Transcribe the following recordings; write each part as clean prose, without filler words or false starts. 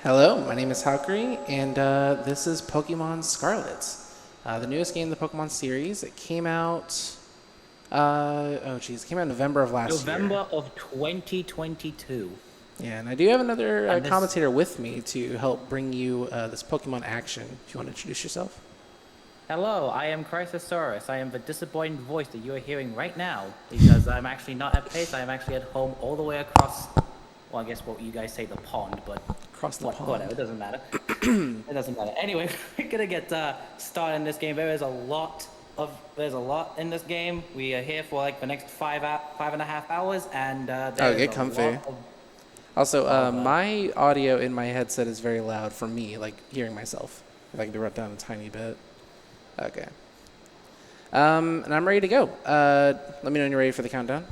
Hello, my name is Halqery, and this is Pokemon Scarlet, the newest game in the Pokemon series. It came out, it came out in November of last year. November of 2022. Yeah, and I do have another And this, commentator with me to help bring you this Pokemon action. If you want to introduce yourself. hello, I am Chrysosaurus. I am the disappointed voice that you are hearing right now because I'm actually not at Pace. I am actually at home all the way across, well, I guess what you guys say the pond, but Across the pond. whatever, it doesn't matter. It doesn't matter. Anyway, we're gonna get started in this game. There's a lot in this game. We are here for like the next 5.5 hours, and there Get is a comfy. lot of Also, of my audio in my headset is very loud for me, like hearing myself. If I can do it down a tiny bit. Okay. And I'm ready to go. Let me know when you're ready for the countdown.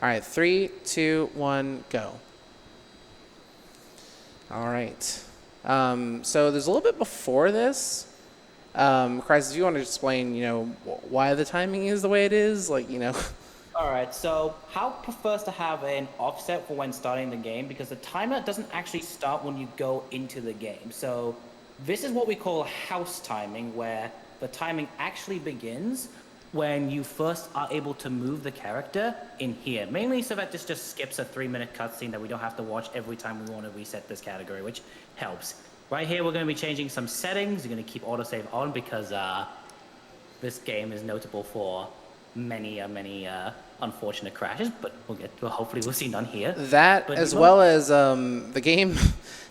All right, 3, 2, 1, go. All right. So there's a little bit before this. Crisis, if you want to explain, why the timing is the way it is, All right, so Hal prefers to have an offset for when starting the game because the timer doesn't actually start when you go into the game. So this is what we call house timing, where the timing actually begins when you first are able to move the character in here. Mainly so that this just skips a 3-minute cutscene that we don't have to watch every time we want to reset this category, which helps. Right here, we're going to be changing some settings. You're going to keep autosave on because this game is notable for many unfortunate crashes, but hopefully we'll see none here. that But as well as the game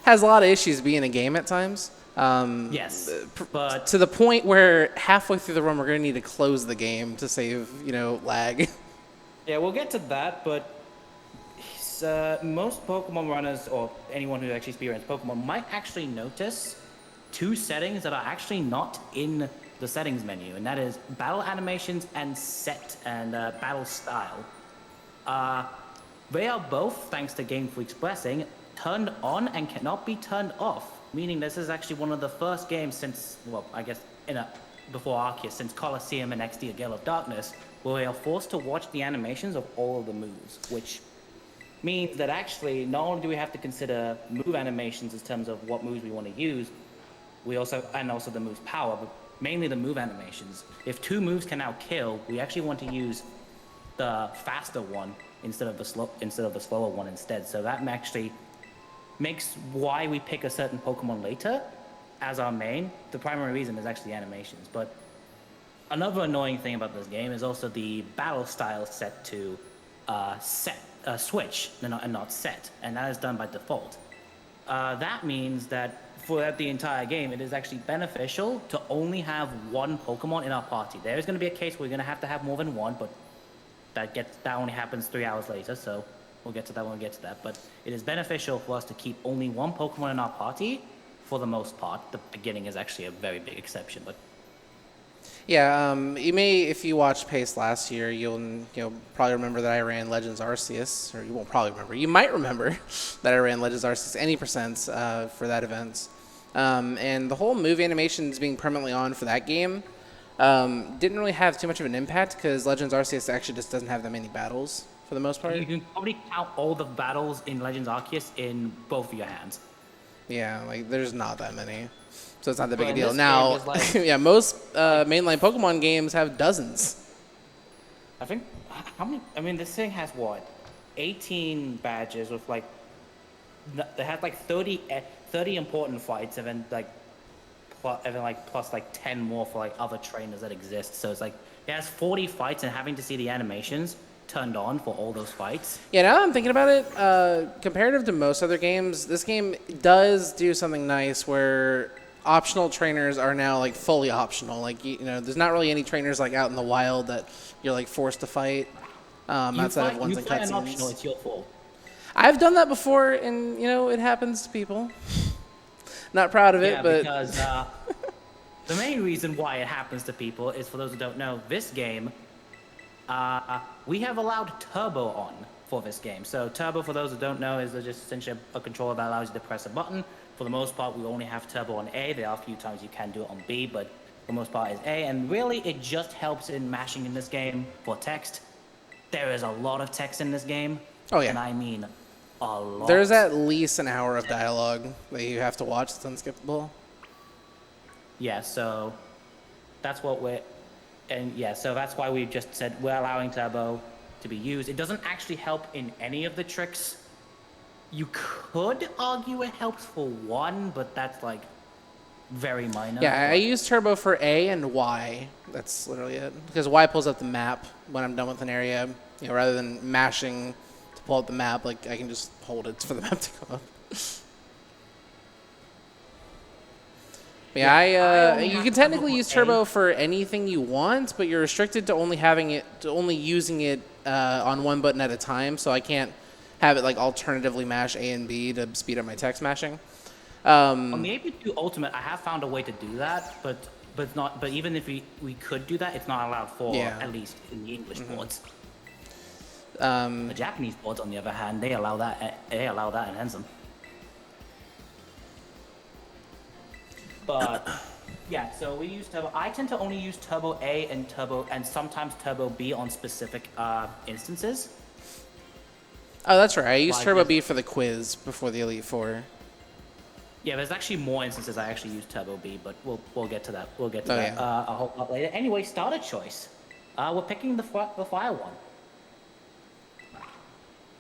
has a lot of issues being a game at times. yes, but To the point where halfway through the run, we're going to need to close the game to save, lag. yeah, we'll get to that. But most Pokemon runners or anyone who actually experiences Pokemon might actually notice two settings that are actually not in the settings menu, and that is battle animations and battle style. They are both, thanks to Game Freak's blessing, turned on and cannot be turned off. Meaning this is actually one of the first games since, well, I guess before Arceus, since Colosseum and XD: A Gale of Darkness, where we are forced to watch the animations of all of the moves, which means that actually not only do we have to consider move animations in terms of what moves we want to use, also the move's power, but mainly the move animations. If two moves can now kill, we actually want to use the faster one instead of the slower one instead. So that actually makes why we pick a certain Pokemon later as our main. The primary reason is actually animations. But another annoying thing about this game is also the battle style set to switch and not set, and that is done by default. That means that for the entire game, it is actually beneficial to only have one Pokemon in our party. There is going to be a case where we're going to have more than one, but that only happens 3 hours later, so we'll get to that when we get to that. But it is beneficial for us to keep only one Pokemon in our party for the most part. The beginning is actually a very big exception, but Yeah, you may, if you watched Pace last year, you'll probably remember that I ran Legends Arceus, or you won't probably remember. You might remember that I ran Legends Arceus any percents for that event. And the whole move animations being permanently on for that game didn't really have too much of an impact because Legends Arceus actually just doesn't have that many battles for the most part. you can probably count all the battles in Legends Arceus in both of your hands. Yeah, there's not that many, so it's not that big a But in deal. this Now, game, there's yeah, most mainline Pokemon games have dozens. I think how many? I mean, this thing has what, 18 badges with they had 30 important fights, and then plus 10 more for other trainers that exist. So it's it has 40 fights, and having to see the animations turned on for all those fights. Yeah, now that I'm thinking about it, comparative to most other games, this game does do something nice where optional trainers are now fully optional. There's not really any trainers out in the wild that you're forced to fight outside of ones in An optional, cutscenes. it's your fault. I've done that before, and it happens to people. Not proud of it, Yeah, but because the main reason why it happens to people is, for those who don't know, this game, we have allowed turbo on for this game. So turbo, for those who don't know, is just essentially a controller that allows you to press a button. For the most part, we only have turbo on A. There are a few times you can do it on B, but for the most part it's A. And really, it just helps in mashing in this game for text. There is a lot of text in this game. oh yeah. And I mean a lot. There's at least an hour of dialogue that you have to watch that's unskippable. Yeah, so that's what so that's why we've just said we're allowing turbo to be used. It doesn't actually help in any of the tricks. You could argue it helps for one, but that's like very minor. Yeah, I but- use turbo for A and Y. That's literally it. Because Y pulls up the map when I'm done with an area. You know, rather than mashing to pull up the map, like I can just hold it for the map to come up. Yeah, only you have can turbo technically for use A. turbo for anything you want, but you're restricted to only using it on one button at a time. So I can't have it like alternatively mash A and B to speed up my text mashing. On the AP2 Ultimate, I have found a way to do that, but even if we could do that, it's not allowed for at least in the English boards. The Japanese boards, on the other hand, they allow that and then some. But yeah, so we use turbo. I tend to only use turbo A and sometimes turbo B on specific instances. Oh, that's right. I used Like turbo this. B for the quiz before the Elite Four. Yeah, there's actually more instances I actually use turbo B, but we'll get to that. We'll get to Oh, that yeah. a whole lot later. Anyway, starter choice. We're picking the fire one.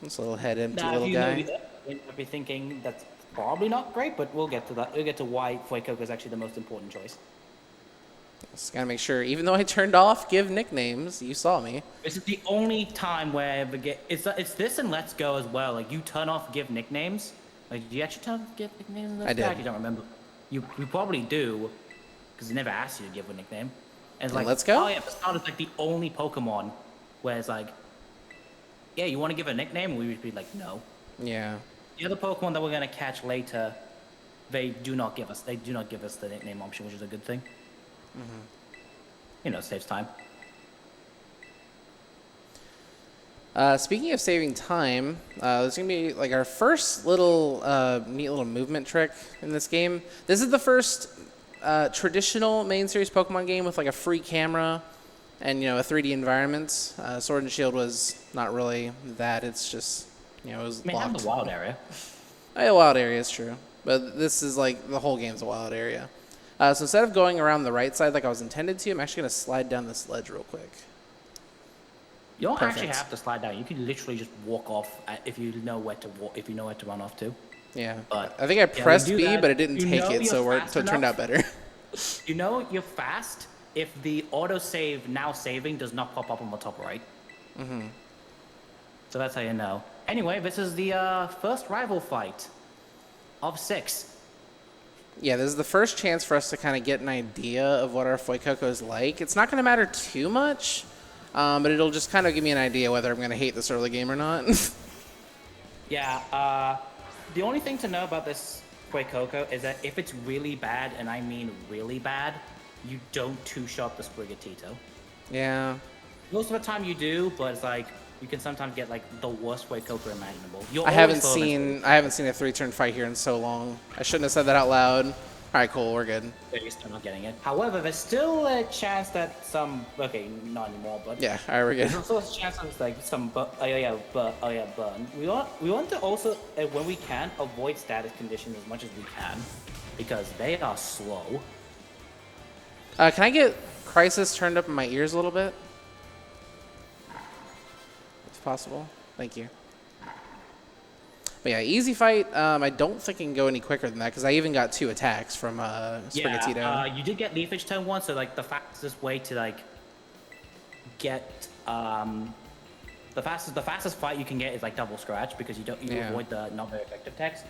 This little head empty Now, little if you know guy. that, you might be thinking that's probably not great, but we'll get to that. We'll get to why Fuecoco is actually the most important choice. Just gotta make sure, even though I turned off give nicknames, you saw me. This is the only time where it's this and Let's Go as well. Like you turn off give nicknames. Like, do you actually turn off give nicknames? In Let's I Go? did. I actually don't remember. You probably do, because it never asks you to give a nickname. And it's In like, Let's Go? oh yeah, but Scarlet's like the only Pokemon where it's like, yeah, you want to give a nickname? We would be like, no. Yeah. The other Pokemon that we're gonna catch later, they do not give us the nickname option, which is a good thing. You know, saves time. Speaking of saving time, there's gonna be like our first little neat little movement trick in this game. This is the first traditional main series Pokemon game with like a free camera and a 3D environment. Sword and Shield was not really that. It's just it was I mean, have locked. the wild area. Oh, yeah, wild area is true, but this is like the whole game's a wild area. So instead of going around the right side like I was intended to, I'm actually gonna slide down this ledge real quick. You don't actually Perfect. have to slide down. You can literally just walk off if you know where to walk. If you know where to run off to. Yeah, But, I think I we pressed do B, that. but it didn't You take know it, so you're it fast turned out enough. better. You know you're fast if the autosave now saving does not pop up on the top right. So that's how you know. Anyway, this is the first rival fight of 6. Yeah, this is the first chance for us to kind of get an idea of what our Fuecoco is like. It's not going to matter too much, but it'll just kind of give me an idea whether I'm going to hate this early game or not. Yeah, the only thing to know about this Fuecoco is that if it's really bad, and I mean really bad, you don't two-shot the Sprigatito. Yeah. Most of the time you do, but it's like, you can sometimes get like the worst Fuecoco imaginable. I haven't seen a 3-turn fight here in so long. I shouldn't have said that out loud. All right, cool, we're good. You're still not getting it. However, there's still a chance that okay, not anymore, but Yeah, all right, we're good. there's also a chance of like some burn. We want to also, when we can, avoid status conditions as much as we can, because they are slow. Can I get Crisis turned up in my ears a little bit? If possible. Thank you. But yeah, easy fight. I don't think I can go any quicker than that because I even got 2 attacks from Sprigatito. Yeah, you did get Leafage turn 1, so like the fastest way to like get the fastest fight you can get is like double scratch because you avoid the not very effective text.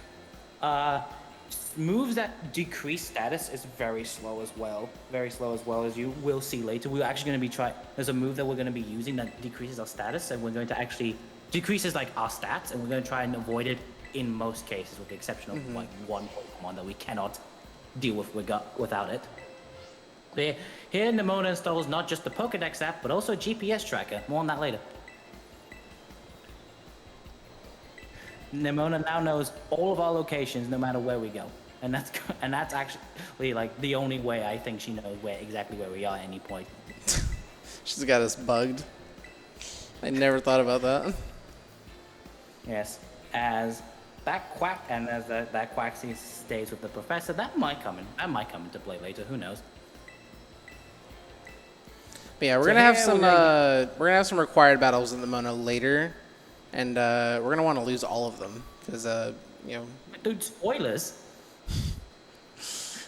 Moves that decrease status is very slow as well. Very slow as well, as you will see later. We're actually going to be there's a move that we're going to be using that decreases our status, and we're going to actually decreases like our stats, and we're going to try and avoid it in most cases, with the exception of like one Pokemon that we cannot deal with without it. Here, Nimona installs not just the Pokedex app, but also a GPS tracker. More on that later. Nimona now knows all of our locations, no matter where we go, and that's actually like the only way I think she knows exactly where we are at any point. She's got us bugged. I never thought about that. Yes. as that quack, and as that Quaxly stays with the professor, that might come into play later. Who knows? But yeah, we're So gonna have here some we're we're gonna have some required battles in the Mono later, and we're gonna want to lose all of them because you know, Dude, spoilers.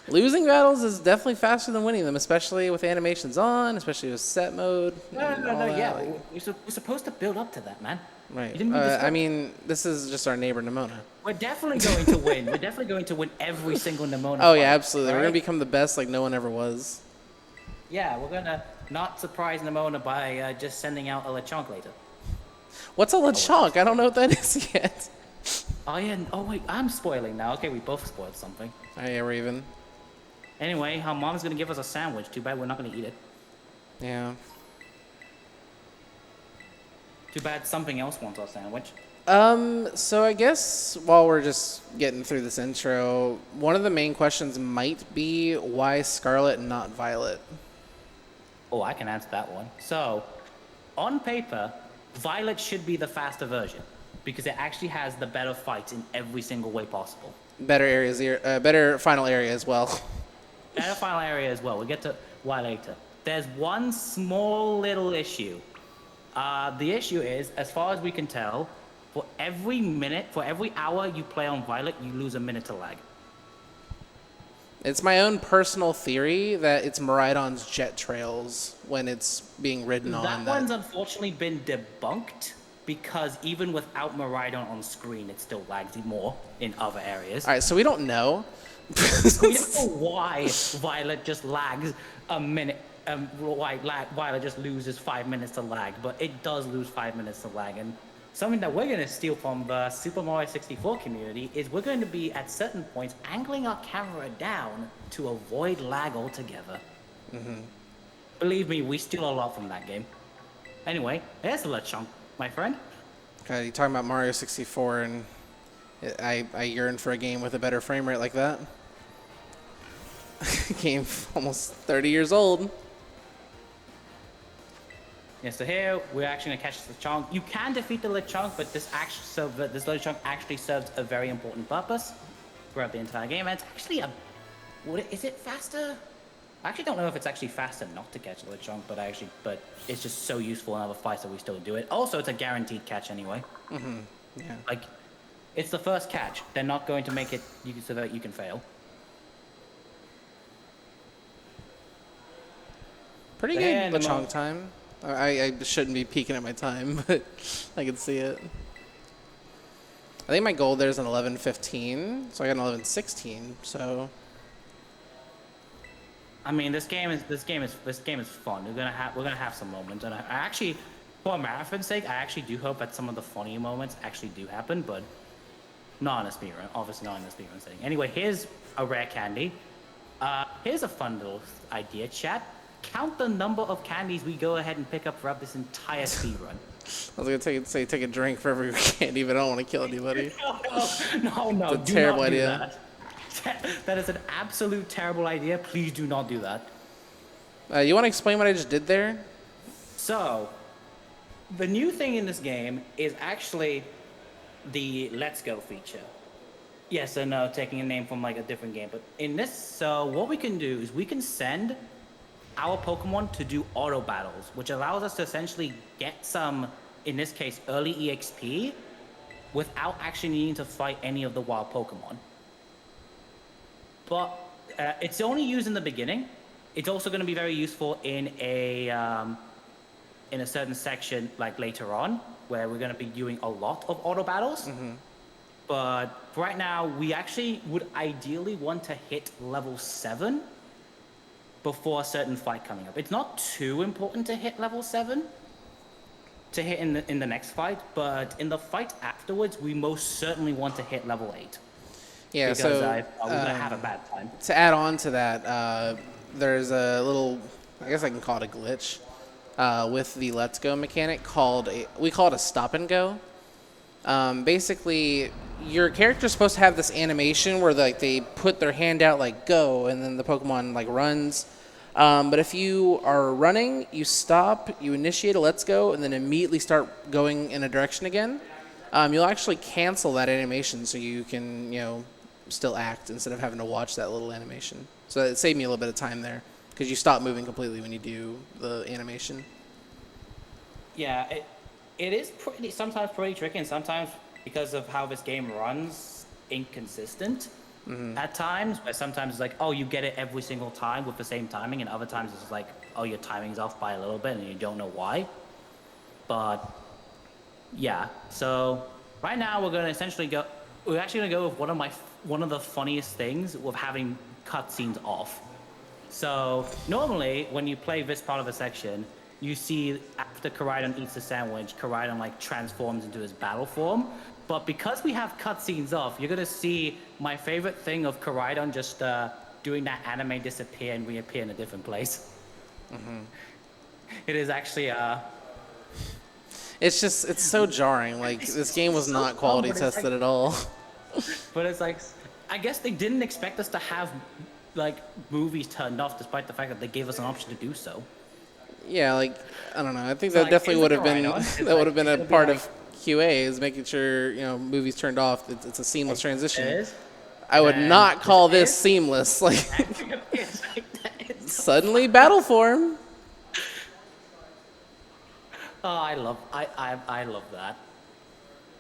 losing battles is definitely faster than winning them, especially with animations on, especially with set mode. And all that, Yeah, like- we're supposed to build up to that, man. right. You didn't read the I script. mean, this is just our neighbor Nimona. We're definitely going to win. We're definitely going to win every single Nimona. Oh yeah, fight, absolutely. We're right? gonna become the best like no one ever was. Yeah, we're gonna not surprise Nimona by just sending out a Lechonk later. What's a Lechonk? I don't know what that is yet. Oh yeah. Oh wait, I'm spoiling now. Okay, we both spoiled something. Oh yeah, we're even. Anyway, her mom's gonna give us a sandwich. Too bad we're not gonna eat it. Yeah. Too bad something else wants our sandwich. So I guess while we're just getting through this intro, one of the main questions might be why Scarlet and not Violet? Oh, I can answer that one. So, on paper, Violet should be the faster version because it actually has the better fights in every single way possible. Better areas, better final area as well. Better final area as well. We'll get to why later. There's one small little issue. The issue is, as far as we can tell, for every hour you play on Violet, you lose a minute to lag. It's my own personal theory that it's Miraidon's jet trails when it's being ridden on. That one's unfortunately been debunked because even without Miraidon on screen, it still lags more in other areas. All right, so we don't know. We don't know why Violet just lags a minute. Violet just loses 5 minutes to lag, but it does lose 5 minutes to lag. And something that we're going to steal from the Super Mario 64 community is we're going to be, at certain points, angling our camera down to avoid lag altogether. Believe me, we steal a lot from that game. Anyway, there's the Lechonk, my friend. Okay, you're talking about Mario 64, and I yearn for a game with a better frame rate like that. Game almost 30 years old. Yeah, so here we're actually gonna catch the Lechonk. You can defeat the Lechonk, but this Lechonk actually serves a very important purpose throughout the entire game. And it's actually is it faster? I actually don't know if it's actually faster not to catch the Lechonk, but it's just so useful in other fights that we still do it. Also, it's a guaranteed catch anyway. Yeah. Like, it's the first catch. They're not going to make it so that you can fail. Pretty Yeah, good the Lechonk time. I shouldn't be peeking at my time, but I can see it. I think my goal there is an 11:15, so I got an 11:16. So I mean, this game is fun. We're gonna have some moments, and I actually, for marathon's sake, I actually do hope that some of the funny moments actually do happen, but not in a speedrun. Obviously, not in a speedrun setting. Anyway, here's a rare candy. Here's a fun little idea, chat. Count the number of candies we go ahead and pick up throughout this entire speedrun. I was gonna say take a drink for every candy, but I don't want to kill anybody. No, It's a terrible idea. That. That is an absolute terrible idea. Please do not do that. You want to explain what I just did there? So, the new thing in this game is actually the Let's Go feature. Yes, I know, taking a name from like a different game, but in this, so what we can do is we can send our Pokemon to do auto battles, which allows us to essentially get some, in this case, early EXP without actually needing to fight any of the wild Pokemon. But it's only used in the beginning. It's also going to be very useful in a certain section like later on, where we're going to be doing a lot of auto battles. But right now, we actually would ideally want to hit level 7 before a certain fight coming up. It's not too important to hit level 7 to hit in the next fight, but in the fight afterwards, we most certainly want to hit level 8. Yeah. Because So we're gonna have a bad time. to add on to that, there's a little, I guess I can call it a glitch, with the Let's Go mechanic we call it a stop and go. Basically, your character's supposed to have this animation where they put their hand out like go, and then the Pokemon like runs. But if you are running, you stop, you initiate a Let's Go, and then immediately start going in a direction again. you'll actually cancel that animation so you can, still act instead of having to watch that little animation. So it saved me a little bit of time there because you stop moving completely when you do the animation. Yeah, it is sometimes pretty tricky, and sometimes because of how this game runs, inconsistent at times. Where sometimes it's like, oh, you get it every single time with the same timing, and other times it's like, oh, your timing's off by a little bit, and you don't know why. But yeah, so right now we're actually gonna go with one of the funniest things with having cutscenes off. So normally when you play this part of a section, you see after Koraidon eats the sandwich, Koraidon like transforms into his battle form. But because we have cutscenes off, you're gonna see my favorite thing of Koraidon just doing that anime disappear and reappear in a different place. It is actually It's so jarring. Like, this game was not quality tested at all. But it's like, I guess they didn't expect us to have like movies turned off, despite the fact that they gave us an option to do so. Yeah, like, I don't know. I think So, that like, definitely is would it have been right on? that would have been a It'll be part like- of QA, is making sure movies turned off. It's a seamless transition. It is. I would And not call this this is- seamless. Like, It's like that. It's so suddenly battle form. Oh, I love that.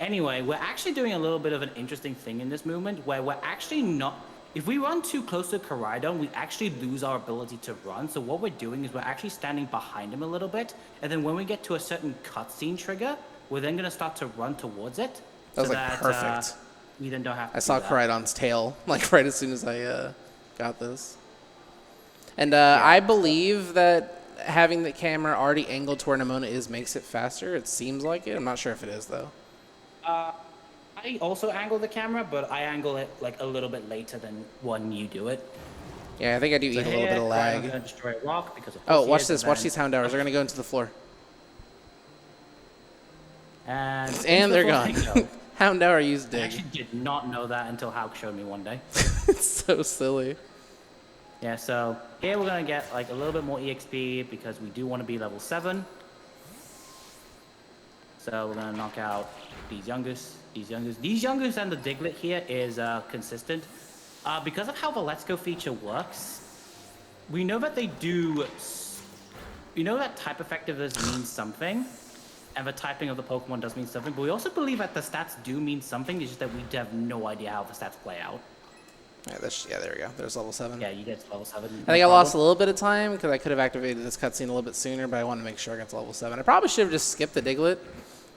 Anyway, we're actually doing a little bit of an interesting thing in this movement where we're actually not. If we run too close to Koraidon, we actually lose our ability to run. So what we're doing is we're actually standing behind him a little bit, and then when we get to a certain cutscene trigger, we're then going to start to run towards it. That was like perfect. We then don't have to. I saw do that. Koraidon's tail like right as soon as I got this. And I believe that having the camera already angled toward Nimona makes it faster. It seems like it. I'm not sure if it is though. I also angle the camera, but I angle it like a little bit later than when you do it. Yeah, I think I do eat a little bit of I'm lag. gonna destroy a rock because of Oh, course he watch is, this. and Watch then- these hound hours. They're going to go into the floor. And they're before gone. they go, Hound hour used I dig. actually did not know that until Halq showed me one day. It's so silly. Yeah, so here we're gonna get like a little bit more EXP because we do want to be level 7. So we're gonna knock out these youngest. These youngest and the Diglett here is consistent. Because of how the Let's Go feature works, we know that they do. We know that type effectiveness means something, and the typing of the Pokemon does mean something. But we also believe that the stats do mean something. It's just that we have no idea how the stats play out. Yeah, there we go. There's level 7. Yeah, you get to level 7. I think I lost a little bit of time because I could have activated this cutscene a little bit sooner, but I wanted to make sure I got to level 7. I probably should have just skipped the Diglett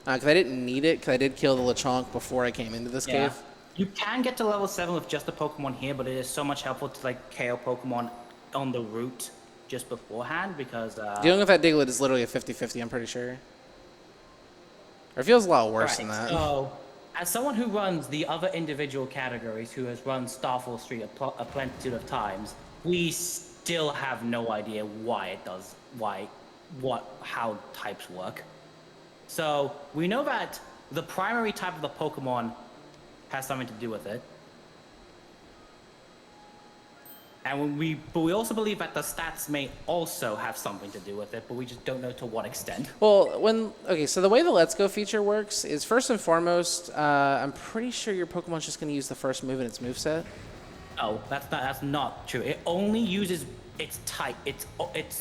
because I didn't need it because I did kill the Lechonk before I came into this cave. You can get to level 7 with just the Pokemon here, but it is so much helpful to like KO Pokemon on the route just beforehand because... Dealing with that Diglett is literally a 50-50, I'm pretty sure. Or it feels a lot worse than that. So, as someone who runs the other individual categories, who has run Starfall Street a plenitude of times, we still have no idea why it does, how types work. So we know that the primary type of the Pokemon has something to do with it. And but we also believe that the stats may also have something to do with it, but we just don't know to what extent. Well, so the way the Let's Go feature works is first and foremost, I'm pretty sure your Pokemon's just going to use the first move in its moveset. Oh, that's not true. It only uses its type. Its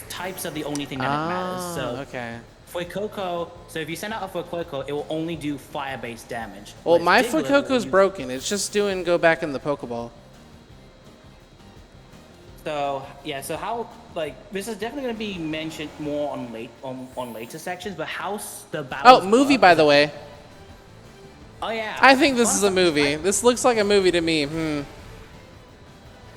types are the only thing that it matters. So okay. Fuecoco, so if you send out a Fuecoco, it will only do fire-based damage. Well, Whereas my Diglett will Fuecoco's use- broken. It's just doing go back in the Pokeball. So yeah, so how this is definitely going to be mentioned more on later sections, but how's the battle? Oh, movie, by the way. Oh yeah. I think this is a Fun movie. fact- This looks like a movie to me.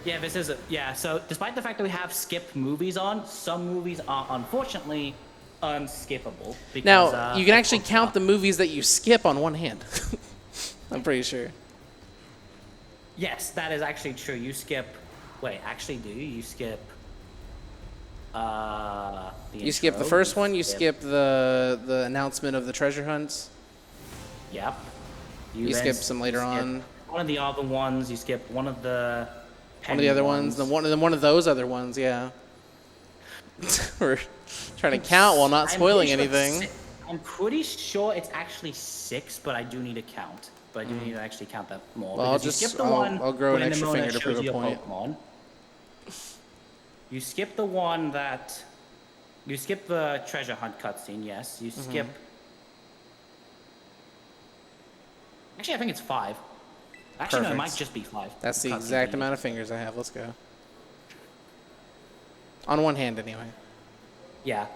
Yeah, this is so despite the fact that we have skipped movies on, some movies are unfortunately unskippable. Because, Now, you can actually count the movies that you skip on one hand. I'm pretty sure. Yes, that is actually true. You skip. Wait, actually, do you? You skip. The You skip the intro, first one, you skip the announcement of the treasure hunts. Yep. You then skip some later skip on. One of the other ones. You skip one of the. One of the other ones, then one of those other ones, yeah. We're trying to count while not spoiling anything. I'm pretty sure it's actually 6, but I do need to count. But I do need to actually count that more. Well, because you skip the one I'll grow an when extra Nimona finger to shows prove a you your point. Pokemon. You skip the one that... You skip the treasure hunt cutscene, yes. You skip... Actually, I think it's 5. Actually, no, it might just be 5. That's the exact amount of fingers I have. Let's go. On one hand, anyway. Yeah.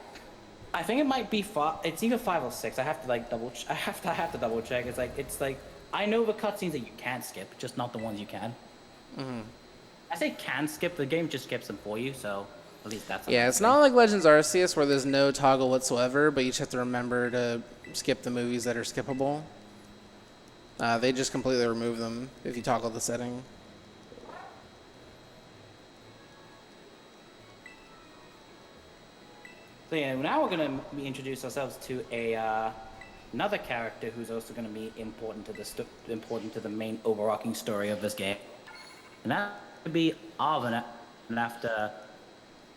I think it might be 5. It's either 5 or 6. I have to like I have to double check. It's like I know the cutscenes that you can't skip, just not the ones you can. I say can skip. The game just skips them for you, so at least that's. Yeah, it's not like Legends Arceus where there's no toggle whatsoever, but you just have to remember to skip the movies that are skippable. They just completely remove them if you toggle the setting. So yeah, now we're gonna introduce ourselves to another character who's also gonna be important to the main overarching story of this game, and that would be Arven. And after,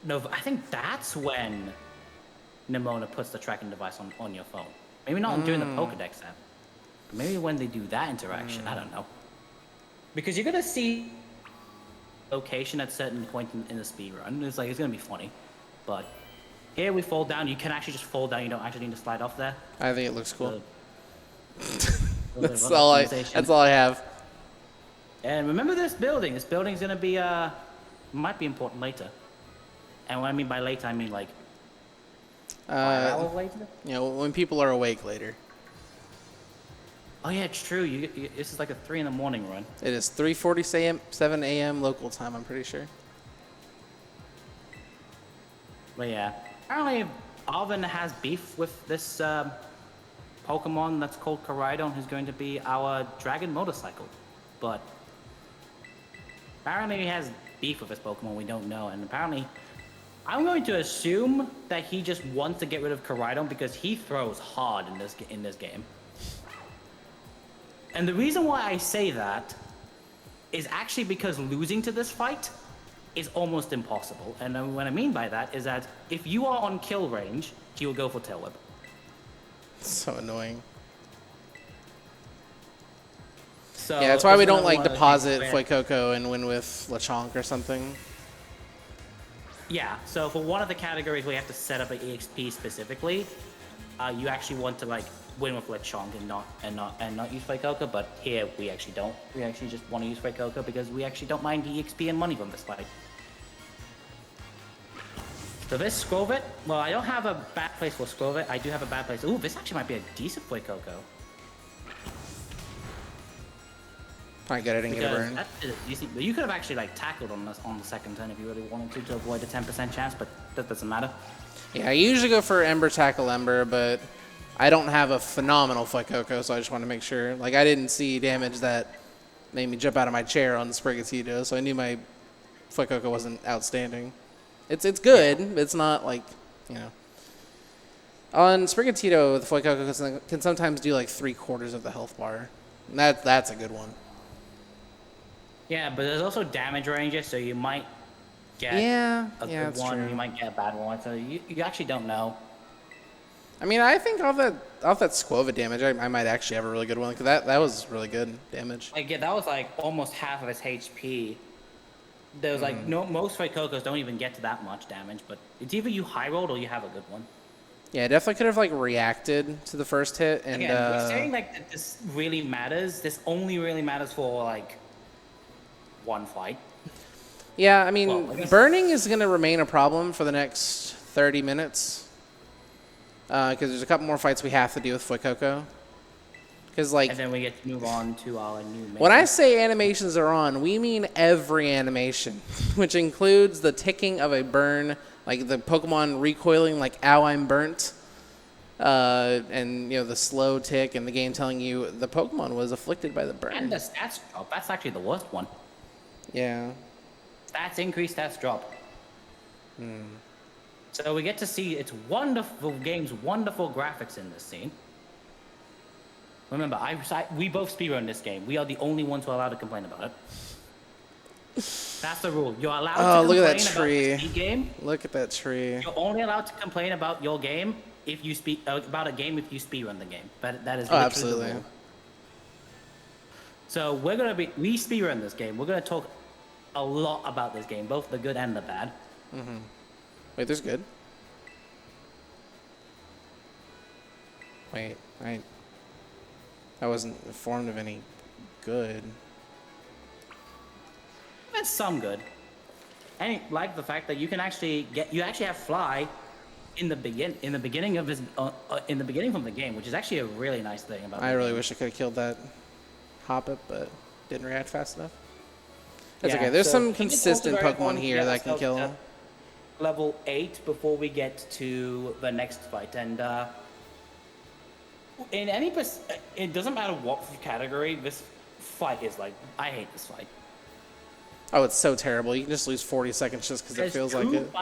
no, I think that's when Nimona puts the tracking device on your phone. Maybe not during the Pokedex app. Maybe when they do that interaction, I don't know. Because you're gonna see location at certain point in the speedrun. It's gonna be funny, but here we fall down. You can actually just fall down. You don't actually need to slide off there. I think it looks cool. That's all I have. And remember this building. This building's gonna be might be important later. And what I mean by later, I mean like 5 hours later. You know, when people are awake later. Oh yeah, it's true. This is like a 3 in the morning run. It is 3:47 a.m. local time, I'm pretty sure. But yeah, apparently Arven has beef with this Pokemon that's called Koraidon, who's going to be our dragon motorcycle. But apparently he has beef with this Pokemon we don't know, and apparently I'm going to assume that he just wants to get rid of Koraidon because he throws hard in this game. And the reason why I say that is actually because losing to this fight is almost impossible. And what I mean by that is that if you are on kill range, he will go for Tail Whip. So annoying. So yeah, that's why we don't like deposit Fuecoco and win with Lechonk or something. Yeah, so for one of the categories where you have to set up an EXP specifically, you actually want to like win with Lechonk and not use Fuecoco, but here we actually don't. We actually just want to use Fuecoco because we actually don't mind the EXP and money from this fight. So this Skwovet, well, I don't have a bad place for Skwovet. I do have a bad place. Ooh, this actually might be a decent Fuecoco. Alright, good, I didn't get a burn. You could have actually like tackled on the second turn if you really wanted to avoid a 10% chance, but that doesn't matter. Yeah, I usually go for Ember Tackle Ember, but I don't have a phenomenal Fuecoco, so I just want to make sure. Like, I didn't see damage that made me jump out of my chair on Sprigatito, so I knew my Fuecoco wasn't outstanding. It's good. Yeah. It's not like, you know. On Sprigatito, the Fuecoco can sometimes do like 3/4 of the health bar. And that's a good one. Yeah, but there's also damage ranges, so you might get a good one, true. You might get a bad one, so you actually don't know. I mean, I think off that Skwovet damage, I might actually have a really good one, because that was really good damage. Like, yeah, that was like almost half of his HP. There's like most Fuecocos don't even get to that much damage, but it's either you high rolled or you have a good one. Yeah, definitely could have like reacted to the first hit. And again, we're saying like that this really matters. This only really matters for like one fight. Yeah, I mean, burning is going to remain a problem for the next 30 minutes. Because there's a couple more fights we have to do with Fuecoco. Because like, and then we get to move on to our new main. When I say animations are on, we mean every animation, which includes the ticking of a burn, like the Pokemon recoiling like, ow, I'm burnt. And, you know, the slow tick and the game telling you the Pokemon was afflicted by the burn. And the stats drop. That's actually the worst one. Yeah. Stats increase, stats drop. So we get to see its wonderful game's wonderful graphics in this scene. Remember, we both speedrun this game. We are the only ones who are allowed to complain about it. That's the rule. You're allowed to complain look at that tree. about the game. Look at that tree. You're only allowed to complain about your game if you speak about a game if you speedrun the game. But that is Oh, literally absolutely. the rule. So we speedrun this game. We're gonna talk a lot about this game, both the good and the bad. Wait, there's good. Wait, I wasn't informed of any good. That's some good. And like the fact that you can actually have fly in the beginning of in the beginning from the game, which is actually a really nice thing about. I really wish I could have killed that Hoppip, but didn't react fast enough. That's okay. There's some consistent Pokemon here that can kill. Level 8 before we get to the next fight, and it doesn't matter what category this fight is like. I hate this fight. Oh, it's so terrible. You can just lose 40 seconds just because it feels like it.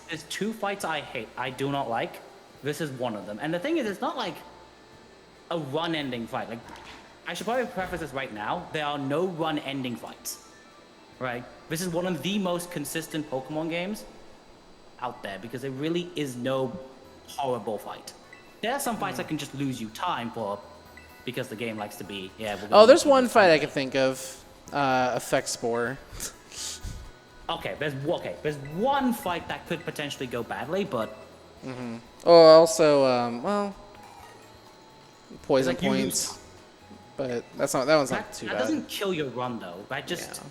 There's 2 fights I hate. I do not like. This is one of them. And the thing is, it's not like a run-ending fight. Like, I should probably preface this right now. There are no run-ending fights. Right? This is one of the most consistent Pokemon games out there because there really is no horrible fight. There are some fights that can just lose you time for because the game likes to be, Oh, there's one fight I can think of. Effect Spore. Okay, there's one fight that could potentially go badly, but Oh, also, well, poison like you points. But that one's not too that bad. doesn't kill your run though. That just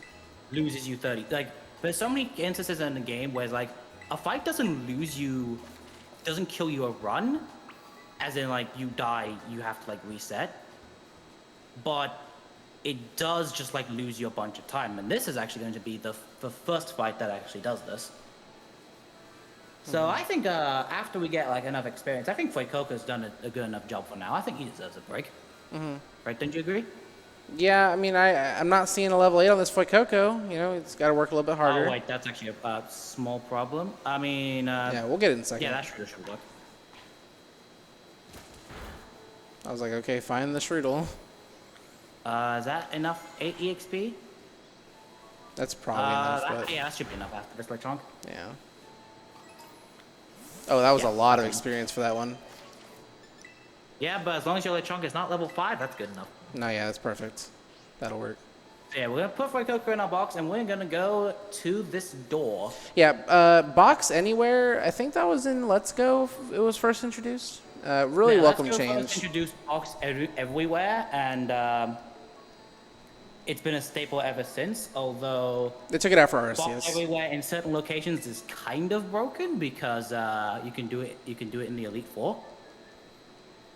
loses you 30. Like there's so many instances in the game where like a fight doesn't kill you a run, as in like you die, you have to like reset. But it does just like lose you a bunch of time, and this is actually going to be the first fight that actually does this. So I think after we get like enough experience, I think Fuecoco's done a good enough job for now. I think he deserves a break. Right? Don't you agree? Yeah, I mean, I'm not seeing a level 8 on this Fuecoco. You know, it's got to work a little bit harder. Oh wait, that's actually a small problem. I mean, yeah, we'll get it in a second. yeah, that should work. I was like, okay, find the Shroodle. Is that enough 8 EXP? That's probably enough. But Yeah, that should be enough after this like chunk. yeah. Oh, that was a lot of okay. experience for that one. Yeah, but as long as your Lechonk is not level 5, that's good enough. No, yeah, that's perfect. That'll work. So yeah, we're gonna put Fuecoco in our box, and we're gonna go to this door. Yeah, Box Anywhere, I think that was in Let's Go. It was first introduced. Really welcome Let's Go change. first introduced box everywhere, and it's been a staple ever since. Although They took it out for box RCS. everywhere in certain locations is kind of broken because you can do it in the Elite Four.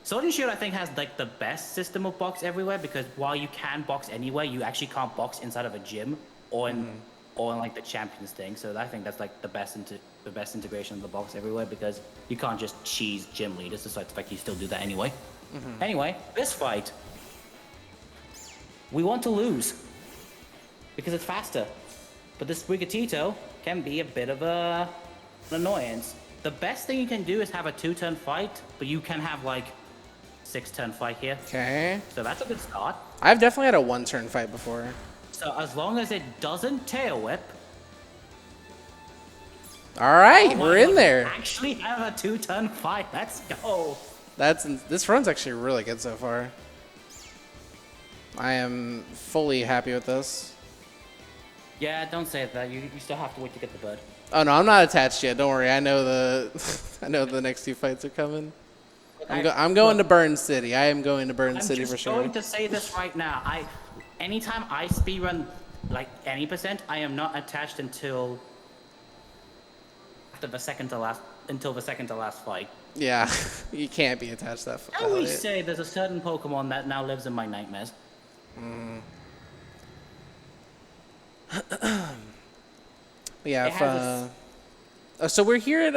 Sword and Shield, I think, has like the best system of box everywhere because while you can box anywhere, you actually can't box inside of a gym or in like the Champions thing. So I think that's like the best integration of the box everywhere because you can't just cheese gym leaders, despite the fact you still do that anyway. Anyway, this fight, we want to lose because it's faster, but this Sprigatito can be a bit of an annoyance. The best thing you can do is have a 2-turn fight, but you can have like 6-turn fight here. Okay. So that's a good start. I've definitely had a 1-turn fight before. So as long as it doesn't tail whip. All right, Oh my we're in God, there. we actually have a 2-turn fight. Let's go. This run's actually really good so far. I am fully happy with this. Yeah, don't say that. You still have to wait to get the bird. Oh no, I'm not attached yet. Don't worry. I know the next 2 fights are coming. I'm going to Burn City. I am going to Burn City for sure. I'm just going to say this right now. Anytime I speedrun like any percent, I am not attached until the second to last fight. Yeah, you can't be attached that far. I always say there's a certain Pokemon that now lives in my nightmares. Yeah. So we're here at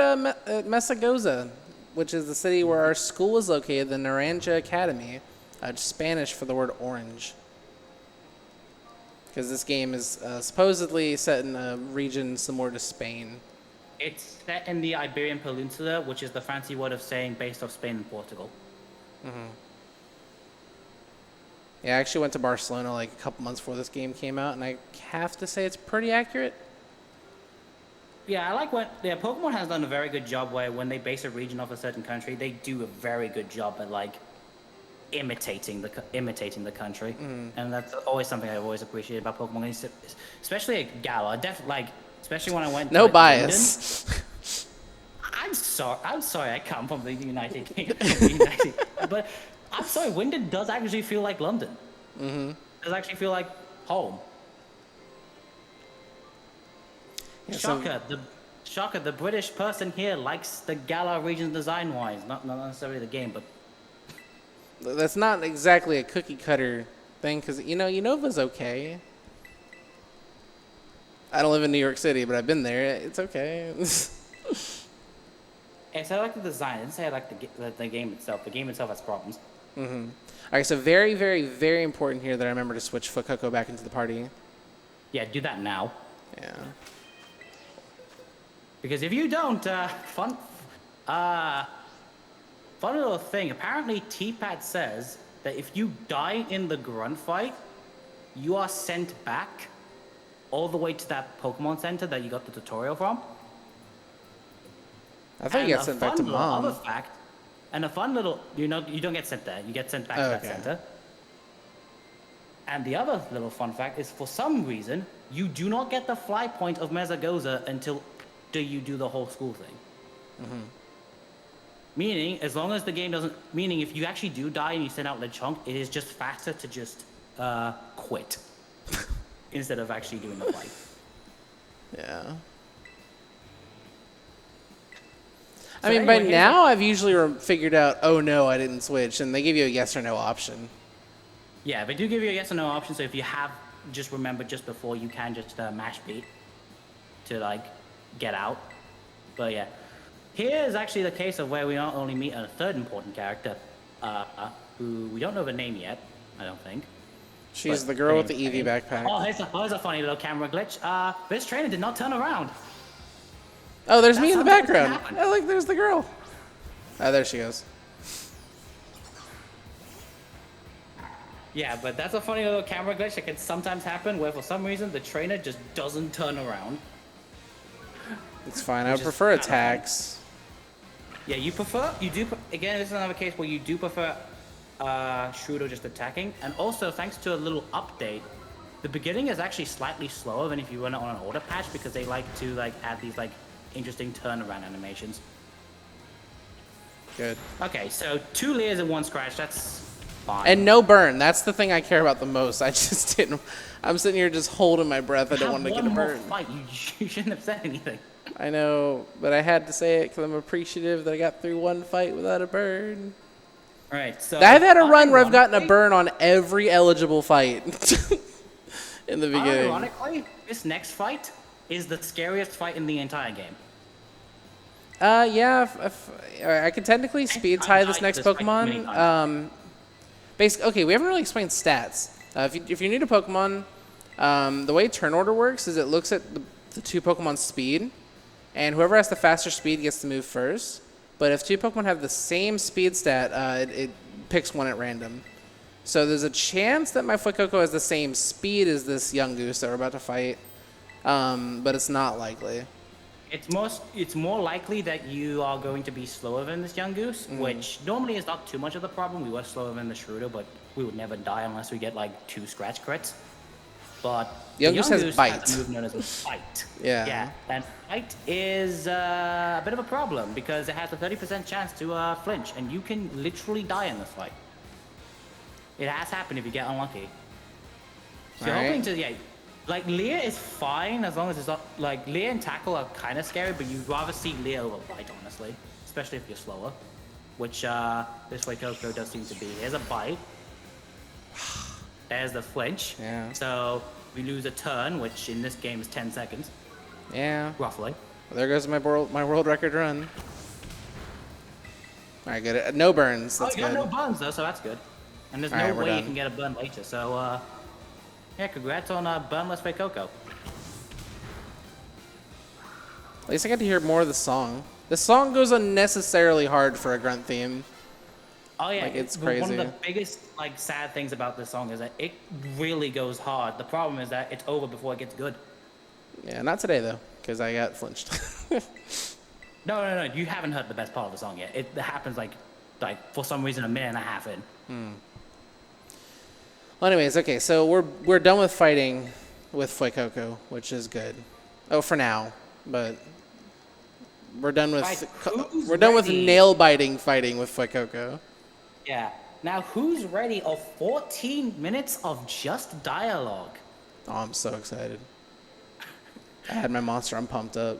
Mesagoza, which is the city where our school is located, the Naranja Academy. Spanish for the word orange. Because this game is supposedly set in a region similar to Spain. It's set in the Iberian Peninsula, which is the fancy word of saying based off Spain and Portugal. Yeah, I actually went to Barcelona like a couple months before this game came out, and I have to say it's pretty accurate. Yeah, I like when Pokemon has done a very good job where when they base a region off a certain country, they do a very good job at like imitating the country, and that's always something I've always appreciated about Pokemon, especially at Galar. Especially when I went to No like, bias. Linden. I'm sorry. I come from the United Kingdom, the United, but I'm sorry. Wyndon does actually feel like London. Mm-hmm. Does actually feel like home. Yeah, Shocker, the British person here likes the Galar region design-wise, not necessarily the game, but that's not exactly a cookie cutter thing, because Unova's okay. I don't live in New York City, but I've been there. It's okay. yeah, so I like the design. I didn't say I like the game itself. The game itself has problems. Mm-hmm. All right, so very, very, very important here that I remember to switch Fuecoco back into the party. Yeah, do that now. Yeah. Because if you don't, fun little thing. Apparently, T-Pat says that if you die in the grunt fight, you are sent back all the way to that Pokemon Center that you got the tutorial from. I thought you got sent back to Mom. Other fact, and a fun little, you don't get sent there. You get sent back to that center. And the other little fun fact is, for some reason, you do not get the fly point of Mezagoza until you do the whole school thing. Mm-hmm. Meaning, as long as the game doesn't... Meaning, if you actually do die and you send out Lechonk, it is just faster to just quit. Instead of actually doing the fight. Yeah. I mean, by now, I've usually figured out, oh no, I didn't switch, and they give you a yes or no option. Yeah, they do give you a yes or no option, so if you have just remembered just before, you can just mash B to, like, get out. But yeah. Here is actually the case of where we not only meet a third important character, who we don't know the name yet, I don't think. She's the girl with the Eevee backpack. Oh, here's a funny little camera glitch. This trainer did not turn around. Oh, there's me in the background. Oh, look, there's the girl. Oh, there she goes. Yeah, but that's a funny little camera glitch that can sometimes happen where for some reason the trainer just doesn't turn around. It's fine. I would prefer attacks. Yeah, again, this is another case where you do prefer Shroodo just attacking. And also, thanks to a little update, the beginning is actually slightly slower than if you run it on an order patch because they like to add these interesting turnaround animations. Good. Okay, so 2 layers and 1 scratch, that's fine. And no burn. That's the thing I care about the most. I just didn't... I'm sitting here just holding my breath. I don't want to get a burn. Fight. You shouldn't have said anything. I know, but I had to say it because I'm appreciative that I got through one fight without a burn. All right, so... I've had a run where I've gotten a burn on every eligible fight in the beginning. Ironically, this next fight is the scariest fight in the entire game. Yeah, I could technically speed tie this next Pokemon. Basically, okay, we haven't really explained stats. If you're new to Pokemon, the way turn order works is it looks at the 2 Pokemon's speed, and whoever has the faster speed gets to move first. But if 2 Pokemon have the same speed stat, it picks one at random. So there's a chance that my Fuecoco has the same speed as this young goose that we're about to fight, but it's not likely. It's more likely that you are going to be slower than this young goose, which normally is not too much of the problem. We were slower than the Shroodo, but we would never die unless we get 2 scratch crits. But young goose has bite. Has a move known as Bite. Yeah. Yeah, and Bite is a bit of a problem because it has a 30% chance to flinch, and you can literally die in this fight. It has happened if you get unlucky. So you're hoping to, Leah is fine as long as it's not, Leah and Tackle are kind of scary, but you'd rather see Leah over Bite, honestly. Especially if you're slower, which this Fuecoco does seem to be. Here's a Bite. There's the flinch. Yeah. So we lose a turn, which in this game is 10 seconds. Yeah. Roughly. Well, there goes my world record run. All right, good. No burns. That's you got good. no burns, though, so that's good. And there's no way you can get a burn later. So, yeah, congrats on burnless Fuecoco. At least I got to hear more of the song. The song goes unnecessarily hard for a grunt theme. Oh yeah, it's crazy. One of the biggest sad things about this song is that it really goes hard. The problem is that it's over before it gets good. Yeah, not today though. because I got flinched. No. You haven't heard the best part of the song yet. It happens like for some reason a minute and a half in. Well, anyways, okay, so we're done with fighting with Fuecoco, which is good. Oh, for now, but we're done with nail biting fighting with Fuecoco. Yeah. Now, who's ready of 14 minutes of just dialogue? Oh, I'm so excited. I had my monster. I'm pumped up.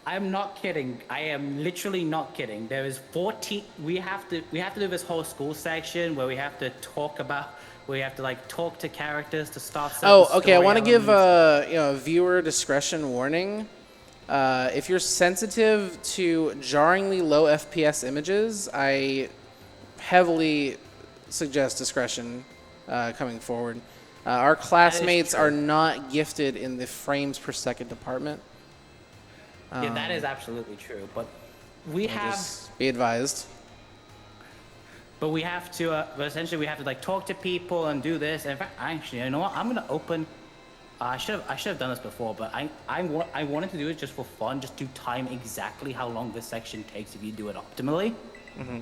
I'm not kidding. I am literally not kidding. There is 14. We have to do this whole school section where we have to talk to characters to start. Oh, okay. I want to give a viewer discretion warning. If you're sensitive to jarringly low FPS images, I heavily suggest discretion coming forward. Our classmates are not gifted in the frames per second department. Yeah, that is absolutely true. But we have just be advised. But we have to. But essentially, we have to like talk to people and do this. And in fact, actually, you know what? I'm gonna open. I should have done this before, but I wanted to do it just for fun, just to time exactly how long this section takes if you do it optimally. Mm-hmm.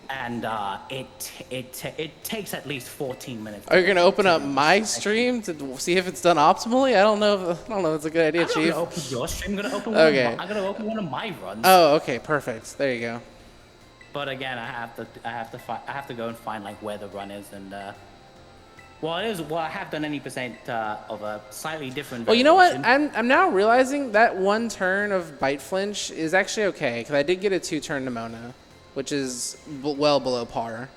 And it takes at least 14 minutes. Are you gonna open up my stream to see if it's done optimally? I don't know if it's a good idea, Chief. I'm gonna open your stream. I'm gonna open one of my runs. Oh, okay, perfect. There you go. But again, I have to go and find like where the run is and. I have done any percent of a slightly different. Well, you know what? I'm now realizing that one turn of bite flinch is actually okay because I did get a 2-turn Nimona, which is well below par.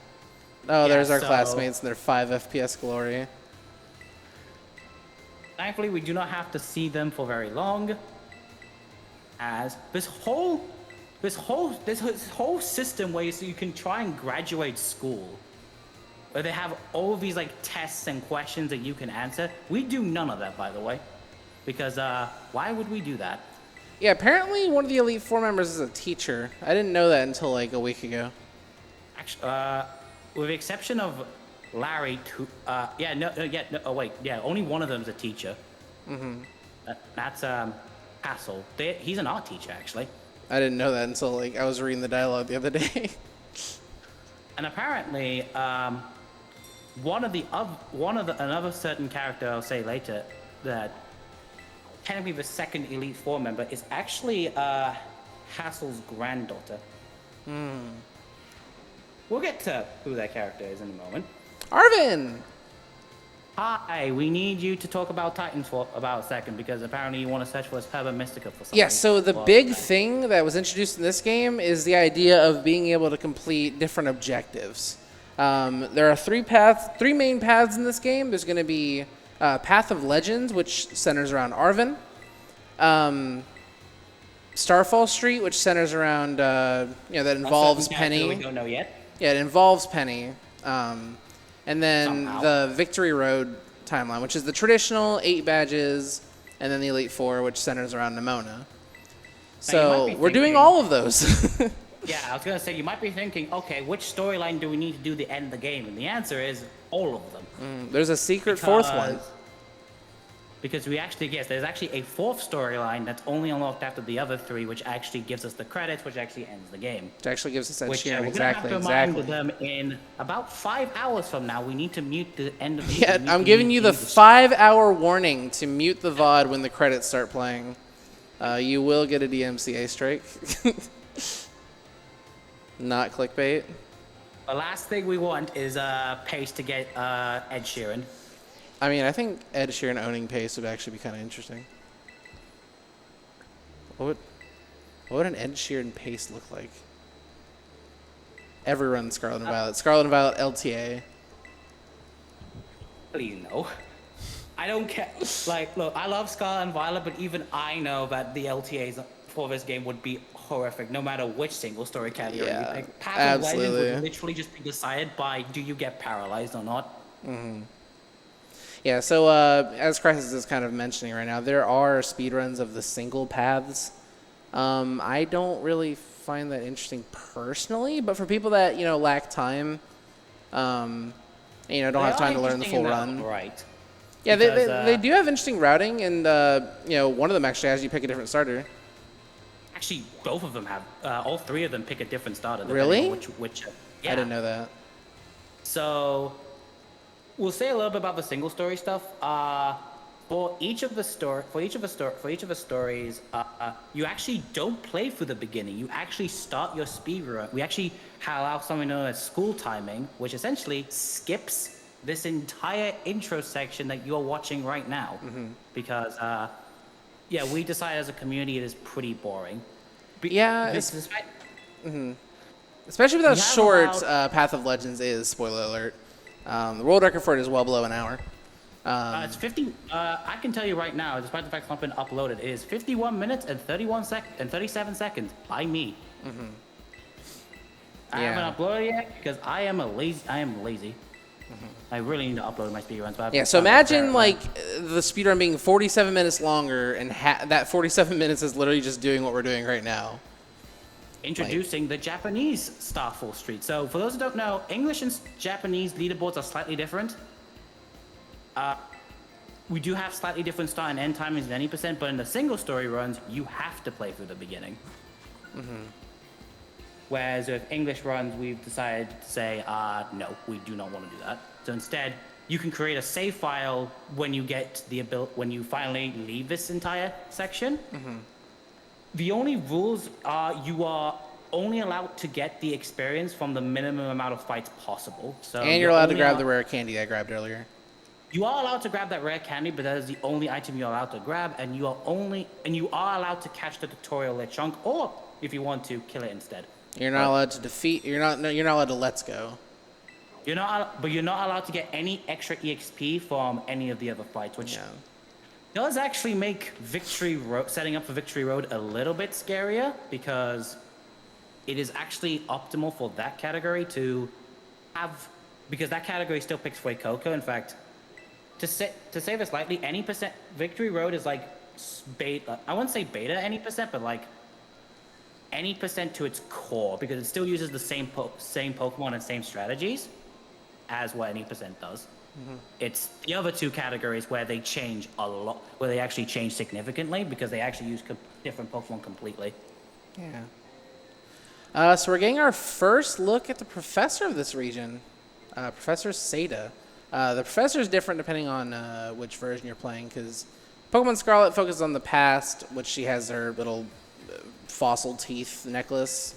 Oh, yeah, there's our classmates and their 5 FPS glory. Thankfully, we do not have to see them for very long. As this whole system where you can try and graduate school. Where they have all of these like tests and questions that you can answer. We do none of that, by the way, because why would we do that? Yeah, apparently one of the Elite Four members is a teacher. I didn't know that until like a week ago. Actually, with the exception of Larry, only one of them is a teacher. Mm-hmm. That's Hassel. He's an art teacher, actually. I didn't know that until like I was reading the dialogue the other day. And apparently, another certain character I'll say later that technically the second Elite Four member is actually Hassel's granddaughter. We'll get to who that character is in a moment. Arvin! Hi, we need you to talk about Titans for about a second because apparently you want to search for his Herba Mystica for something. Yeah, so the big thing that was introduced in this game is the idea of being able to complete different objectives. There are three main paths in this game. There's going to be Path of Legends, which centers around Arvin. Starfall Street, which centers around, that involves Penny. We don't know yet. Yeah, it involves Penny. And then the Victory Road timeline, which is the traditional 8 badges, and then the Elite Four, which centers around Nimona. So we're doing all of those. Yeah, I was going to say, you might be thinking, okay, which storyline do we need to do to end the game? And the answer is all of them. There's a secret fourth one. Because there's actually a fourth storyline that's only unlocked after the other 3, which actually gives us the credits, which actually ends the game. Which actually gives us that cheer. We're exactly. We're going to have to remind them in about 5 hours from now. We need to mute the end of the Yeah, I'm giving you the 5-hour warning to mute the VOD when the credits start playing. You will get a DMCA strike. Not clickbait. The last thing we want is Pace to get Ed Sheeran. I mean, I think Ed Sheeran owning Pace would actually be kind of interesting. What would an Ed Sheeran Pace look like? Everyone Scarlet and Violet. Scarlet and Violet LTA. What do you know? I don't care. Like, look, I love Scarlet and Violet, but even I know that the LTAs for this game would be horrific, no matter which single story category you pick. Path of Legends would literally just be decided by do you get paralyzed or not. Mm-hmm. Yeah, so as Crisis is kind of mentioning right now, there are speedruns of the single paths. I don't really find that interesting personally, but for people that, lack time, don't have time to learn the full run. Right. Yeah, because, they do have interesting routing, and one of them actually has you pick a different starter. Actually, both of them have. All three of them pick a different starter. Really? On which yeah. I didn't know that. So we'll say a little bit about the single story stuff. For each of the stories, you actually don't play for the beginning. You actually start your speed run. We actually allow something known as school timing, which essentially skips this entire intro section that you're watching right now, because we decided as a community it is pretty boring. Especially with how short Path of Legends is. Spoiler alert. The world record for it is well below an hour. It's 50. I can tell you right now, despite the fact it's not been uploaded, it is 51 minutes and 37 seconds by me. I haven't uploaded yet because I am lazy. I really need to upload my speedruns. But So imagine like the speedrun being 47 minutes longer, and that 47 minutes is literally just doing what we're doing right now. Introducing the Japanese Starfall Street. So for those who don't know, English and Japanese leaderboards are slightly different. We do have slightly different start and end timings than 90%, but in the single story runs, you have to play through the beginning. Whereas with English runs, we've decided to say, no, we do not want to do that. So instead, you can create a save file when you get when you finally leave this entire section. The only rules are you are only allowed to get the experience from the minimum amount of fights possible. So and you're allowed to grab the rare candy I grabbed earlier. You are allowed to grab that rare candy, but that is the only item you're allowed to grab, and you are allowed to catch the tutorial chunk, or if you want to, kill it instead. You're not allowed to defeat. You're not allowed to let's go. You're not allowed to get any extra EXP from any of the other fights, which does actually make setting up for Victory Road a little bit scarier, because it is actually optimal for that category to have, because that category still picks Fuecoco. In fact, to say this lightly, any percent Victory Road is like beta. I wouldn't say beta any percent, but like any percent to its core, because it still uses the same Pokemon and same strategies as what any percent does. It's the other two categories where they change a lot, where they actually change significantly, because they actually use different Pokemon completely. So we're getting our first look at the professor of this region, Professor Seda. The professor is different depending on which version you're playing, because Pokemon Scarlet focuses on the past, which she has her little fossil teeth necklace.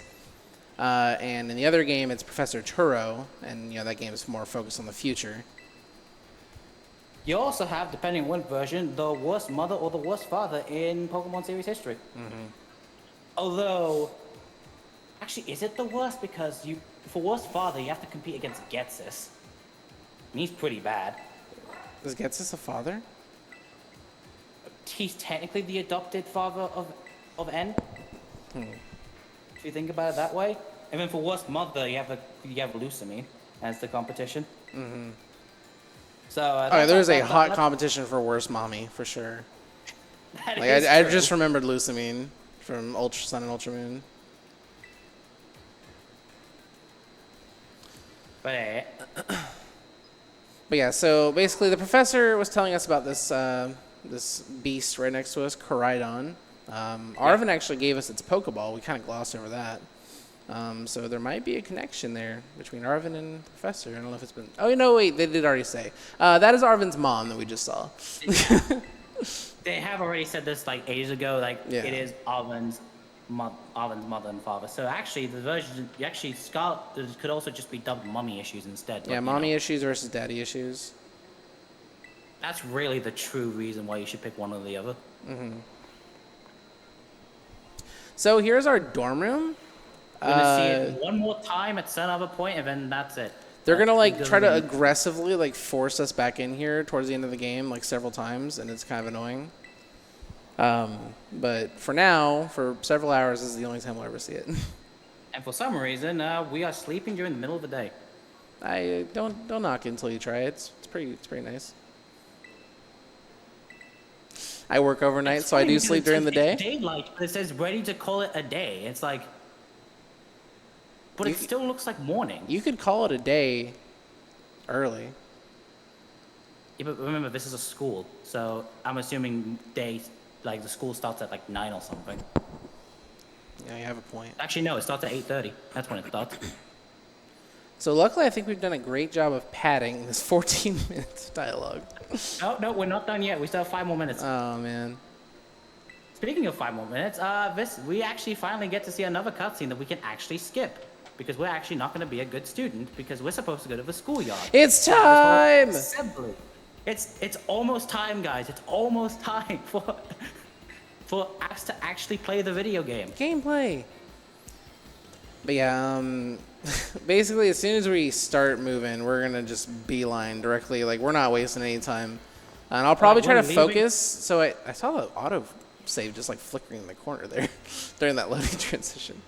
And in the other game, it's Professor Turo, and that game is more focused on the future. You also have, depending on what version, the worst mother or the worst father in Pokemon series history. Although, actually, is it the worst? Because for worst father, you have to compete against Getsis. And he's pretty bad. Is Getsis a father? He's technically the adopted father of N. If you think about it that way. And then for worst mother, you have Lucamine as the competition. So there's a hot competition for worst mommy for sure. I just remembered Lucamine from Ultra Sun and Ultra Moon. But yeah, so basically the professor was telling us about this this beast right next to us, Koraidon. Arvin actually gave us its Pokeball. We kind of glossed over that. So there might be a connection there between Arvin and the professor. I don't know if it's been... Oh, no, wait, they did already say. That is Arvin's mom that we just saw. They have already said this like ages ago. It is Arvin's mother and father. So actually, the version... Scarlet could also just be dubbed mommy issues instead. Yeah, mommy issues versus daddy issues. That's really the true reason why you should pick one or the other. So here's our dorm room. We're gonna see it one more time at some other point, and then that's it. They're gonna try to aggressively force us back in here towards the end of the game several times, and it's kind of annoying. But for now, for several hours, this is the only time we'll ever see it. And for some reason, we are sleeping during the middle of the day. I don't knock it until you try it. It's pretty nice. I work overnight, so I do sleep during the day. It's daylight, but it says ready to call it a day. It's like, but it still looks like morning. You could call it a day early. Yeah, but remember, this is a school, so I'm assuming the school starts at like 9 or something. Yeah, you have a point. Actually, no, it starts at 8:30. That's when it starts. So luckily, I think we've done a great job of padding this 14 minutes dialogue. No, we're not done yet. We still have 5 more minutes. Oh man. Speaking of 5 more minutes, we actually finally get to see another cutscene that we can actually skip. Because we're actually not going to be a good student because we're supposed to go to the schoolyard. It's time! Assembly. It's almost time, guys. It's almost time for us to actually play the video game. Gameplay. But yeah, basically as soon as we start moving, we're gonna just beeline directly. Like we're not wasting any time. And I'll probably try to focus. So I saw the auto save just like flickering in the corner there during that loading transition.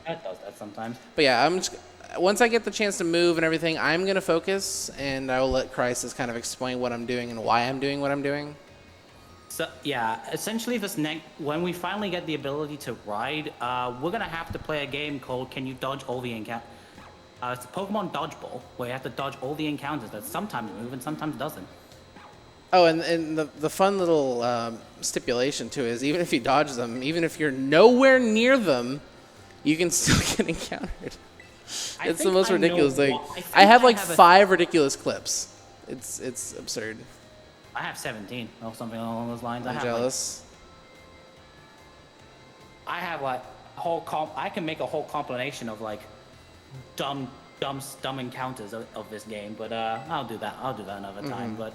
It does that sometimes. But yeah, once I get the chance to move and everything, I'm gonna focus, and I will let Crisis kind of explain what I'm doing and why I'm doing what I'm doing. So yeah, essentially when we finally get the ability to ride, we're gonna have to play a game called Can You Dodge All the Encounters? It's a Pokemon Dodgeball, where you have to dodge all the encounters that sometimes move and sometimes doesn't. Oh, and the fun little stipulation too is even if you dodge them, even if you're nowhere near them, you can still get encountered. It's the most ridiculous thing. I have like 5 ridiculous clips. It's absurd. I have 17 or something along those lines. I'm jealous. I have like I can make a whole compilation of like dumb encounters of this game, but I'll do that another time. But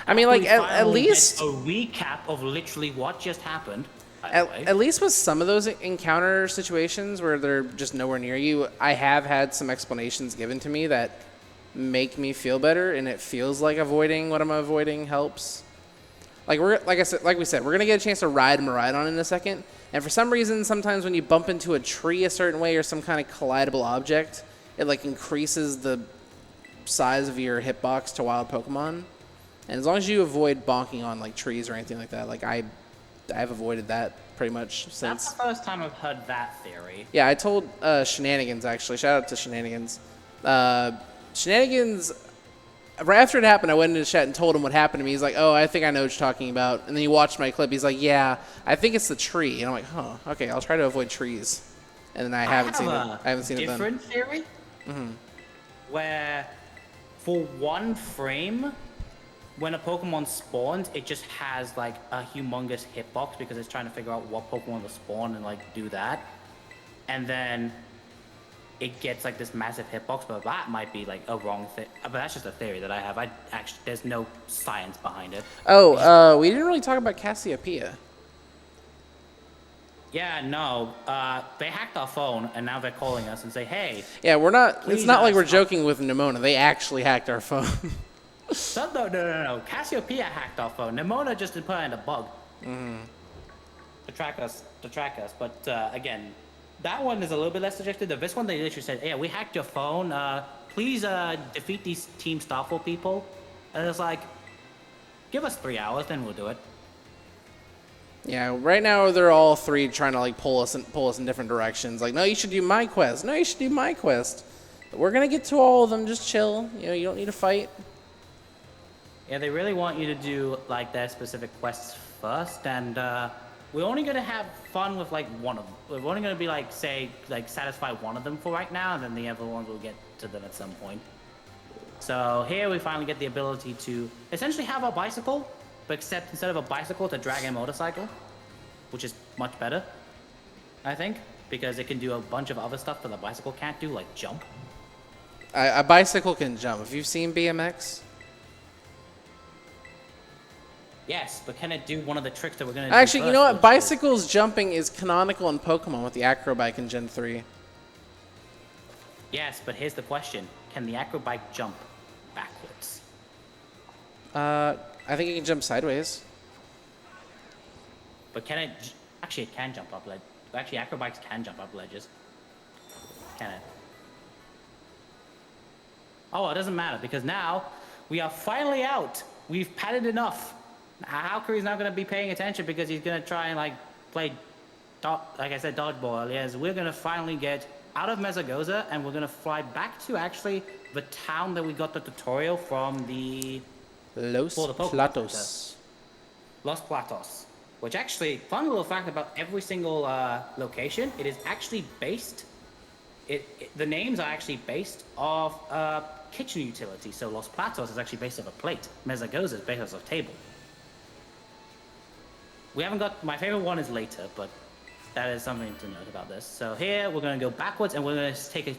I mean, like at least a recap of literally what just happened. At least with some of those encounter situations where they're just nowhere near you, I have had some explanations given to me that make me feel better, and it feels like avoiding what I'm avoiding helps. Like we said, we're gonna get a chance to ride Miraidon in a second, and for some reason, sometimes when you bump into a tree a certain way or some kind of collidable object, it like increases the size of your hitbox to wild Pokemon. And as long as you avoid bonking on like trees or anything like that, like I've avoided that pretty much since. That's the first time I've heard that theory. Yeah, I told Shenanigans actually. Shout out to Shenanigans. Shenanigans. Right after it happened, I went into the chat and told him what happened to me. He's like, "Oh, I think I know what you're talking about." And then he watched my clip. He's like, "Yeah, I think it's the tree." And I'm like, "Huh, okay, I'll try to avoid trees." And then I haven't seen it. I haven't seen it done. Different theory. Where, for one frame, when a Pokemon spawns, it just has like a humongous hitbox because it's trying to figure out what Pokemon to spawn and like do that, and then it gets like this massive hitbox. But that might be like a wrong thing. But that's just a theory that I have. There's no science behind it. Oh, we didn't really talk about Cassiopeia. Yeah, no. They hacked our phone, and now they're calling us and say, "Hey." Yeah, we're not. It's not like we're joking with Nimona. They actually hacked our phone. No. Cassiopeia hacked our phone. Nimona just put in a bug to track us. But again, that one is a little bit less subjective. This one, they literally said, "Yeah, we hacked your phone. Please defeat these Team Starfall people." And it's like, give us 3 hours, then we'll do it. Yeah, right now they're all 3 trying to like pull us in different directions. Like, no, you should do my quest. No, you should do my quest. But we're gonna get to all of them. Just chill. You know, you don't need to fight. Yeah, they really want you to do like their specific quests first, and we're only gonna have fun with like one of them. We're only gonna be like satisfy one of them for right now, and then the other ones will get to them at some point. So here we finally get the ability to essentially have our bicycle, but except instead of a bicycle, to drag a motorcycle, which is much better, I think, because it can do a bunch of other stuff that the bicycle can't do, like jump. A bicycle can jump. Have you seen BMX? Yes, but can it do one of the tricks that we're going to do? Actually, you know what? Bicycles jumping is canonical in Pokemon with the Acrobike in Gen 3. Yes, but here's the question. Can the Acrobike jump backwards? I think it can jump sideways. But can it... Actually, it can jump up ledges. Actually, Acrobikes can jump up ledges. Can it? Oh, it doesn't matter, because now we are finally out. We've padded enough. Halqery's not going to be paying attention because he's going to try and like play, like I said, dodgeball. Yes, we're going to finally get out of Mesagoza, and we're going to fly back to actually the town that we got the tutorial from the Los For the Pokemon Platos. Los Platos. Which actually, fun little fact about every single location, it is actually based. The names are actually based off kitchen utility. So Los Platos is actually based off a plate. Mezagoza is based off a table. We haven't got, my favorite one is later, but that is something to note about this. So here we're going to go backwards and we're going to take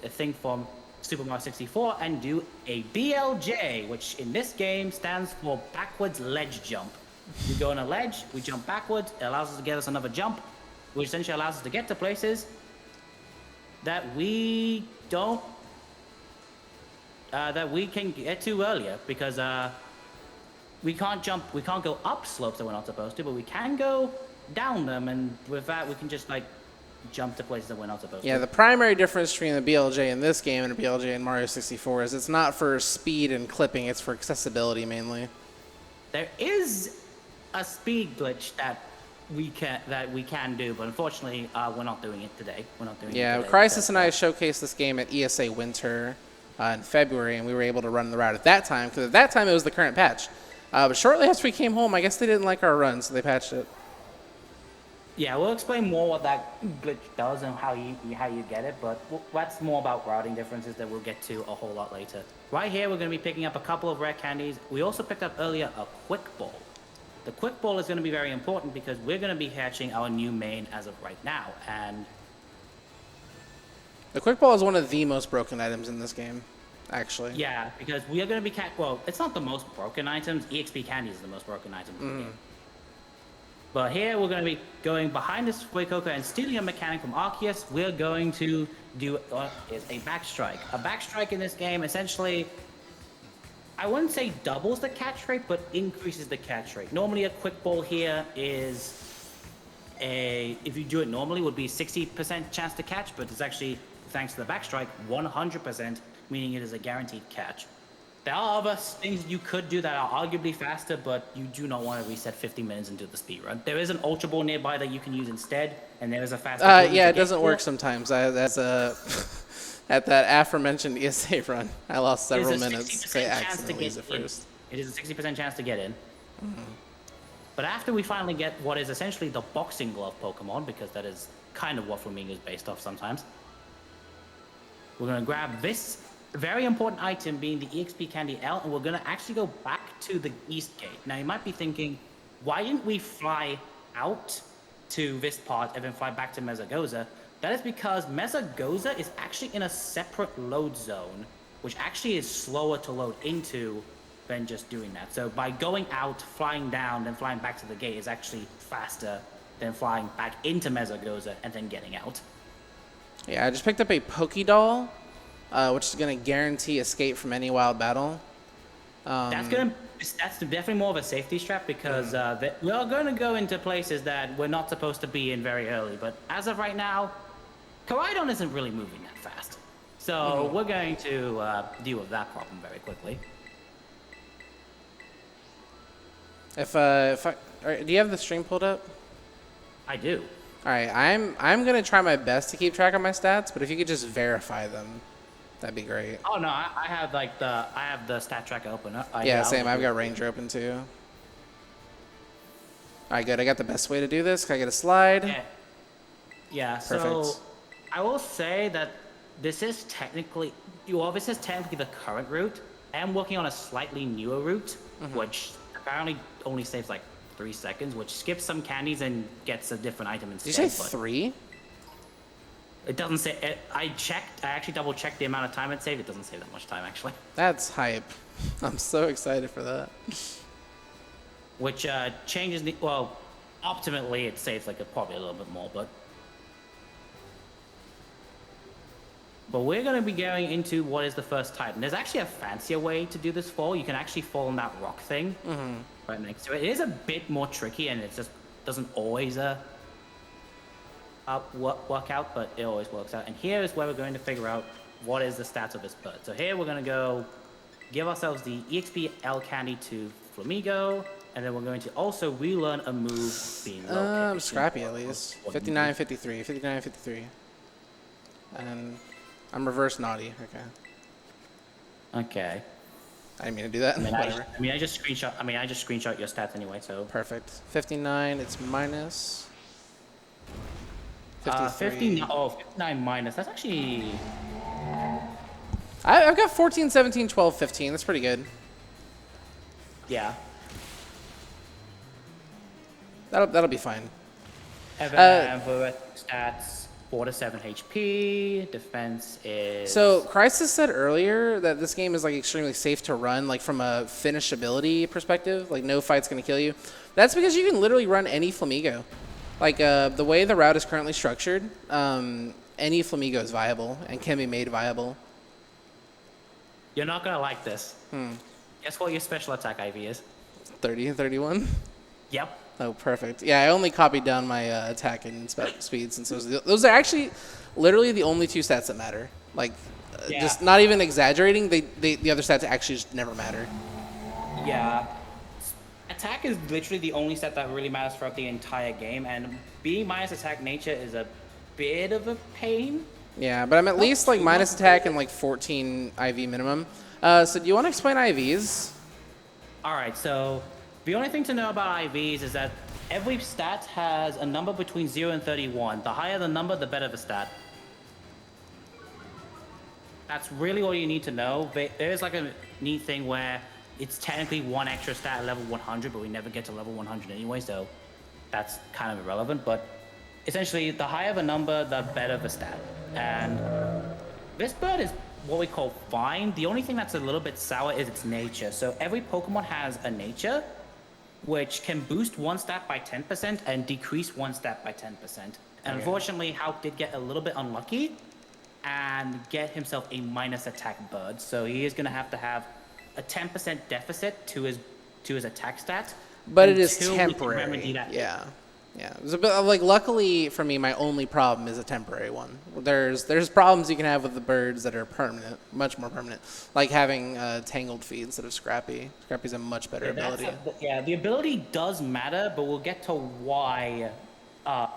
a thing from Super Mario 64 and do a BLJ, which in this game stands for backwards ledge jump. We go on a ledge, we jump backwards, it allows us to get us another jump, which essentially allows us to get to places that we don't, that we can get to earlier, because we can't go up slopes that we're not supposed to, but we can go down them, and with that we can just like jump to places that we're not supposed to. Yeah, the primary difference between the BLJ in this game and a BLJ in Mario 64 is it's not for speed and clipping, it's for accessibility mainly. There is a speed glitch that we can do, but unfortunately we're not doing it today. Yeah, Crisis and I showcased this game at ESA Winter in February, and we were able to run the route at that time, because at that time it was the current patch. But shortly after we came home, I guess they didn't like our run, so they patched it. Yeah, we'll explain more what that glitch does and how you get it, but that's more about routing differences that we'll get to a whole lot later. Right here, we're going to be picking up a couple of rare candies. We also picked up earlier a Quick Ball. The Quick Ball is going to be very important because we're going to be hatching our new main as of right now, and The Quick Ball is one of the most broken items in this game, actually. yeah, because we are going to be well, it's not the most broken items. EXP candies is the most broken item in the game. But here we're going to be going behind this Fuecoca and stealing a mechanic from Arceus. We're going to do is a backstrike. A backstrike in this game essentially, I wouldn't say doubles the catch rate, but increases the catch rate. Normally a Quick Ball here is if you do it normally, would be 60% chance to catch, but it's actually, thanks to the backstrike, 100%, meaning it is a guaranteed catch. There are other things you could do that are arguably faster, but you do not want to reset 50 minutes into the speedrun. There is an Ultra Ball nearby that you can use instead, and there is a faster Yeah, it doesn't work sometimes. That's at that aforementioned ESA run, I lost several minutes because I accidentally used it first. It is a 60% chance to get in. But after we finally get what is essentially the boxing glove Pokemon, because that is kind of what Flamingo is based off sometimes, we're going to grab this very important item being the EXP Candy L, and we're going to actually go back to the East Gate. Now, you might be thinking, why didn't we fly out to this part and then fly back to Mezagoza? That is because Mezagoza is actually in a separate load zone, which actually is slower to load into than just doing that. So by going out, flying down, then flying back to the gate is actually faster than flying back into Mezagoza and then getting out. Yeah, I just picked up a Pokédoll, which is going to guarantee escape from any wild battle. That's definitely more of a safety strap, because we're going to go into places that we're not supposed to be in very early. But as of right now, Koraidon isn't really moving that fast. So we're going to deal with that problem very quickly. Do you have the stream pulled up? I do. All right, I'm going to try my best to keep track of my stats, but if you could just verify them, that'd be great. Oh no, I have the stat tracker open up. Yeah, same. I've got Ranger open too. All right, good. I got the best way to do this. Can I get a slide? Yeah. Yeah. Perfect. So I will say that this is technically the current route. I am working on a slightly newer route, which apparently only saves like 3 seconds, which skips some candies and gets a different item instead. Did you say 3? It doesn't say it. I actually double checked the amount of time it saved. It doesn't save that much time actually. That's hype. I'm so excited for that. Which changes the, well, optimally it saves like probably a little bit more, but we're going to be going into what is the first type. And there's actually a fancier way to do this fall. You can actually fall on that rock thing right next to it. It is a bit more tricky, and it just doesn't always work out, but it always works out. And here is where we're going to figure out what is the stats of this bird. So here we're going to go give ourselves the EXP L candy to Flamigo, and then we're going to also relearn a move being located. Scrappy at least. 59, 53, 59, 53. And I'm reverse naughty, okay. Okay. I didn't mean to do that. Whatever. I just screenshot your stats anyway. So. Perfect. 59. It's minus. 53. 59 minus. That's actually. I've got 14, 17, 12, 15. That's pretty good. Yeah. That'll be fine. Evan stats 4 to 7 HP. Defense is. So Crisis said earlier that this game is like extremely safe to run, like from a finishability perspective. Like no fight's gonna kill you. That's because you can literally run any Flamigo. Like the way the route is currently structured, any Flamigo is viable and can be made viable. You're not gonna like this. Guess what your special attack IV is? 30 and 31. Yep. Oh, perfect. Yeah, I only copied down my attack and speed since those are actually literally the only two stats that matter. Like, Yeah. just not even exaggerating. The other stats actually just never matter. Yeah. Attack is literally the only stat that really matters throughout the entire game, and being minus attack nature is a bit of a pain. Yeah, but I'm at least like minus attack and like 14 IV minimum. So do you want to explain IVs? All right, so the only thing to know about IVs is that every stat has a number between 0 and 31. The higher the number, the better the stat. That's really all you need to know. There's like a neat thing where it's technically one extra stat at level 100, but we never get to level 100 anyway, so that's kind of irrelevant. But essentially, the higher the number, the better the stat. And this bird is what we call fine. The only thing that's a little bit sour is its nature. So every Pokemon has a nature, which can boost one stat by 10% and decrease one stat by 10%. And unfortunately, Halq did get a little bit unlucky and get himself a minus attack bird. So he is going to have a 10% deficit to his attack stat. But it is temporary. Yeah. Yeah. It was a bit like, luckily for me, my only problem is a temporary one. There's problems you can have with the birds that are permanent, much more permanent, like having Tangled Feet instead of Scrappy. Scrappy's a much better ability. The ability does matter, but we'll get to why a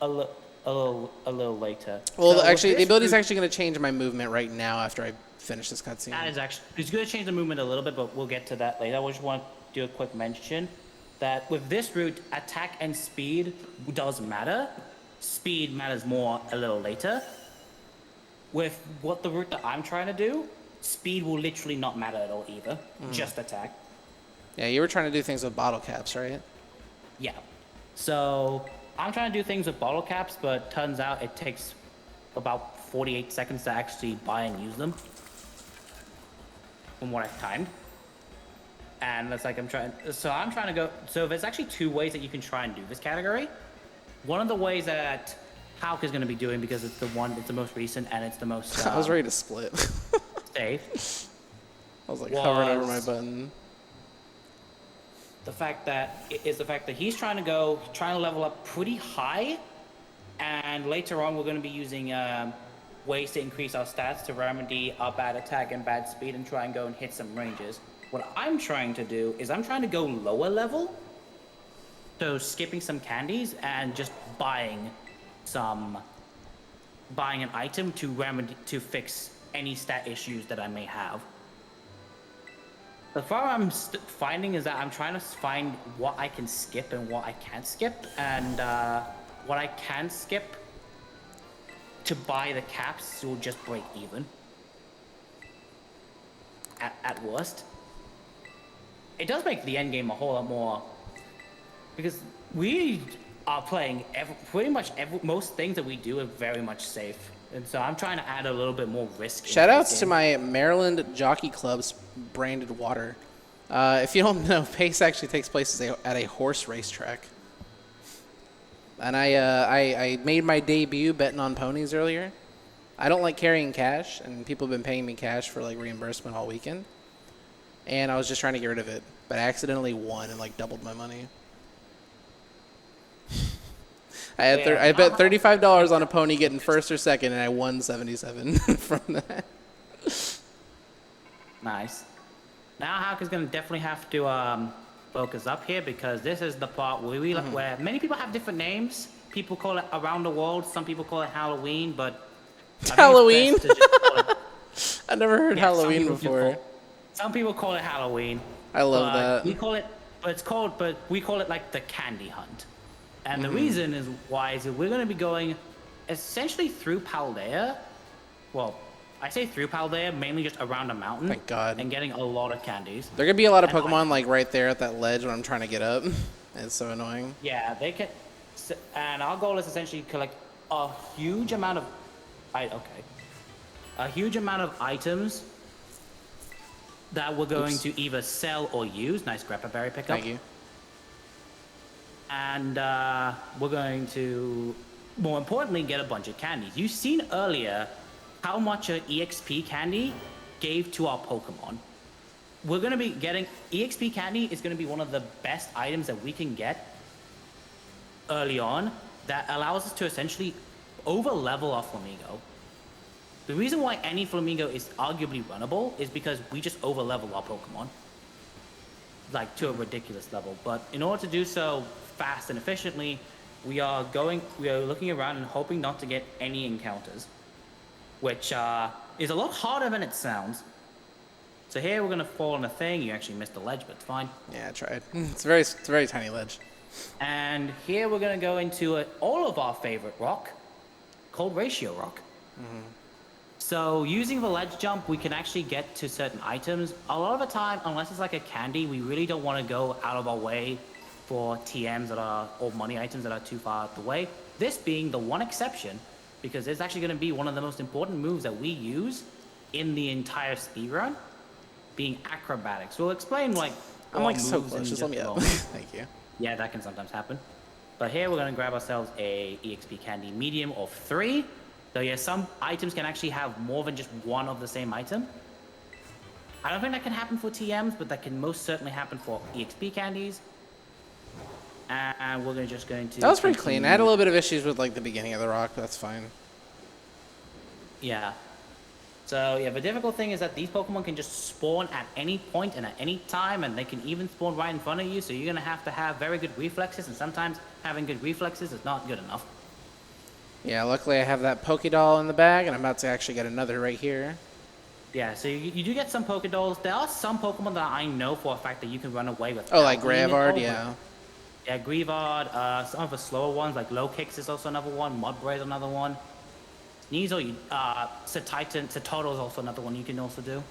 little later. Well, so actually, the ability is actually going to change my movement right now after I finish this cutscene. That is actually, it's going to change the movement a little bit, but we'll get to that later. I just want to do a quick mention that with this route, attack and speed does matter. Speed matters more a little later. With what the route that I'm trying to do, speed will literally not matter at all either. Just attack. Yeah, you were trying to do things with bottle caps, right? Yeah. So I'm trying to do things with bottle caps, but turns out it takes about 48 seconds to actually buy and use them, from what I've timed. And that's like I'm trying to go. So there's actually two ways that you can try and do this category. One of the ways that Halq is going to be doing, because it's the most recent and it's the most. I was ready to split. Safe. I was like hovering over my button. The fact that he's trying to level up pretty high, and later on we're going to be using ways to increase our stats to remedy our bad attack and bad speed and try and go and hit some ranges. What I'm trying to do is I'm trying to go lower level, so skipping some candies and just buying an item to fix any stat issues that I may have. The far I'm finding is that I'm trying to find what I can skip and what I can't skip, and what I can skip to buy the caps will just break even at worst. It does make the end game a whole lot more, because we are playing most things that we do are very much safe, and so I'm trying to add a little bit more risk. Shout outs to my Maryland Jockey Club's branded water. If you don't know, Pace actually takes place at a horse racetrack. And I made my debut betting on ponies earlier. I don't like carrying cash, and people have been paying me cash for like reimbursement all weekend. And I was just trying to get rid of it, but I accidentally won and like doubled my money. I bet $35 on a pony getting first or second, and I won 77 from that. Nice. Now Halq is going to definitely have to focus up here, because this is the part where where many people have different names. People call it Around the World. Some people call it Halloween, but Halloween. I I never heard Yeah, Halloween before. Some people call it Halloween. I love but that. We call it, but we call it like the candy hunt. And the Mm-hmm. reason is why is that we're going to be going essentially through Paldea. Well, I say through Paldea, mainly just around a mountain. Thank God. And getting a lot of candies. There could be a lot of And Pokemon like right there at that ledge when I'm trying to get up. It's so annoying. Yeah, they can. And our goal is essentially collect a huge amount of, a huge amount of items that we're going to either sell or use. Nice grappa berry pickup. Thank you. And we're going to, more importantly, get a bunch of candies. You've seen earlier how much an EXP candy gave to our Pokemon. We're going to be getting, EXP candy is going to be one of the best items that we can get early on that allows us to essentially over-level our Flamingo. The reason why any Flamingo is arguably runnable is because we just over-level our Pokemon. Like, to a ridiculous level. But in order to do so fast and efficiently, we are looking around and hoping not to get any encounters. Which is a lot harder than it sounds. So here we're going to fall on a thing. You actually missed the ledge, but it's fine. Yeah, I tried. It's a very tiny ledge. And here we're going to go into all of our favorite rock, called Ratio Rock. Mm-hmm. So using the ledge jump, we can actually get to certain items. A lot of the time, unless it's like a candy, we really don't want to go out of our way for TMs or money items that are too far out the way. This being the one exception, because it's actually going to be one of the most important moves that we use in the entire speedrun, being acrobatics. We'll explain like I'm like so moves in close. Just let me a up. moment. Thank you. Yeah, that can sometimes happen. But here we're going to grab ourselves a EXP candy medium of 3. So yeah, some items can actually have more than just one of the same item. I don't think that can happen for TMs, but that can most certainly happen for EXP candies. And we're just going to... That was pretty clean. I had a little bit of issues with like the beginning of the rock, but that's fine. Yeah. So yeah, the difficult thing is that these Pokemon can just spawn at any point and at any time, and they can even spawn right in front of you, so you're going to have very good reflexes, and sometimes having good reflexes is not good enough. Yeah, luckily I have that Pokédoll in the bag, and I'm about to actually get another right here. Yeah, so you do get some Pokédolls. There are some Pokemon that I know for a fact that you can run away with. Oh, like Gravard, yeah. Yeah, Greavard, some of the slower ones, like Low Kicks is also another one, Mudbray is another one. Sneasel, Satoto is also another one you can also do.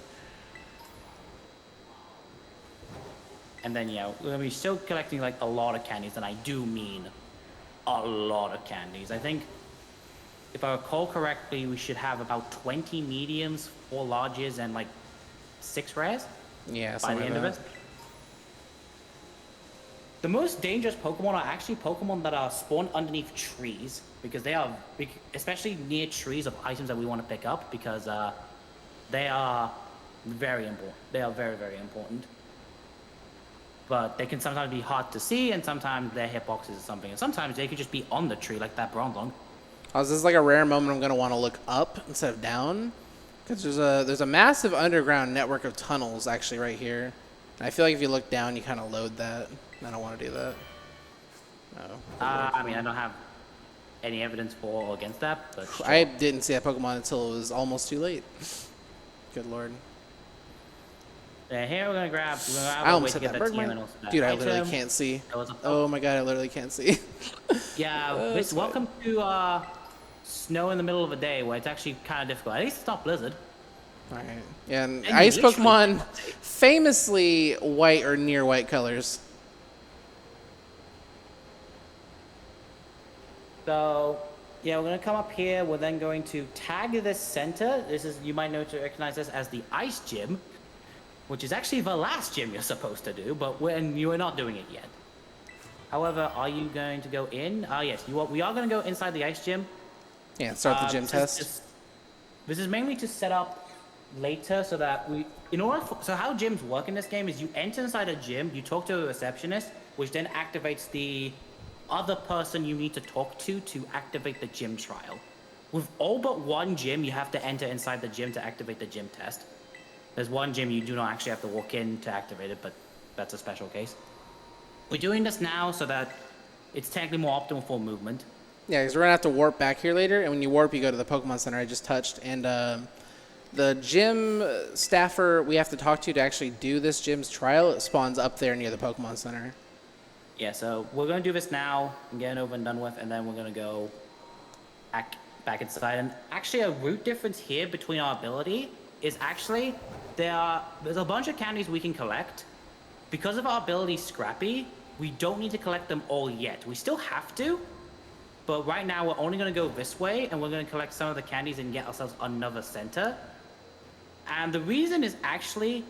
And then, yeah, we're going to be still collecting, like, a lot of candies, and I do mean a lot of candies. I think, if I recall correctly, we should have about 20 mediums, 4 larges, and, like, 6 rares? Yeah, by the like end that. of it. The most dangerous Pokemon are actually Pokemon that are spawned underneath trees, because they are, especially near trees of items that we want to pick up, because they are very important. They are very, very important. But they can sometimes be hard to see, and sometimes their hitboxes or something, and sometimes they could just be on the tree, like that Bronzong. Oh, this is like a rare moment I'm gonna want to look up instead of down, because there's a massive underground network of tunnels actually right here. And I feel like if you look down, you kind of load that. I don't want to do that. No. I mean, I don't have any evidence for or against that, but sure. I didn't see that Pokemon until it was almost too late. Good lord. Yeah, here we're gonna grab. I almost hit that Bergman. Dude, I literally can't see. Oh my god, I literally can't see. Yeah, welcome to snow in the middle of a day where it's actually kind of difficult. At least it's not Blizzard. Alright. Yeah, and ice Pokemon, famously white or near white colors. So, yeah, we're going to come up here. We're then going to tag this center. This is, you might know to recognize this as the Ice Gym, which is actually the last gym you're supposed to do, but you are not doing it yet. However, are you going to go in? Yes, we are going to go inside the Ice Gym. Yeah, start the gym test. This is mainly to set up later so that so how gyms work in this game is you enter inside a gym, you talk to a receptionist, which then activates the other person you need to talk to activate the gym trial. With all but one gym, you have to enter inside the gym to activate the gym test. There's one gym you do not actually have to walk in to activate it, but that's a special case. We're doing this now so that it's technically more optimal for movement. Yeah, because we're going to have to warp back here later, and when you warp, you go to the Pokemon Center I just touched, and The gym staffer we have to talk to actually do this gym's trial, it spawns up there near the Pokemon Center. Yeah, so we're going to do this now and get it over and done with, and then we're going to go back inside. And actually, a root difference here between our ability is actually there's a bunch of candies we can collect. Because of our ability Scrappy, we don't need to collect them all yet. We still have to, but right now we're only going to go this way, and we're going to collect some of the candies and get ourselves another center. And the reason is actually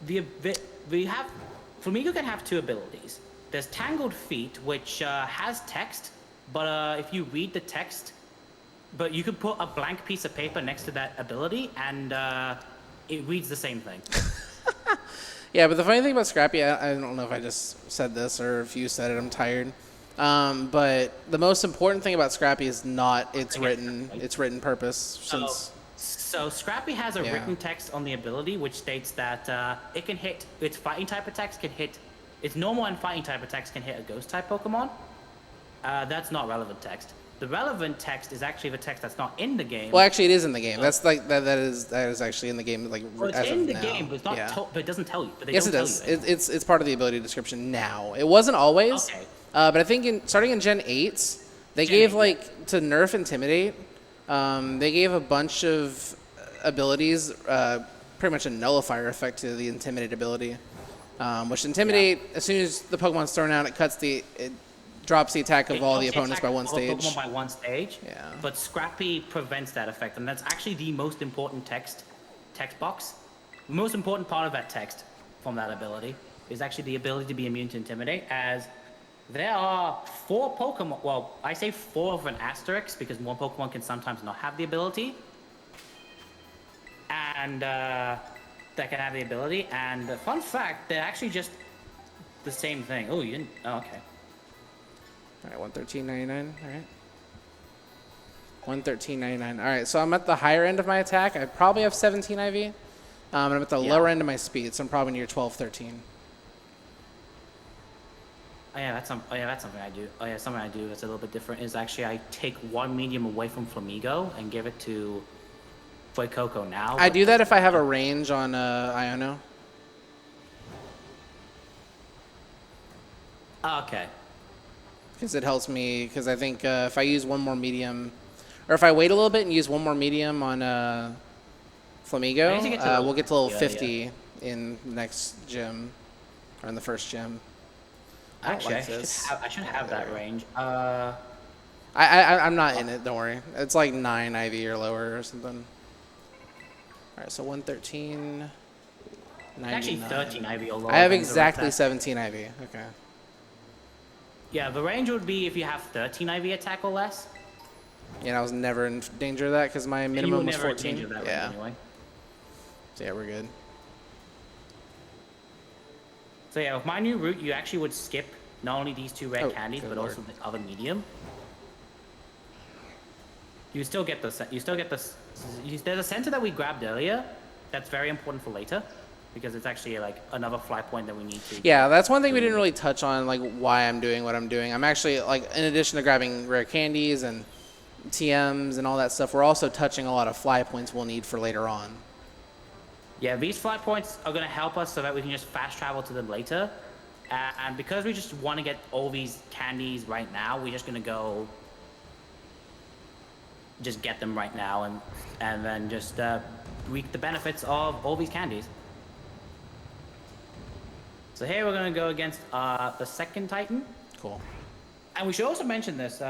Flamigo can have two abilities. There's Tangled Feet, which has text, but if you read the text, but you could put a blank piece of paper next to that ability, and it reads the same thing. Yeah, but the funny thing about Scrappy, I don't know if I just said this or if you said it, I'm tired. But the most important thing about Scrappy is not its written purpose. So Scrappy has a written text on the ability, which states that it can hit, its fighting type attacks can hit, its normal and fighting type attacks can hit a ghost type Pokemon. That's not relevant text. The relevant text is actually the text that's not in the game. Well, actually, it is in the game. That's like that is actually in the game. Like well, it's as in of the now. game, but it's not. But it doesn't tell you. But Yes, it does. It's part of the ability description now. It wasn't always. Okay. But I think starting in Gen 8, they gave to nerf Intimidate. They gave a bunch of abilities, pretty much a nullifier effect to the Intimidate ability. Which Intimidate, as soon as the Pokemon's thrown out, it drops the attack of all the opponents by one stage. Pokemon by one stage. Yeah. But Scrappy prevents that effect, and that's actually the most important text box. The most important part of that text from that ability is actually the ability to be immune to Intimidate, as there are 4 Pokemon. Well, I say 4 of an asterisk because one Pokemon can sometimes not have the ability, and that can have the ability. And fun fact, they're actually just the same thing. Oh, you didn't? Oh, okay. All right, 113.99. All right. 113.99. All right, so I'm at the higher end of my attack. I probably have 17 IV. And I'm at the lower end of my speed, so I'm probably near 12, 13. That's something I do. Something I do that's a little bit different is actually I take one medium away from Flamigo and give it to Fuecoco now. I do that if I have a range on Iono. Okay. Because it helps me, because I think if I use one more medium, or if I wait a little bit and use one more medium on Flamigo, we'll get to level 50 in the next gym, or in the first gym. Actually, I should have that range. I'm not in it, don't worry. It's like 9 IV or lower or something. Alright, so 113. Actually 13 IV or lower. I have exactly 17 IV. Okay. Yeah, the range would be if you have 13 IV attack or less. Yeah, I was never in danger of that because my minimum was 14. In that range anyway. So yeah, we're good. So yeah, with my new route, you actually would skip not only these 2 red candies, but also the other medium. You still get the. There's a center that we grabbed earlier. That's very important for later, because it's actually like another fly point that we need to. Yeah, that's one thing we didn't really touch on, like why I'm doing what I'm doing. I'm actually like, in addition to grabbing rare candies and TMs and all that stuff, we're also touching a lot of fly points we'll need for later on. Yeah, these fly points are going to help us so that we can just fast travel to them later. And because we just want to get all these candies right now, we're just going to go just get them right now and then just reap the benefits of all these candies. So here we're going to go against the second Titan. Cool. And we should also mention this.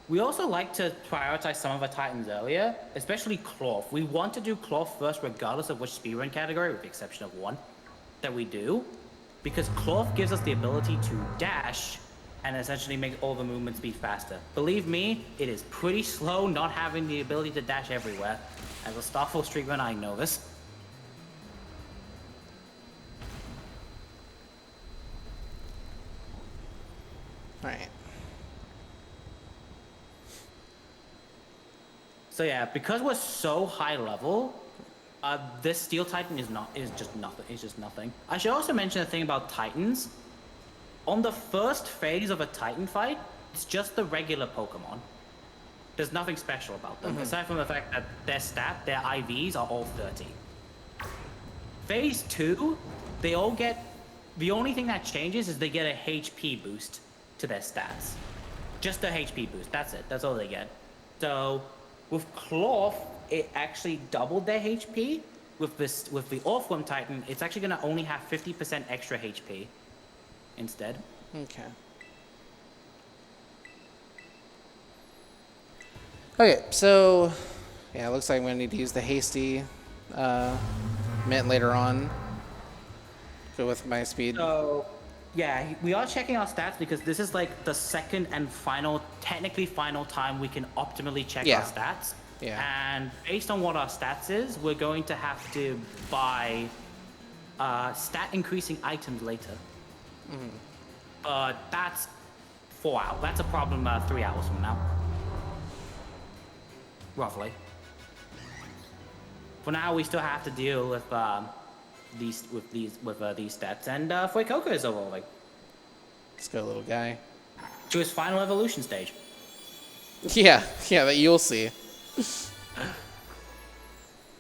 We also like to prioritize some of our Titans earlier, especially Cloth. We want to do Cloth first regardless of which speedrun category, with the exception of one, that we do. Because Cloth gives us the ability to dash and essentially make all the movement speed faster. Believe me, it is pretty slow not having the ability to dash everywhere. As a Starfall street run, I know this. Alright. So yeah, because we're so high level, this Steel Titan is just nothing. It's just nothing. I should also mention a thing about Titans. On the first phase of a Titan fight, it's just the regular Pokemon. There's nothing special about them, aside from the fact that their IVs are all 30. Phase 2, they all get... The only thing that changes is they get a HP boost to their stats. Just a HP boost, that's it. That's all they get. So, with Cloth, it actually doubled their HP. With the Orthworm Titan, it's actually going to only have 50% extra HP instead. Okay. Okay, so yeah, it looks like I'm gonna need to use the hasty mint later on. Go with my speed. So, yeah, we are checking our stats because this is like the second and technically final time we can optimally check our stats. Yeah. And based on what our stats is, we're going to have to buy stat increasing items later. But that's 4 hours. That's a problem 3 hours from now. Roughly. For now, we still have to deal with these stats, and Fuecoco is evolving. Let's go, little guy. To his final evolution stage. Yeah, that you'll see.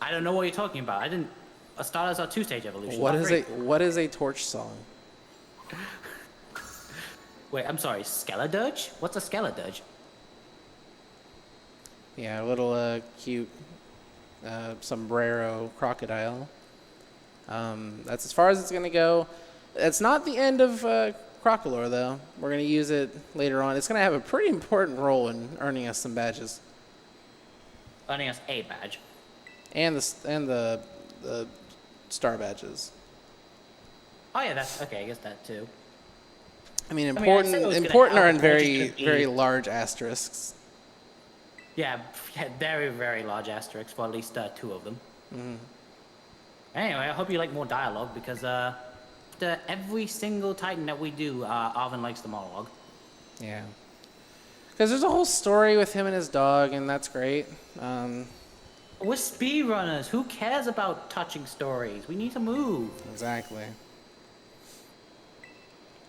I don't know what you're talking about. Starters are 2-stage evolution. What is a torch song? Wait, I'm sorry. Skeledirge? What's a Skeledirge? Yeah, a little cute sombrero crocodile. That's as far as it's gonna go. It's not the end of Crocolore though. We're gonna use it later on. It's gonna have a pretty important role in earning us some badges. Earning us a badge. And the star badges. Oh yeah, that's okay. I guess that too. I mean, important are in very large asterisks. Yeah, very, very large asterisks for at least 2 of them. Anyway, I hope you like more dialogue because every single Titan that we do, Arvin likes the monologue. Yeah. Because there's a whole story with him and his dog, and that's great. We're speedrunners. Who cares about touching stories? We need to move. Exactly.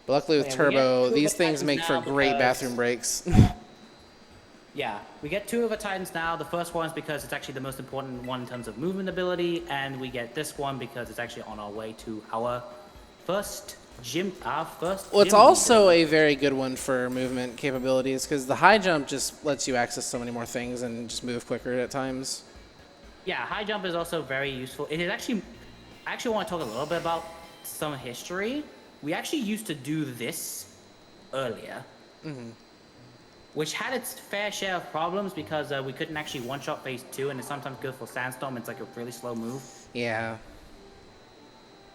But luckily with Turbo, these things make for great bathroom breaks. Yeah, we get 2 of the Titans now. The first one is because it's actually the most important one in terms of movement ability, and we get this one because it's actually on our way to our first gym. Well, it's also a very good one for movement capabilities because the high jump just lets you access so many more things and just move quicker at times. Yeah, high jump is also very useful. It is actually, I actually want to talk a little bit about some history. We actually used to do this earlier. Which had its fair share of problems because we couldn't actually one-shot phase 2, and it sometimes goes for Sandstorm. It's like a really slow move. Yeah.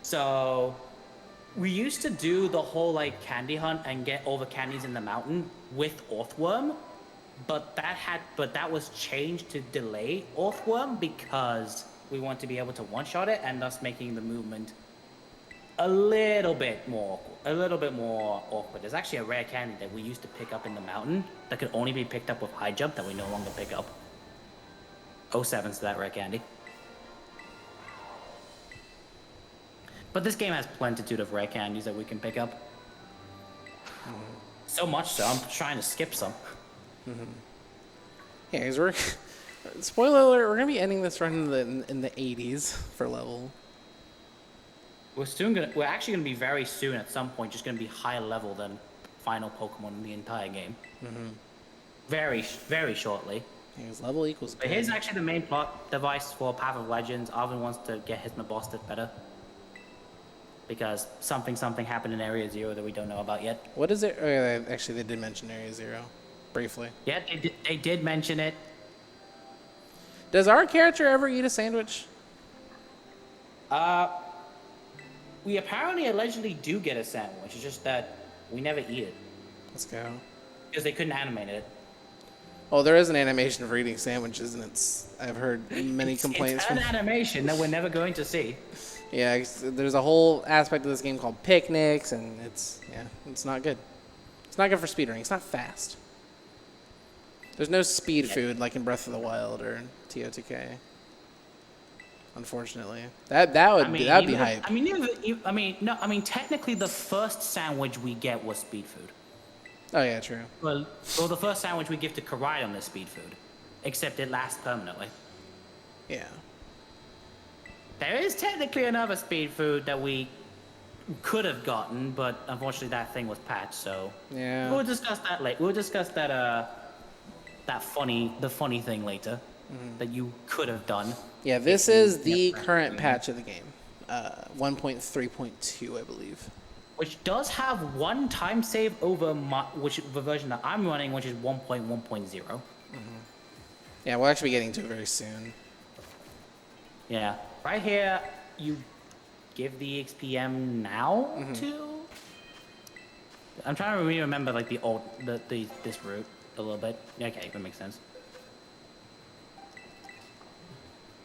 So we used to do the whole like candy hunt and get all the candies in the mountain with Orthworm, but that was changed to delay Orthworm because we want to be able to one-shot it and thus making the movement a little bit more awkward. There's actually a rare candy that we used to pick up in the mountain that could only be picked up with high jump that we no longer pick up. 07's to that rare candy. But this game has plenitude of rare candies that we can pick up. So much so, I'm trying to skip some. Yeah, because we're... Spoiler alert, we're going to be ending this run in the 80s for level. We're actually gonna be very soon at some point just gonna be higher level than final Pokemon in the entire game. Very, very shortly. Because level equals good. But here's actually the main plot device for Path of Legends. Arvin wants to get his Mabosstiff better. Because something happened in Area 0 that we don't know about yet. What is it? Oh, yeah, actually, they did mention Area 0. Briefly. Yeah, they did mention it. Does our character ever eat a sandwich? We apparently allegedly do get a sandwich. It's just that we never eat it. Let's go. Because they couldn't animate it. Oh, there is an animation for eating sandwiches, and I've heard many complaints it's an animation that we're never going to see. Yeah, there's a whole aspect of this game called picnics, and it's not good. It's not good for speedrunning. It's not fast. There's no speed food like in Breath of the Wild or TOTK. Unfortunately, that'd be hype. Technically, the first sandwich we get was speed food. Oh yeah, true. Well, the first sandwich we give to Karai on this speed food, except it lasts permanently. Yeah. There is technically another speed food that we could have gotten, but unfortunately that thing was patched. So Yeah. we'll discuss that later. We'll discuss that the funny thing later that you could have done. Yeah, this if you is the never current actually- patch of the game. 1.3.2, I believe. which does have one time save over the version that I'm running, which is 1.1.0. Yeah, we'll actually be getting to it very soon. Yeah, right here you give the XPM now to. I'm trying to really remember like this route a little bit. Okay, that makes sense.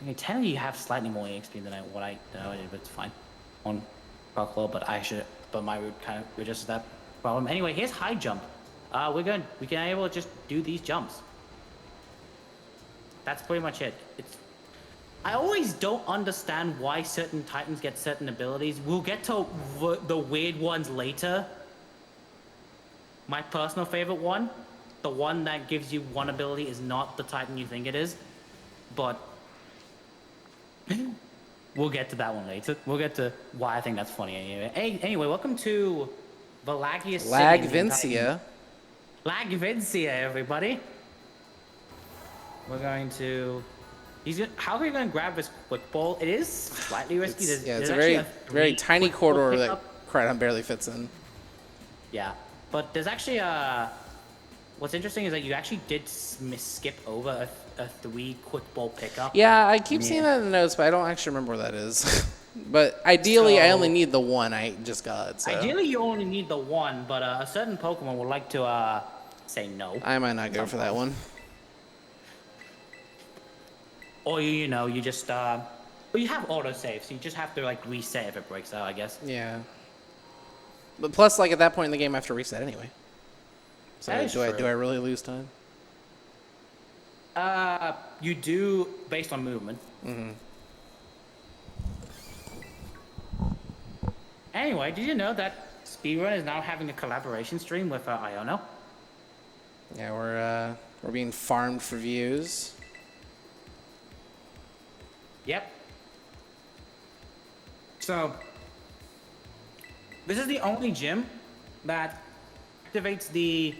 Okay, technically you have slightly more EXP than what I did, but it's fine. On Rocklow, but my route kind of reduces that problem. Anyway, here's high jump. We can able to just do these jumps. That's pretty much it. I always don't understand why certain Titans get certain abilities. We'll get to the weird ones later. My personal favorite one, the one that gives you one ability, is not the Titan you think it is, but we'll get to that one later. We'll get to why I think that's funny anyway. Anyway, welcome to the laggiest city in the entire- Lagvincia, everybody. We're going to... How are you going to grab this quick ball? It is slightly risky. It's There's a actually very tiny quick ball corridor that pickup. Kratom barely fits in. Yeah, but there's actually what's interesting is that you actually did skip over a 3 quick ball pickup. Yeah, I keep seeing that in the notes, but I don't actually remember what that is. But ideally, I only need the one I just got. So. Ideally, you only need the one, but a certain Pokemon would like to say no. I might not go for that one. Or you just well, you have autosave, so you just have to like reset if it breaks out, I guess. Yeah. But plus, like at that point in the game, I have to reset anyway. So That is do I true. really lose time? You do based on movement. Anyway, did you know that Speedrun is now having a collaboration stream with Iono? Yeah, we're being farmed for views. Yep. So, this is the only gym that activates the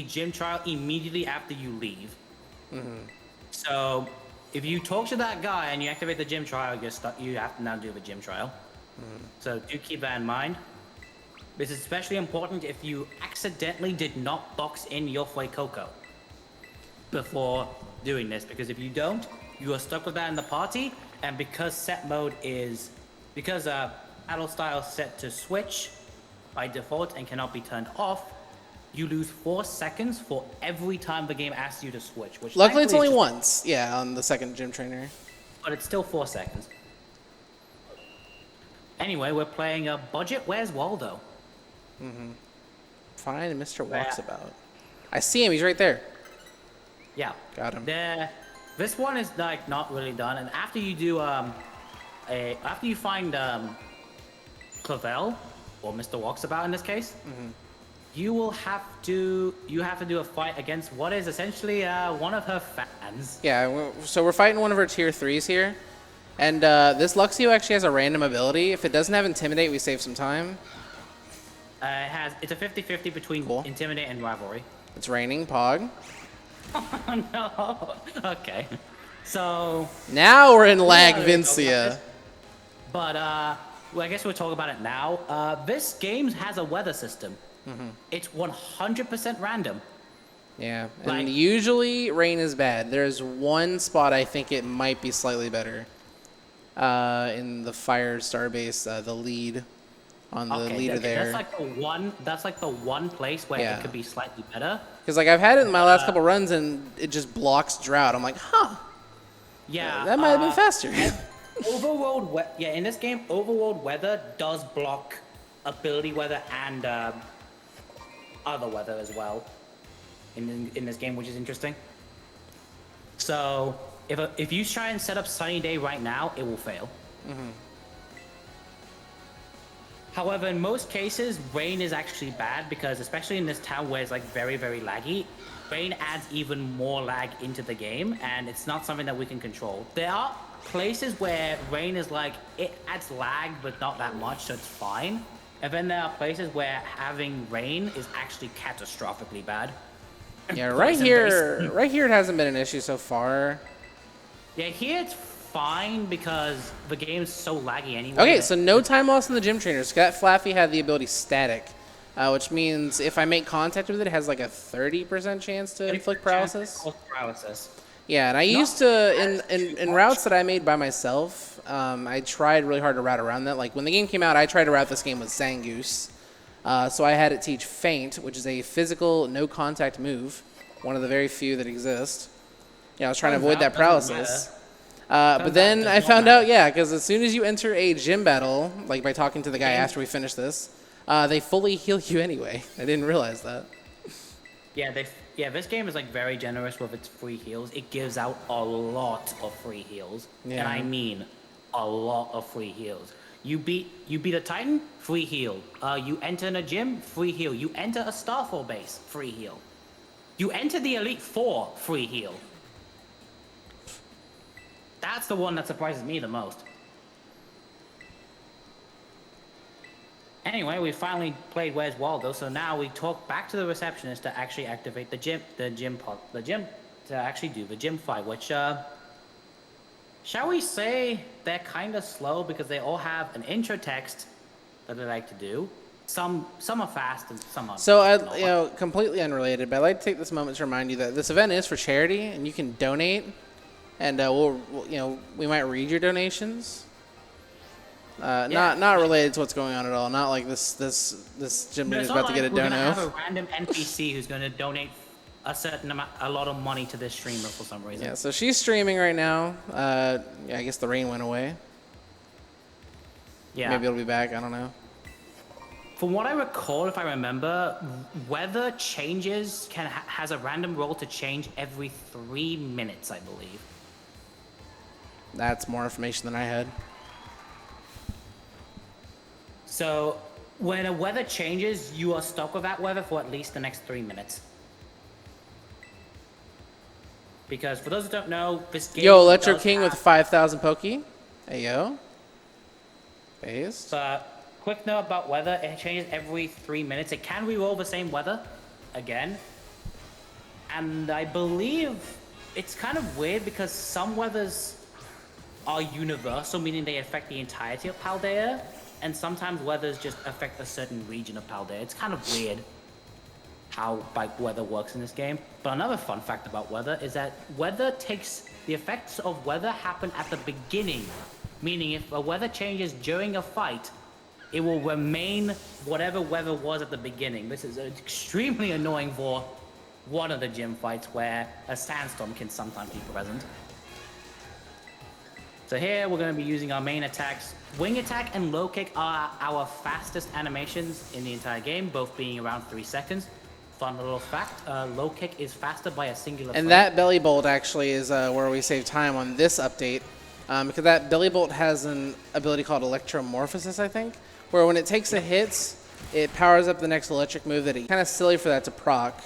gym trial immediately after you leave. So, if you talk to that guy and you activate the gym trial, you have to now do the gym trial. So, do keep that in mind. This is especially important if you accidentally did not box in your Fuecoco before doing this, because if you don't, you are stuck with that in the party, and because battle style is set to switch by default and cannot be turned off, you lose 4 seconds for every time the game asks you to switch. Which Luckily, it's thankfully only is once. Yeah, on the second gym trainer. but it's still 4 seconds. Anyway, we're playing Budget Where's Waldo. Fine, Mr. Walksabout. I see him. He's right there. Yeah. Got him. This one is like not really done, and after you do after you find Clavel or Mr. Walksabout in this case, you have to do a fight against what is essentially one of her fans. Yeah, so we're fighting one of her tier 3s here. And this Luxio actually has a random ability. If it doesn't have Intimidate, we save some time. It's a 50-50 between Cool. Intimidate and Rivalry. It's raining, Pog. Oh no. Okay. So. Now we're in Yeah, Lagvincia. But well, I guess we'll talk about it now. This game has a weather system. It's 100% random. Yeah, and Like- usually rain is bad. There's one spot I think it might be slightly better. In the Fire Starbase, the lead on the leader there. That's like the one place where Yeah. it could be slightly better. Because like I've had it in my last couple runs and it just blocks drought. I'm like, huh, Yeah. that might have been faster. In this game, overworld weather does block ability weather and other weather as well. In this game, which is interesting. So if you try and set up sunny day right now, it will fail. However, in most cases, rain is actually bad because, especially in this town where it's like very, very laggy, rain adds even more lag into the game, and it's not something that we can control. There are places where rain is like, it adds lag, but not that much, so it's fine. And then there are places where having rain is actually catastrophically bad. Yeah, right here it hasn't been an issue so far. Yeah, here it's fine because the game's so laggy anyway. Okay, so no time loss in the gym trainers. That Flaffy had the ability static, which means if I make contact with it, it has like a 30% chance to inflict paralysis. Yeah, and I used to, in routes that I made by myself, I tried really hard to route around that. Like, when the game came out, I tried to route this game with Zangoose. So I had it teach Feint, which is a physical, no-contact move, one of the very few that exist. Yeah, I was trying to avoid that paralysis. But then I found out, yeah, because as soon as you enter a gym battle, like by talking to the guy after we finish this, they fully heal you anyway. I didn't realize that. Yeah, this game is like very generous with its free heals. It gives out a lot of free heals, and I mean a lot of free heals. You beat a Titan, free heal. You enter in a gym, free heal. You enter a Starfall base, free heal. You enter the Elite Four, free heal. That's the one that surprises me the most. Anyway, we finally played Where's Waldo, so now we talk back to the receptionist to actually activate the gym to actually do the gym fight, which, shall we say they're kind of slow because they all have an intro text that they like to do. Some are fast and some are So, completely unrelated, but I'd like to take this moment to remind you that this event is for charity, and you can donate, and we might read your donations. Not related to what's going on at all. Not like this gym leader's about to get a dono. We're gonna have a random NPC who's gonna donate a lot of money to this streamer for some reason. Yeah, so she's streaming right now. I guess the rain went away. Yeah. Maybe it'll be back. I don't know. From what I recall, if I remember, weather changes has a random roll to change every 3 minutes, I believe. That's more information than I had. So, when a weather changes, you are stuck with that weather for at least the next 3 minutes. Because for those who don't know, this game. Yo, Electro King with 5,000 Poke. Hey, yo. Based. Quick note about weather: it changes every 3 minutes. It can re-roll the same weather again, and I believe it's kind of weird because some weathers are universal, meaning they affect the entirety of Paldea. And sometimes weathers just affect a certain region of Paldea. It's kind of weird how weather works in this game. But another fun fact about weather is that the effects of weather happen at the beginning. Meaning if a weather changes during a fight, it will remain whatever weather was at the beginning. This is extremely annoying for one of the gym fights where a sandstorm can sometimes be present. So here we're going to be using our main attacks. Wing attack and low kick are our fastest animations in the entire game, both being around 3 seconds. Fun little fact, low kick is faster by a singular frame. And that belly bolt actually is where we save time on this update. Because that belly bolt has an ability called Electromorphosis, I think, where when it takes a hit, it powers up the next electric move that it kind of silly for that to proc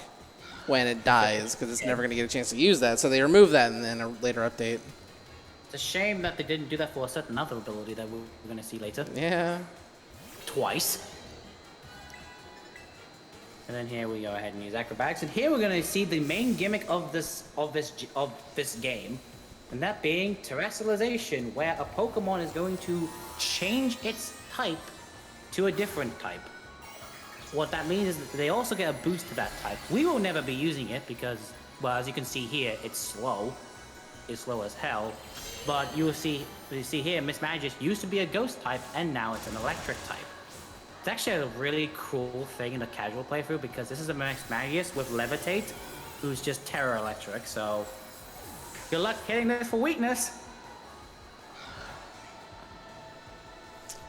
when it dies, because it's never going to get a chance to use that. So they remove that in a later update. It's a shame that they didn't do that for a certain other ability that we're going to see later. Yeah. Twice. And then here we go ahead and use acrobatics. And here we're going to see the main gimmick of this game, and that being terrestrialization, where a Pokemon is going to change its type to a different type. What that means is that they also get a boost to that type. We will never be using it because, well, as you can see here, it's slow. It's slow as hell. But you see here, Miss Magus used to be a ghost type, and now it's an electric type. It's actually a really cool thing in a casual playthrough because this is a Miss Magus with Levitate, who's just Terror Electric, so good luck hitting this for weakness.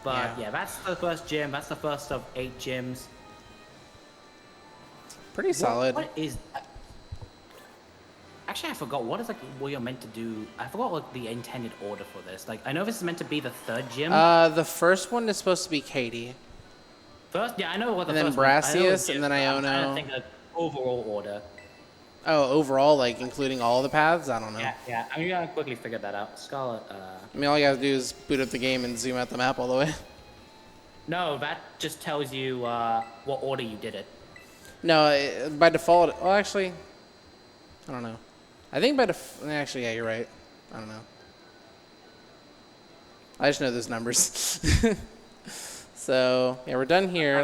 But yeah, that's the first gym. That's the first of 8 gyms. Pretty solid. What is... Actually, I forgot. What you're meant to do? I forgot what the intended order for this. Like, I know this is meant to be the 3rd gym. The first one is supposed to be Katie. First, yeah, I know what the And then first one. I know Brassius, gym, and then but I'm trying to Iono. think of overall order. Oh, overall, like including all the paths? I don't know. Yeah. I'm gonna quickly figure that out. Scarlet. I mean, all you gotta do is boot up the game and zoom out the map all the way. No, that just tells you what order you did it. No, by default. Well, actually, I don't know. I think by actually, yeah, you're right. I don't know. I just know those numbers. So yeah, we're done here.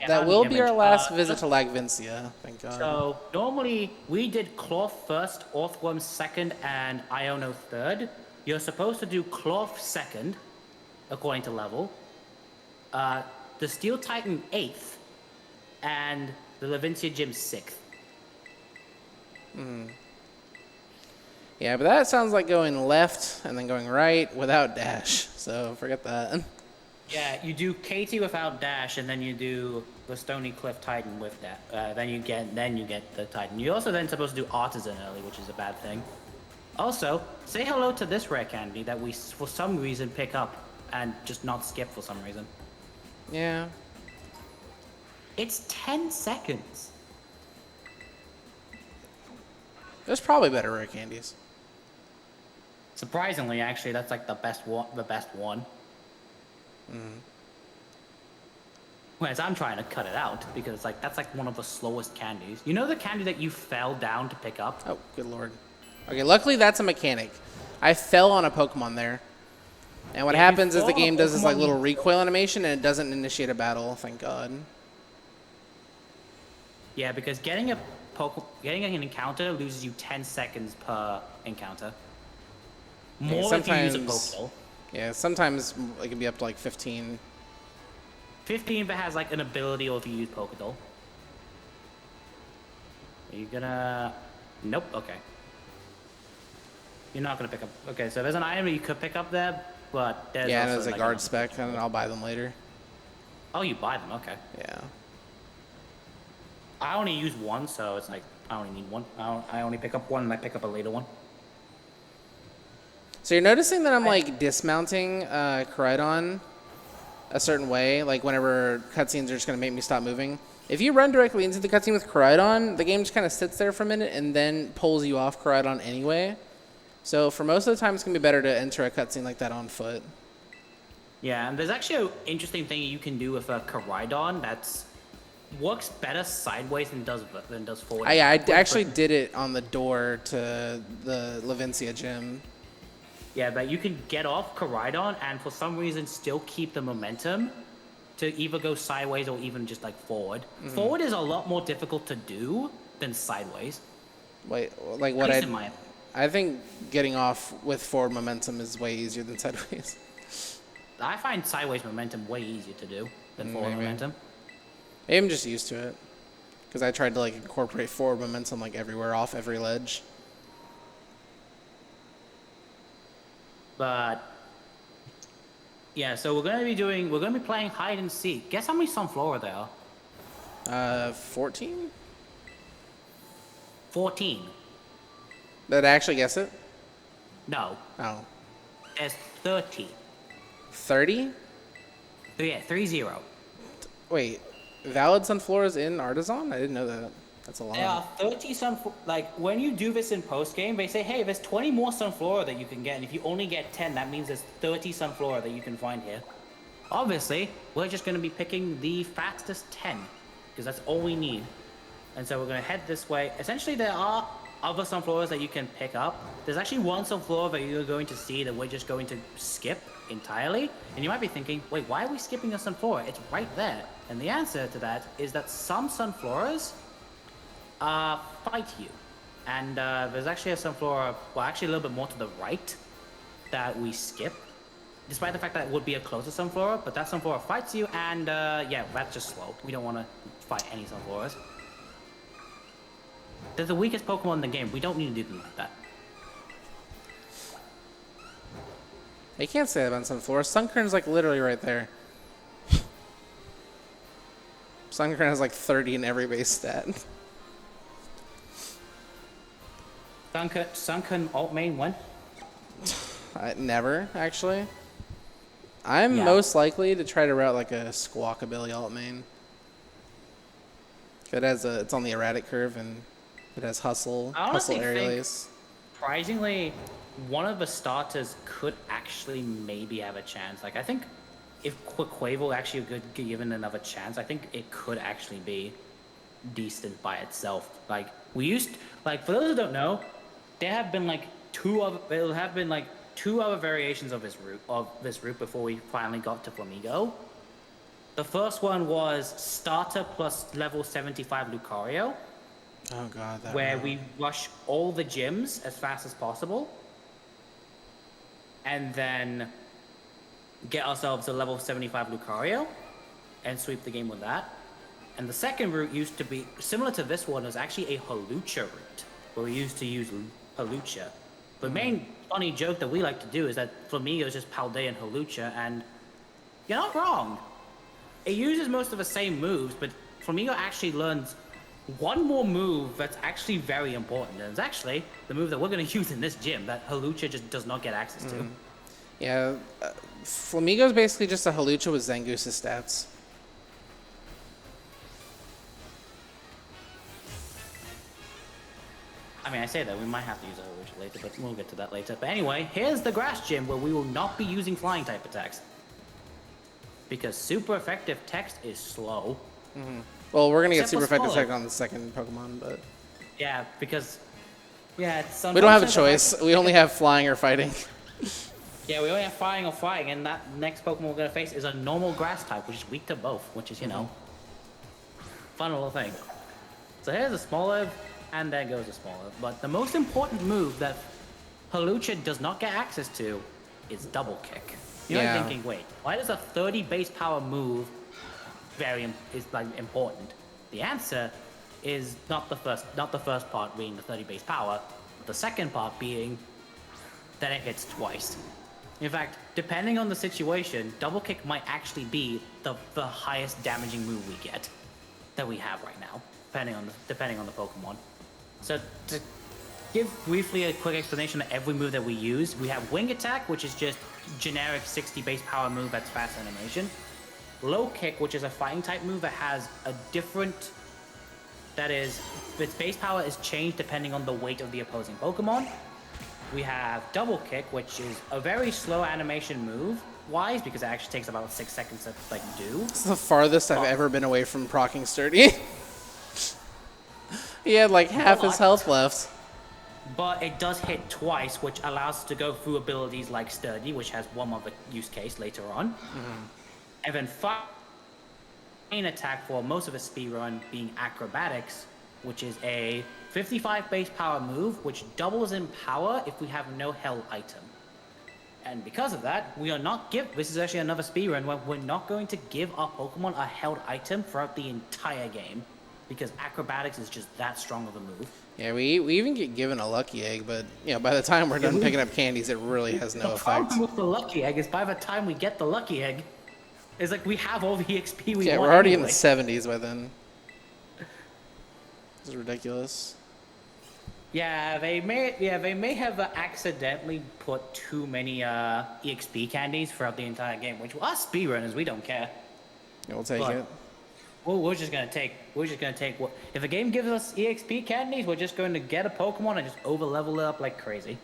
That will be our last visit to Lagvincia. Thank God. So normally we did Cloth first, Orthworm second, and Iono third. You're supposed to do Cloth second, according to level. The Steel Titan 8th, and the Levincia Gym 6th. Yeah, but that sounds like going left and then going right without dash. So forget that. Yeah, you do KT without dash, and then you do the Stony Cliff Titan with that. Then you get the Titan. You're also then supposed to do Artisan early, which is a bad thing. Also, say hello to this rare candy that we, for some reason, pick up and just not skip for some reason. Yeah. It's 10 seconds. There's probably better rare candies. Surprisingly, actually, that's like the best one. Whereas I'm trying to cut it out because like that's like one of the slowest candies. You know the candy that you fell down to pick up? Oh, good lord. Okay, luckily that's a mechanic. I fell on a Pokemon there. And what happens is the game does this like little recoil animation and it doesn't initiate a battle, thank God. Yeah, because getting an encounter loses you 10 seconds per encounter. More if you use a Pokeball. Yeah, sometimes it can be up to like 15. 15 if it has like an ability or if you use Pokédoll. Are you gonna... Nope, okay. You're not gonna pick up... Okay, so there's an item that you could pick up there, but there's yeah, also and there's a like guard spec, and I'll buy them later. Oh, you buy them, okay. Yeah. I only use one, so it's like, I only need one. I only pick up one and I pick up a later one. So you're noticing that I'm like dismounting Koraidon a certain way, like whenever cutscenes are just gonna make me stop moving. If you run directly into the cutscene with Koraidon, the game just kind of sits there for a minute and then pulls you off Koraidon anyway. So for most of the time, it's gonna be better to enter a cutscene like that on foot. Yeah, and there's actually an interesting thing you can do with a Koraidon that's works better sideways than does forward. I actually did it on the door to the Levincia gym. Yeah, but you can get off Koraidon and for some reason still keep the momentum to either go sideways or even just like forward. Mm-hmm. Forward is a lot more difficult to do than sideways. Wait, like what I think getting off with forward momentum is way easier than sideways. I find sideways momentum way easier to do than forward momentum. Maybe I'm just used to it because I tried to like incorporate forward momentum like everywhere off every ledge. But yeah, so we're gonna be playing hide and seek. Guess how many Sunflora there are? 14? 14. Did I actually guess it? No. Oh. There's 30. 30? Yeah, 30. Wait, valid Sunfloras in Artisan? I didn't know that. That's a lot. There are 30 Sunflora. Like, when you do this in post-game, they say, hey, there's 20 more Sunflora that you can get, and if you only get 10, that means there's 30 Sunflora that you can find here. Obviously, we're just going to be picking the fastest 10, because that's all we need. And so we're going to head this way. Essentially, there are other Sunfloras that you can pick up. There's actually one Sunflora that you're going to see that we're just going to skip entirely. And you might be thinking, wait, why are we skipping a Sunflora? It's right there. And the answer to that is that some Sunfloras fight you. And there's actually a Sunflora, well, actually a little bit more to the right that we skip. Despite the fact that it would be a closer Sunflora, but that Sunflora fights you, and yeah, that's just slow. We don't want to fight any Sunfloras. They're the weakest Pokemon in the game. We don't need to do them like that. You can't say that about Sunflora. Sunkern's like literally right there. Sunkern has like 30 in every base stat. Sunkern alt main when? Never, actually. I'm Yeah. most likely to try to route like a Squawkabilly alt main. It's on the erratic curve and it has hustle I honestly aerial think, ace. surprisingly, one of the starters could actually maybe have a chance. Like, I think if Quavo actually could get given another chance, I think it could actually be decent by itself. Like, for those who don't know, there have been like two other variations of this route before we finally got to Flamigo. The first one was starter plus level 75 Lucario, Oh god, that where route. we rush all the gyms as fast as possible, and then get ourselves a level 75 Lucario, and sweep the game with that. And the second route used to be similar to this one. It was actually a Hawlucha route, where we used to use Hawlucha. The main funny joke that we like to do is that Flamigo is just Paldea and Hawlucha, and you're not wrong. It uses most of the same moves, but Flamigo actually learns one more move that's actually very important. And it's actually the move that we're going to use in this gym that Hawlucha just does not get access to. Yeah, Flamigo's basically just a Hawlucha with Zangoose stats. I mean, I say that we might have to use a Hawlucha later, but we'll get to that later. But anyway, here's the grass gym where we will not be using flying type attacks. Because super effective text is slow. Well, we're gonna get Except super for effective smaller. tech on the second Pokemon, but Yeah, because... Yeah, it's we don't have a unfortunate that, choice. We only have flying or fighting. Yeah, we only have flying or fighting, and that next Pokemon we're going to face is a normal grass type, which is weak to both, which is, you know, fun little thing. So here's a Smoliv, and there goes a Smoliv. But the most important move that Hawlucha does not get access to is Double Kick. You're Yeah. thinking, wait, why does a 30 base power move important? The answer is not the first part being the 30 base power, but the second part being that it hits twice. In fact, depending on the situation, Double Kick might actually be the highest damaging move we get that we have right now, depending on the Pokemon. So to give briefly a quick explanation of every move that we use, we have Wing Attack, which is just generic 60 base power move that's fast animation. Low Kick, which is a fighting type move that has a different... That is, its base power is changed depending on the weight of the opposing Pokemon. We have Double Kick, which is a very slow animation move, wise, because it actually takes about 6 seconds to do. It's the farthest I've ever been away from procking Sturdy. He had like half his health left. But it does hit twice, which allows us to go through abilities like Sturdy, which has one other use case later on. And then main attack for most of the speedrun being Acrobatics, which is a 55 base power move, which doubles in power if we have no held item. And because of that, this is actually another speedrun where we're not going to give our Pokemon a held item throughout the entire game, because Acrobatics is just that strong of a move. Yeah, we even get given a lucky egg, but you know, by the time we're done picking up candies, it really has no The effect. problem with the lucky egg is by the time we get the lucky egg, it's like we have all the XP we Yeah, want we're already in anyway. the 70s by then. This is ridiculous. Yeah, they may have accidentally put too many EXP candies throughout the entire game, which us speedrunners, we don't care. Yeah, we'll take But- it. Well, we're just gonna take what if the game gives us EXP candies, we're just going to get a Pokemon and just over level it up like crazy.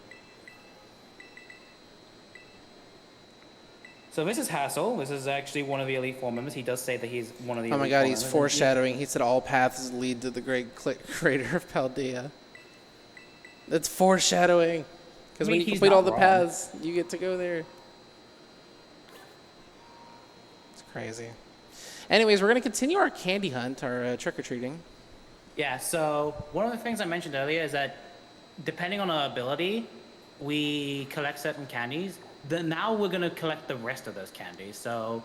So this is Hassel. This is actually one of the Elite Four members. He does say that he's one of the Oh my Elite god, Four he's members. foreshadowing. He said all paths lead to the great crater of Paldea. That's foreshadowing. Because when you he's complete not all the wrong. paths, you get to go there. It's crazy. Anyways, we're going to continue our candy hunt, our trick-or-treating. Yeah, so one of the things I mentioned earlier is that depending on our ability, we collect certain candies. Now we're going to collect the rest of those candies. So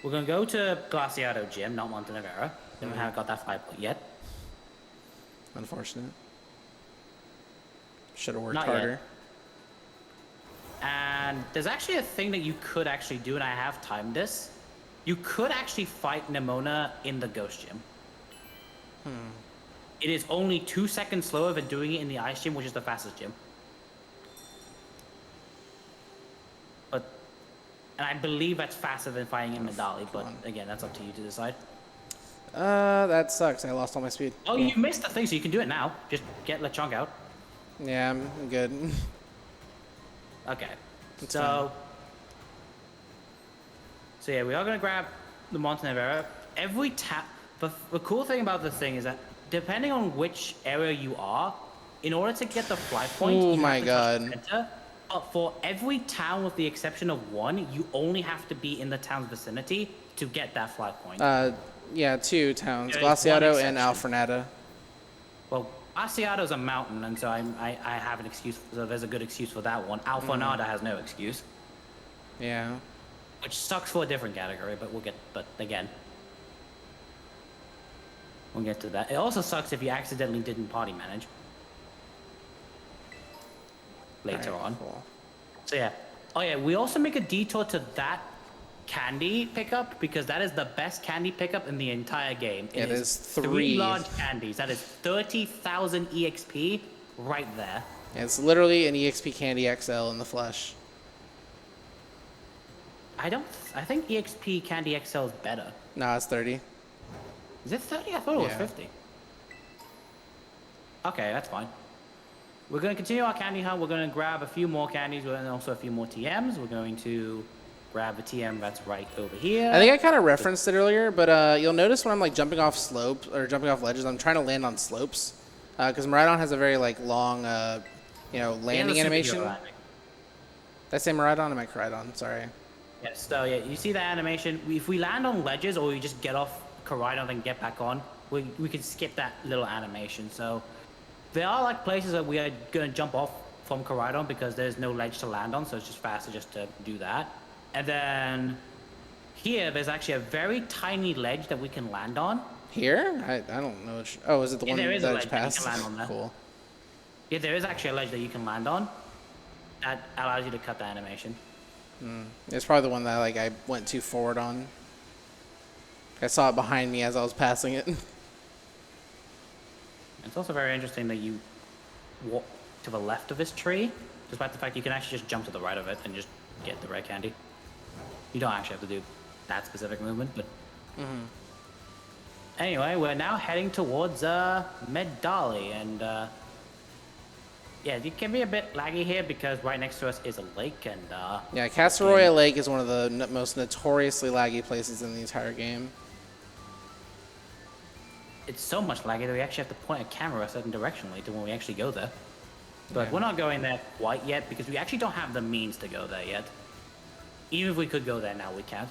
we're going to go to Glaciado Gym, not Montenegro. We haven't got that 5 point yet. Unfortunate. Should have worked Not yet. harder. And there's actually a thing that you could actually do, and I have timed this. You could actually fight Nemona in the Ghost Gym. It is only 2 seconds slower than doing it in the Ice Gym, which is the fastest gym. But And I believe that's faster than fighting in Medali, but again, that's up to you to decide. That sucks. I lost all my speed. Oh, you missed the thing, so you can do it now. Just get Lechonk out. Yeah, I'm good. Okay. It's So yeah, we are gonna grab the Montenegro. Every tap. The cool thing about this thing is that depending on which area you are, in order to get the fly point, Oh you my have to touch the God. center. But for every town, with the exception of one, you only have to be in the town's vicinity to get that fly point. Yeah, 2 towns, There is one Glaciado and exception. Alfrenada. Well, Asiato's a mountain, and so I have an excuse. So there's a good excuse for that one. Alfonada has no excuse, Yeah. which sucks for a different category. But again, we'll get to that. It also sucks if you accidentally didn't party manage later Alright, on. cool. So yeah. Oh yeah, we also make a detour to that candy pickup because that is the best candy pickup in the entire game. It is 3. 3 large candies. That is 30,000 EXP right there. Yeah, it's literally an EXP Candy XL in the flesh. I think EXP Candy XL is better. No, it's 30. Is it 30? I thought it was Yeah. 50. Okay, that's fine. We're going to continue our candy hunt. We're going to grab a few more candies and also a few more TMs. We're going to grab a TM that's right over here. I think I kind of referenced it earlier, but you'll notice when I'm like jumping off slopes or jumping off ledges, I'm trying to land on slopes because Maridon has a very like long, landing animation. Did I say Maridon? I meant Coridon. Sorry. Yes, so yeah, you see that animation. If we land on ledges or we just get off Coridon and get back on, we can skip that little animation. So there are like places that we are going to jump off from Coridon because there's no ledge to land on, so it's just faster just to do that. And then here, there's actually a very tiny ledge that we can land on. Here? I don't know. Oh, is it the one there is that a I ledge just that you passed? can land on there. Cool. Yeah, there is actually a ledge that you can land on. That allows you to cut the animation. It's probably the one that I went too forward on. I saw it behind me as I was passing it. It's also very interesting that you walk to the left of this tree, despite the fact you can actually just jump to the right of it and just get the red candy. You don't actually have to do that specific movement, but... Anyway, we're now heading towards Medali, and yeah, it can be a bit laggy here because right next to us is a lake, and Yeah, Castaroya Lake is one of the most notoriously laggy places in the entire game. it's so much laggy that we actually have to point a camera a certain direction later when we actually go there. But Yeah. we're not going there quite yet because we actually don't have the means to go there yet. Even if we could go there now, we can't.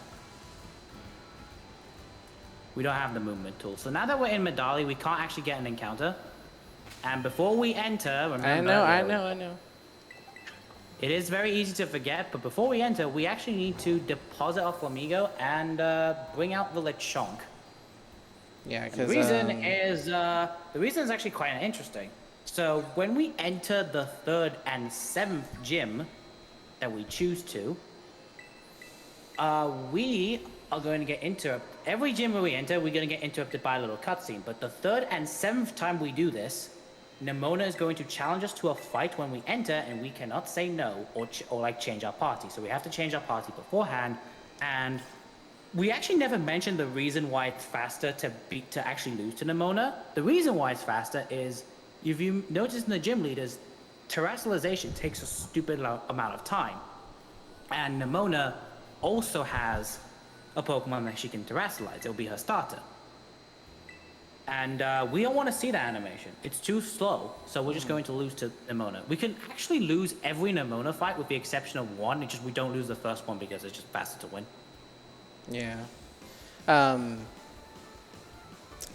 We don't have the movement tool. So now that we're in Medali, we can't actually get an encounter. And before we enter, remember... I know. It is very easy to forget, but before we enter, we actually need to deposit our Flamigo and bring out the Lechonk. Yeah, The because reason is actually quite interesting. So when we enter the 3rd and 7th gym that we choose to, we are going to get interrupted. Every gym where we enter, we're going to get interrupted by a little cutscene. But the 3rd and 7th time we do this, Nemona is going to challenge us to a fight when we enter, and we cannot say no or change our party. So we have to change our party beforehand. And we actually never mentioned the reason why it's faster to actually lose to Nemona. The reason why it's faster is, if you notice in the gym leaders, terrestrialization takes a stupid amount of time. And Nemona also has a Pokemon that she can terrestrialize. It'll be her starter. And we don't want to see that animation. It's too slow, so we're just going to lose to Nemona. We can actually lose every Nemona fight with the exception of one. It's just we don't lose the first one because it's just faster to win. Yeah.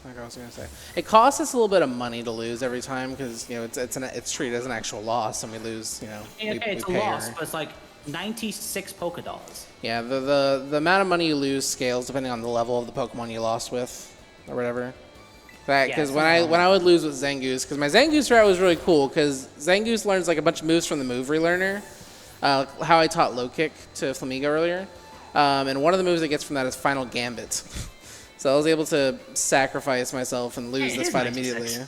Like I was gonna say, it costs us a little bit of money to lose every time because it's treated as an actual loss, and we lose. Yeah, okay, it's a pay loss, her. but it's like 96 Poké Dollars. Yeah, the amount of money you lose scales depending on the level of the Pokemon you lost with, or whatever. Because when I would lose with Zangoose, because my Zangoose route was really cool, because Zangoose learns like a bunch of moves from the move relearner, how I taught low kick to Flamigo earlier, and one of the moves it gets from that is Final Gambit. So I was able to sacrifice myself and lose this fight 96. immediately.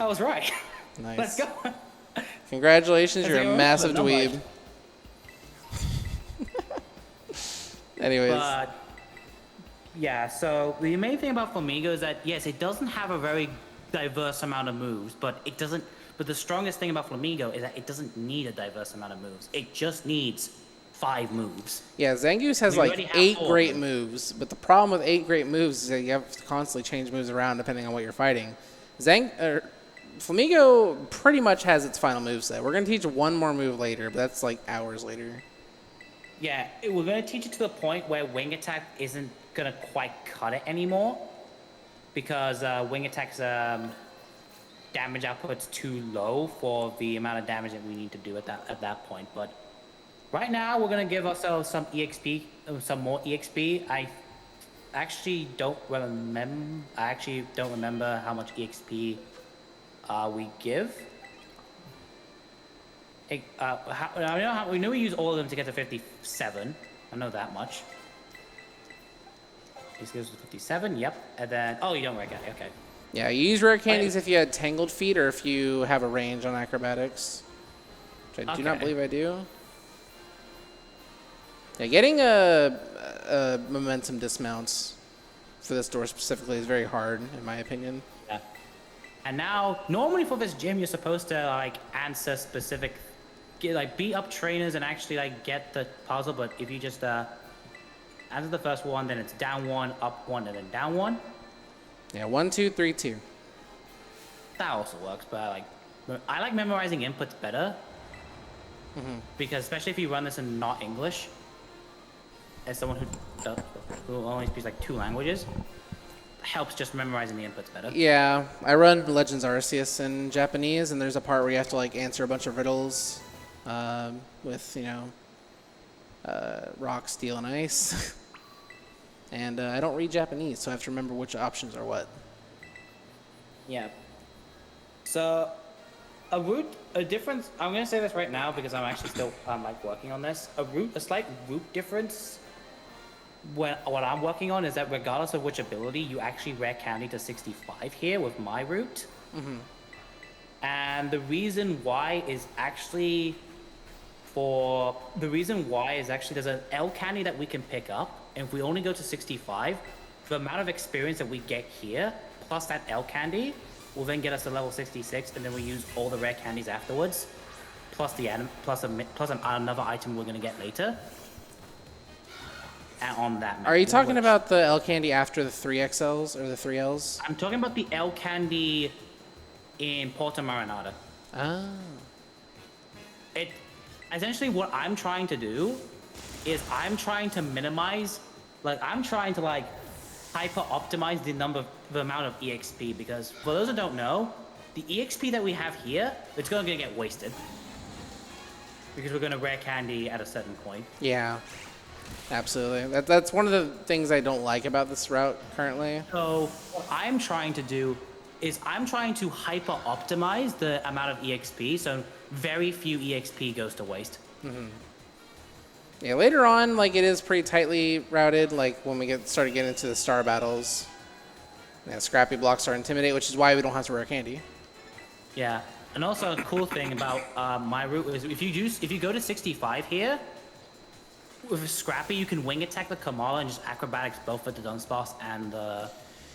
I was right. Nice. Let's go. Congratulations, you're That's a a massive number. dweeb. Anyways, But yeah, so the main thing about Flamigo is that yes, it doesn't have a very diverse amount of moves, but it doesn't. But the strongest thing about Flamigo is that it doesn't need a diverse amount of moves. It just needs 5 moves. yeah, Zangoose has We already like have 8 4 of great them. moves, but the problem with 8 great moves is that you have to constantly change moves around depending on what you're fighting. Flamigo pretty much has its final move set. We're gonna teach one more move later, but that's like hours later. Yeah, we're going to teach it to the point where Wing Attack isn't going to quite cut it anymore. Because Wing Attack's damage output's too low for the amount of damage that we need to do at that point. But right now, we're going to give ourselves some EXP, some more EXP. I actually don't remember how much EXP we give. We know we use all of them to get to 57. I know that much. This goes to 57. Yep. And then you don't work out. Okay. Yeah, you use rare candies if you had Tangled Feet or if you have a range on acrobatics, which I do not believe I do. Yeah, getting a momentum dismounts for this door specifically is very hard, in my opinion. Yeah. And now, normally for this gym, you're supposed to like answer specific, beat up trainers and actually like get the puzzle. But if you just answer the first one, then it's down 1, up 1, and then down 1. Yeah, 1, 2, 3, 2. That also works, but I like memorizing inputs better. Because especially if you run this in not English, as someone who only speaks like 2 languages, helps just memorizing the inputs better. Yeah, I run Legends Arceus in Japanese, and there's a part where you have to like answer a bunch of riddles with rock, steel, and ice. And I don't read Japanese, so I have to remember which options are what. Yeah. So a difference. I'm gonna say this right now because I'm actually still working on this. A slight root difference. What I'm working on is that regardless of which ability, you actually rare candy to 65 here with my route. And the reason why is actually there's an L candy that we can pick up, and if we only go to 65, the amount of experience that we get here plus that L candy will then get us to level 66, and then we use all the rare candies afterwards, plus another item we're gonna get later. On that. Are you talking about the L candy after the 3XLs or the 3Ls? I'm talking about the L candy in Porta Marinada. Ah. Essentially what I'm trying to do is I'm trying to minimize, hyper optimize the amount of EXP, because for those that don't know, the EXP that we have here, it's gonna get wasted. Because we're gonna rare candy at a certain point. Yeah. Absolutely. That's one of the things I don't like about this route currently. So what I'm trying to do is I'm trying to hyper optimize the amount of EXP, so very few EXP goes to waste. Yeah, later on, like, it is pretty tightly routed, like when we started getting into the star battles. Yeah, scrappy blocks are intimidate, which is why we don't have to rare candy. Yeah, and also a cool thing about my route is if you go to 65 here, with Scrappy, you can wing attack the Kamala and just acrobatics both with the Dunsparce and the...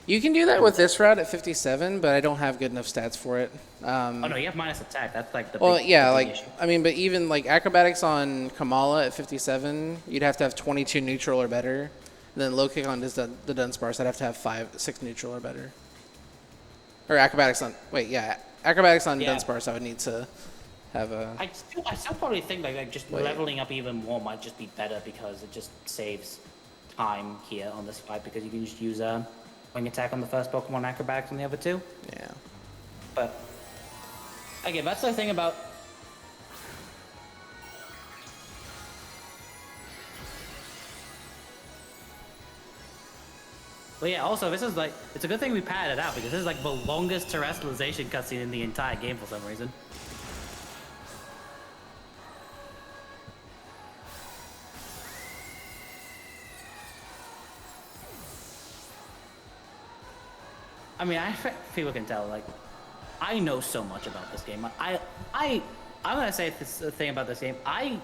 You can do that with this route at 57, but I don't have good enough stats for it. Oh no, you have minus attack. That's like the well, big, yeah, the big like issue. I mean, but even like acrobatics on Kamala at 57, you'd have to have 22 neutral or better. And then low kick on the Dunsparce, I'd have to have 6 neutral or better. Or acrobatics on acrobatics on Dunsparce, I would need to have a... I still probably think like just leveling up even more might just be better, because it just saves time here on this fight, because you can just use a wing attack on the first Pokemon, acrobatics on the other 2. Yeah. But again, that's the thing about... But yeah, also this is like, it's a good thing we padded it out, because this is like the longest terrestrialization cutscene in the entire game for some reason. I mean, people can tell, like, I know so much about this game. I I'm gonna say this thing about this game.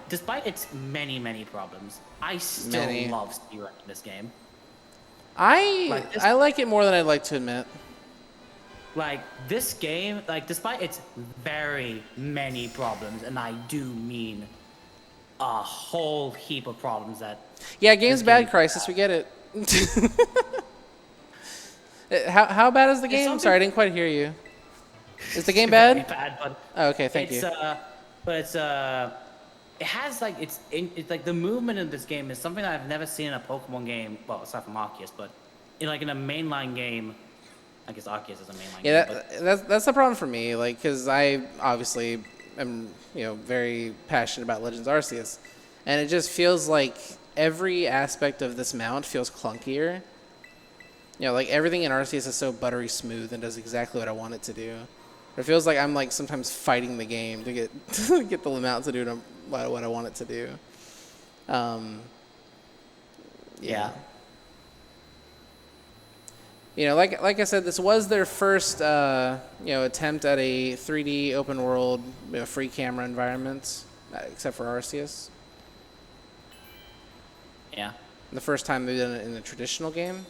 Despite its many problems, I still love speedrunning this game. I like it more than I'd like to admit. Like this game, like despite its very many problems, and I do mean a whole heap of problems that. Yeah, game's bad, Crisis. We get it. How bad is the game? Sorry, I didn't quite hear you. Is the game bad? Very bad, but oh, okay, thank you. But it has like it's like the movement in this game is something that I've never seen in a Pokemon game. Well, aside from Arceus, but in a mainline game. I guess Arceus is a mainline game. Yeah, that's the problem for me. Like, because I obviously am very passionate about Legends Arceus, and it just feels like every aspect of this mount feels clunkier. Like everything in Arceus is so buttery smooth and does exactly what I want it to do. It feels like I'm like sometimes fighting the game to get get the mount to do what I want it to do. Yeah. Like I said, this was their first attempt at a 3D open world free camera environment, except for Arceus. Yeah. The first time they've done it in a traditional game.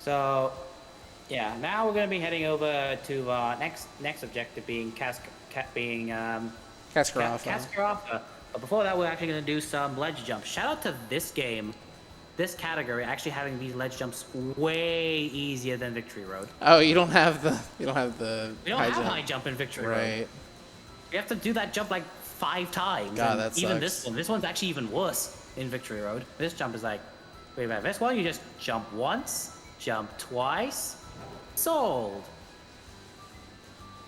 So, yeah. Now we're gonna be heading over to next objective being Cascaroffa. Cascaroffa. But before that, we're actually gonna do some ledge jumps. Shout out to this game. This category actually having these ledge jumps way easier than Victory Road. Oh, you don't have the We don't have jump. high jump in Victory Road. Right. We have to do that jump like 5 times. God, and that even sucks. this one's actually even worse in Victory Road. This jump is like, wait a minute, this one you just jump once, jump twice, sold.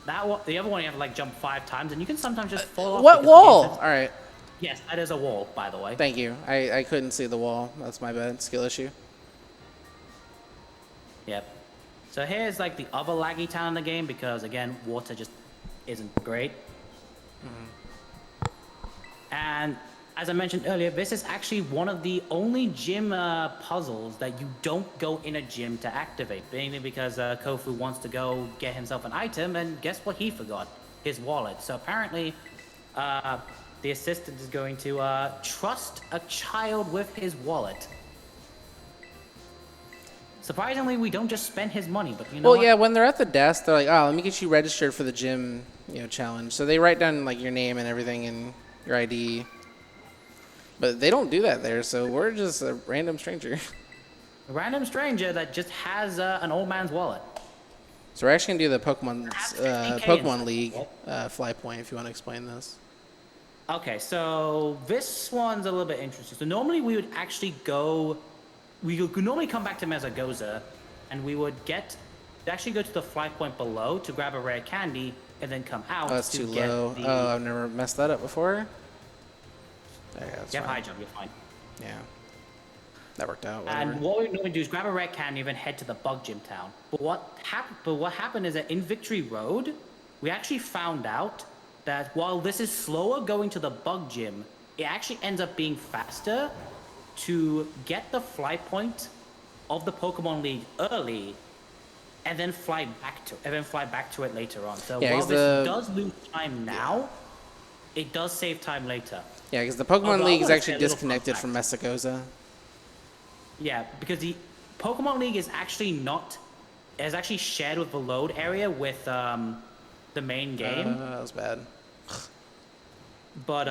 That one, the other one you have to like jump 5 times, and you can sometimes just fall off. What wall? All right. Yes, that is a wall, by the way. Thank you. I couldn't see the wall. That's my bad. Skill issue. Yep. So here's like the other laggy town in the game because again, water just isn't great. And as I mentioned earlier, this is actually one of the only gym puzzles that you don't go in a gym to activate, mainly because Kofu wants to go get himself an item, and guess what he forgot? His wallet. So apparently, the assistant is going to trust a child with his wallet. Surprisingly, we don't just spend his money, but you know what? Yeah, when they're at the desk, they're like, "Oh, let me get you registered for the gym, challenge." So they write down like your name and everything and your ID. But they don't do that there, so we're just a random stranger. A random stranger that just has an old man's wallet. So we're actually gonna do the Pokemon League Yep. fly point. If you want to explain this. Okay, so this one's a little bit interesting. So normally we would actually we could normally come back to Mesagoza, and we would actually go to the fly point below to grab a rare candy, and then come out. Oh, that's to too get low. The... Oh, I've never messed that up before. There you go. You have high jump, you're fine. Yeah. That worked out. Whatever. And what we normally do is grab a rare candy and then head to the bug gym town. But what happened is that in Victory Road, we actually found out that while this is slower going to the bug gym, it actually ends up being faster to get the fly point of the Pokemon League early and then fly back to it later on. So Yeah, while this does lose time now, it does save time later. Yeah, because the Pokemon League is wanna actually say a little disconnected fun from Mesagoza. Yeah, because the Pokemon League is actually actually shared with the load area with the main game. That was bad. But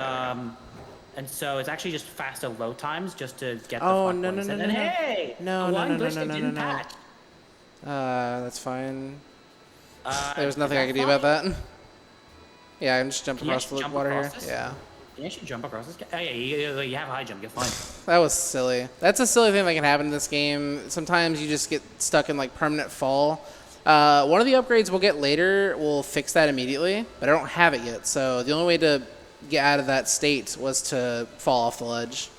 and so it's actually just faster load times just to get the Oh, fly no, points. no, And no, then, no, no. hey, No, the no, one no, no, glitch no, they no, didn't no, no. patch. That's fine. There's Is nothing I that can do about that. Yeah, I'm just jumping Can you across the actually jump water across here. this? Yeah. You should jump across this. Oh yeah, you have a high jump. You're fine. That was silly. That's a silly thing that can happen in this game. Sometimes you just get stuck in like permanent fall. One of the upgrades we'll get later will fix that immediately, but I don't have it yet. So the only way to get out of that state was to fall off the ledge.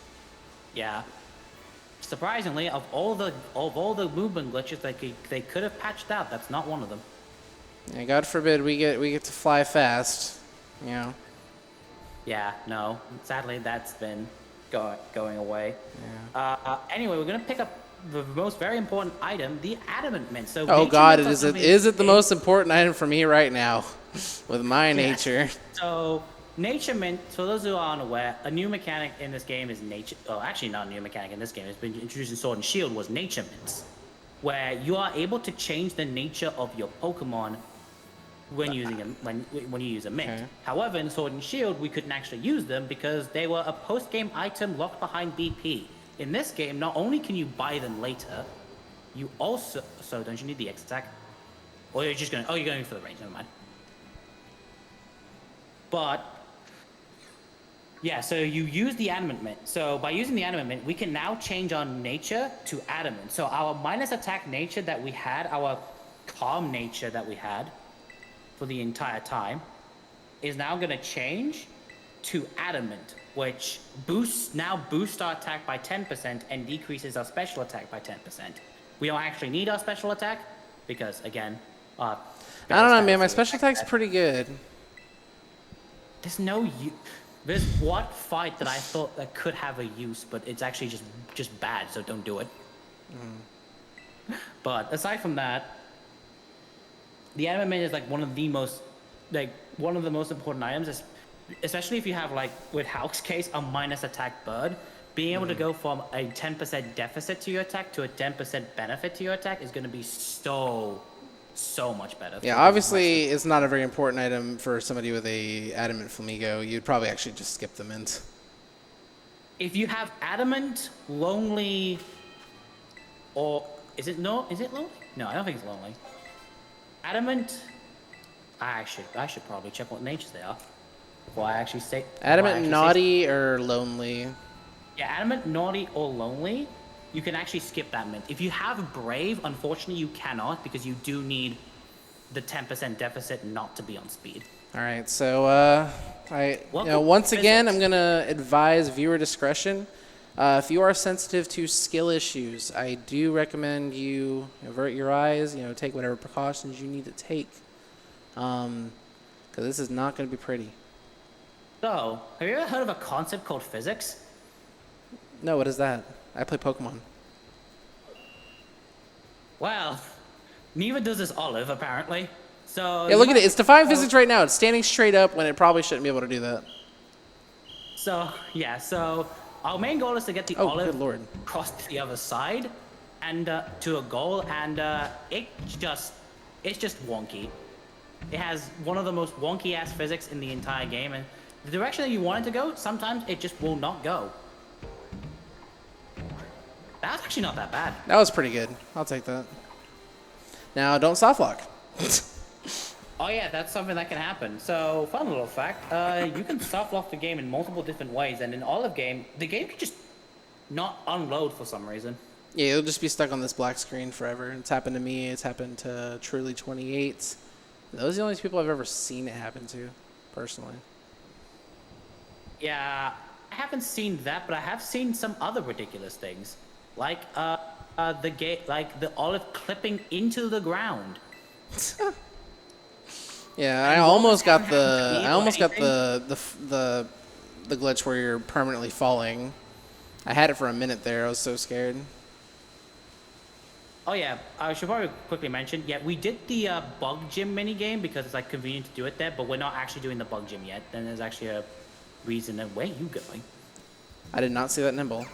Yeah. Surprisingly, of all the movement glitches they could have patched out, that's not one of them. Yeah, God forbid we get to fly fast. Yeah, no. Sadly, that's been going away. Yeah. Anyway, we're gonna pick up the most very important item, the adamant mint. So Oh nature God, mints are something is it the big. most important item for me right now, with my Yes. nature? So nature mint, for those who are unaware, a new mechanic in this game is nature. Oh, actually, not a new mechanic in this game. It's been introduced in Sword and Shield. Was nature mints, where you are able to change the nature of your Pokemon when using when you use a mint. Okay. However, in Sword and Shield, we couldn't actually use them because they were a post-game item locked behind BP. In this game, not only can you buy them later, you also don't you need the X attack, or you're just going? Oh, you're going for the range. Never mind. But yeah, so you use the adamant mint. So by using the adamant mint, we can now change our nature to adamant. So our minus attack nature that we had, our calm nature that we had for the entire time, is now going to change to adamant, which boosts our attack by 10% and decreases our special attack by 10%. We don't actually need our special attack because, again, I don't know, man. My special attack's pretty good. There's one fight that I thought that could have a use, but it's actually just bad, so don't do it. But aside from that, the adamant is like one of the most important items, especially if you have, like with Halq's case, a minus attack bird. Being able to go from a 10% deficit to your attack to a 10% benefit to your attack is going to be so much better. Yeah, obviously it's not a very important item for somebody with a adamant Flamigo. You'd probably actually just skip the mint. If you have adamant, lonely, or is it lonely? No, I don't think it's lonely. Adamant. I should probably check what natures they are before I actually say. Adamant, naughty, or lonely. Yeah, adamant, naughty, or lonely. You can actually skip that mint. If you have brave, unfortunately you cannot because you do need the 10% deficit not to be on speed. All right, so once again, I'm gonna advise viewer discretion. If you are sensitive to skill issues, I do recommend you avert your eyes. Take whatever precautions you need to take, because this is not going to be pretty. So, have you ever heard of a concept called physics? No, what is that? I play Pokemon. Well, neither does this Olive, apparently. So Yeah, look at it. It's defying physics right now. It's standing straight up when it probably shouldn't be able to do that. So, yeah, so our main goal is to get the Oh, Olive good lord. across to the other side and to a goal, and it's just wonky. It has one of the most wonky-ass physics in the entire game, and the direction that you want it to go, sometimes it just will not go. That's actually not that bad. That was pretty good. I'll take that. Now, don't soft lock. Oh yeah, that's something that can happen. So, fun little fact, you can soft lock the game in multiple different ways, and in Olive game, the game can just not unload for some reason. Yeah, you'll just be stuck on this black screen forever. It's happened to me. It's happened to Truly28. Those are the only people I've ever seen it happen to, personally. Yeah, I haven't seen that, but I have seen some other ridiculous things, like the Olive clipping into the ground. Yeah, I almost got the glitch where you're permanently falling. I had it for a minute there. I was so scared. Oh yeah, I should probably quickly mention. Yeah, we did the bug gym mini game because it's like convenient to do it there, but we're not actually doing the bug gym yet. Then there's actually a reason. Where are you going? I did not see that nimble.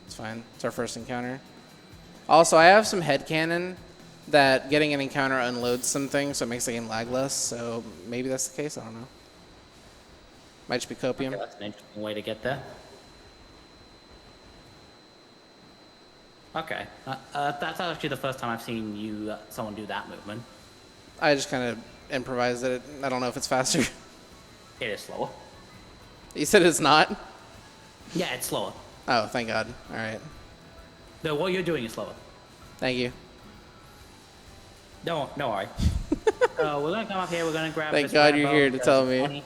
It's fine. It's our first encounter. Also, I have some headcanon that getting an encounter unloads some things, so it makes the game lag less. So maybe that's the case. I don't know. Might just be copium. Okay, that's an interesting way to get there. Okay, that's actually the first time I've seen someone do that movement. I just kind of improvised it. I don't know if it's faster. It is slower. You said it's not? Yeah, it's slower. Oh, thank God. All right. No, what you're doing is slower. Thank you. Don't worry. We're gonna come up here. We're gonna grab. Thank this God rare you're bone here to because tell it's me. funny.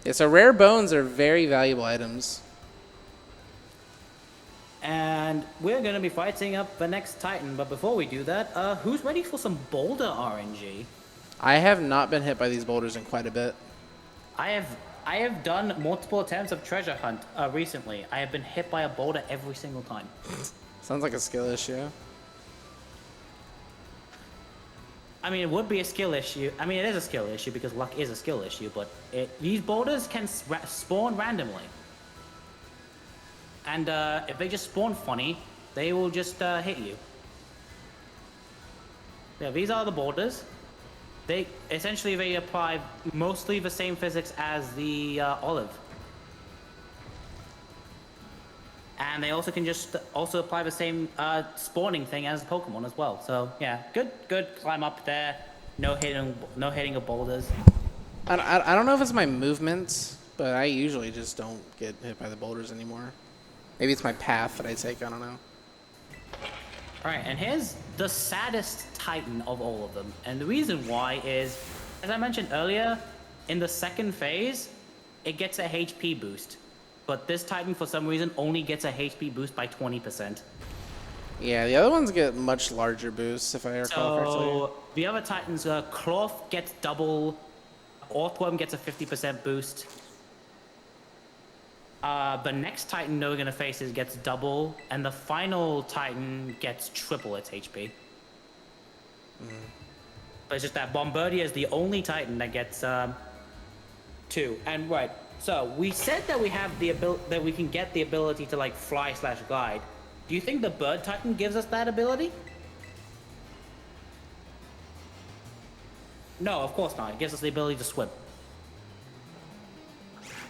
Yeah, so rare bones are very valuable items. And we're gonna be fighting up the next Titan. But before we do that, who's ready for some boulder RNG? I have not been hit by these boulders in quite a bit. I have I have done multiple attempts of treasure hunt recently. I have been hit by a boulder every single time. Sounds like a skill issue. I mean, it would be a skill issue. I mean, it is a skill issue because luck is a skill issue, but these boulders can spawn randomly. And if they just spawn funny, they will just hit you. Yeah, these are the boulders. They apply mostly the same physics as the olive. And they also can just apply the same spawning thing as Pokemon as well. So yeah, good climb up there. No hitting of boulders. I don't know if it's my movement, but I usually just don't get hit by the boulders anymore. Maybe it's my path that I take. I don't know. All right, and here's the saddest Titan of all of them. And the reason why is, as I mentioned earlier, in the second phase, it gets a HP boost. But this Titan, for some reason, only gets a HP boost by 20%. Yeah, the other ones get much larger boosts, if I recall correctly. So the other Titans, Cloth gets double, Orthworm gets a 50% boost. The next Titan we're gonna face gets double, and the final Titan gets triple its HP. But it's just that Bombardier is the only Titan that gets 2. And right, so we said that we have the that we can get the ability to like fly/glide. Do you think the Bird Titan gives us that ability? No, of course not. It gives us the ability to swim.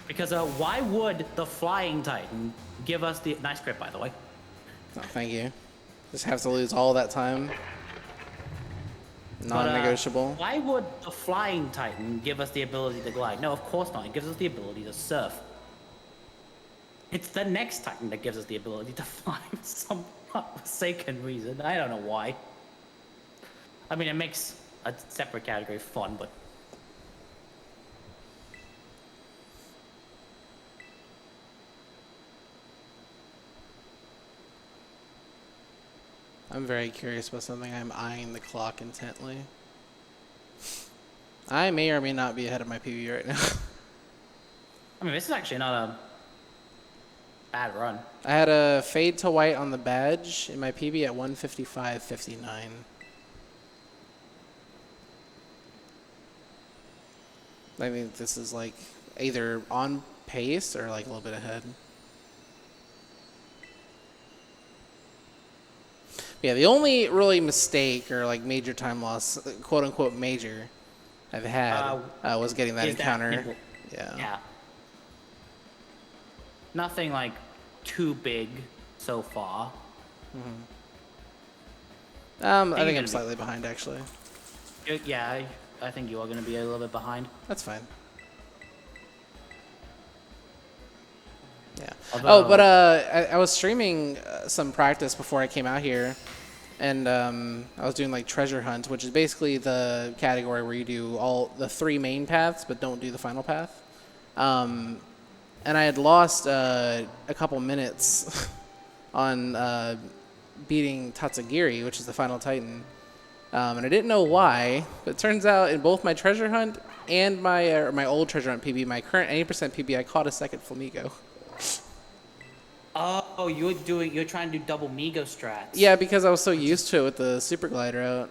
Because why would the Flying Titan give us the... Nice crit, by the way. Oh, thank you. Just have to lose all that time. Non-negotiable. Why would the Flying Titan give us the ability to glide? No, of course not. It gives us the ability to surf. It's the next Titan that gives us the ability to fly for some forsaken reason. I don't know why. I mean, it makes a separate category fun, but... I'm very curious about something. I'm eyeing the clock intently. I may or may not be ahead of my PB right now. I mean, this is actually not a bad run. I had a fade to white on the badge in my PB at 1:55.59. I mean, this is like either on pace or like a little bit ahead. Yeah, the only really mistake or like major time loss, quote unquote major, I've had was getting that encounter. Yeah. Nothing like too big so far. I think I'm slightly behind actually. Yeah, I think you are going to be a little bit behind. That's fine. Yeah. Although, I was streaming some practice before I came out here, and I was doing like treasure hunt, which is basically the category where you do all the 3 main paths but don't do the final path. And I had lost a couple minutes on beating Tatsugiri, which is the final Titan. And I didn't know why, but it turns out in both my treasure hunt and my old treasure hunt PB, my current 80% PB, I caught a second Flamigo. Oh, you're trying to do double Migo strats. Yeah, because I was so used to it with the super glide route.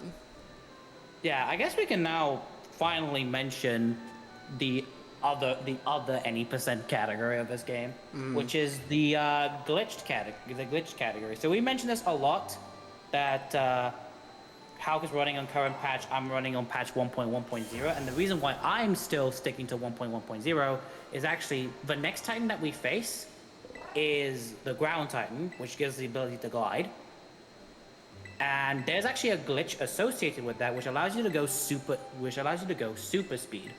Yeah, I guess we can now finally mention the other any percent category of this game, which is the glitched category. So we mentioned this a lot, that Halq is running on current patch, I'm running on patch 1.1.0, and the reason why I'm still sticking to 1.1.0 is actually the next Titan that we face is the Ground Titan, which gives the ability to glide. And there's actually a glitch associated with that, which allows you to go super speed,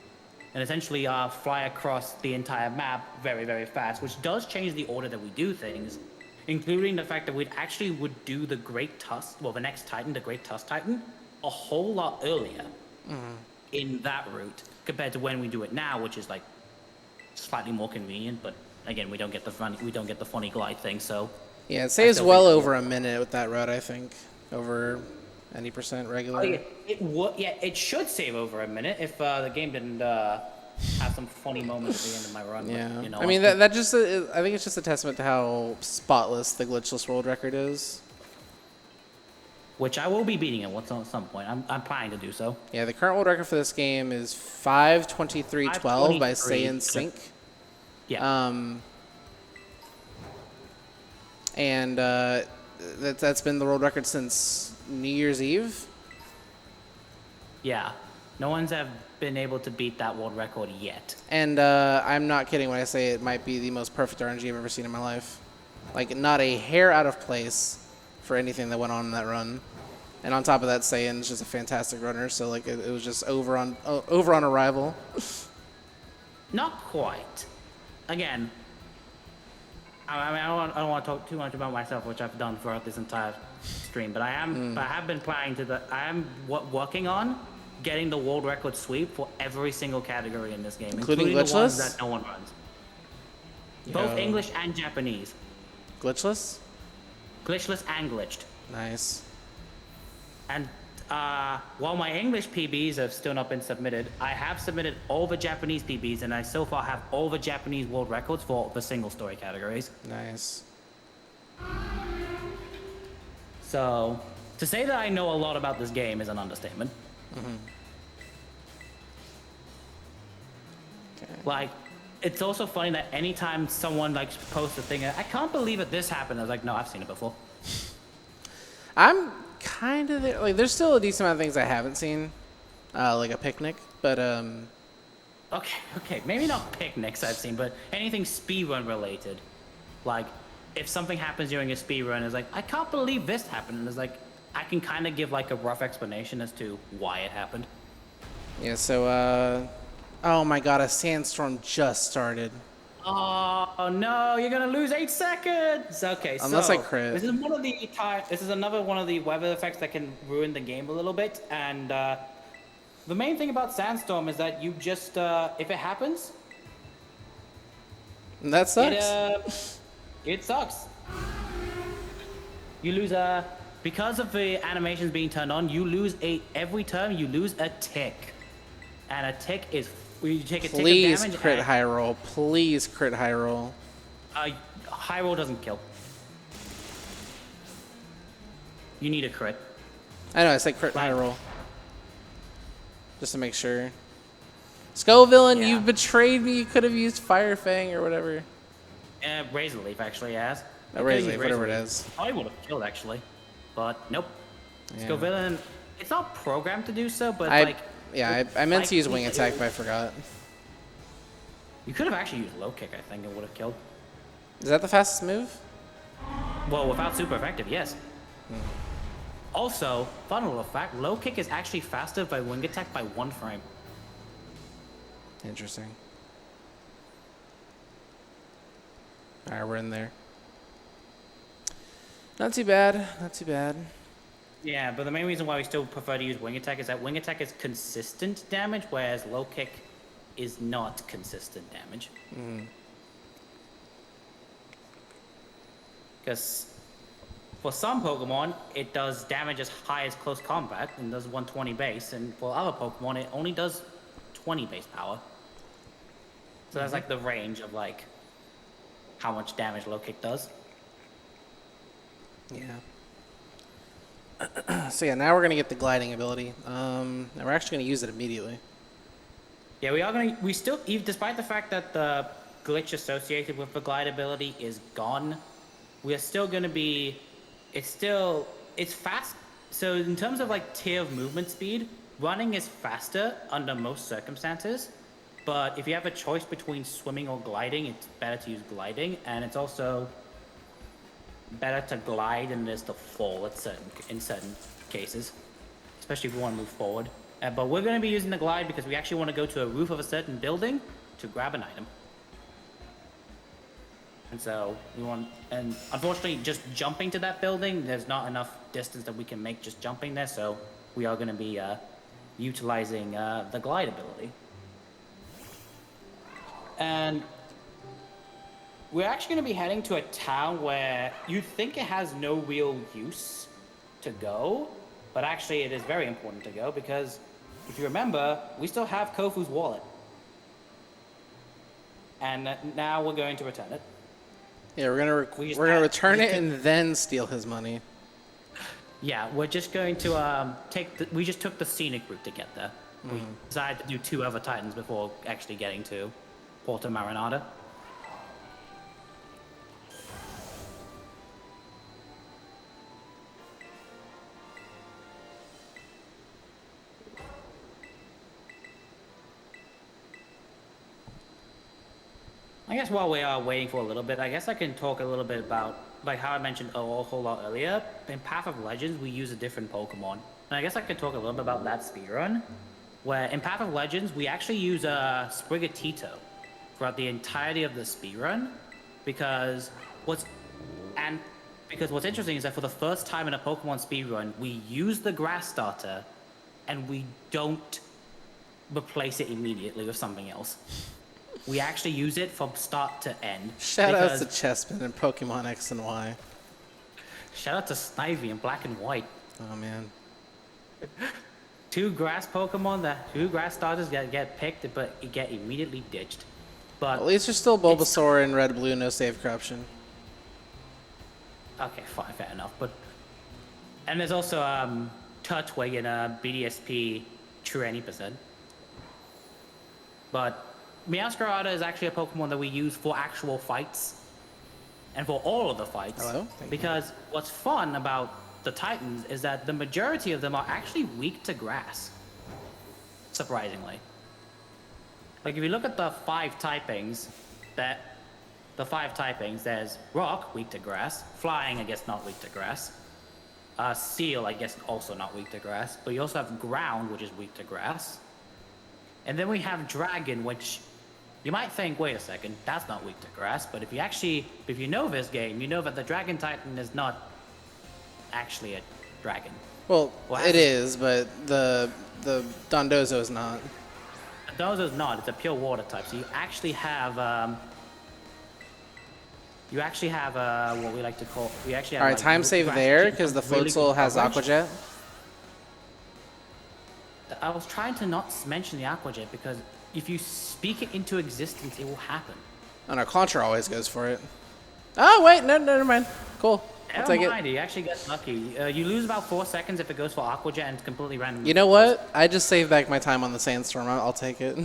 and essentially fly across the entire map very, very fast, which does change the order that we do things, including the fact that we actually would do the Great Tusk, well, the next Titan, the Great Tusk Titan, a whole lot earlier in that route compared to when we do it now, which is like slightly more convenient, but again, we don't get the funny glide thing, so. Yeah, it saves well over a minute with that route, I think, over any percent regular. Oh, yeah, it should save over a minute if the game didn't have some funny moments at the end of my run. Yeah. But, you know, I mean, that just I think it's just a testament to how spotless the glitchless world record is. which I will be beating at some point. I'm planning to do so. Yeah, the current world record for this game is 5:23:12 by Saiyan Sync. Yeah. And that's been the world record since New Year's Eve. Yeah. No one's have been able to beat that world record yet. And I'm not kidding when I say it might be the most perfect RNG I've ever seen in my life. Like, not a hair out of place for anything that went on in that run. And on top of that, Saiyan's just a fantastic runner, so like it was just over on arrival. Not quite. Again, I mean, I don't want to talk too much about myself, which I've done throughout this entire stream. But I have been planning to. I am working on getting the world record sweep for every single category in this game, Including the glitchless? ones that no one runs. Both Yo. English and Japanese. Glitchless? Glitchless and glitched. Nice. And while my English PBs have still not been submitted, I have submitted all the Japanese PBs, and I so far have all the Japanese world records for the single story categories. Nice. So, to say that I know a lot about this game is an understatement. Okay. Like, it's also funny that anytime someone like posts a thing, I can't believe that this happened. I was like, no, I've seen it before. I'm kind of there. Like, there's still a decent amount of things I haven't seen, like a picnic, but Okay, maybe not picnics I've seen, but anything speedrun related. Like, if something happens during a speedrun, it's like, I can't believe this happened. And it's like, I can kind of give like a rough explanation as to why it happened. yeah. So oh my God, a sandstorm just started. Oh no, you're gonna lose 8 seconds. Okay, Unless so I crit. this is another one of the weather effects that can ruin the game a little bit. And the main thing about sandstorm is that you just if it happens, That sucks. it sucks. You lose because of the animations being turned on, you lose every turn you lose a tick, and a tick is you take a tick of Please damage. crit high roll. Please crit high roll. High roll doesn't kill. You need a crit. I know, I said crit high roll. Just to make sure. Skull Villain, Yeah. you betrayed me. You could have used Fire Fang or whatever. Razor Leaf actually has. Razor Leaf, whatever it is. I would have killed actually, but nope. Yeah. Skull Villain, it's not programmed to do so, but I like. meant to use Wing Attack, but I forgot. You could have actually used Low Kick, I think, it would have killed. Is that the fastest move? Well, without super effective, yes. Also, fun little fact, Low Kick is actually faster by Wing Attack by 1 frame. Interesting. Alright, we're in there. Not too bad. Not too bad. Yeah, but the main reason why we still prefer to use Wing Attack is that Wing Attack is consistent damage, whereas Low Kick is not consistent damage. Because for some Pokemon, it does damage as high as close combat and does 120 base, and for other Pokemon, it only does 20 base power. So that's like the range of like how much damage Low Kick does. Yeah. So yeah, now we're gonna get the gliding ability. And we're actually gonna use it immediately. Yeah, we still, even despite the fact that the glitch associated with the glide ability is gone, we are still gonna be, it's fast. So in terms of like tier of movement speed, running is faster under most circumstances. But if you have a choice between swimming or gliding, it's better to use gliding, and it's also better to glide than it is to fall in certain cases, especially if you want to move forward. But we're going to be using the glide because we actually want to go to a roof of a certain building to grab an item. And so and unfortunately, just jumping to that building, there's not enough distance that we can make just jumping there. So we are going to be utilizing the glide ability. And we're actually going to be heading to a town where you'd think it has no real use to go, but actually it is very important to go because if you remember, we still have Kofu's wallet. and now we're going to return it. Yeah, we're gonna return it and then steal his money. Yeah, we're just going to we just took the scenic route to get there. We decided to do 2 other Titans before actually getting to Porto Marinada. I guess while we are waiting for a little bit, I guess I can talk a little bit about, like how I mentioned a whole lot earlier, in Path of Legends, we use a different Pokemon. And I guess I could talk a little bit about that speedrun, where in Path of Legends, we actually use a Sprigatito throughout the entirety of the speedrun, because what's interesting is that for the first time in a Pokemon speedrun, we use the grass starter, and we don't replace it immediately with something else. We actually use it from start to end. Shout out to Chespin and Pokemon X and Y. Shout out to Snivy and Black and White. Oh man. 2 grass Pokemon, 2 grass starters get picked, but get immediately ditched. But at least there's still Bulbasaur and Red Blue, no save corruption. Okay, fine, fair enough. And there's also Turtwig and BDSP True Any %. But Meowscarada is actually a Pokemon that we use for actual fights. And for all of the fights. Hello? Because what's fun about the Titans is that the majority of them are actually weak to grass. Surprisingly. Like if you look at the 5 typings, there's Rock, weak to grass. Flying, I guess not weak to grass. Seal, I guess also not weak to grass. But you also have Ground, which is weak to grass. And then we have Dragon, which you might think, wait a second, that's not weak to grass. But if you know this game, you know that the Dragon Titan is not actually a dragon. Well, it is, but the Dondozo is not. Dondozo is not. It's a pure water type. So you actually have what we like to call. We actually have. All right, time save there because the Floatzel has Aqua Jet. I was trying to not mention the Aqua Jet because if you speak it into existence, it will happen. Oh no, Contra always goes for it. Oh wait, no, never mind. Cool. I'll take it. You actually get lucky. You lose about 4 seconds if it goes for Aqua Jet and it's completely random. You know what? I just saved back my time on the Sandstorm. I'll take it.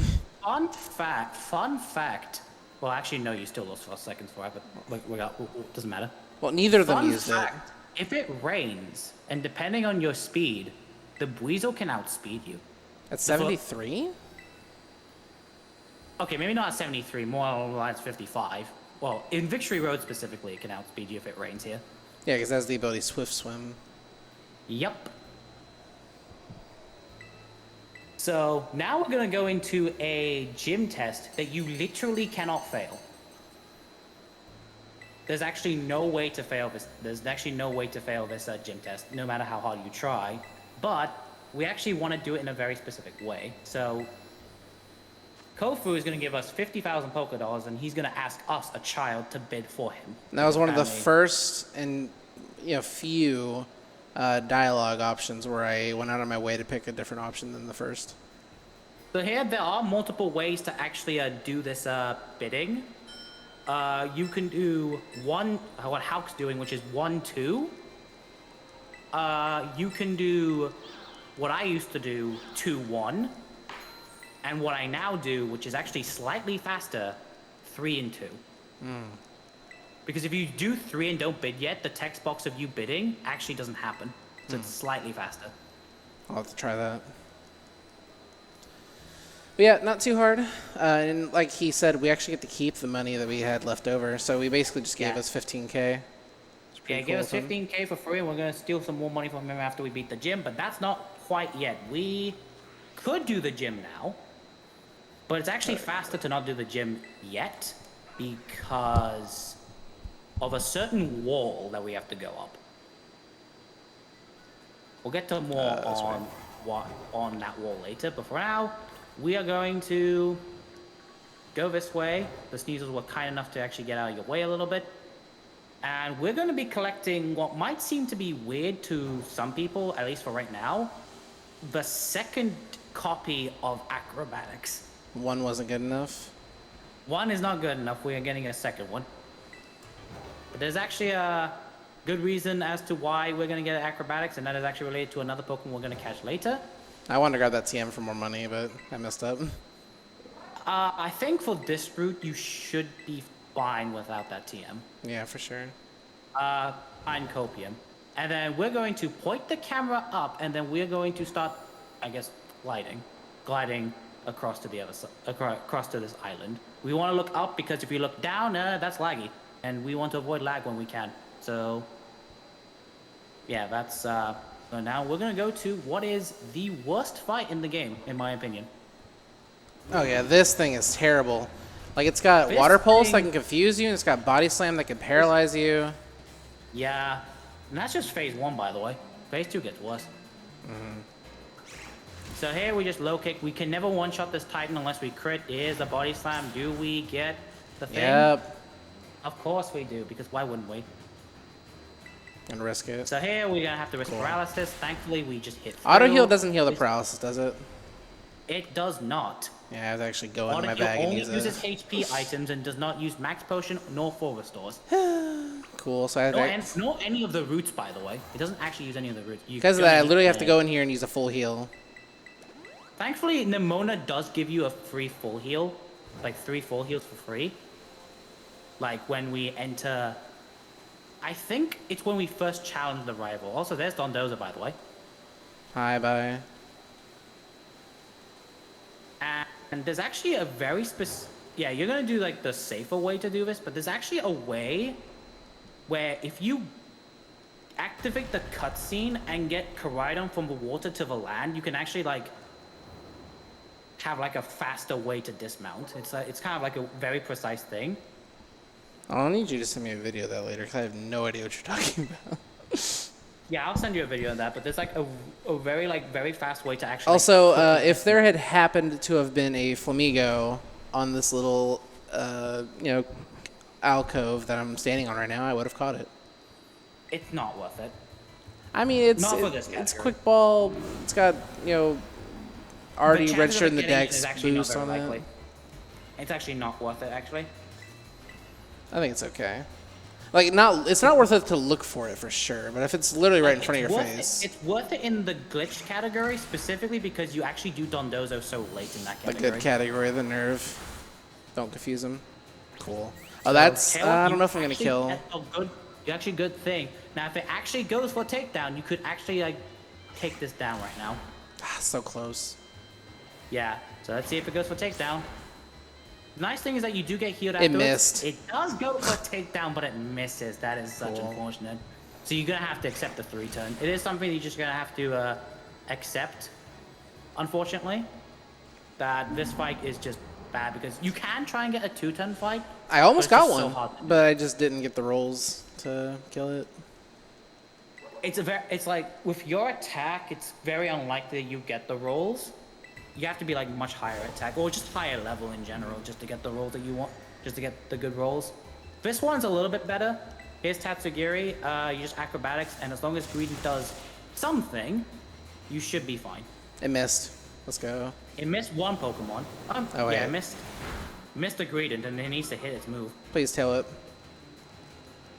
Fun fact. Well, actually, no, you still lost 4 seconds for it, but it doesn't matter. Well, neither of them used it. If it rains, and depending on your speed, the Buizel can outspeed you. At 73? Okay, maybe not at 73, more along the lines 55. Well, in Victory Road specifically, it can outspeed you if it rains here. Yeah, because it has the ability Swift Swim. Yep. So now we're going to go into a gym test that you literally cannot fail. There's actually no way to fail this. There's actually no way to fail this gym test, no matter how hard you try. But we actually want to do it in a very specific way. So Kofu is going to give us 50,000 Poké Dolls, and he's going to ask us, a child, to bid for him. That was one of the first and few dialogue options where I went out of my way to pick a different option than the first. So here there are multiple ways to actually do this bidding. You can do what Halk's doing, which is 1-2. You can do what I used to do, 2-1. And what I now do, which is actually slightly faster, 3-2. Because if you do 3 and don't bid yet, the text box of you bidding actually doesn't happen. So it's slightly faster. I'll have to try that. But yeah, not too hard. And like he said, we actually get to keep the money that we had left over. So we basically just gave us 15K. Yeah, give us 15K for free, and we're going to steal some more money from him after we beat the gym. But that's not quite yet. We could do the gym now. But it's actually faster to not do the gym yet because of a certain wall that we have to go up. We'll get to more on that wall later, but for now, we are going to go this way. The Sneasels were kind enough to actually get out of your way a little bit. And we're going to be collecting what might seem to be weird to some people, at least for right now, the second copy of Acrobatics. One wasn't good enough? One is not good enough. We are getting a second one. But there's actually a good reason as to why we're going to get acrobatics, and that is actually related to another Pokemon we're going to catch later. I wanted to grab that TM for more money, but I messed up. I think for this route, you should be fine without that TM. Yeah, for sure. Fine copium. And then we're going to point the camera up, and then we're going to start, I guess, gliding across to the other side, across to this island. We want to look up because if you look down, that's laggy, and we want to avoid lag when we can. So, yeah, that's. So now we're gonna go to what is the worst fight in the game, in my opinion. Oh yeah, this thing is terrible. Like it's got This water pulse that thing- can confuse you, and it's got body slam that can paralyze you. Yeah, and that's just phase 1, by the way. Phase 2 gets worse. So here we just low kick. We can never one-shot this Titan unless we crit. Here's the body slam. Do we get the thing? Yep. Of course we do, because why wouldn't we? And risk it. So here we're gonna have to risk paralysis. Thankfully, we just hit through. Auto heal doesn't heal the paralysis, does it? It does not. Yeah, I have to actually go into Auto my heal bag and only use uses it. HP items and does not use max potion nor full restores. Cool. So I have to. Nor any of the roots, by the way. It doesn't actually use any of the roots. Because of that, I literally have to go in here and use a full heal. Thankfully, Nemona does give you a free full heal, like 3 full heals for free. Like when we enter, I think it's when we first challenge the rival. Also, there's Dondoza, by the way. Hi, bye. And there's actually a very yeah, you're gonna do like the safer way to do this, but there's actually a way where if you activate the cutscene and get Koraidon from the water to the land, you can actually like have like a faster way to dismount. It's kind of like a very precise thing. I'll need you to send me a video of that later, because I have no idea what you're talking about. Yeah, I'll send you a video of that, but there's like a very fast way to actually. Also, if there had happened to have been a Flamigo on this little, alcove that I'm standing on right now, I would have caught it. It's not worth it. I mean, it's Not for this it's category. quick ball. It's got already The chances registered of in the getting it dex is actually not boost very on likely. it. It's actually not worth it, actually. I think it's okay. Like it's not worth it to look for it for sure. But if it's literally right in front of your face, It's worth it in the glitch category specifically because you actually do Dondozo so late in that a category. good category of the nerve. Don't confuse them. Cool. Oh, that's Tail, I don't you know if I'm gonna actually kill. get a good, actually good thing. Now, if it actually goes for takedown, you could actually like take this down right now. So close. Yeah. So let's see if it goes for takedown. The nice thing is that you do get healed It afterwards. missed. It does go for takedown, but it misses. That is such Cool. unfortunate. So you're gonna have to accept the 3-turn. It is something you're just gonna have to accept. Unfortunately, that this fight is just bad because you can try and get a 2-turn fight. I almost but it's got just so one, hard to do. but I just didn't get the rolls to kill it. It's like with your attack, it's very unlikely you get the rolls. You have to be like much higher attack or just higher level in general just to get the rolls that you want, just to get the good rolls. This one's a little bit better. Here's Tatsugiri. You just acrobatics, and as long as Greedent does something, you should be fine. It missed. Let's go. It missed one Pokemon. Oh, wait. Yeah, it missed the Greedent, and it needs to hit its move. Please tail whip.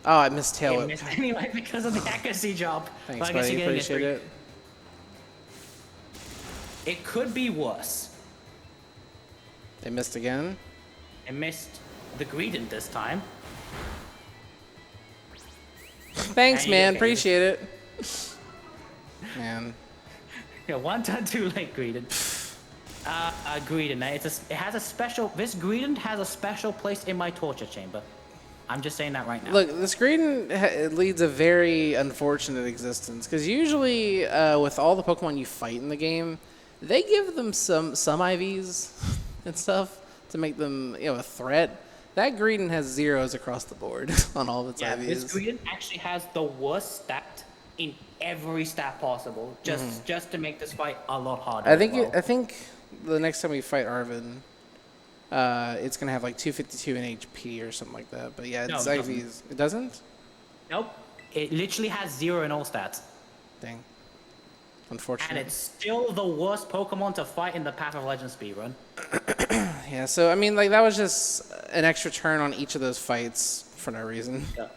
Oh, I missed tail It whip. missed anyway because of the accuracy job. Thanks, But I guess buddy. you're getting a Appreciate 3. it. It could be worse. They missed again. It missed the Greedent this time. Thanks, And you man. get- Appreciate it. Man. Yeah, 1 turn too late, Greedent. Greedent. It has a special. This Greedent has a special place in my torture chamber. I'm just saying that right now. Look, this Greedent it leads a very unfortunate existence because usually with all the Pokemon you fight in the game, they give them some IVs and stuff to make them a threat. That Greedent has zeros across the board on all of its yeah, IVs. this Greedent actually has the worst stat in every stat possible, just to make this fight a lot harder. I think as well. I think the next time we fight Arvin, it's gonna have like 252 in HP or something like that. But yeah, No, it's it doesn't. IVs. It doesn't? Nope. It literally has 0 in all stats. Dang. And Unfortunate. it's still the worst Pokemon to fight in the Path of Legends speedrun. Yeah, so I mean, like that was just an extra turn on each of those fights for no reason. Yeah.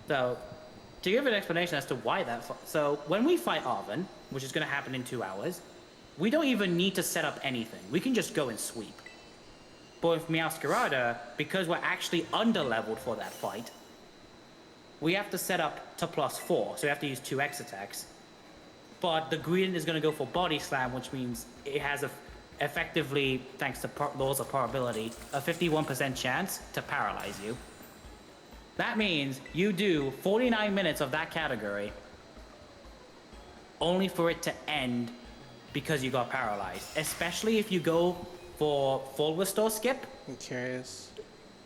So, to give an explanation as to why so when we fight Arven, which is going to happen in 2 hours, we don't even need to set up anything. We can just go and sweep. But with Meowscarada, because we're actually under-leveled for that fight, we have to set up to +4, so we have to use 2 X attacks. But the green is going to go for Body Slam, which means it has effectively, thanks to laws of probability, a 51% chance to paralyze you. That means you do 49 minutes of that category only for it to end because you got paralyzed. Especially if you go for full restore skip. I'm curious.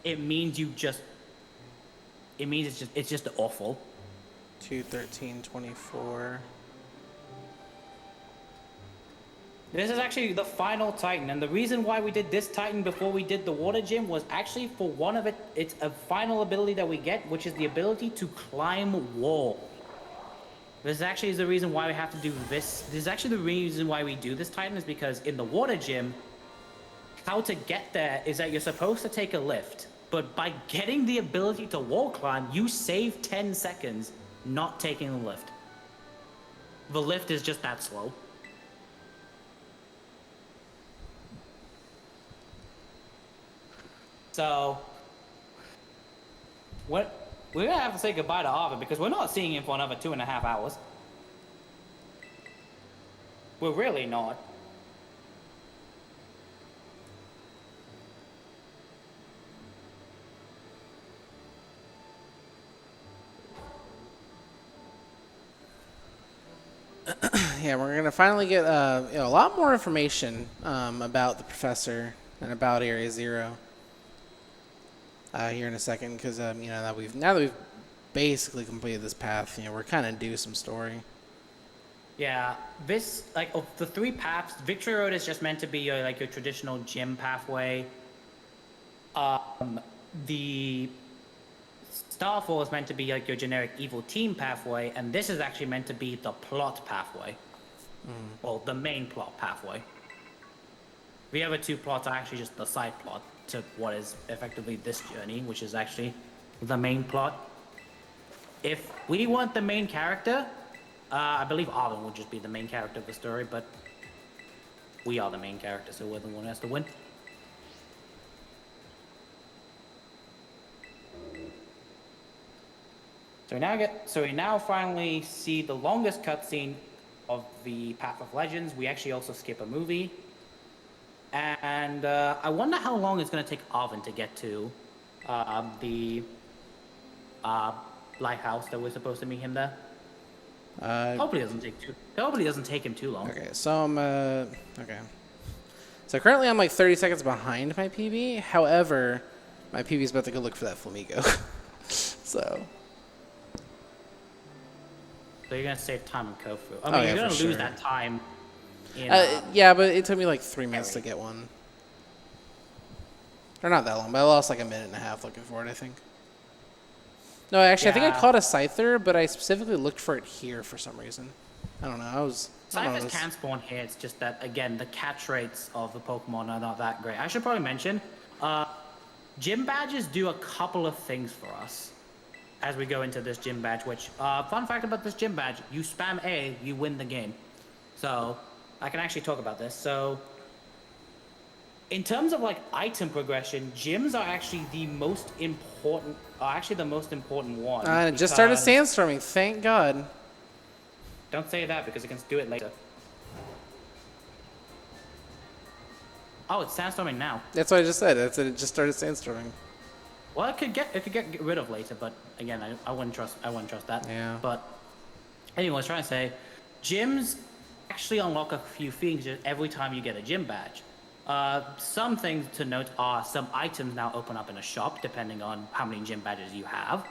It means it's just awful. 2, 13, 24. This is actually the final Titan, and the reason why we did this Titan before we did the Water Gym was actually for one of it's a final ability that we get, which is the ability to climb wall. This actually is the reason why we have to do this. This is actually the reason why we do this Titan, is because in the Water Gym, how to get there is that you're supposed to take a lift, but by getting the ability to wall climb, you save 10 seconds not taking the lift. The lift is just that slow. So, we're gonna have to say goodbye to Arven because we're not seeing him for another 2.5 hours. We're really not. Yeah, we're gonna finally get a lot more information about the professor and about Area Zero here in a second, because now that we've basically completed this path, we're kind of due some story. Yeah, this of the 3 paths, Victory Road is just meant to be your traditional gym pathway. The Starfall is meant to be your generic evil team pathway, and this is actually meant to be the plot pathway. Well, the main plot pathway. The other 2 plots are actually just the side plot to what is effectively this journey, which is actually the main plot. If we want the main character, I believe Arlen would just be the main character of the story, but we are the main character, so we're the one who has to win. So we now finally see the longest cutscene of the Path of Legends. We actually also skip a movie. And I wonder how long it's going to take Arven to get to the lighthouse that we're supposed to meet him there. Hopefully it doesn't take him too long. Okay, so okay. So currently I'm like 30 seconds behind my PB. However, my PB is about to go look for that Flamigo. So you're going to save time in Kofu. I mean, you're going to lose that time. Yeah, but it took me like 3 minutes to get one. Or not that long, but I lost like a minute and a half looking for it, I think. No, actually, I think I caught a Scyther, but I specifically looked for it here for some reason. I don't know. Scythers can spawn here. It's just that, again, the catch rates of the Pokemon are not that great. I should probably mention, gym badges do a couple of things for us as we go into this gym badge, which, fun fact about this gym badge, you spam A, you win the game. So, I can actually talk about this. So, in terms of item progression, gyms are actually the most important one. It just started sandstorming, thank God. Don't say that because you can do it later. Oh, it's sandstorming now. That's what I just said. It just started sandstorming. Well, it could get rid of later, but again, I wouldn't trust that. Yeah. But anyway, I was trying to say, gyms actually unlock a few things every time you get a gym badge. Some things to note are some items now open up in a shop depending on how many gym badges you have.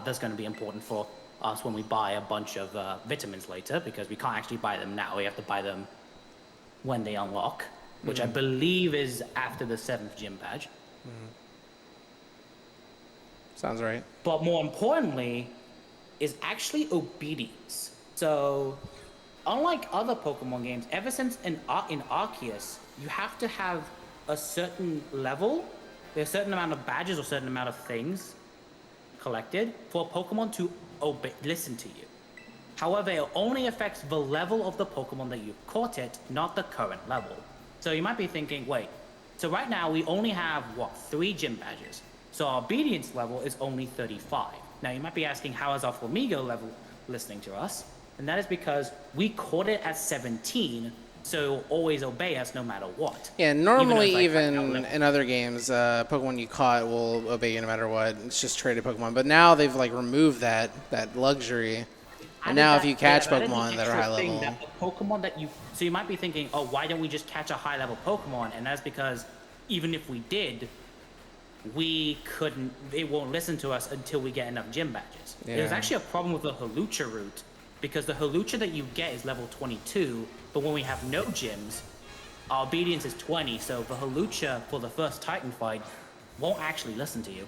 That's going to be important for us when we buy a bunch of vitamins later, because we can't actually buy them now. We have to buy them when they unlock, which I believe is after the 7th gym badge. Sounds right. But more importantly is actually obedience. So unlike other Pokemon games, ever since in Arceus, you have to have a certain level, there's a certain amount of badges or certain amount of things collected for a Pokemon to listen to you. However, it only affects the level of the Pokemon that you've caught it, not the current level. So you might be thinking, wait, so right now we only have, 3 gym badges. So our obedience level is only 35. Now you might be asking, how is our Flamigo level listening to us? And that is because we caught it at 17, so it will always obey us no matter what. Yeah, normally even in other games, Pokemon you caught will obey you no matter what. It's just traded Pokemon. But now they've like removed that luxury. And now if you catch Pokemon that are high level. That the Pokemon that you... So you might be thinking, oh, why don't we just catch a high level Pokemon? And that's because even if we did, we couldn't... It won't listen to us until we get enough gym badges. Yeah. There's actually a problem with the Halucha route, because the Halucha that you get is level 22, but when we have no gyms, our obedience is 20, so the Halucha for the first Titan fight won't actually listen to you.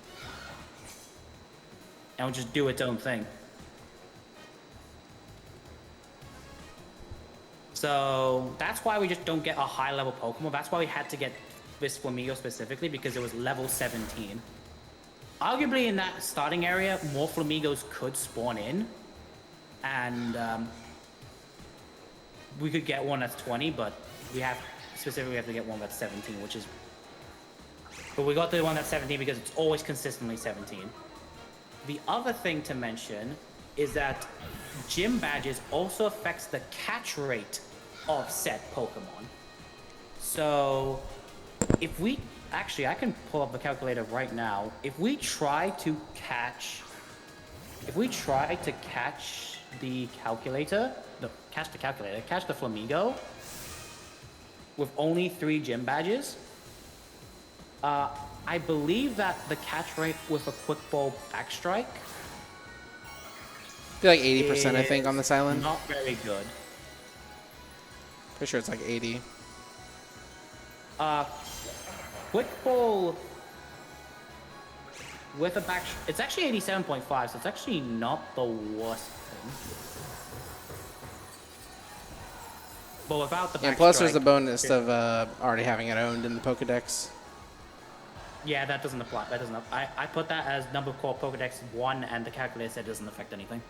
And will just do its own thing. So that's why we just don't get a high level Pokemon. That's why we had to get this Flamigo specifically, because it was level 17. Arguably in that starting area, more Flamigos could spawn in. And we could get one that's 20, but we have to get one that's 17, which is... But we got the one that's 17 because it's always consistently 17. The other thing to mention is that gym badges also affects the catch rate of said Pokemon. So if we... Actually, I can pull up the calculator right now. If we try to catch the Flamigo with only 3 gym badges, I believe that the catch rate with a quick ball backstrike, I feel like 80%, I think, on this island. Not very good. Pretty sure it's like 80. Quick ball with a back, it's actually 87.5, so it's actually not the worst thing. But without the back And plus strike, there's the bonus of already having it owned in the Pokedex. Yeah, that doesn't apply. That doesn't. I put that as number core Pokedex 1, and the calculator said it doesn't affect anything.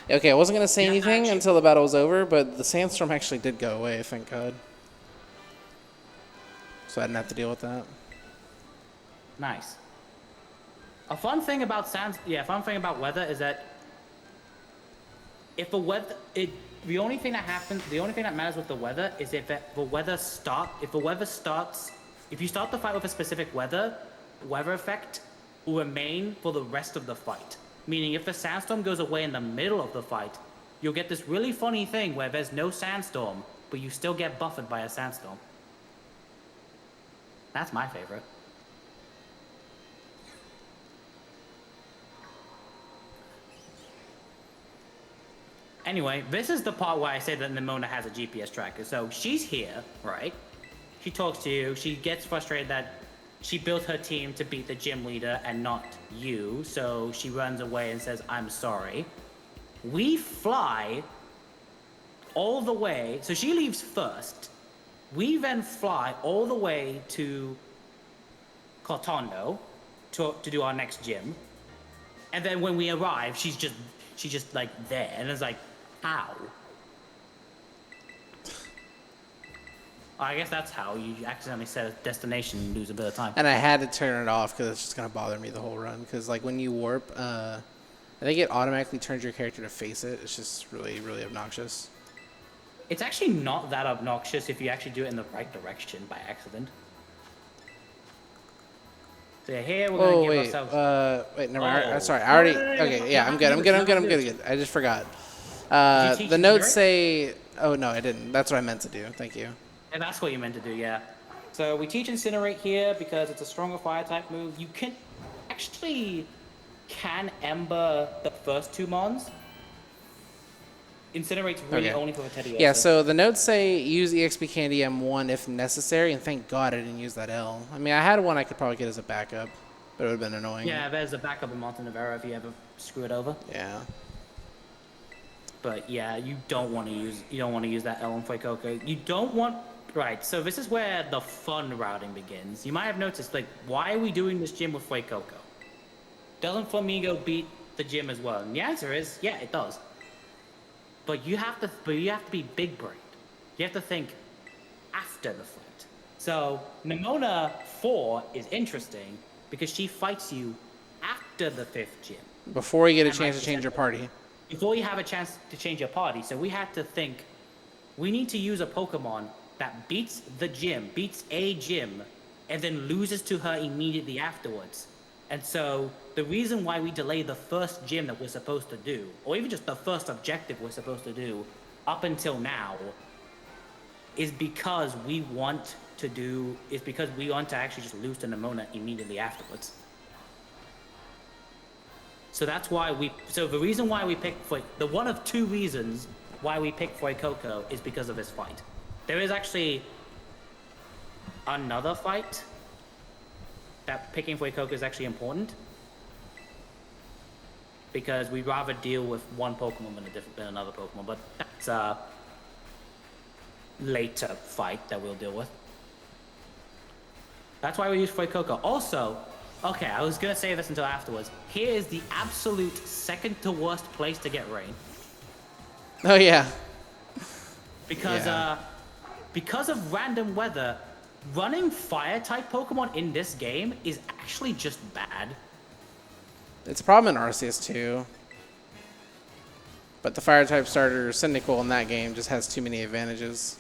Okay, I wasn't going to say anything until the battle was over, but the sandstorm actually did go away, thank God. So I didn't have to deal with that. Nice. A fun thing about weather is that if the weather, the only thing that matters with the weather is if you start the fight with a specific weather effect will remain for the rest of the fight. Meaning if the sandstorm goes away in the middle of the fight, you'll get this really funny thing where there's no sandstorm, but you still get buffered by a sandstorm. That's my favorite. Anyway, this is the part where I say that Nimona has a GPS tracker. So she's here, right? She talks to you. She gets frustrated that she built her team to beat the gym leader and not you. So she runs away and says, I'm sorry. We fly all the way. So she leaves first. We then fly all the way to Cortondo to do our next gym. And then when we arrive, she's just like there. And it's like, how? I guess that's how you accidentally set a destination and lose a bit of time. And I had to turn it off because it's just going to bother me the whole run. Because like when you warp, I think it automatically turns your character to face it. It's just really, really obnoxious. It's actually not that obnoxious if you actually do it in the right direction by accident. So yeah, here we're going to give ourselves... wait, never mind. Sorry, I already... Okay, yeah, I'm good. I just forgot. The notes say... Oh, no, I didn't. That's what I meant to do. Thank you. And that's what you meant to do, yeah. So we teach Incinerate here because it's a stronger fire-type move. You can Ember the first 2 Mons. Incinerate's really only for the Teddy. Yeah, so the notes say use EXP Candy M1 if necessary, and thank God I didn't use that L. I mean, I had one I could probably get as a backup, but it would have been annoying. Yeah, there's a backup in Monte Nevera if you ever screw it over. Yeah. But yeah, you don't want to use that L on Fuecoco. You don't want Right, so this is where the fun routing begins. You might have noticed, like, why are we doing this gym with Fuecoco? Doesn't Flamigo beat the gym as well? And the answer is, yeah, it does. But you have to be big brained. You have to think after the fight. So Nemona 4 is interesting because she fights you after the 5th gym. Before you get a chance to change your party. Before you have a chance to change your party. So we had to think, we need to use a Pokemon that beats the gym, beats a gym, and then loses to her immediately afterwards. And so the reason why we delay the first gym that we're supposed to do, or even just the first objective we're supposed to do up until now, is because we want to actually just lose to Nemona immediately afterwards. So that's why the reason why we picked the one of two reasons why we picked Fuecoco is because of this fight. There is actually another fight that picking Fuecoco is actually important because we'd rather deal with one Pokemon than another Pokemon, but that's a later fight that we'll deal with. That's why we use Fuecoco. Also, okay, I was gonna say this until afterwards. Here is the absolute second to worst place to get rain. Oh yeah. Because of random weather, running fire-type Pokemon in this game is actually just bad. It's a problem in Arceus too. But the fire-type starter, Cyndaquil, in that game just has too many advantages.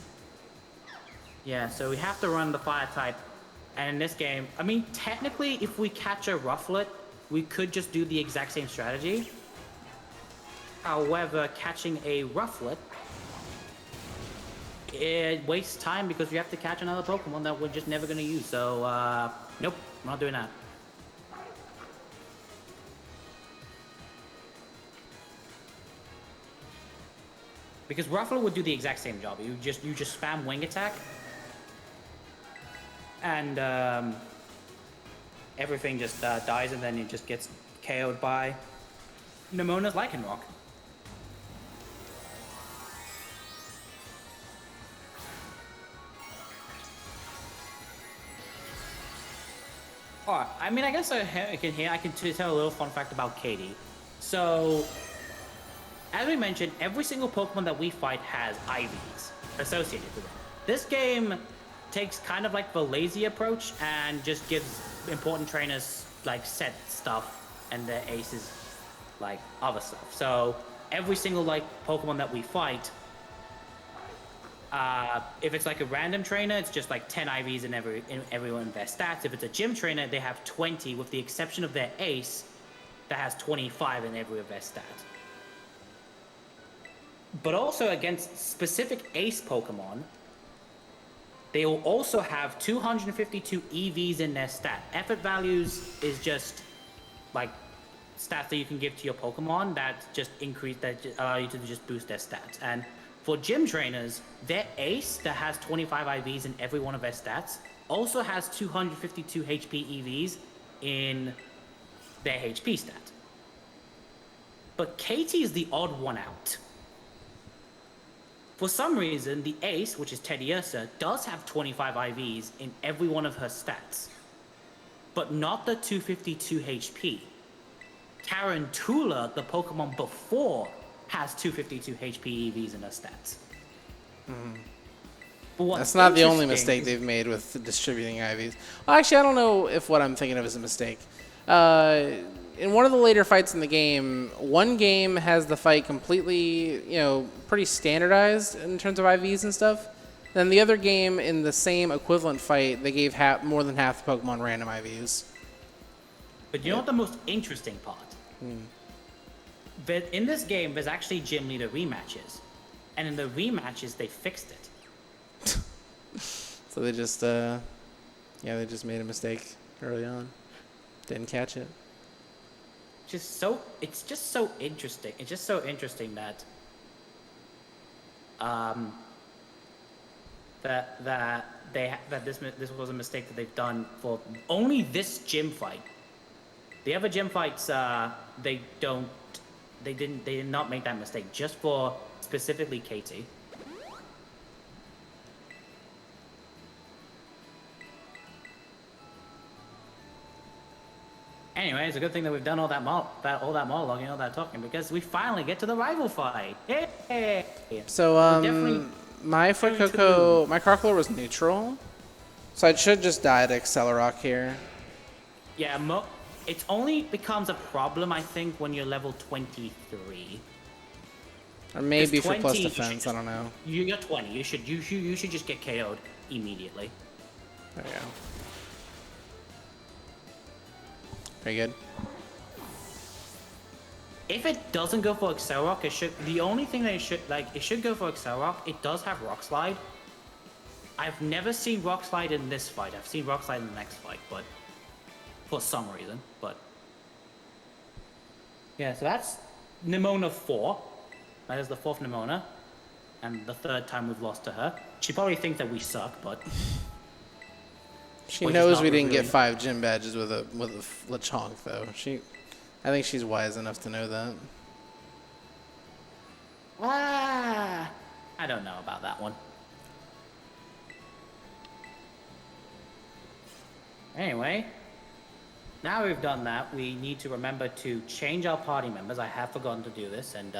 Yeah, so we have to run the fire-type. And in this game, I mean, technically, if we catch a Rufflet, we could just do the exact same strategy. However, catching a Rufflet, it wastes time because we have to catch another Pokemon that we're just never going to use. So, nope, I'm not doing that. Because Rufflet would do the exact same job. You just spam Wing Attack, and everything just dies, and then it just gets KO'd by Nemona's Lycanroc. Alright, I mean, I guess I can tell a little fun fact about Katie. So, as we mentioned, every single Pokemon that we fight has IVs associated with it. This game takes kind of like the lazy approach and just gives important trainers like set stuff and their aces like other stuff. So every single like Pokemon that we fight, if it's like a random trainer, it's just like 10 IVs in everyone of their stats. If it's a gym trainer, they have 20, with the exception of their ace that has 25 in every of their stats. But also against specific ace Pokemon, they will also have 252 EVs in their stat. Effort values is just like stats that you can give to your Pokemon that just allow you to just boost their stats. And for gym trainers, their ace that has 25 IVs in every one of their stats also has 252 HP EVs in their HP stat. But Katie is the odd one out. For some reason, the ace, which is Teddiursa, does have 25 IVs in every one of her stats, but not the 252 HP. Tarantula, the Pokemon before, has 252 HP EVs in her stats. That's not the only mistake they've made with distributing IVs. Well, actually, I don't know if what I'm thinking of is a mistake. In one of the later fights in the game, one game has the fight completely, pretty standardized in terms of IVs and stuff. Then the other game, in the same equivalent fight, they gave more than half the Pokemon random IVs. But you know what the most interesting part? But in this game, there's actually gym leader rematches. And in the rematches, they fixed it. So they just, they just made a mistake early on. Didn't catch it. It's just so interesting. It's just so interesting that this was a mistake that they've done for only this gym fight. The other gym fights, they did not make that mistake, just for specifically Katie. Anyway, it's a good thing that we've done all that monologuing, all that talking, because we finally get to the rival fight. Yay! So, my Crocodile was neutral. So I should just die to Accelerock here. Yeah, it only becomes a problem, I think, when you're level 23. Or maybe for 20, plus defense, I don't know. You're 20. You should just get KO'd immediately. There we go. Very good. If it doesn't go for Accelerock, the only thing that it should go for Accelerock. It does have Rock Slide. I've never seen Rock Slide in this fight. I've seen Rock Slide in the next fight, but for some reason, but yeah. So that's Nimona 4. That is the 4th Nimona, and the 3rd time we've lost to her. She probably thinks that we suck, but she knows we didn't get 5 gym badges with a Lechonk though. I think she's wise enough to know that. I don't know about that one. Anyway, now we've done that, we need to remember to change our party members. I have forgotten to do this, and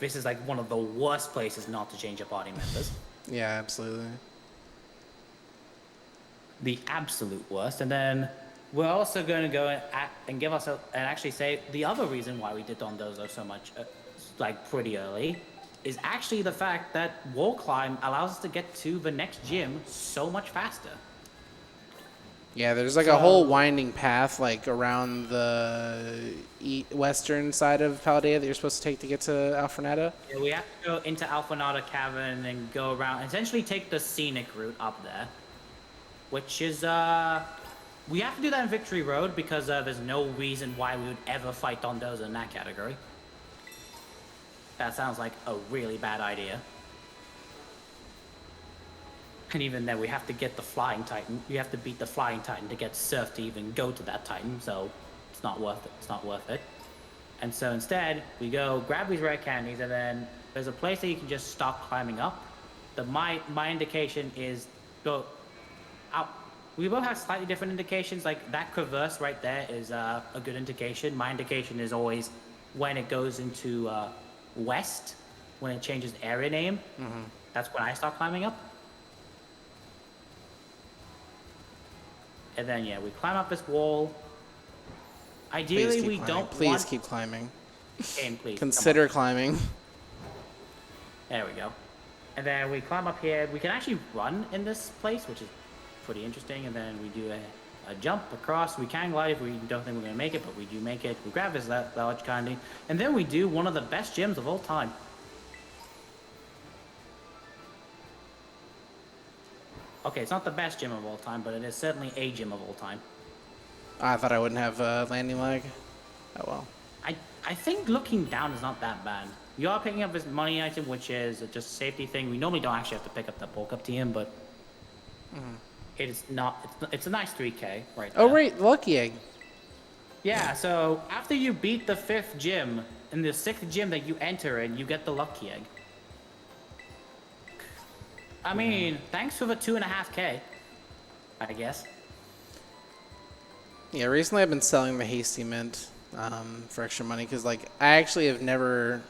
this is like one of the worst places not to change your party members. Yeah, absolutely. The absolute worst. And then we're also going to go and give ourselves and actually say the other reason why we did Dondozo so much, like pretty early, is actually the fact that Wall Climb allows us to get to the next gym so much faster. Yeah, there's like a whole winding path like around the western side of Paldea that you're supposed to take to get to Alfornada. Yeah, we have to go into Alfornada Cavern and go around, essentially take the scenic route up there, which is we have to do that in Victory Road because there's no reason why we would ever fight Dondozo in that category. That sounds like a really bad idea. And even then, we have to get the Flying Titan. You have to beat the Flying Titan to get Surf to even go to that Titan, so it's not worth it. It's not worth it. And so instead, we go grab these rare candies, and then there's a place that you can just stop climbing up. My indication is go out. We both have slightly different indications. Like that traverse right there is a good indication. My indication is always when it goes into west, when it changes area name. That's when I start climbing up. And then, yeah, we climb up this wall. Ideally, we don't Please keep climbing. Game, please. Consider climbing. There we go. And then we climb up here. We can actually run in this place, which is pretty interesting. And then we do a jump across. We can glide if we don't think we're going to make it, but we do make it. We grab this large candy. And then we do one of the best gyms of all time. Okay, it's not the best gym of all time, but it is certainly a gym of all time. I thought I wouldn't have landing lag. Oh well. I think looking down is not that bad. You are picking up this money item, which is just a safety thing. We normally don't actually have to pick up that bulk up TM, but it is not. It's a nice 3K right there. Oh right, lucky egg. Yeah. So after you beat the 5th gym, in the 6th gym that you enter in, you get the lucky egg. I mean, thanks for the 2.5K, I guess. Yeah, recently I've been selling the Hasty Mint for extra money because, like, I actually have never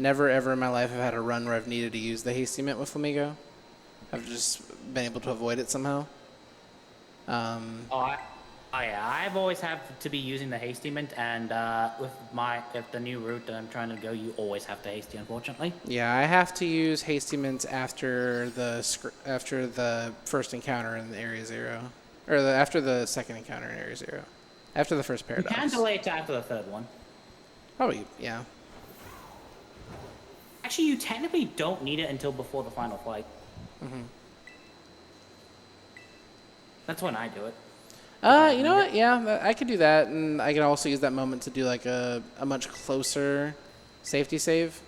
ever in my life have had a run where I've needed to use the Hasty Mint with Flamigo. I've just been able to avoid it somehow. I've always had to be using the Hasty Mint, and with the new route that I'm trying to go, you always have the Hasty, unfortunately. Yeah, I have to use Hasty Mint after the first encounter in Area 0. Or after the second encounter in Area 0. After the first paradox. You can delay it to after the 3rd one. Probably, yeah. Actually, you technically don't need it until before the final fight. That's when I do it. You know what? Yeah, I could do that, and I can also use that moment to do like a much closer safety save.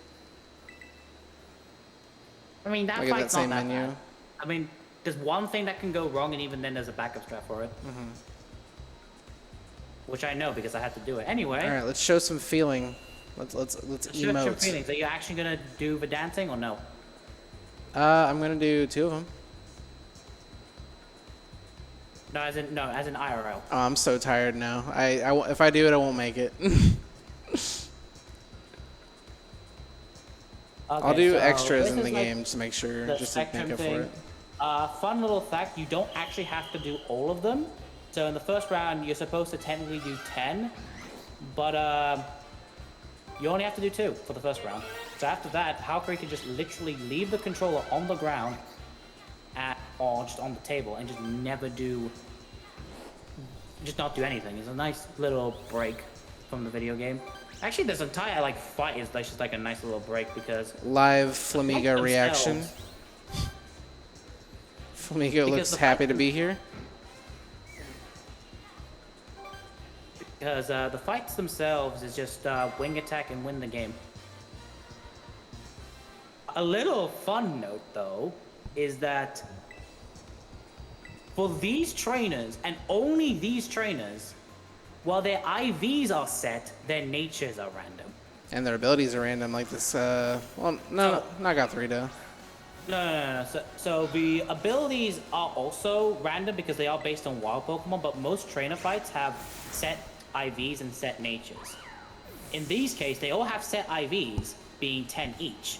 I mean, that like fight's that same not that menu. bad. I mean, there's one thing that can go wrong, and even then there's a backup strat for it. Which I know because I had to do it anyway. All right, let's show some feeling. Let's Show emote. your feelings. Are you actually gonna do the dancing or no? I'm gonna do 2 of them. as in IRL. Oh, I'm so tired now. If I do it, I won't make it. I'll do so extras this in is the like game just to make sure, the just to make spectrum up for thing. it. Fun little fact: you don't actually have to do all of them. So in the first round, you're supposed to technically do 10, but you only have to do 2 for the first round. So after that, Halqery can just literally leave the controller on the ground or just on the table and just not do anything. It's a nice little break from the video game. Actually, this entire fight is just like a nice little break because Live Flamigo reaction. Flamigo looks happy to be here. Because the fights themselves is just wing attack and win the game. A little fun note, though, is that for these trainers, and only these trainers, while their IVs are set, their natures are random. And their abilities are random, like this, well, no, not Gothorito. No. So the abilities are also random because they are based on wild Pokemon, but most trainer fights have set IVs and set natures. In these cases, they all have set IVs, being 10 each.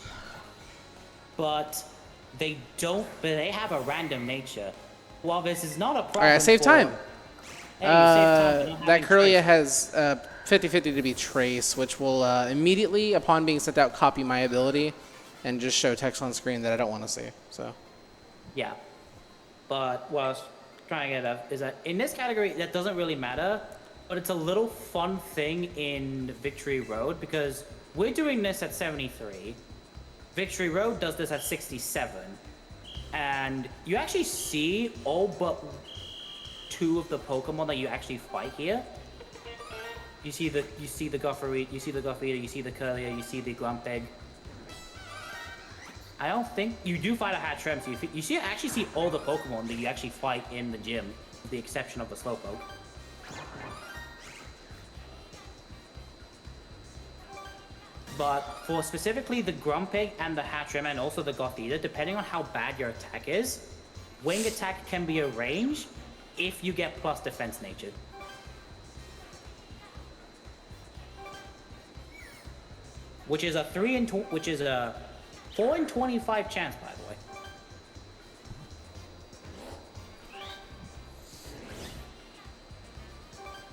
But they have a random nature. While this is not a problem. Alright, save time. Hey, you save time That Curlia has 50-50 to be Trace, which will immediately, upon being sent out, copy my ability and just show text on screen that I don't want to see. So. Yeah. But what I was trying to get at is that in this category, that doesn't really matter, but it's a little fun thing in Victory Road because we're doing this at 73. Victory Road does this at 67. And you actually see all but 2 of the Pokemon that you actually fight here. You see the Gothorito, you see the Curlia, you see the Grumpig. I don't think you do fight a Hattrem, so you actually see all the Pokemon that you actually fight in the gym, with the exception of the Slowpoke. But for specifically the Grumpig and the Hattrem and also the Gothita, depending on how bad your attack is, wing attack can be a range if you get plus defense nature. Which is a 4 in 25 chance, by the way.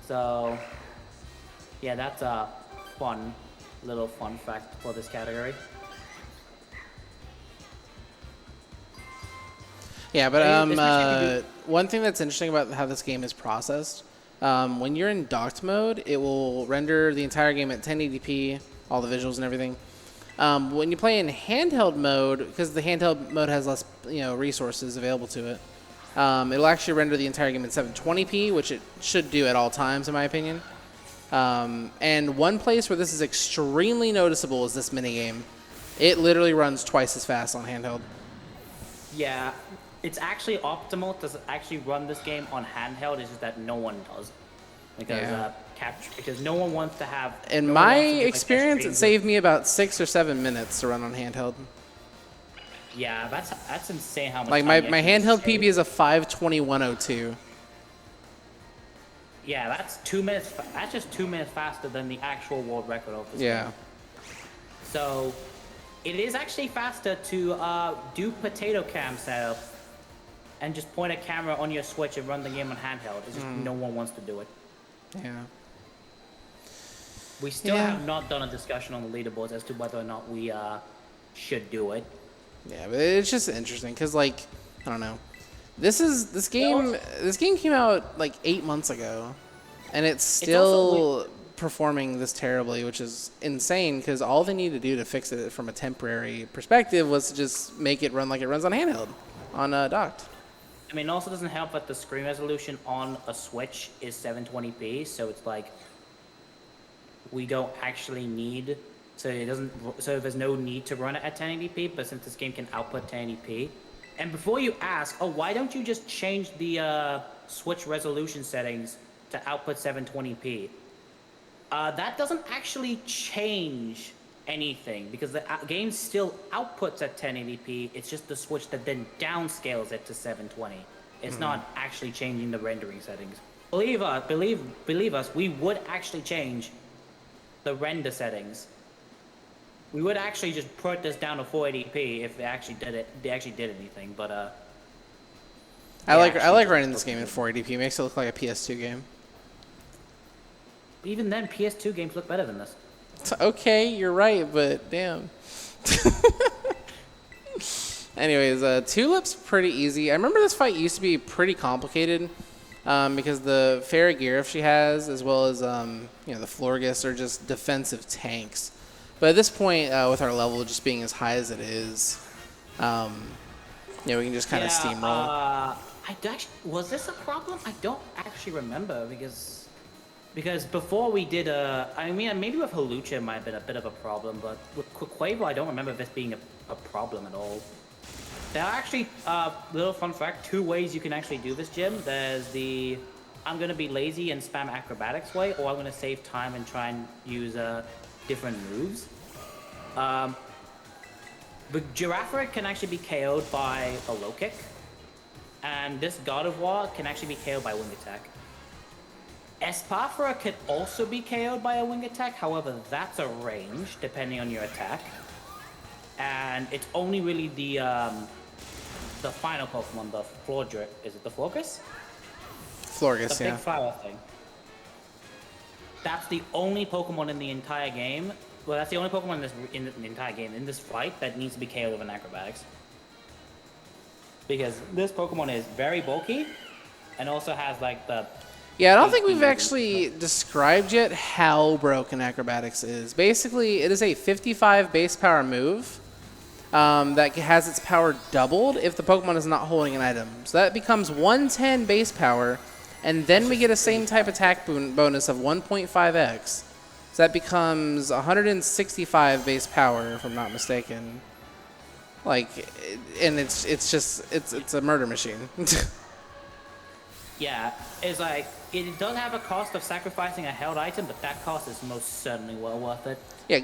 So, yeah, that's a little fun fact for this category. Yeah, but one thing that's interesting about how this game is processed, when you're in docked mode, it will render the entire game at 1080p, all the visuals and everything. When you play in handheld mode, because the handheld mode has less resources available to it, it'll actually render the entire game at 720p, which it should do at all times, in my opinion. And one place where this is extremely noticeable is this minigame. It literally runs twice as fast on handheld. Yeah, it's actually optimal to actually run this game on handheld. It's just that no one does. Because no one wants to have... In my experience, it saved me about 6 or 7 minutes to run on handheld. Yeah, that's insane how much my handheld PB is a 5:21:02. Yeah, that's 2 minutes. That's just 2 minutes faster than the actual world record of this game. So, it is actually faster to do potato cam setup and just point a camera on your Switch and run the game on handheld. It's just no one wants to do it. Yeah. We still have not done a discussion on the leaderboards as to whether or not we should do it. Yeah, but it's just interesting because, I don't know. This game came out 8 months ago, and it's still performing this terribly, which is insane because all they need to do to fix it from a temporary perspective was to just make it run like it runs on handheld, on docked. I mean, it also doesn't help that the screen resolution on a Switch is 720p, so it's we don't actually need, so there's no need to run it at 1080p, but since this game can output 1080p. And before you ask, why don't you just change the Switch resolution settings to output 720p? That doesn't actually change anything because the game still outputs at 1080p. It's just the Switch that then downscales it to 720. It's not actually changing the rendering settings. Believe us, we would actually change the render settings. We would actually just put this down to 480p if they actually did anything, but I like running this game in 480p. It makes it look like a PS2 game. even then, PS2 games look better than this. Okay, you're right, but damn. Anyways, Tulip's pretty easy. I remember this fight used to be pretty complicated because the Farigiraf she has, as well as the Florges, are just defensive tanks. But at this point, with our level just being as high as it is, we can just kind of steamroll. Was this a problem? I don't actually remember because before we did maybe with Halucha it might have been a bit of a problem, but with Quavo I don't remember this being a problem at all. There are actually, little fun fact, 2 ways you can actually do this gym. There's the I'm gonna be lazy and spam acrobatics way, or I'm gonna save time and try and use different moves. But Giraffaric can actually be KO'd by a low kick, and this God of War can actually be KO'd by wing attack. Espathra can also be KO'd by a wing attack, however that's a range depending on your attack. And it's only really the final Pokemon, the Florges. Is it the Florges? Florges, the big flower thing. That's the only Pokemon in the entire game. Well, that's the only Pokemon in the entire game, in this fight, that needs to be KO'd with an acrobatics. Because this Pokemon is very bulky, and also has like the... Yeah, I don't think we've actually described yet how broken acrobatics is. Basically, it is a 55 base power move that has its power doubled if the Pokemon is not holding an item. So that becomes 110 base power, and then we get a same type attack bonus of 1.5x. So that becomes 165 base power, if I'm not mistaken. And it's a murder machine. Yeah, it's like, it does have a cost of sacrificing a held item, but that cost is most certainly well worth it. Yeah,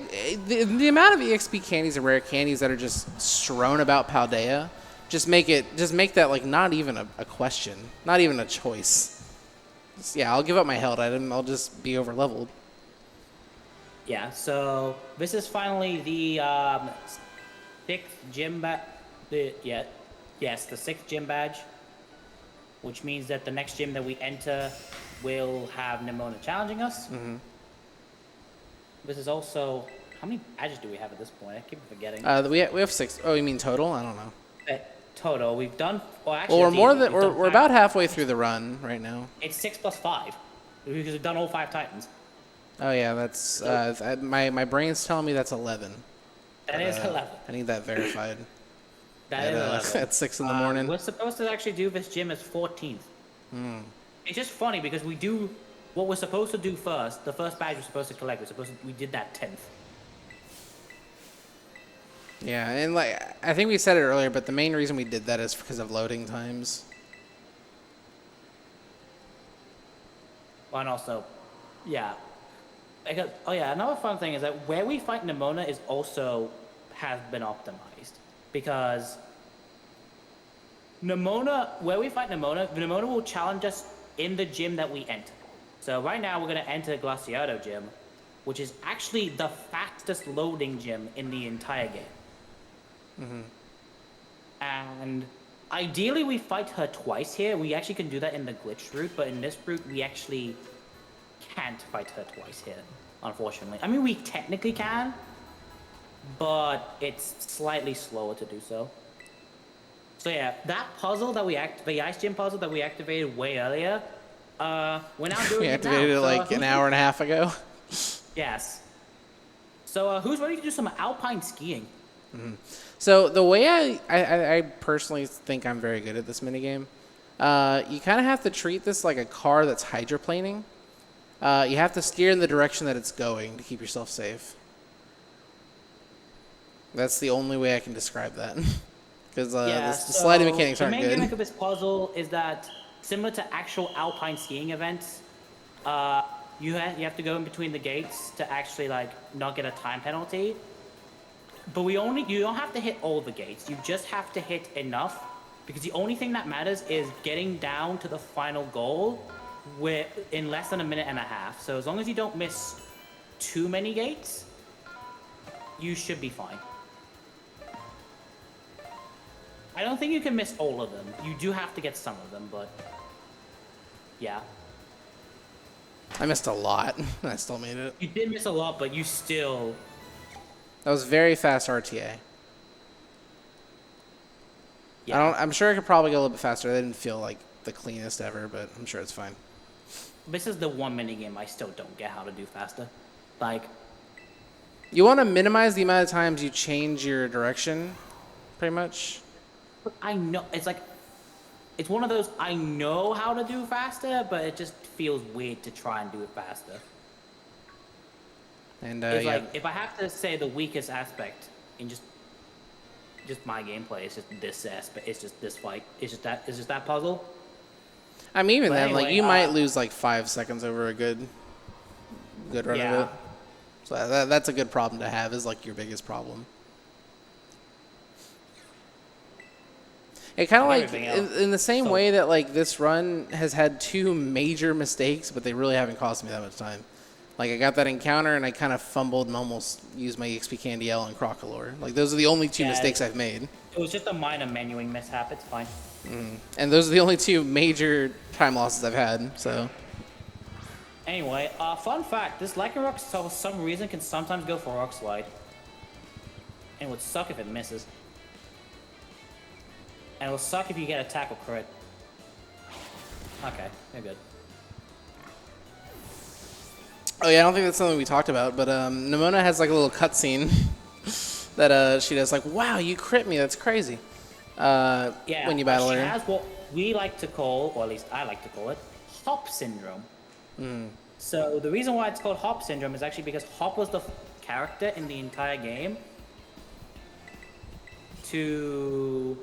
the amount of EXP candies and rare candies that are just strewn about Paldea, just make that like not even a question, not even a choice. I'll give up my held item. I'll just be over leveled. Yeah, so this is finally the 6th gym badge. The 6th gym badge, which means that the next gym that we enter will have Nemona challenging us. Mm-hmm. This is also... How many badges do we have at this point? I keep forgetting. We have 6. Oh, you mean total? I don't know. Total. We've done... Well, actually... Well, we're about halfway through the run right now. It's 6 plus 5. Because we've done all 5 Titans. Oh, yeah, that's... my brain's telling me that's 11. That is 11. I need that verified. That is 11. At 6 in the morning. We're supposed to actually do this gym as 14th. It's just funny because we do what we're supposed to do first. The first badge we're supposed to collect. We did that 10th. Yeah, and I think we said it earlier, but the main reason we did that is because of loading times. Well, and also, yeah. Because, another fun thing is that where we fight Nemona has been optimized. Because where we fight Nemona will challenge us in the gym that we enter. So right now we're going to enter Glaciado gym, which is actually the fastest loading gym in the entire game. Mm-hmm. And ideally we fight her twice here. We actually can do that in the glitch route, but in this route we actually can't fight her twice here, unfortunately. I mean, we technically can, but it's slightly slower to do so. So yeah, that puzzle that the Ice Gym puzzle that we activated way earlier, we're now doing we it activated now. it like an hour and a half ago. Yes. So who's ready to do some alpine skiing? Mm-hmm. So the way I personally think I'm very good at this minigame, you kind of have to treat this like a car that's hydroplaning. You have to steer in the direction that it's going to keep yourself safe. That's the only way I can describe that. Because the sliding mechanics aren't good. The main gimmick of this puzzle is that, similar to actual alpine skiing events, you have to go in between the gates to actually not get a time penalty. But you don't have to hit all the gates. You just have to hit enough Because the only thing that matters is getting down to the final goal in less than a minute and a half. So as long as you don't miss too many gates, you should be fine. I don't think you can miss all of them. You do have to get some of them, but yeah. I missed a lot. I still made it. You did miss a lot, but you still... That was very fast RTA. Yeah. I'm sure I could probably go a little bit faster. They didn't feel like the cleanest ever, but I'm sure it's fine. This is the one minigame I still don't get how to do faster. Like... You want to minimize the amount of times you change your direction, pretty much. I know, it's like, it's one of those, I know how to do faster, but it just feels weird to try and do it faster. And it's yeah. like, if I have to say the weakest aspect in just my gameplay, it's just this aspect, it's just this fight, it's just that puzzle. I mean, even But then, anyway, like, you might lose like 5 seconds over a good run of it. So that's a good problem to have, is like your biggest problem. It kind of like, in the same way that like this run has had 2 major mistakes, but they really haven't cost me that much time. Like, I got that encounter and I kind of fumbled and almost used my EXP Candy L on Crocolore. Like, those are the only 2 mistakes I've made. It was just a minor menuing mishap, it's fine. And those are the only 2 major time losses I've had, so. Anyway, fun fact, this Lycanroc for some reason can sometimes go for Rock Slide. And it would suck if it misses. And it will suck if you get a tackle crit. Okay, you're good. Oh yeah, I don't think that's something we talked about, but Nimona has like a little cutscene that she does, like, wow, you crit me, that's crazy. Yeah, when you battle her. She has what we like to call, or at least I like to call it, Hop Syndrome. So the reason why it's called Hop Syndrome is actually because Hop was the character in the entire game to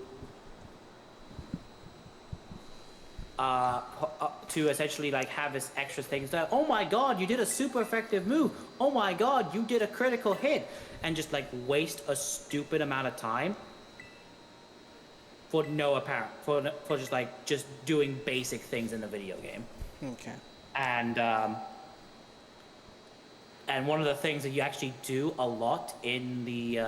essentially like have this extra things that, oh my god, you did a super effective move, oh my god, you did a critical hit, and just like waste a stupid amount of time for no apparent, for just doing basic things in the video game. Okay. And one of the things that you actually do a lot in the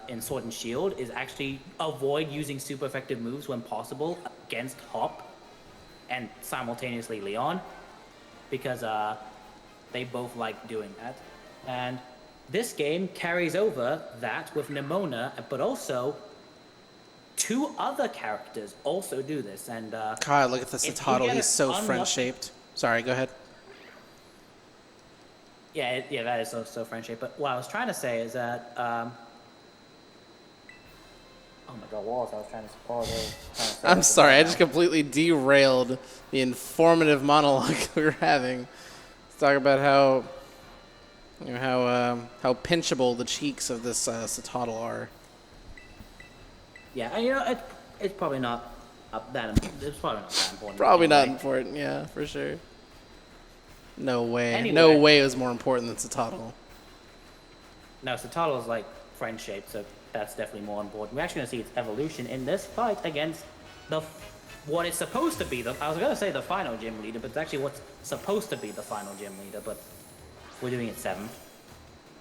in Sword and Shield is actually avoid using super effective moves when possible against Hop and simultaneously Leon, because they both like doing that. And this game carries over that with Nimona, but also 2 other characters also do this. And God, look at the Citadel. He's so French-shaped. Sorry, go ahead. Yeah, that is so French-shaped. But what I was trying to say is that... Oh my god, what was I trying to say? I'm sorry, I just completely derailed the informative monologue we were having. Let's talk about how, you know, how pinchable the cheeks of this Citadel are. Yeah, you know, it's probably not that important. It's probably not that important. Probably not important, yeah, for sure. No way. Anyway. No way it was more important than Citadel. No, Citadel is like French-shaped, so that's definitely more important. We're actually going to see its evolution in this fight against what is supposed to be I was going to say the final gym leader, but it's actually what's supposed to be the final gym leader, but we're doing it 7th.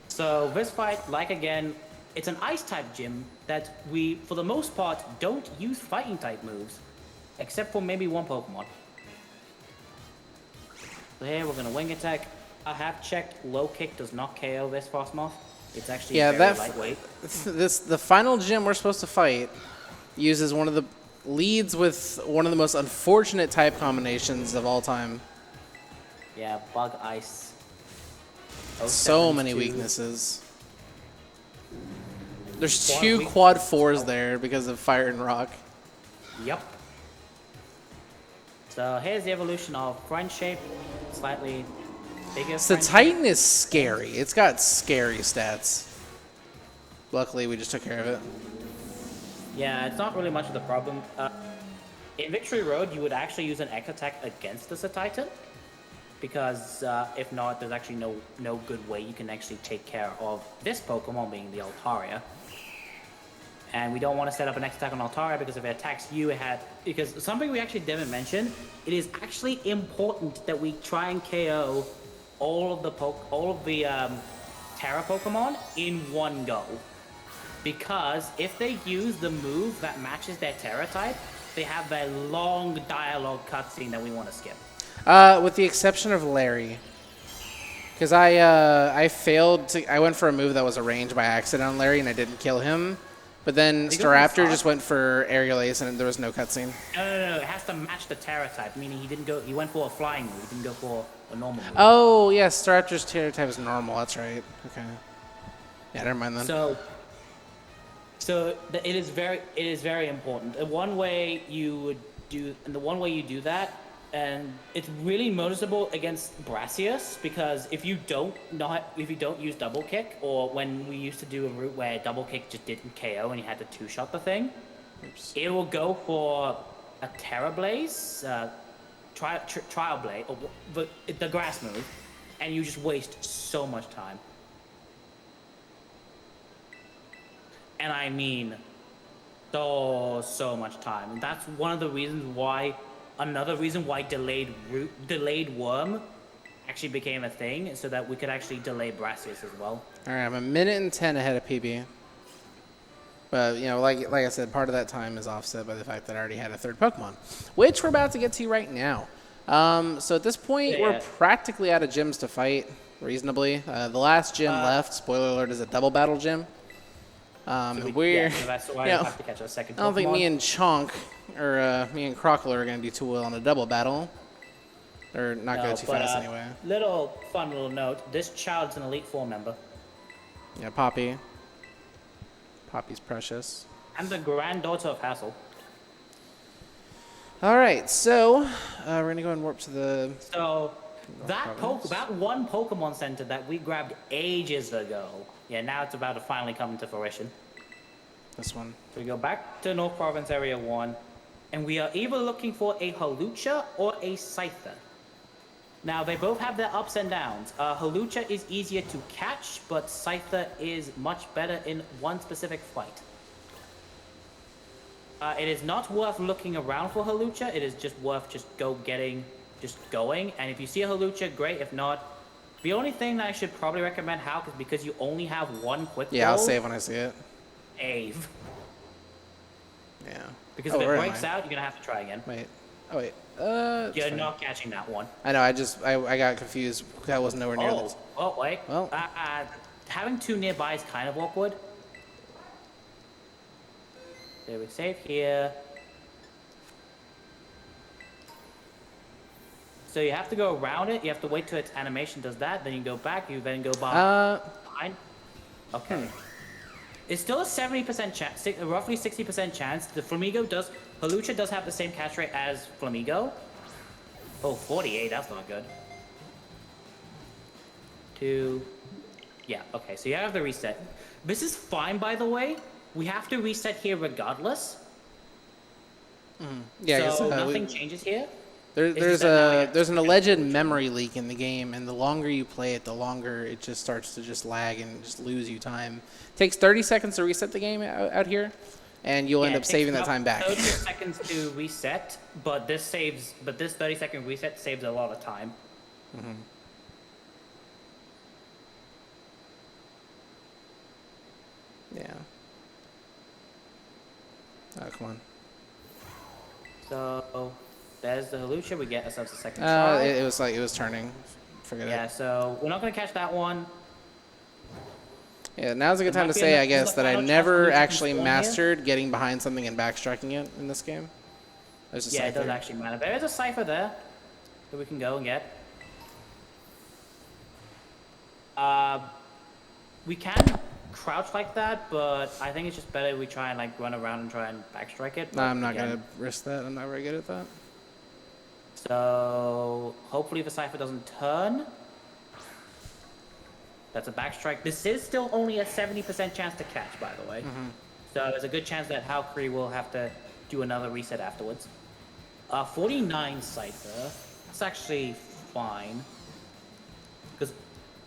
So this fight, like again, it's an ice-type gym that we, for the most part, don't use fighting-type moves, except for maybe one Pokemon. So here we're going to Wing Attack. I have checked, Low Kick does not KO this Frostmoth. It's actually very lightweight. The final gym we're supposed to fight uses one of the leads with one of the most unfortunate type combinations of all time. Yeah, Bug Ice. So many weaknesses. There's 2 quad 4s there because of Fire and Rock. Yep. So here's the evolution of French shape, slightly bigger. The Titan is scary. It's got scary stats. Luckily, we just took care of it. Yeah, it's not really much of the problem. In Victory Road, you would actually use an X attack against the Titan, because if not, there's actually no good way you can actually take care of this Pokemon, being the Altaria. And we don't want to set up an next attack on Altara because if it attacks you, because something we actually didn't mention, it is actually important that we try and KO all of the Terra Pokemon in one go. Because if they use the move that matches their Terra type, they have their long dialogue cutscene that we want to skip. With the exception of Larry. Because I failed to... I went for a move that was arranged by accident on Larry, and I didn't kill him. But then Staraptor just went for Aerial Ace, and there was no cutscene. No. It has to match the Terra type, meaning he went for a flying move. He didn't go for a normal move. Oh, yeah, Staraptor's Terra type is normal. That's right. Okay. Yeah, never mind then. So it is very important. The one way you do that, and it's really noticeable against Brassius, because if you don't use double kick, or when we used to do a route where double kick just didn't KO and you had to two-shot the thing, it will go for a Terra Blaze, Trial Blade, or the grass move, and you just waste so much time. And I mean, so much time. And that's one of the reasons why. Another reason why delayed worm actually became a thing, so that we could actually delay Brassius as well. All right, I'm a minute and 10 ahead of PB. But, you know, like I said, part of that time is offset by the fact that I already had a third Pokemon, which we're about to get to right now. So at this point, we're practically out of gyms to fight reasonably. The last gym left, spoiler alert, is a double battle gym. So that's why I have to catch a second Pokemon. I don't think me and Chonk, or me and Crockle are going to do too well on a double battle. Or not go too fast anyway. Fun little note, this child's an Elite Four member. Yeah, Poppy. Poppy's precious. And the granddaughter of Hassel. All right, so we're going to go and warp to the... So that one Pokemon Center that we grabbed ages ago, yeah, now it's about to finally come into fruition. This one. So we go back to North Province Area 1, and we are either looking for a Hawlucha or a Scyther. Now, they both have their ups and downs. Hawlucha is easier to catch, but Scyther is much better in one specific fight. It is not worth looking around for Hawlucha. It is just worth just going. And if you see a Hawlucha, great. If not, the only thing that I should probably recommend Halq is because you only have one quick roll. Yeah, I'll save when I see it. Ave. Yeah. Because if it breaks out, you're going to have to try again. Wait. Oh, wait. You're not catching that one. I know, I got confused. That was nowhere near this. Oh, wait. Well. Having two nearby is kind of awkward. So we save here. So you have to go around it. You have to wait till its animation does that. Then you go back. You then go behind. Okay. It's still a 70% chance, roughly 60% chance. The Hawlucha does have the same catch rate as Flamigo. Oh, 48. That's not good. 2. Yeah. Okay. So you have the reset. This is fine, by the way. We have to reset here regardless. Yeah. So nothing changes here. There's an alleged memory leak in the game, and the longer you play it, the longer it just starts to just lag and just lose you time. It takes 30 seconds to reset the game out here, and you'll end up saving that time back. 30 seconds to reset, but this 30-second reset saves a lot of time. Mm-hmm. Yeah. Oh, come on. So there's the Hawlucha. We get ourselves a second try. It was turning. Forget it. Yeah, so we're not going to catch that one. Yeah, now's a good time to say, I guess, that I never actually mastered getting behind something and backstriking it in this game. There's a Scyther. It does actually matter. There is a Cypher there that we can go and get. We can crouch like that, but I think it's just better we try and like run around and try and backstrike it. No, I'm not going to risk that. I'm not very good at that. So hopefully the Cypher doesn't turn. That's a backstrike. This is still only a 70% chance to catch, by the way. Mm-hmm. So there's a good chance that Halqery will have to do another reset afterwards. 49 Cypher. That's actually fine. Because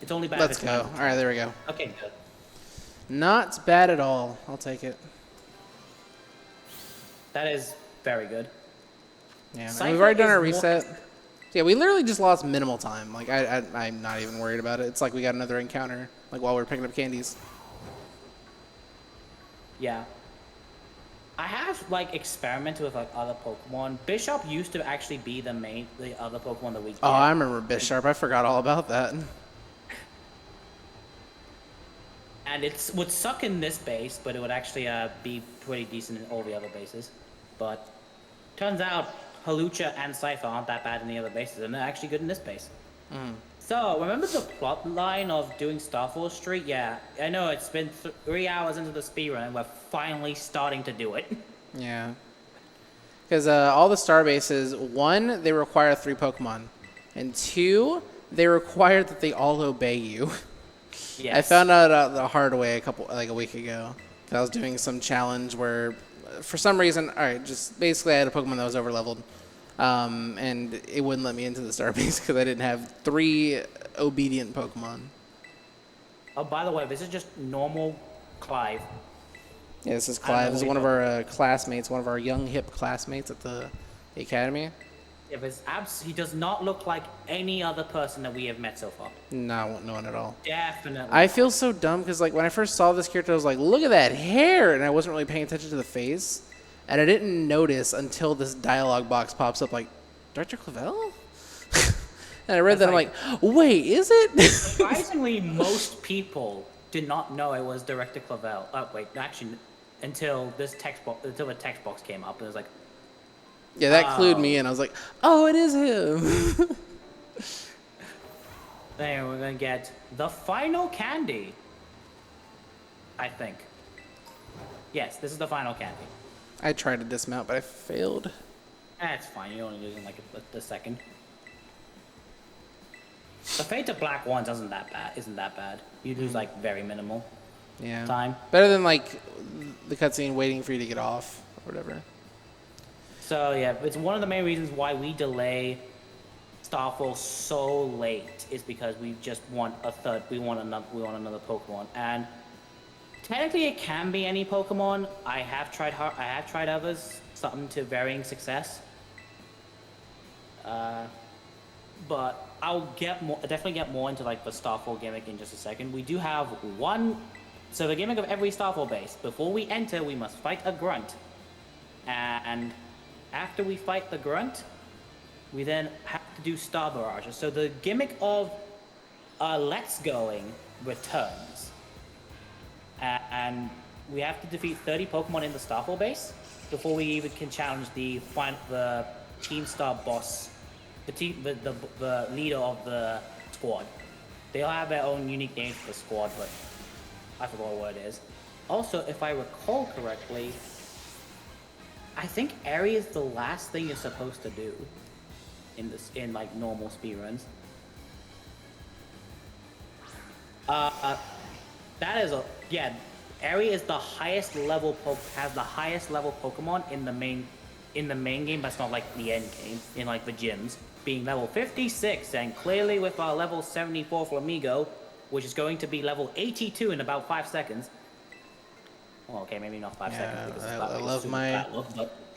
it's only bad. Let's go. All right, there we go. Okay, good. Not bad at all. I'll take it. That is very good. Yeah, and Cypher we've already done is our more- reset. Yeah, we literally just lost minimal time. Like, I'm not even worried about it. It's like we got another encounter, like, while we're picking up candies. Yeah. I have like experimented with like other Pokemon. Bishop used to actually be the other Pokemon that we get. Oh, I remember Bisharp. I forgot all about that. And it would suck in this base, but it would actually be pretty decent in all the other bases. But turns out Halucha and Cypher aren't that bad in the other bases, and they're actually good in this base. So, remember the plot line of doing Starfall Street? Yeah, I know it's been 3 hours into the speedrun, and we're finally starting to do it. Yeah. Because all the star bases, 1, they require 3 Pokemon. And 2, they require that they all obey you. Yes. I found out the hard way a week ago. 'Cause I was doing some challenge where, for some reason, all right, just basically I had a Pokemon that was overleveled. And it wouldn't let me into the star base because I didn't have 3 obedient Pokemon. Oh, by the way, this is just normal Clive. Yeah, this is I don't Clive. know This is what one he of our classmates, one of our young, hip classmates at the academy. Yeah, he does not look like any other person that we have met so far. No, no one at all. Definitely. I feel so dumb because, like, when I first saw this character, I was like, look at that hair! And I wasn't really paying attention to the face. And I didn't notice until this dialogue box pops up, like, Dr. Clavel? And I read that, I'm like, wait, is it? Surprisingly, most people did not know it was Director Clavel. Oh, wait, actually, until the text box came up, and it was like, Yeah, that clued me in. I was like, oh, it is him. then we're gonna get the final candy. I think. Yes, this is the final candy. I tried to dismount, but I failed. That's fine. You're only losing like a second. The Fate of Black One isn't that bad. You lose like very minimal Yeah. time. Better than, like, the cutscene waiting for you to get off or whatever. So yeah, it's one of the main reasons why we delay Starfall so late is because we just want we want another Pokemon. And technically it can be any Pokemon. I have tried others, some to varying success. But I'll definitely get more into like the Starfall gimmick in just a second. We do have so the gimmick of every Starfall base, before we enter, we must fight a grunt. And after we fight the grunt, we then have to do Star Barrages. So the gimmick of Let's Going returns. And we have to defeat 30 Pokemon in the Starfall base before we even can challenge the Team Star boss, the leader of the squad. They all have their own unique names for the squad, but I forgot what it is. Also, if I recall correctly, I think Airy is the last thing you're supposed to do in like normal speedruns. That is Airy is the highest level has the highest level Pokemon in the main game, but it's not like the end game in like the gyms, being level 56, and clearly with our level 74 Flamigo, which is going to be level 82 in about 5 seconds. Well, okay, maybe not 5 seconds. Because I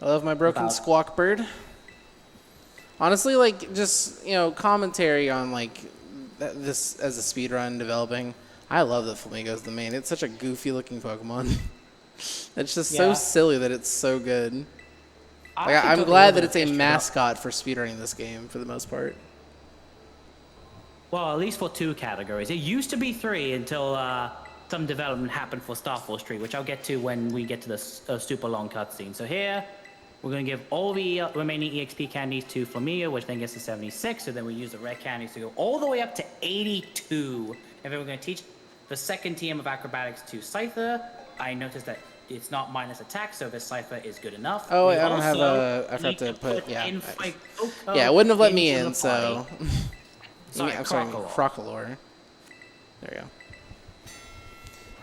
love my broken Squawk Bird. Honestly, like, just, commentary on, like, this as a speedrun developing. I love that Flamigo's the main. It's such a goofy-looking Pokemon. It's just so silly that it's so good. Like, I'm glad that it's a mascot for speedrunning this game, for the most part. Well, at least for 2 categories. It used to be 3 until some development happened for Starfall Street, which I'll get to when we get to the super long cutscene. So here, we're going to give all the remaining EXP candies to Flamigo, which then gets to 76. So then we use the red candies to go all the way up to 82. And then we're going to teach the second TM of acrobatics to Scyther. I noticed that it's not minus attack, so this Scyther is good enough. Oh, wait, I don't have a... I forgot to put... Yeah, it wouldn't have let me in, so... I'm sorry, Crocolore. There we go.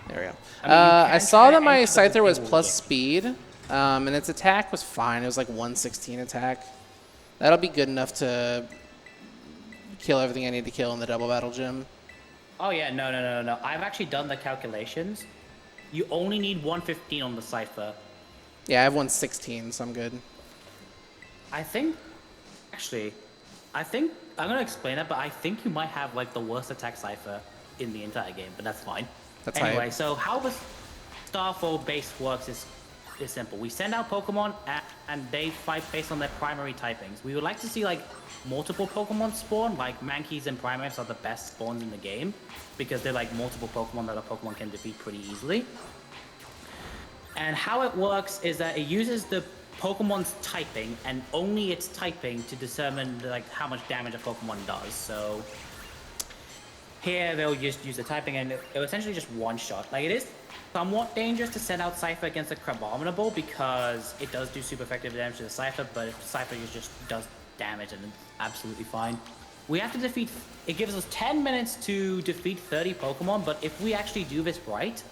There we go. I saw that my Scyther was plus speed, and its attack was fine. It was like 116 attack. That'll be good enough to kill everything I need to kill in the double battle gym. Oh yeah, no. I've actually done the calculations. You only need 115 on the Scyther Yeah, I have 116, so I'm good. I think, actually, I'm gonna explain it, but I think you might have like the worst attack cipher in the entire game, but that's fine. That's Anyway, hype. so how the Starfall base works is simple. We send out Pokemon and they fight based on their primary typings. We would like to see like multiple Pokemon spawn, like Mankeys and Primates are the best spawns in the game because they're like multiple Pokemon that a Pokemon can defeat pretty easily. And how it works is that it uses the Pokemon's typing and only its typing to determine like how much damage a Pokemon does. So here they'll just use the typing and it'll essentially just one shot. Like it is somewhat dangerous to send out Cypher against a Crabominable because it does do super effective damage to the Cypher, but if Cypher just does damage and it's absolutely fine. We have to defeat, it gives us 10 minutes to defeat 30 Pokemon, but if we actually do this right,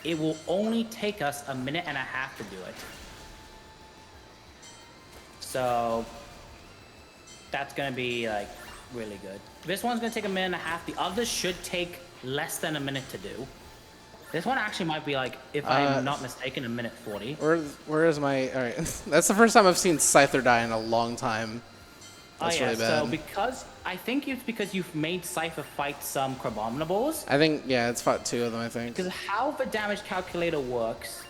it will only take us a minute and a half to do it. So that's gonna be like really good. This one's gonna take a minute and a half. The others should take less than a minute to do. This one actually might be like, if I'm not mistaken, a minute 40. Where is my? All right, that's the first time I've seen Scyther die in a long time. That's really bad. So because I think it's because you've made Cypher fight some Crabominables. I think it's fought 2 of them. I think. Because how the damage calculator works.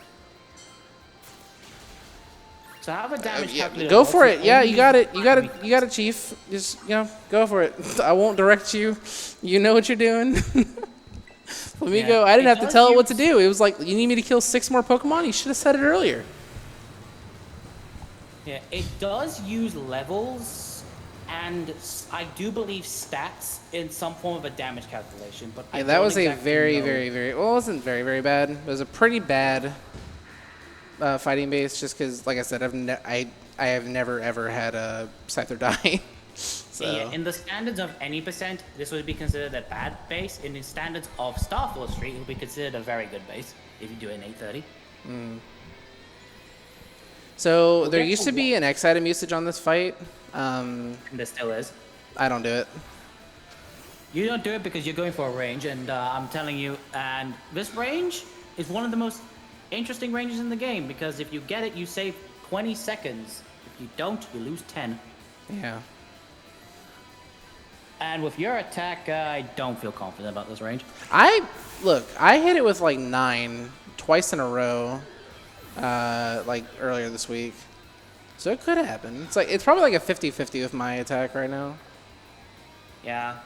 So how the damage calculator go works for is it. Yeah, only you got it. the You got it. primary You got it, Chief. Just go for it. I won't direct you. You know what you're doing. Let me go. I didn't have to tell it what to do. It was like, you need me to kill 6 more Pokemon? You should have said it earlier. Yeah, it does use levels and I do believe stats in some form of a damage calculation. But Yeah, I that don't was a exactly very, know. very, well, it wasn't very, very bad. It was a pretty bad fighting base just because, like I said, I have never, ever had a Scyther die. So. Yeah, in the standards of any percent, this would be considered a bad base. In the standards of Starfall Street, it would be considered a very good base if you do it in 830. So there used to be an X item usage on this fight. And there still is. I don't do it. You don't do it because you're going for a range, and I'm telling you, and this range is one of the most interesting ranges in the game because if you get it, you save 20 seconds. If you don't, you lose 10. Yeah. And with your attack, I don't feel confident about this range. I hit it with like 9 twice in a row, like earlier this week. So it could happen. It's probably like a 50-50 with my attack right now. Yeah.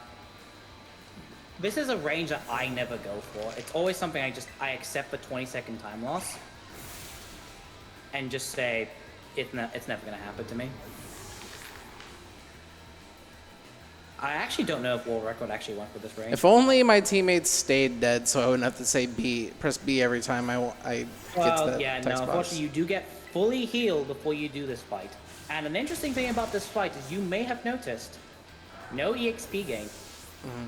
This is a range that I never go for. It's always something I accept the 20-second time loss and just say it's never gonna happen to me. I actually don't know if World Record actually went for this range. If only my teammates stayed dead, so I wouldn't have to say press B every time I get to that text box. Unfortunately, you do get fully healed before you do this fight. And an interesting thing about this fight is you may have noticed no EXP gain. Mm-hmm.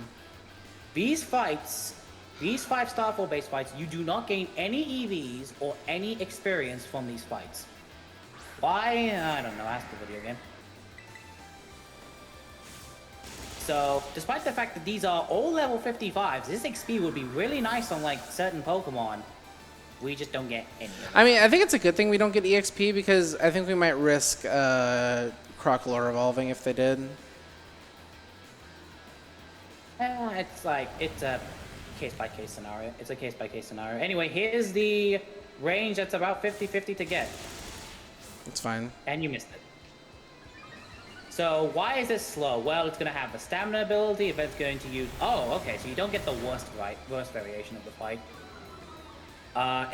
These fights, these 5 Starfall based fights, you do not gain any EVs or any experience from these fights. Why? I don't know. Ask the video game. So, despite the fact that these are all level 55s, this XP would be really nice on like certain Pokemon. We just don't get any of it. I mean, I think it's a good thing we don't get EXP because I think we might risk Crocodile evolving if they did. It's a case-by-case scenario. It's a case-by-case scenario. Anyway, here's the range that's about 50-50 to get. It's fine. And you missed it. So why is this slow? Well, it's going to have the stamina ability if it's going to use... Oh, okay, so you don't get the worst variation of the fight.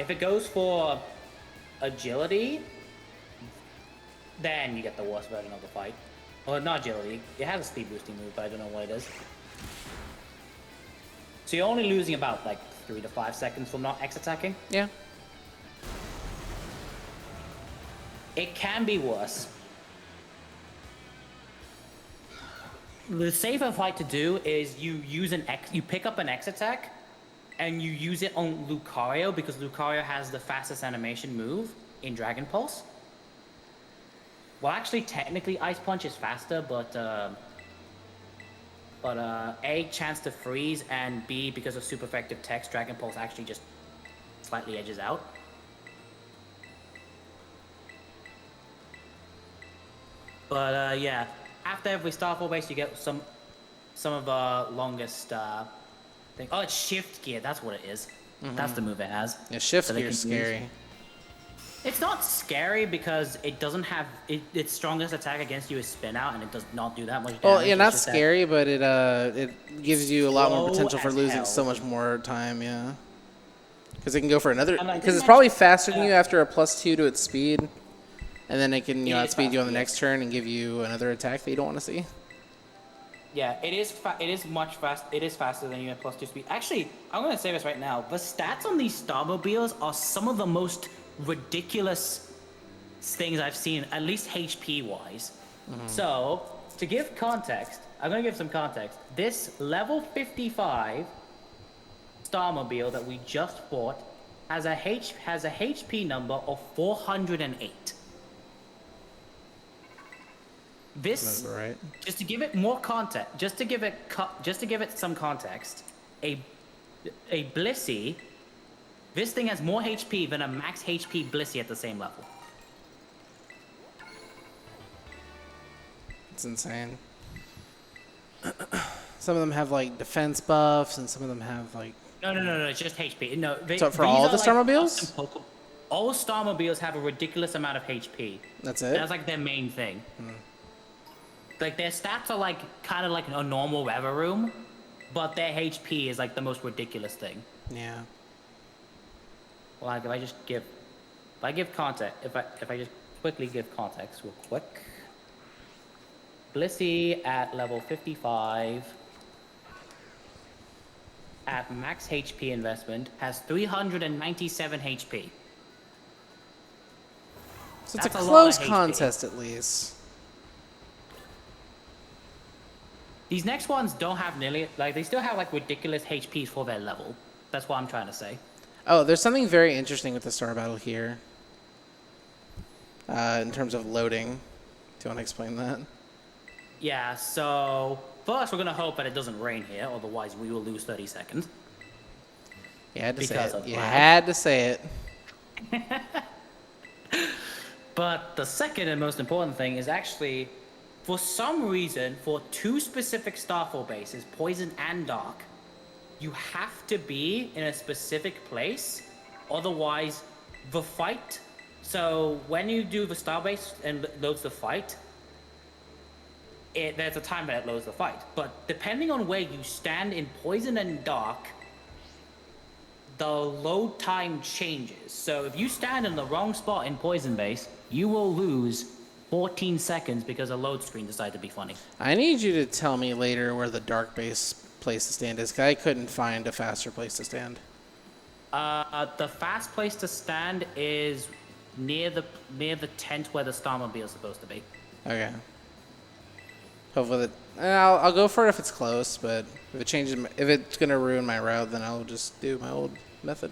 If it goes for agility, then you get the worst version of the fight. Well, not agility. It has a speed boosting move, but I don't know what it is. So you're only losing about like 3 to 5 seconds from not X attacking. Yeah. It can be worse. The safer fight to do is you pick up an X attack and you use it on Lucario because Lucario has the fastest animation move in Dragon Pulse. Well, actually, technically, Ice Punch is faster, but A, chance to freeze, and B, because of super effective text, Dragon Pulse actually just slightly edges out. But yeah, after every Starfall base, you get some of the longest thing. Oh, it's shift gear. That's what it is. That's the move it has. Yeah, shift that it gear's can use. scary. It's not scary because it doesn't have its strongest attack against you is spin out, and it does not do that much damage. Well, yeah, It's not just that scary, but it gives you a lot more slow potential for as losing hell. so much more time. Yeah, because it can go for another. And I Because did it's probably mention- faster than you after a +2 to its speed, and then it can It is outspeed you on the faster, next turn and give you another attack that you don't want to see. Yeah, it is. It is much fast. It is faster than you at +2 speed. Actually, I'm gonna say this right now. The stats on these Starmobiles are some of the most ridiculous things I've seen, at least HP wise. So, to give context, I'm gonna give some context. This level 55 Starmobile that we just fought has a HP number of 408. This, That's right. just to give it more context, just to give it some context, a Blissey, this thing has more HP than a max HP Blissey at the same level. It's insane. Some of them have like defense buffs, and some of them have like. No, it's just HP. No, So for all the Starmobiles? All Starmobiles have a ridiculous amount of HP. That's it. That's like their main thing. Like their stats are like kind of like a normal Weather Room, but their HP is like the most ridiculous thing. Yeah. Like if I give context, if I just quickly give context real quick. Blissey at level 55 at max HP investment has 397 HP. So it's That's a a lot close of HP. contest at least. These next ones don't have nearly, like, they still have like ridiculous HPs for their level. That's what I'm trying to say. Oh, there's something very interesting with the Star Battle here. In terms of loading. Do you want to explain that? Yeah, so first we're gonna hope that it doesn't rain here, otherwise we will lose 30 seconds. You had to say Because it. of You lag. had to say it. But the second and most important thing is actually, for some reason, for two specific Starfall bases, Poison and Dark, you have to be in a specific place, otherwise the fight. So when you do the Star base and loads the fight, there's a time that it loads the fight. But depending on where you stand in Poison and Dark, the load time changes. So if you stand in the wrong spot in Poison base, you will lose 14 seconds because a load screen decided to be funny. I need you to tell me later where the dark base place to stand is, 'cause I couldn't find a faster place to stand. The fast place to stand is near the tent where the Starmobile is supposed to be. Okay. Hopefully, I'll go for it if it's close, but if it's gonna ruin my route, then I'll just do my old method.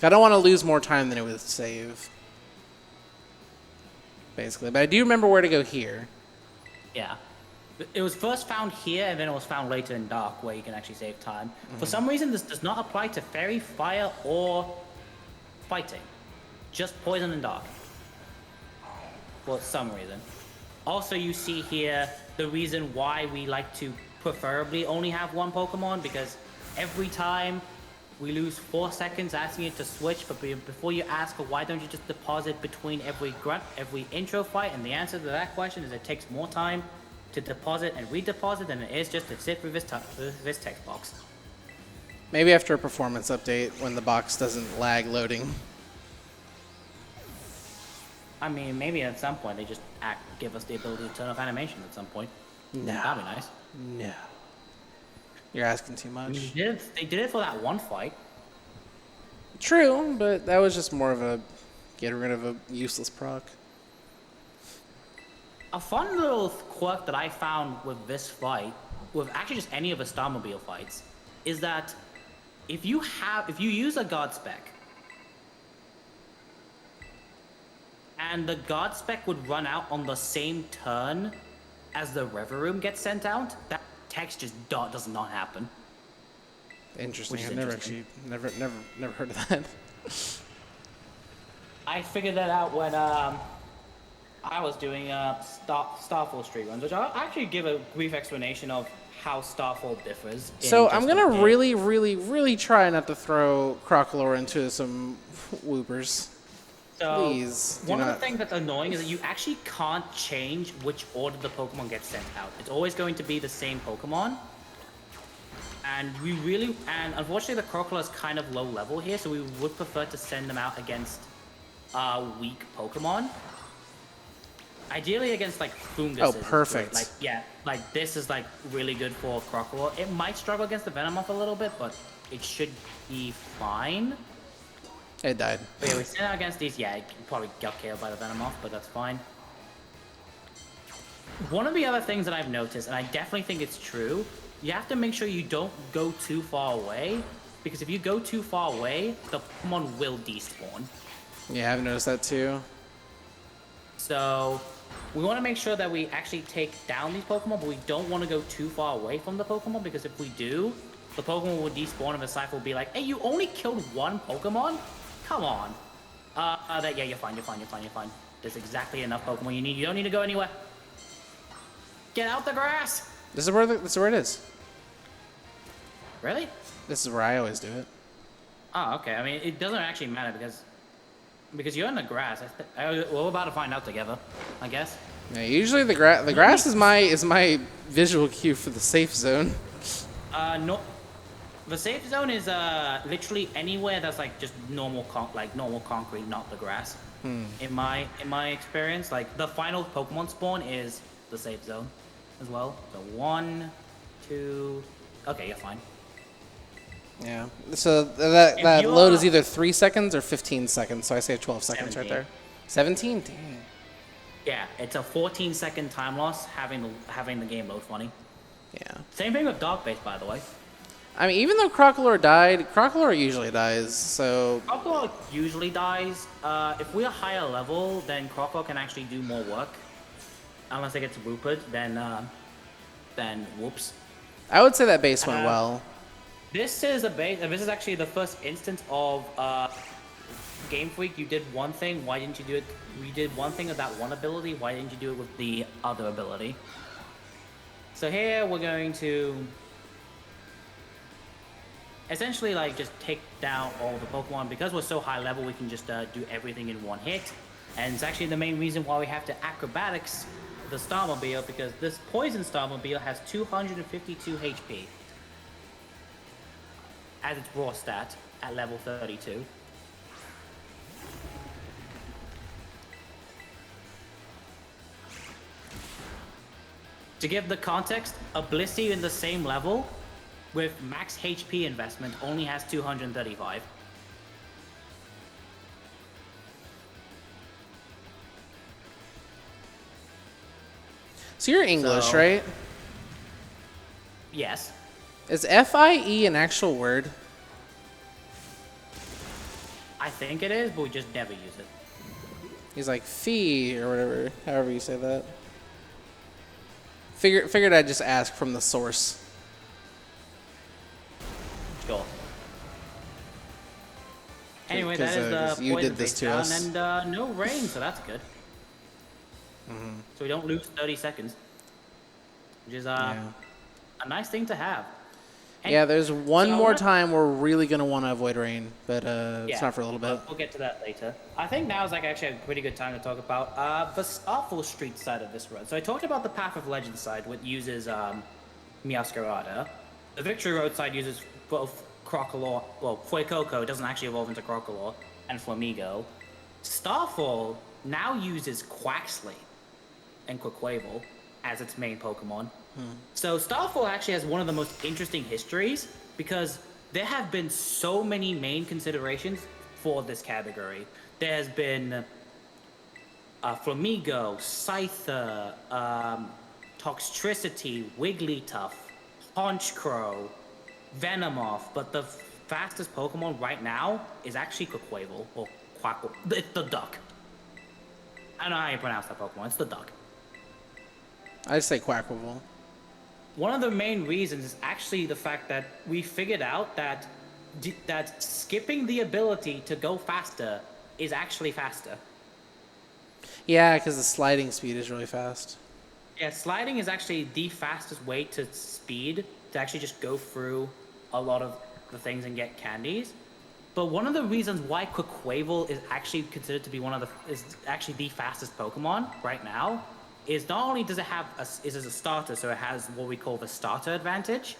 I don't want to lose more time than it would save. Basically, but I do remember where to go here. Yeah. It was first found here, and then it was found later in Dark, where you can actually save time. For some reason, this does not apply to Fairy, Fire, or Fighting. Just Poison and Dark. For some reason. Also, you see here the reason why we like to preferably only have one Pokemon, because every time we lose 4 seconds asking you to switch, but before you ask, why don't you just deposit between every intro fight? And the answer to that question is it takes more time to deposit and redeposit than it is just to sit through this text box. Maybe after a performance update when the box doesn't lag loading. I mean, maybe at some point they just give us the ability to turn off animation at some point. No. That'd be nice. No. You're asking too much. They did it for that one fight. True, but that was just more of a get rid of a useless proc. A fun little quirk that I found with this fight, with actually just any of the Starmobile fights, is that if you use a God Spec, and the God Spec would run out on the same turn as the River Room gets sent out, that text just does not happen. Interesting. Which is I've never interesting. actually never heard of that. I figured that out when I was doing Starfall street runs, which I'll actually give a brief explanation of how Starfall differs. So In I'm just gonna a bit. really, really, really try not to throw Crocolore into some whoopers. So Please do one of the not. things that's annoying is that you actually can't change which order the Pokemon gets sent out. It's always going to be the same Pokemon. And unfortunately the Crocodile is kind of low level here, so we would prefer to send them out against weak Pokemon. Ideally against like Fungus. Oh, perfect. Like like this is like really good for Crocodile. It might struggle against the Venomoth a little bit, but it should be fine. It died. But yeah, we sent out against these. Yeah, it probably got killed by the Venomoth, but that's fine. One of the other things that I've noticed, and I definitely think it's true, you have to make sure you don't go too far away, because if you go too far away, the Pokemon will despawn. Yeah, I've noticed that too. So we want to make sure that we actually take down these Pokemon, but we don't want to go too far away from the Pokemon, because if we do, the Pokemon will despawn and the Cypher will be like, hey, you only killed one Pokemon? Come on. Yeah, you're fine. There's exactly enough Pokemon you need. You don't need to go anywhere. Get out the grass! This is where it is. Really? This is where I always do it. Oh, okay. I mean, it doesn't actually matter because you're in the grass. We're about to find out together, I guess. Yeah, usually the grass is my visual cue for the safe zone. No. The safe zone is literally anywhere that's like just normal concrete, not the grass. In my experience, like the final Pokemon spawn is the safe zone as well. So 1, 2. Okay, you're fine. Yeah. So that you load are- is either 3 seconds or 15 seconds. So I say 12 seconds right 17. there. 17. Dang. Yeah, it's a 14-second time loss having the game load funny. Yeah. Same thing with Dark Base, by the way. I mean, even though Crocolore died, Crocolore usually dies. So Crocodile usually dies. If we're higher level, then Crocodile can actually do more work. Unless it gets Rupert, then whoops. I would say that base went well. This is this is actually the first instance of Game Freak. You did one thing. Why didn't you do it? We did one thing with that one ability. Why didn't you do it with the other ability? So here we're going to essentially like just take down all the Pokemon. Because we're so high level, we can just do everything in one hit. And it's actually the main reason why we have to acrobatics the Starmobile, because this Poison Starmobile has 252 HP as its raw stat at level 32. To give the context, a Blissey in the same level with max HP investment only has 235. So you're English, So- right? Yes. Is FIE an actual word? I think it is, but we just never use it. He's like fee or whatever, however you say that. Figured I'd just ask from the source. Sure. Anyway, 'Cause, that is 'cause the you poison did this face to down, us. and no rain, so that's good. So we don't lose 30 seconds, which is Yeah. a nice thing to have. And Yeah, there's one so more let's- time we're really gonna want to avoid rain, but it's not for a little bit. We'll get to that later. I think now is like actually a pretty good time to talk about the Starfall Street side of this run. So I talked about the Path of Legends side, which uses Meowscarada. The Victory Road side uses both Crocolore, well, Fuecoco doesn't actually evolve into Crocolore, and Flamigo. Starfall now uses Quaxley and Quaquaval as its main Pokemon. So Starfall actually has one of the most interesting histories because there have been so many main considerations for this category. There has been Flamigo, Scyther, Toxtricity, Wigglytuff, Honchkrow, Venomoth, but the fastest Pokemon right now is actually Quaquaval, or Quackle. It's the duck. I don't know how you pronounce that Pokemon, it's the duck. I just say Quackable. One of the main reasons is actually the fact that we figured out that that skipping the ability to go faster is actually faster. Yeah, because the sliding speed is really fast. Yeah, sliding is actually the fastest way to speed, to actually just go through a lot of the things and get candies. But one of the reasons why Quaquaval is actually considered to be is actually the fastest Pokemon right now is not only does it have is as a starter, so it has what we call the starter advantage,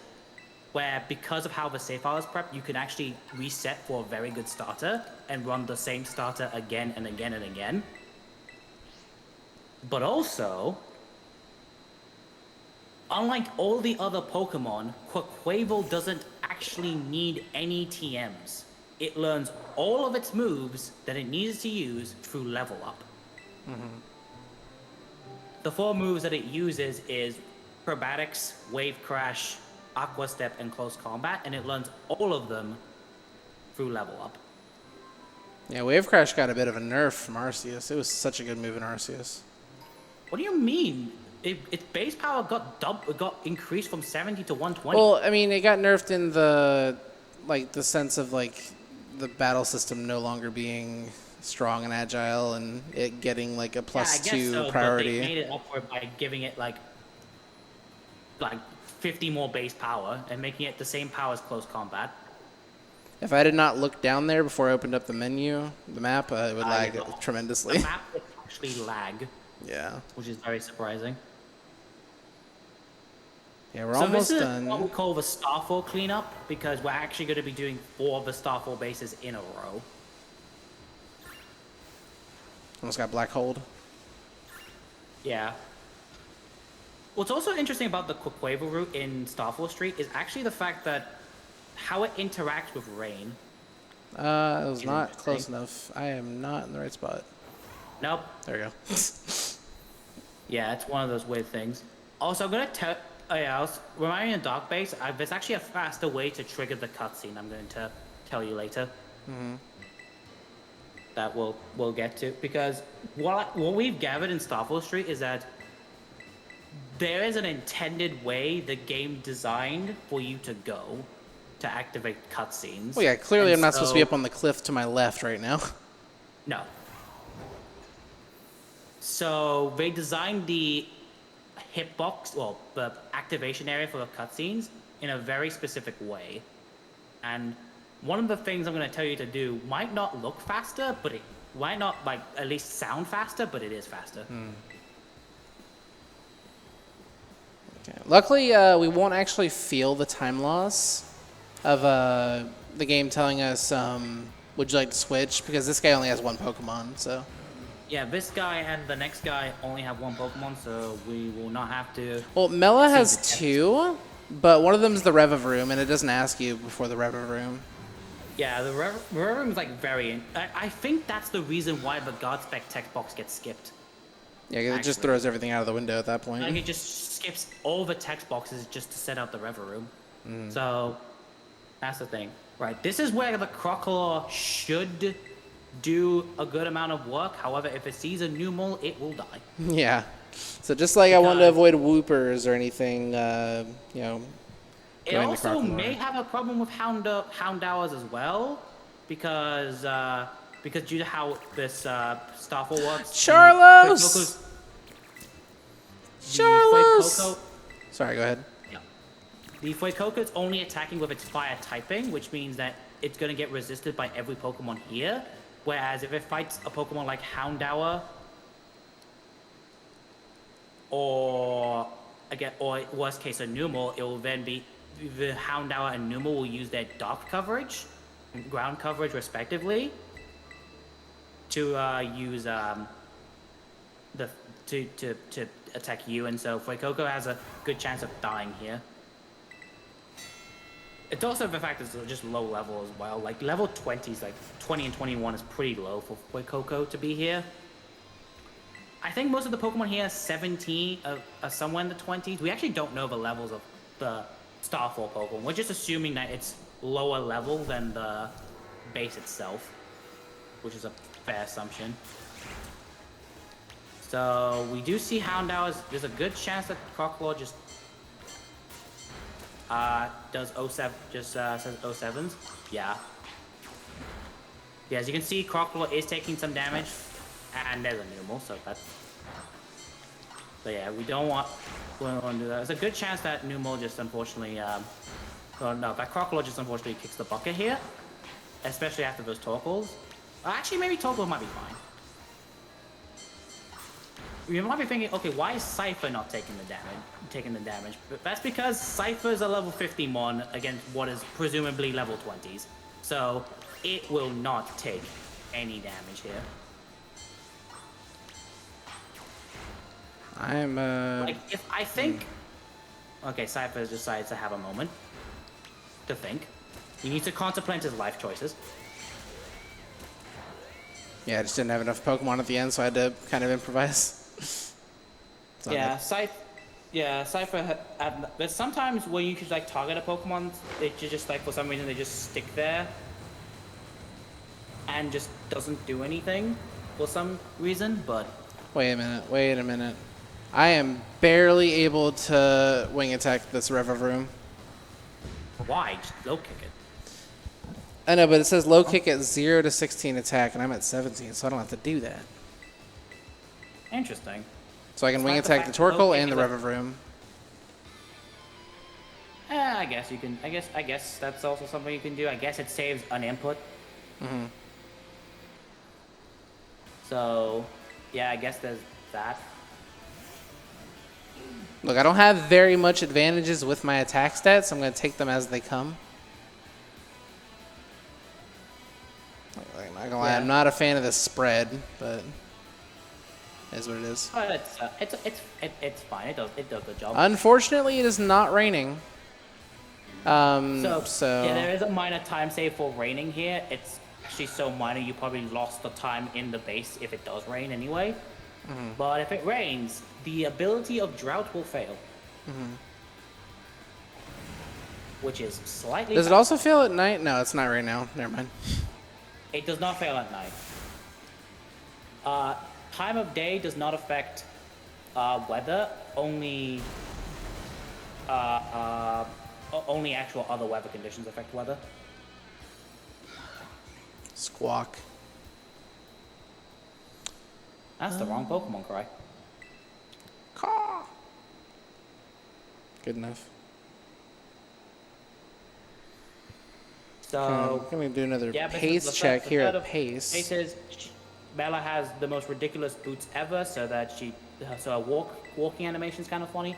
where because of how the save file is prepped, you can actually reset for a very good starter and run the same starter again and again and again. But also, unlike all the other Pokemon, Quaquaval doesn't actually need any TMs. It learns all of its moves that it needs to use through level up. Mm-hmm. The 4 moves that it uses is Acrobatics, Wave Crash, Aqua Step, and Close Combat, and it learns all of them through level up. Yeah, Wave Crash got a bit of a nerf from Arceus. It was such a good move in Arceus. What do you mean? Its base power got increased from 70 to 120. Well, I mean, it got nerfed in the sense of the battle system no longer being strong and agile, and it getting like a +2 priority. But they made it up for it by giving it like 50 more base power and making it the same power as Close Combat. If I did not look down there before I opened up the map, it would lag tremendously. The map would actually lag. Yeah. Which is very surprising. Yeah, we're almost done. So this is what we call the Starfall cleanup, because we're actually going to be doing 4 of the Starfall bases in a row. Almost got Black Hold. Yeah. What's also interesting about the Quaquaval route in Starfall Street is actually the fact that how it interacts with rain. It was not close enough. I am not in the right spot. Nope. There we go. Yeah, it's one of those weird things. Also, I'm going to tell... Oh yeah, I was reminding the Dark Base, there's actually a faster way to trigger the cutscene I'm going to tell you later. Mm-hmm. That we'll get to. Because what we've gathered in Starfall Street is that there is an intended way the game designed for you to go to activate cutscenes. Well, yeah, clearly I'm not supposed to be up on the cliff to my left right now. No. So they designed the hitbox, well, the activation area for the cutscenes in a very specific way. And one of the things I'm going to tell you to do might not look faster, but it might not at least sound faster, but it is faster. Okay. Luckily, we won't actually feel the time loss of the game telling us, would you like to switch? Because this guy only has 1 Pokemon, so... Yeah, this guy and the next guy only have 1 Pokemon, so we will not have to... Well, Mela has 2, but one of them is the Revavroom, and it doesn't ask you before the Revavroom. Yeah, the Revavroom is very... I think that's the reason why the God Spec text box gets skipped. Yeah, it just throws everything out of the window at that point. Like, it just skips all the text boxes just to set out the Revavroom. So, that's the thing. Right, this is where the Crocodile should do a good amount of work. However, if it sees a Numel, it will die. Yeah. So just like I wanted to avoid Whoopers or anything, you know. It also may have a problem with Houndours as well, because due to how this Starfall works. Charlos! Sorry, go ahead. Yeah. The Fuecoco is only attacking with its fire typing, which means that it's going to get resisted by every Pokemon here. Whereas if it fights a Pokemon like Houndour, or worst case a Numel, it will then be the Houndour and Numel will use their dark coverage, and ground coverage respectively, to use to attack you, and so Fuecoco has a good chance of dying here. It's also the fact that it's just low level as well. Like, level 20 is 20 and 21 is pretty low for Fuecoco to be here. I think most of the Pokemon here are 17, somewhere in the 20s. We actually don't know the levels of the Starfall Pokemon. We're just assuming that it's lower level than the base itself, which is a fair assumption. So, we do see Houndours. There's a good chance that Crocodile just does 07, says 07s. Yeah. Yeah, as you can see, Crocodile is taking some damage. And there's a Numel, so that's... So yeah, we don't want to do that. There's a good chance that Numel just unfortunately... well, no, that Crocodile just unfortunately kicks the bucket here. Especially after those Torkoals. Actually, maybe Torkoal might be fine. You might be thinking, okay, why is Cypher not taking the damage? But that's because Cypher's a level 51 against what is presumably level 20s. So it will not take any damage here. I'm like if I think okay, Cypher decides to have a moment to think. He needs to contemplate his life choices. Yeah, I just didn't have enough Pokemon at the end, so I had to kind of improvise. Yeah, Cypher. There's sometimes where you could like target a Pokemon, they just like for some reason they just stick there and just doesn't do anything for some reason. But wait a minute. I am barely able to wing attack this Revavroom. Why? Just low kick it. I know, but it says low kick at 0 to 16 attack, and I'm at 17, so I don't have to do that. Interesting. So I can wing attack the Torkoal and the Revavroom. I guess you can. I guess that's also something you can do. I guess it saves an input. Mm-hmm. So, yeah, I guess there's that. Look, I don't have very much advantages with my attack stats, so I'm going to take them as they come. I'm not gonna lie, I'm not a fan of this spread, but it is what it is. But it's fine. It does the job. Unfortunately, it is not raining. So yeah, there is a minor time save for raining here. It's actually so minor you probably lost the time in the base if it does rain anyway. Mm-hmm. But if it rains, the ability of drought will fail. Mm-hmm. Which is slightly... Does it also fail at night? No, it's not right now. Never mind. It does not fail at night. Time of day does not affect weather. Only actual other weather conditions affect weather. Squawk. That's the wrong Pokemon cry. Caw. Good enough. So I'm gonna do another pace check here at pace. Pace says Bella has the most ridiculous boots ever, so that her walking animation is kind of funny.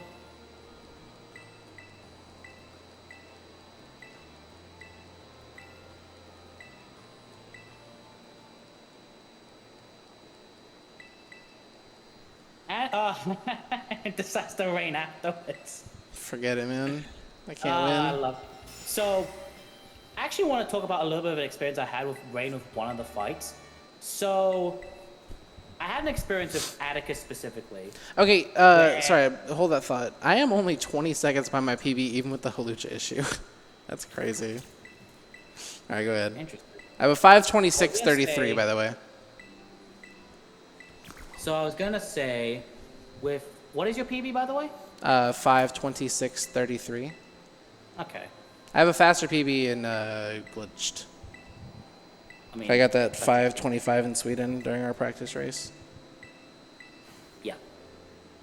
And decides to rain afterwards. Forget it, man. I can't win. I love it. So, I actually want to talk about a little bit of an experience I had with rain with one of the fights. So, I had an experience with Atticus specifically. Okay, sorry, hold that thought. I am only 20 seconds by my PB, even with the Halucha issue. That's crazy. All right, go ahead. Interesting. I have a 5:26:33, by the way. So I was gonna say, with what is your PB by the way? 5:26:33. Okay. I have a faster PB in glitched. I mean, I got that 5:25 in Sweden during our practice race. Yeah.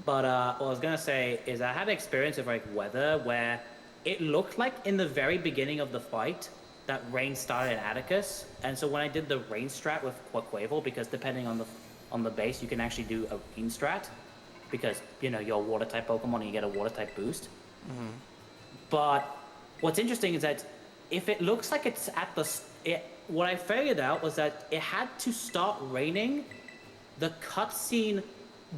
But what I was gonna say is I had an experience of like weather where it looked like in the very beginning of the fight that rain started in Atticus, and so when I did the rain strat with Quaquaval, because depending on the base, you can actually do a rain strat, because you're a water type Pokemon and you get a water type boost. Mm-hmm. But what's interesting is that if it looks like it's at what I figured out was that it had to start raining the cutscene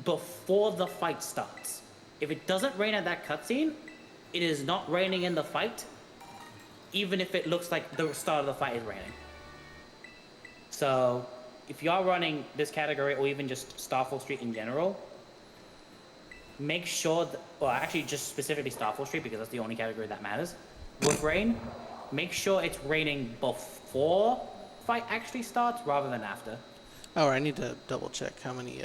before the fight starts. If it doesn't rain at that cutscene, it is not raining in the fight, even if it looks like the start of the fight is raining. So, if you are running this category or even just Starfall Street in general, make sure actually just specifically Starfall Street because that's the only category that matters with rain, make sure it's raining before fight actually starts rather than after. Oh, I need to double check how many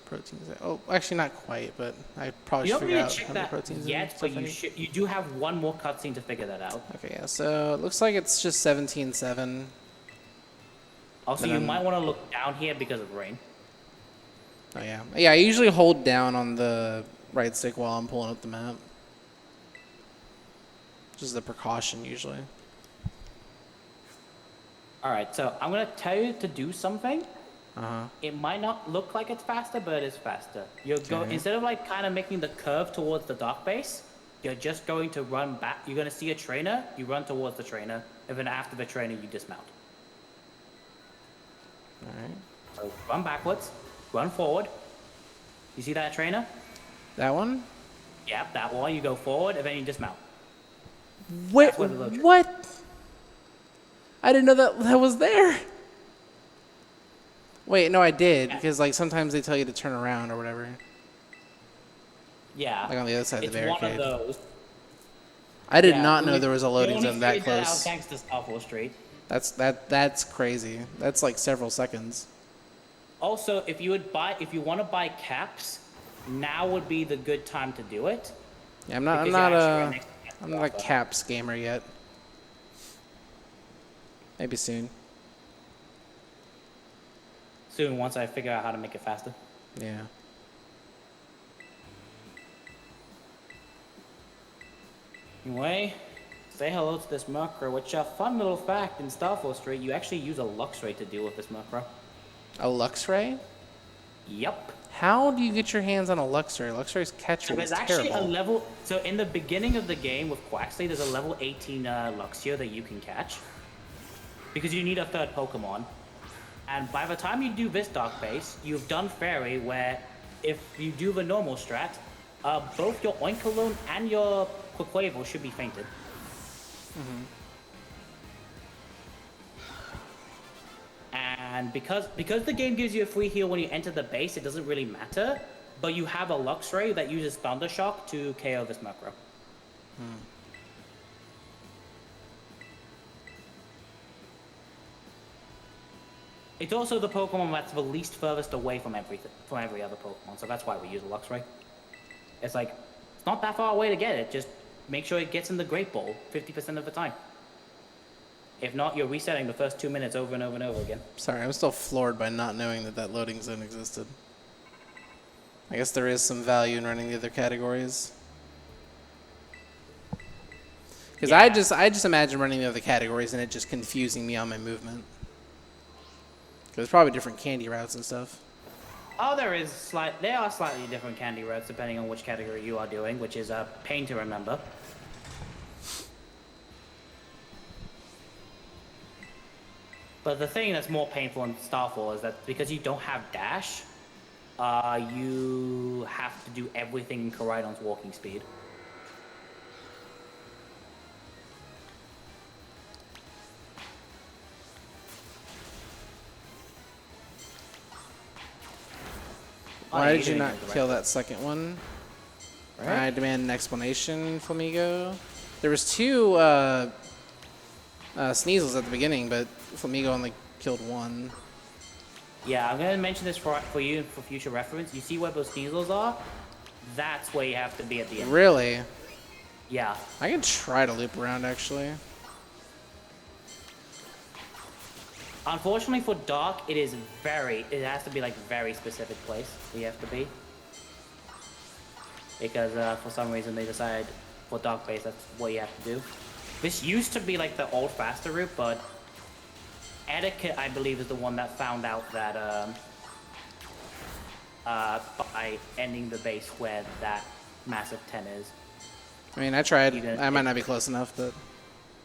proteins. Oh, actually not quite, but I probably should figure out how many proteins. Yet, but you do have one more cutscene to figure that out. Okay, yeah. So it looks like it's just 17-7. Also, you might want to look down here because of rain. Oh yeah. Yeah, I usually hold down on the right stick while I'm pulling up the map. Just the precaution usually. All right, so I'm gonna tell you to do something. Uh-huh. It might not look like it's faster, but it is faster. Okay. Instead of like kind of making the curve towards the dark base, you're just going to run back. You're gonna see a trainer, you run towards the trainer, and then after the trainer, you dismount. All right. So run backwards, run forward. You see that trainer? That one? Yep, that one. You go forward, and then you dismount. Wait, That's where the low trainer- what? I didn't know that was there. Wait, no, I did, because like sometimes they tell you to turn around or whatever. Yeah. Like on the other side of the It's one barricade. of those. I did Yeah, not know there was a loading you only zone that figured that out close. thanks to Starfall Street. That's crazy. That's like several seconds. Also, if you want to buy caps, now would be the good time to do it. Yeah, I'm not a caps gamer yet. Maybe soon. Soon, once I figure out how to make it faster. Yeah. Anyway, say hello to this Murkrow, which a fun little fact in Starfall Street, you actually use a Luxray to deal with this Murkrow. A Luxray? Yep. How do you get your hands on a Luxray? Luxray's catch rate There's is actually terrible. a level, so in the beginning of the game with Quaxley, there's a level 18 Luxio that you can catch. Because you need a third Pokemon. And by the time you do this Dark Base, you've done Fairy, where if you do the normal strat, both your Oinkologne and your Quaquaval should be fainted. Mm-hmm. And because the game gives you a free heal when you enter the base, it doesn't really matter. But you have a Luxray that uses Thunder Shock to KO this Murkrow. It's also the Pokemon that's the least furthest away from every other Pokemon, so that's why we use a Luxray. It's like, it's not that far away to get it, just make sure it gets in the Great Ball 50% of the time. If not, you're resetting the first 2 minutes over and over and over again. Sorry, I'm still floored by not knowing that loading zone existed. I guess there is some value in running the other categories. Because Yeah. I just imagine running the other categories and it just confusing me on my movement. There's probably different candy routes and stuff. Oh, there are slightly different candy routes depending on which category you are doing, which is a pain to remember. But the thing that's more painful in Starfall is that because you don't have dash, you have to do everything in Koraidon's walking speed. Why you're did you doing not it the right kill way. that second one? Right? I demand an explanation, Flamigo. There was two Sneasels at the beginning, but Flamigo only killed one. Yeah, I'm gonna mention this for you for future reference. You see where those Sneasels are? That's where you have to be at the end. Really? Yeah. I can try to loop around, actually. Unfortunately for Dark, it has to be like very specific place we have to be. Because for some reason they decided for Dark Base that's what you have to do. This used to be like the old faster route, but Etiquette, I believe, is the one that found out that by ending the base where that massive 10 is. I mean, I tried. Even I might not be close enough, but...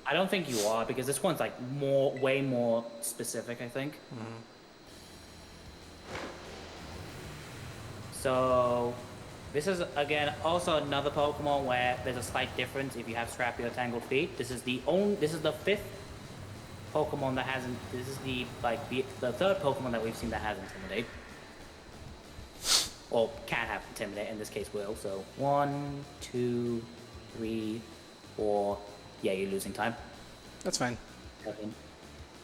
I don't think you are, because this one's like way more specific, I think. So this is again also another Pokemon where there's a slight difference if you have Scrappy or Tangled Feet. This is the fifth Pokemon that hasn't. This is the third Pokemon that we've seen that has Intimidate. Or can have Intimidate, in this case will. So 1, 2, 3, 4. Yeah, you're losing time. That's fine. 7,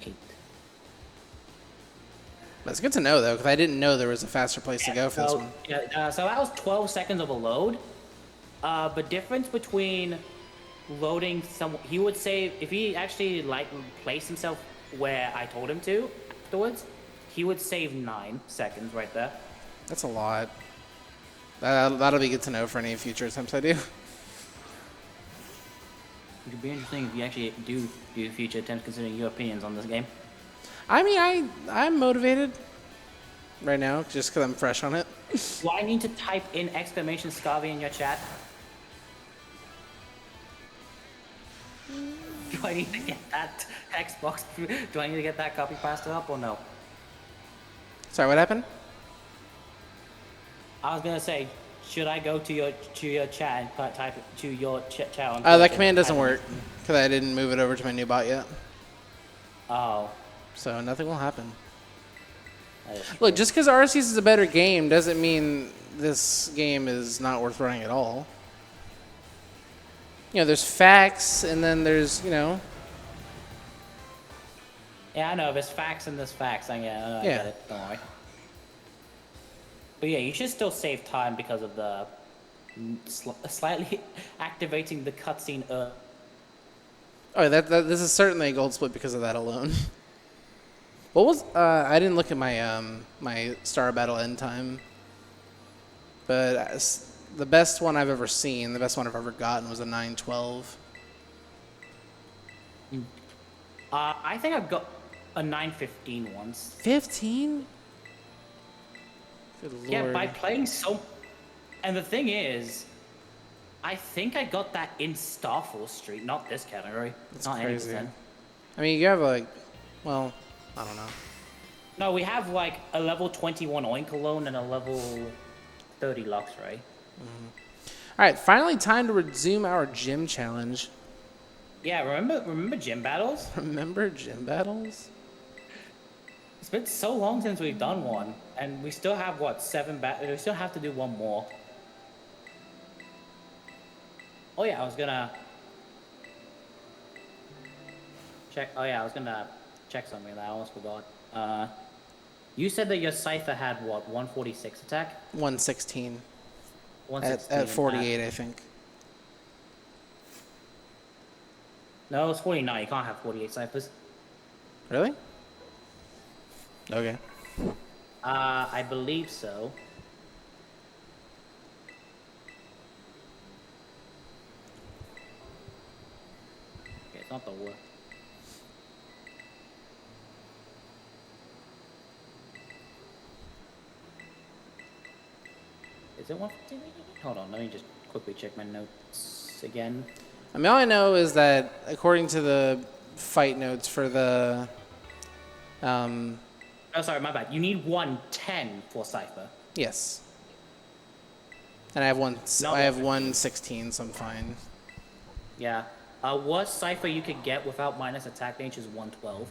8. That's good to know, though, because I didn't know there was a faster place to go for this one. Yeah, so that was 12 seconds of a load. The difference between loading he would save, if he actually placed himself where I told him to afterwards, he would save 9 seconds right there. That's a lot. That'll be good to know for any future attempts I do. It would be interesting if you actually do future attempts, considering your opinions on this game. I mean, I'm motivated right now just because I'm fresh on it. Do I need to type in exclamation Scarvy in your chat? Do I need to get that text box? Do I need to get that copy pasted up or no? Sorry, what happened? I was gonna say, should I go to your chat and type it to your chat? That command doesn't work because I didn't move it over to my new bot yet. Oh. So nothing will happen. That is Look, just because Arceus is a better game doesn't mean this game is not worth running at all. You know, there's facts, and then there's, you know. Yeah, I know. There's facts and there's facts. I get it. Don't worry. But yeah, you should still save time because of the slightly activating the cutscene. Oh, this is certainly a gold split because of that alone. What was I didn't look at my my star battle end time, but the best one I've ever seen, the best one I've ever gotten was a 9:12. I think I've got a 9:15 once. 15? Good lord. Yeah, by playing so. And the thing is, I think I got that in Starfall Street, not this category. That's not crazy. 80%. I mean, you have like, well, I don't know. No, we have like a level 21 Oink alone and a level 30 Lux, right? All right, finally time to resume our gym challenge. Yeah, remember gym battles? Remember gym battles? It's been so long since we've done one, and we still have what, 7 we still have to do one more. Oh yeah, I was gonna check. Oh yeah, I was gonna check something that I almost forgot. You said that your Cypher had what, 146 attack? 116. 116 At 48, I think. No, it's 49. You can't have 48 Cyphers. Really? Okay. I believe so. Okay, it's not the war. Is it 150? Hold on, let me just quickly check my notes again. I mean, all I know is that according to the fight notes for the, Oh, sorry, my bad. You need 110 for Cypher. yes. And I have No. I have 116, so I'm fine. Yeah. Worst Cypher you could get without minus attack range is 112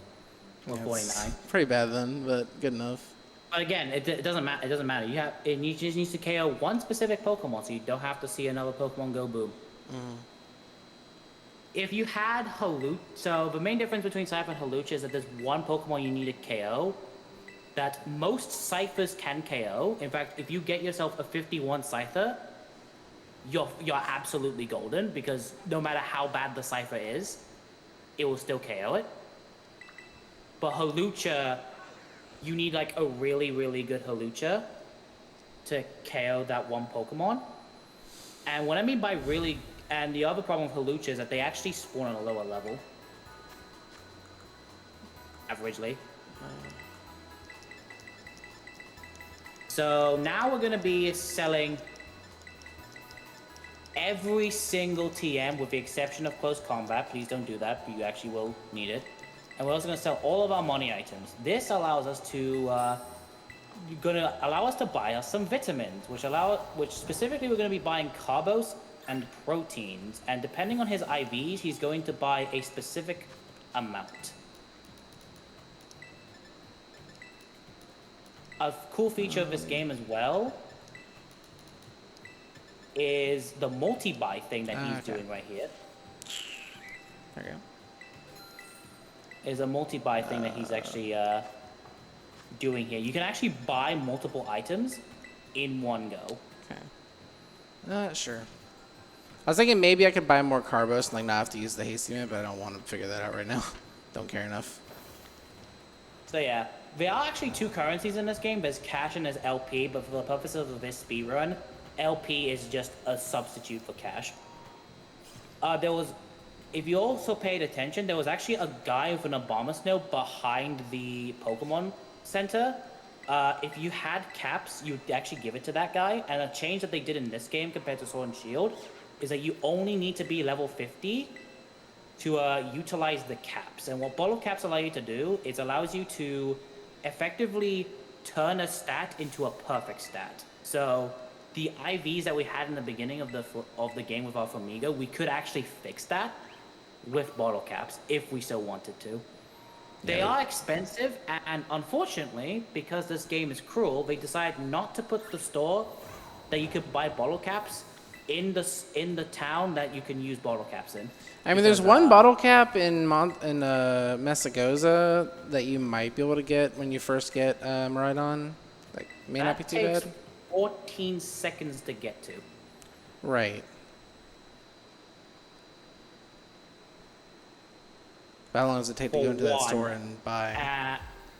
or Yeah, 49. it's pretty bad then, but good enough. But again, it doesn't matter. It doesn't matter. It just needs to KO one specific Pokemon, so you don't have to see another Pokemon go boom. If you had Halucha, so the main difference between Cypher and Halucha is that there's one Pokemon you need to KO that most Cyphers can KO. In fact, if you get yourself a 51 Cypher, you're absolutely golden, because no matter how bad the Cypher is, it will still KO it. But Halucha, you need like a really, really good Halucha to KO that one Pokemon. And what I mean by really, and the other problem with Halucha is that they actually spawn on a lower level. Averagely. So now we're going to be selling every single TM with the exception of close combat. Please don't do that, but you actually will need it. And we're also going to sell all of our money items. This allows us to buy us some vitamins, which specifically we're going to be buying carbos and proteins. And depending on his IVs, he's going to buy a specific amount. A cool feature of this game as well is the multi-buy thing that he's doing right here. There you go. Is a multi-buy thing that he's actually doing here. You can actually buy multiple items in one go. Okay. Sure. I was thinking maybe I could buy more carbos and like not have to use the hasty mint, but I don't want to figure that out right now. Don't care enough. So yeah, There are actually two currencies in this game. There's cash and there's LP, but for the purposes of this speedrun, LP is just a substitute for cash. If you also paid attention, there was actually a guy with an Obama snow behind the Pokemon Center. If you had caps, you'd actually give it to that guy. And a change that they did in this game compared to Sword and Shield is that you only need to be level 50 to utilize the caps. And what bottle caps allow you to do is allows you to effectively turn a stat into a perfect stat. So the IVs that we had in the beginning of the game with our Flamigo, we could actually fix that with bottle caps if we so wanted to. They are expensive, and unfortunately, because this game is cruel, they decided not to put the store that you could buy bottle caps in the town that you can use bottle caps in. I mean, there's one bottle cap in Messagoza that you might be able to get when you first get Miraidon. Like, may not be too bad. 14 seconds to get to. Right. How long does it take to go into that store and buy?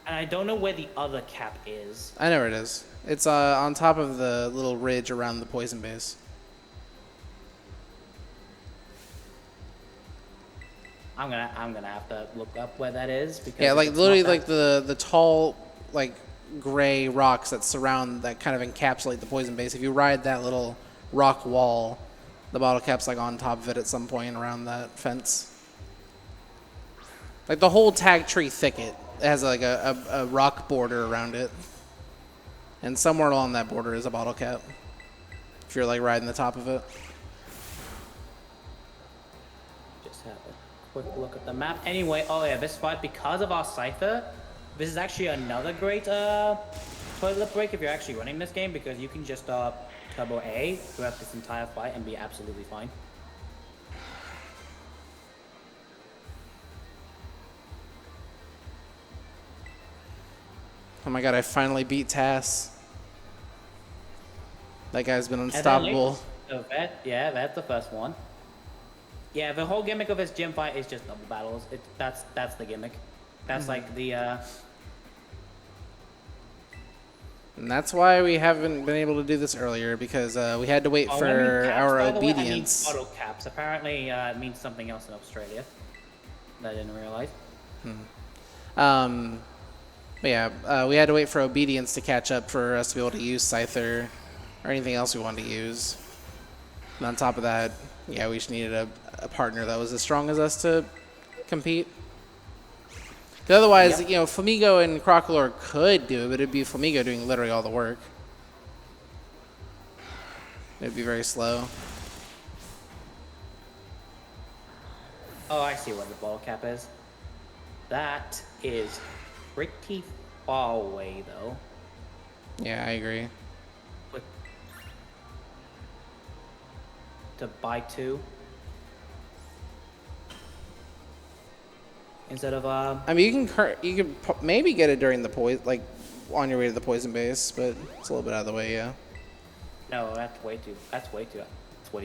And I don't know where the other cap is. I know where it is. It's on top of the little ridge around the poison base. I'm gonna have to look up where that is because yeah, like literally like the tall like gray rocks that surround that kind of encapsulate the poison base. If you ride that little rock wall, the bottle cap's like on top of it at some point around that fence. Like the whole tag tree thicket has like a rock border around it. And somewhere along that border is a bottle cap. If you're like riding the top of it. Just have a quick look at the map. Anyway, oh yeah, this fight, because of our Cypher, this is actually another great toilet break if you're actually running this game, because you can just Turbo A throughout this entire fight and be absolutely fine. Oh my god, I finally beat Tass. That guy's been unstoppable. So that's the first one. Yeah, the whole gimmick of his gym fight is just double battles. That's the gimmick. That's like the And that's why we haven't been able to do this earlier, because we had to wait for our obedience. I mean bottle caps. Apparently it means something else in Australia that I didn't realize. But yeah, we had to wait for obedience to catch up for us to be able to use Scyther or anything else we wanted to use. And on top of that, yeah, we just needed a partner that was as strong as us to compete. 'Cause otherwise, you know, Flamigo and Crocolore could do it, but it'd be Flamigo doing literally all the work. It'd be very slow. Oh, I see what the bottle cap is. That is pretty far away, though. Yeah, I agree. To buy two instead of I mean, you can maybe get it during the poison, like on your way to the poison base, but it's a little bit out of the way. Yeah. No, that's way too it's way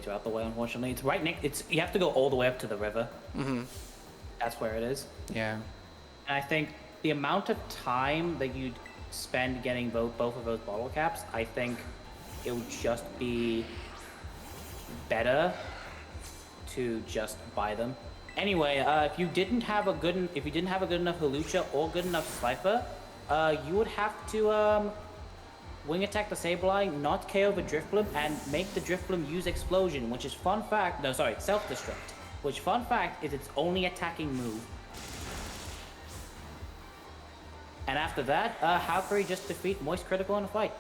too out the way. Unfortunately, it's right next. You have to go all the way up to the river. That's where it is. Yeah. And I think the amount of time that you'd spend getting both of those bottle caps, I think it would just be better to just buy them. Anyway, if you didn't have a good enough Hawlucha or good enough Slifer, you would have to wing attack the Sableye, not KO the Drifblim, and make the Drifblim use Explosion, which is self-destruct. Which, fun fact, is its only attacking move. And after that, Halqery just defeat Moist Critical in a fight.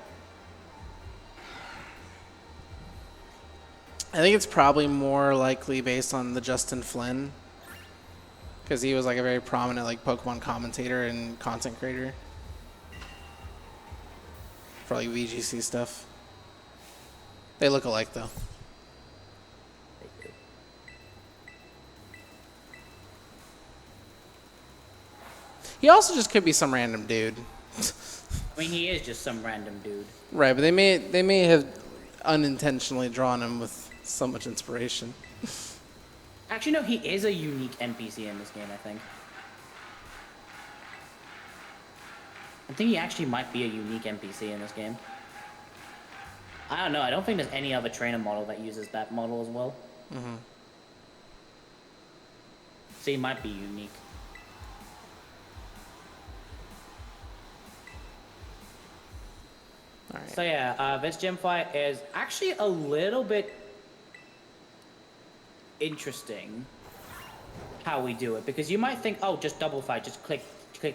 I think it's probably more likely based on the Justin Flynn, because he was like a very prominent like Pokemon commentator and content creator for like VGC stuff. They look alike though. He also just could be some random dude. I mean, he is just some random dude. Right, but they may have unintentionally drawn him with so much inspiration. Actually, no, he is a unique NPC in this game, I think. I think he actually might be a unique NPC in this game. I don't know. I don't think there's any other trainer model that uses that model as well. Mm-hmm. So he might be unique. All right. So yeah, this gym fight is actually a little bit interesting how we do it, because you might think, oh, just double fight, just click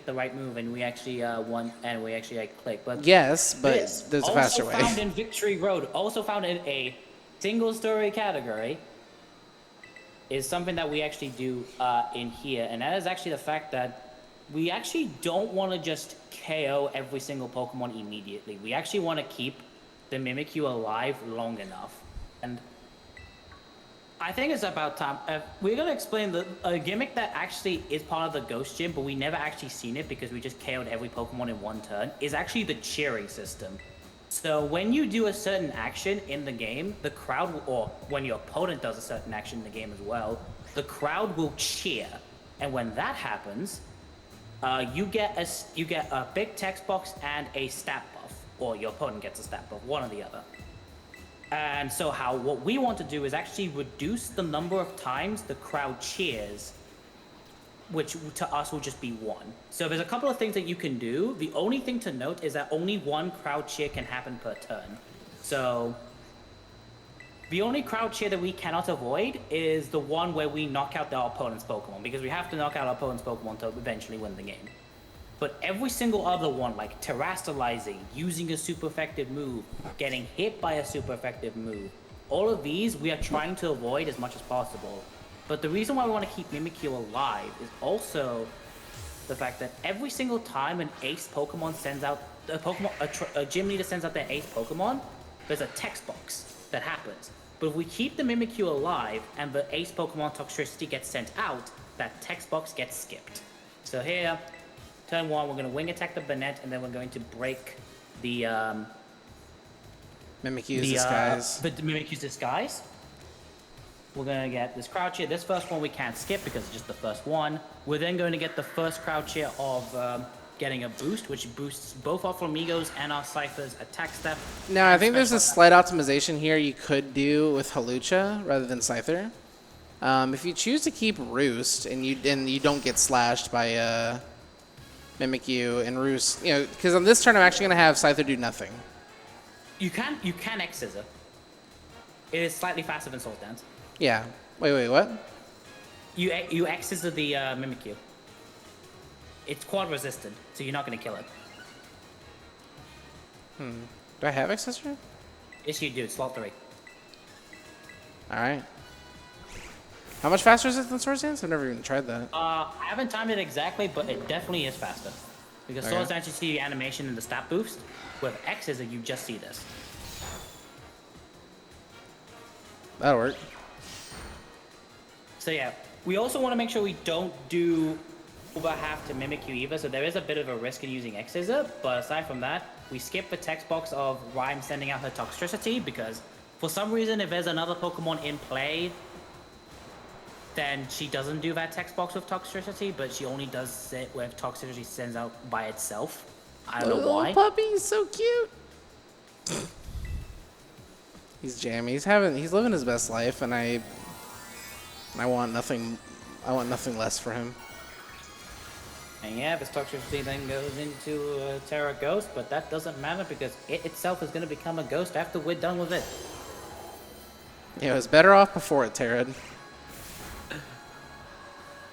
the right move, and we actually won, and we actually click. But Yes, but this there's a faster way. Also found in Victory Road, also found in a single story category, is something that we actually do in here, and that is actually the fact that we actually don't want to just KO every single Pokemon immediately. We actually want to keep the Mimikyu alive long enough, and I think it's about time. We're going to explain a gimmick that actually is part of the Ghost Gym, but we never actually seen it because we just KO'd every Pokemon in one turn, is actually the cheering system. So when you do a certain action in the game, the crowd, or when your opponent does a certain action in the game as well, the crowd will cheer. And when that happens, you get a big text box and a stat buff, or your opponent gets a stat buff, one or the other. And so what we want to do is actually reduce the number of times the crowd cheers, which to us will just be one. So there's a couple of things that you can do. The only thing to note is that only one crowd cheer can happen per turn. So the only crowd cheer that we cannot avoid is the one where we knock out our opponent's Pokemon, because we have to knock out our opponent's Pokemon to eventually win the game. But every single other one, like terastallizing, using a super effective move, getting hit by a super effective move, all of these we are trying to avoid as much as possible. But the reason why we want to keep Mimikyu alive is also the fact that every single time an ace Pokemon sends out a gym leader sends out their ace Pokemon, there's a text box that happens. But if we keep the Mimikyu alive and the ace Pokemon Toxtricity gets sent out, that text box gets skipped. So here, turn one, we're going to wing attack the Banette, and then we're going to break the Mimikyu's disguise. The Mimikyu's disguise. We're going to get this crowd cheer. This first one we can't skip because it's just the first one. We're then going to get the first crowd cheer of getting a boost, which boosts both our Flamigos and our Cypher's attack step. Now, I think there's a slight optimization here you could do with Hawlucha rather than Scyther. If you choose to keep Roost and you don't get slashed by Mimikyu and Roost, you know, because on this turn I'm actually going to have Scyther do nothing. You can X Scissor. It is slightly faster than Soul Dance. Yeah. Wait, what? You X Scissor the Mimikyu. It's quad resistant, so you're not going to kill it. Do I have Accessory? Yes, you do. It's slot 3. Alright. How much faster is it than Swords Dance? I've never even tried that. I haven't timed it exactly, but it definitely is faster. Because Okay. Swords Dance, you see the animation and the stat boost. With X Scissor, you just see this. That'll work. So yeah, we also want to make sure we don't do over half to Mimikyu either, so there is a bit of a risk in using X Scissor, but aside from that, we skip the text box of Rhyme sending out her Toxtricity, because for some reason, if there's another Pokemon in play, then she doesn't do that text box with Toxtricity, but she only does it when Toxtricity sends out by itself. I don't know why. Little puppy, he's so cute. He's jammy. He's living his best life, and I want nothing. I want nothing less for him. And yeah, this Toxtricity then goes into Terra Ghost, but that doesn't matter because it itself is going to become a ghost after we're done with it. Yeah, it was better off before it Terrad.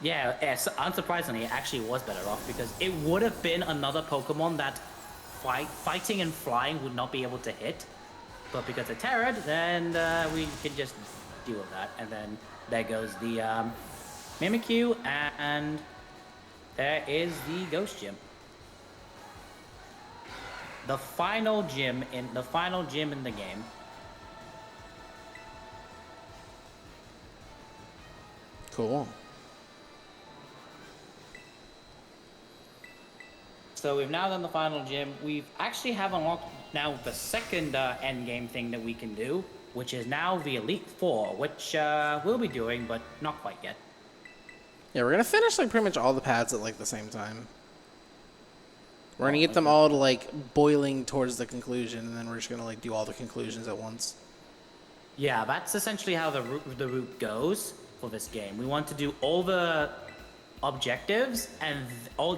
Yeah, so unsurprisingly, it actually was better off because it would have been another Pokemon that fighting and flying would not be able to hit. But because of Terrad, then we can just deal with that. And then there goes the Mimikyu, and there is the Ghost Gym. The final gym in the game. Cool. So we've now done the final gym. We actually have unlocked now the second end game thing that we can do, which is now the Elite Four, which we'll be doing, but not quite yet. Yeah, we're gonna finish like pretty much all the pads at like the same time. We're gonna get them all to like boiling towards the conclusion, and then we're just gonna like do all the conclusions at once. Yeah, that's essentially how the route goes for this game. We want to do all the objectives and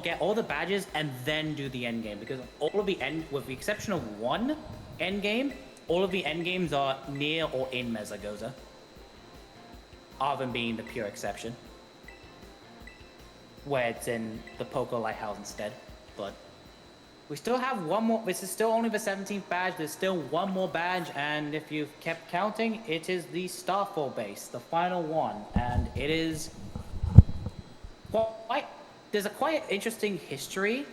get all the badges and then do the end game, because all of the end, with the exception of one end game, all of the end games are near or in Mesagoza, other than being the pure exception, where it's in the Poco Lighthouse instead. But we still have one more. This is still only the 17th badge. There's still one more badge, and if you've kept counting, it is the Starfall base, the final one, and it is there's a quite interesting history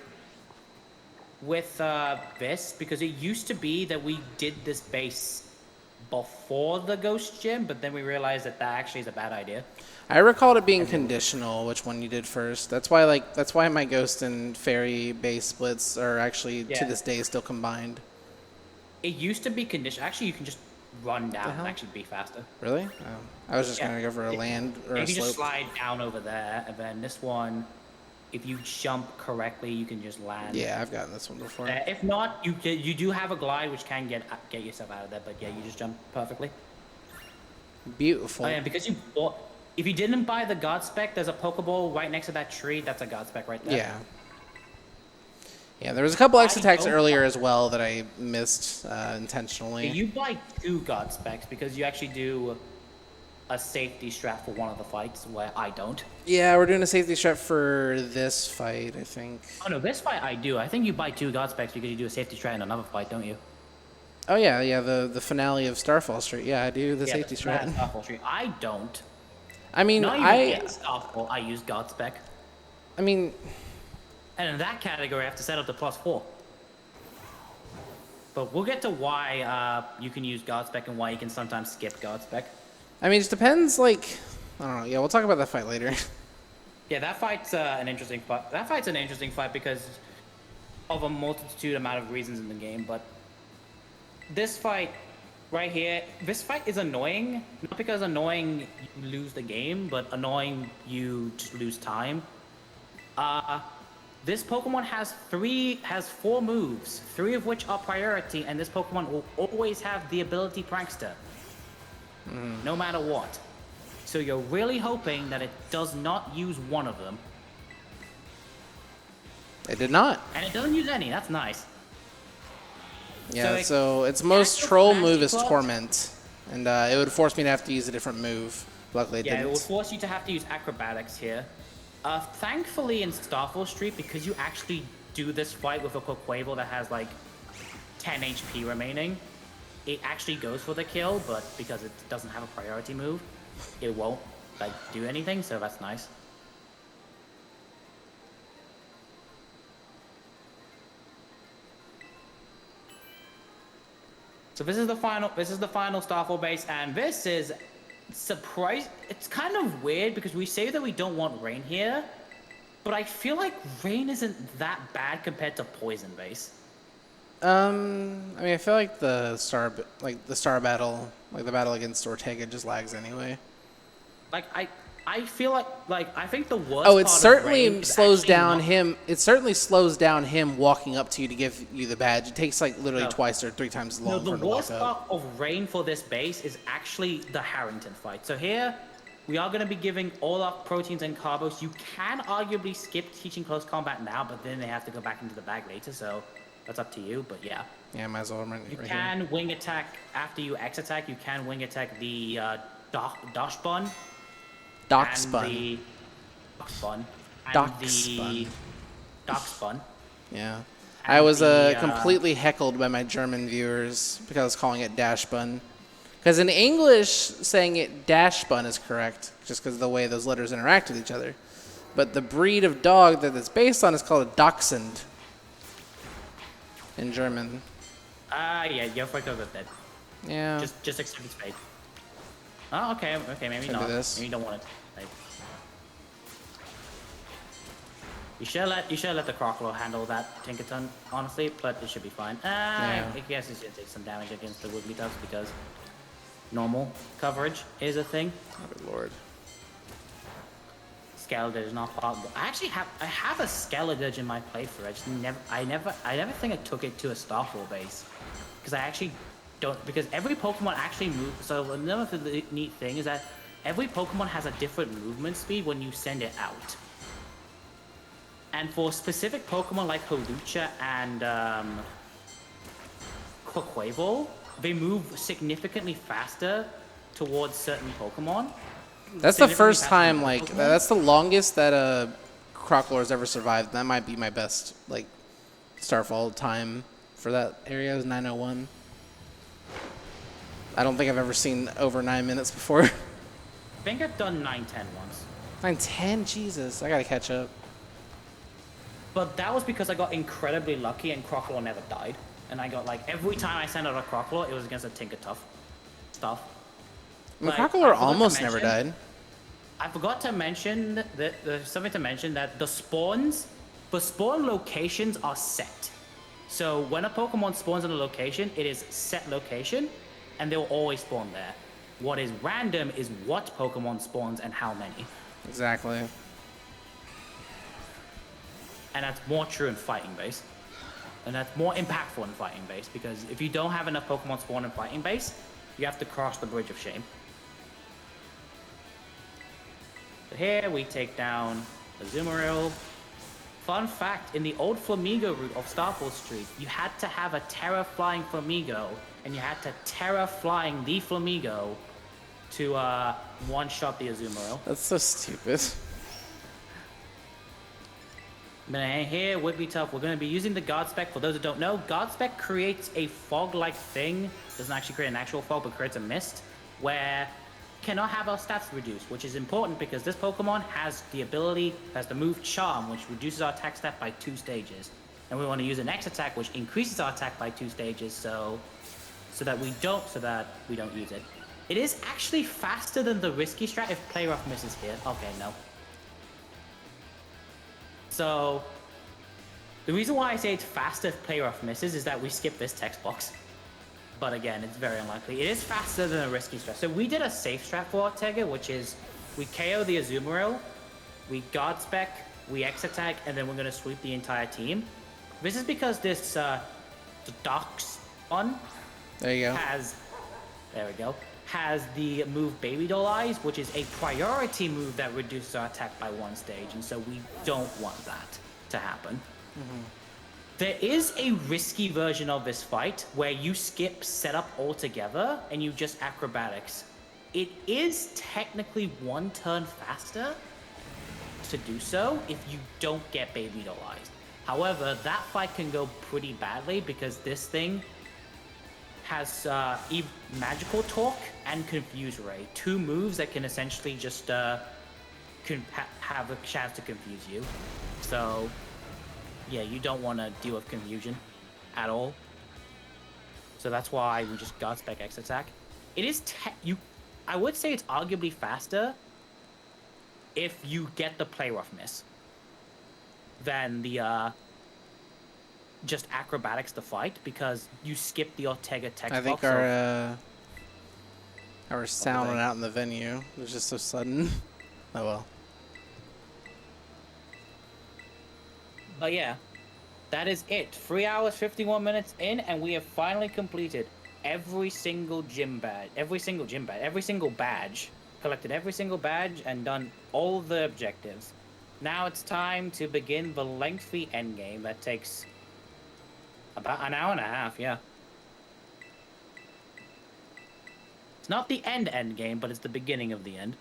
with this, because it used to be that we did this base before the Ghost Gym, but then we realized that actually is a bad idea. I recalled it being conditional, which one you did first. That's why my Ghost and Fairy base splits are actually to this day still combined. It used to be conditional. Actually, you can just run down and actually be faster. Really? Oh. I was just gonna go for a land or a slope. You can just slide down over there, and then this one, if you jump correctly, you can just land. Yeah, I've gotten this one before. If not, you do have a glide which can get yourself out of there, but yeah, you just jump perfectly. Beautiful. Oh yeah, because if you didn't buy the God Spec, there's a Pokeball right next to that tree. That's a God Spec right there. Yeah. Yeah, there was a couple X attacks earlier as well that I missed intentionally. You buy 2 God Specs because you actually do a safety strat for one of the fights, where I don't. Yeah, we're doing a safety strat for this fight, I think. Oh no, this fight I do. I think you buy 2 God Specs because you do a safety strat in another fight, don't you? Oh yeah, the finale of Starfall Street. Yeah, I do the safety strat. Starfall Street. I don't. I mean, Starfall, I use God Spec. I mean, and in that category, I have to set up the +4. But we'll get to why you can use God Spec and why you can sometimes skip God Spec. I mean, it just depends. Like, I don't know. Yeah, we'll talk about that fight later. Yeah, that fight's an interesting fight. That fight's an interesting fight because of a multitude amount of reasons in the game. But this fight right here, this fight is annoying. Not because annoying you lose the game, but annoying you just lose time. This Pokemon has 4 moves, 3 of which are priority, and this Pokemon will always have the ability Prankster. No matter what. So you're really hoping that it does not use one of them. It did not. And it doesn't use any, that's nice. Yeah, so its most troll move is Torment. And it would force me to have to use a different move. Luckily it didn't. Yeah, it would force you to have to use Acrobatics here. Thankfully in Starfall Street, because you actually do this fight with a Quaquaval that has like 10 HP remaining, it actually goes for the kill, but because it doesn't have a priority move, it won't like do anything, so that's nice. So this is the final Starfall base, and this is it's kind of weird because we say that we don't want rain here, but I feel like rain isn't that bad compared to poison base. I mean, I feel like the star battle, like the battle against Ortega, just lags anyway. Like I feel like I think the worst. Oh, it certainly slows down him. It certainly slows down him walking up to you to give you the badge. It takes like literally twice or 3 times as long. No, the worst part of rain for this base is actually the Harrington fight. So here, we are going to be giving all our proteins and carbos. You can arguably skip teaching close combat now, but then they have to go back into the bag later. So that's up to you. But yeah. Yeah, might as well. You can wing attack after you X attack. You can wing attack the Dosh Bun. Dock Spun. Yeah. I was completely heckled by my German viewers because I was calling it Dash Bun. Because in English, saying it Dash Bun is correct, just because of the way those letters interact with each other. But the breed of dog that it's based on is called a Dachshund in German. Yeah, you're right over that. Yeah. Just accept its fate. Oh, okay, maybe not. Maybe you don't want it. Like, you should let the Crocodile handle that Tinkerton, honestly, but it should be fine. I guess it's gonna take some damage against the Wigglytuffs because normal coverage is a thing. Oh, good lord. Scarlet in our part. I have a Scarlet in my playthrough. I never think I took it to a Starfall base because I actually don't, because every Pokemon actually moves. So another neat thing is that every Pokemon has a different movement speed when you send it out. And for specific Pokemon like Hawlucha and Quaquaval, they move significantly faster towards certain Pokemon. That's the first time, like, that's the longest that a Crocolore's ever survived. That might be my best, like, Starfall time for that area is 9:01. I don't think I've ever seen over 9 minutes before. I think I've done 9:10 once. 9:10? Jesus, I gotta catch up. But that was because I got incredibly lucky and Crocodile never died. And I got, like, every time I sent out a Crocodile, it was against a Tinkertuff stuff. I mean, Crocodile almost never died. I forgot to mention that there's something to mention that the spawn locations are set. So when a Pokemon spawns in a location, it is set location, and they will always spawn there. What is random is what Pokemon spawns and how many. Exactly. And that's more true in fighting base. And that's more impactful in fighting base, because if you don't have enough Pokemon spawn in fighting base, you have to cross the Bridge of Shame. So here we take down Azumarill. Fun fact, in the old Flamigo route of Starfall Street, you had to have a Terra Flying Flamigo, and you had to Terra Flying the Flamigo to one-shot the Azumarill. That's so stupid. But here would be tough. We're going to be using the Guard Spec. For those who don't know, Guard Spec creates a fog-like thing. Doesn't actually create an actual fog, but creates a mist where cannot have our stats reduced, which is important because this Pokemon has the move Charm, which reduces our attack stat by 2 stages. And we want to use an X attack, which increases our attack by 2 stages, so that we don't use it. It is actually faster than the risky strat if Play Rough misses here. Okay, no. So, the reason why I say it's faster if Play Rough misses is that we skip this text box. But again, it's very unlikely. It is faster than a risky strat. So we did a safe strat for Ortega, which is we KO the Azumarill, we Guard Spec, we X attack, and then we're going to sweep the entire team. This is because this Dox on has the move Baby Doll Eyes, which is a priority move that reduces our attack by 1 stage, and so we don't want that to happen. Mm-hmm. There is a risky version of this fight where you skip setup altogether and you just acrobatics. It is technically 1 turn faster to do so if you don't get Baby Doll Eyes. However, that fight can go pretty badly because this thing has Magical Talk and Confuse Ray, 2 moves that can essentially just have a chance to confuse you. So, yeah, you don't want to deal with confusion at all. So that's why we just Guard Spec X attack. It is I would say it's arguably faster if you get the Play Rough miss than the just acrobatics to fight, because you skip the Ortega text box. I think our sound went out in the venue. It was just so sudden. Oh well. But yeah, that is it. 3 hours, 51 minutes in, and we have finally completed every single badge, collected every single badge, and done all the objectives. Now it's time to begin the lengthy endgame that takes about an hour and a half, yeah. It's not the end game, but it's the beginning of the end.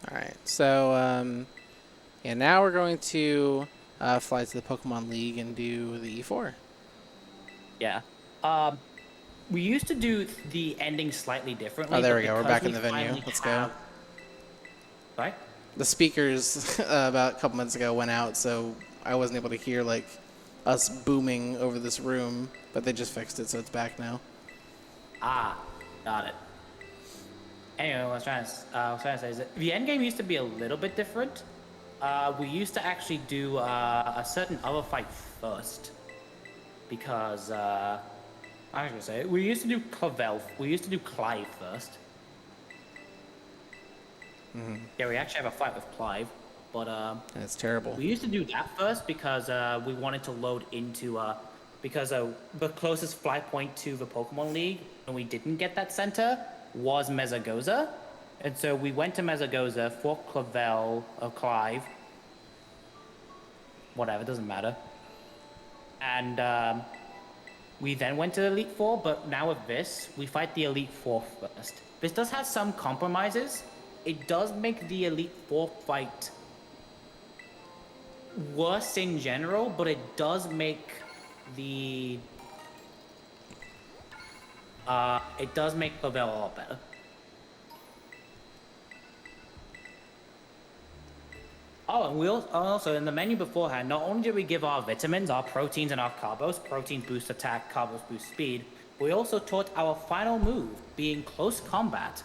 Alright, so, yeah, now we're going to fly to the Pokemon League and do the E4. Yeah. We used to do the ending slightly differently. Oh, there we go. We're back in the venue. Let's go. Right? The speakers about a couple minutes ago went out, so I wasn't able to hear, like, us booming over this room, but they just fixed it, so it's back now. Ah, got it. Anyway, what I was trying to say is that the endgame used to be a little bit different. We used to actually do a certain other fight first, because I I was gonna say we used to do Clavel. We used to do Clive first. Yeah, we actually have a fight with Clive, but That's terrible. we used to do that first because we wanted to load into because the closest flight point to the Pokemon League, and we didn't get that center, was Mesagoza, and so we went to Mesagoza for Clavel or Clive. Whatever, doesn't matter. And we then went to the Elite Four, but now with this, we fight the Elite Four first. This does have some compromises. It does make the Elite Four fight worse in general, but it does make the Clavel a lot better. Oh, and we also in the menu beforehand, not only did we give our vitamins, our proteins, and our carbos, proteins boost attack, carbos boost speed, we also taught our final move, being close combat.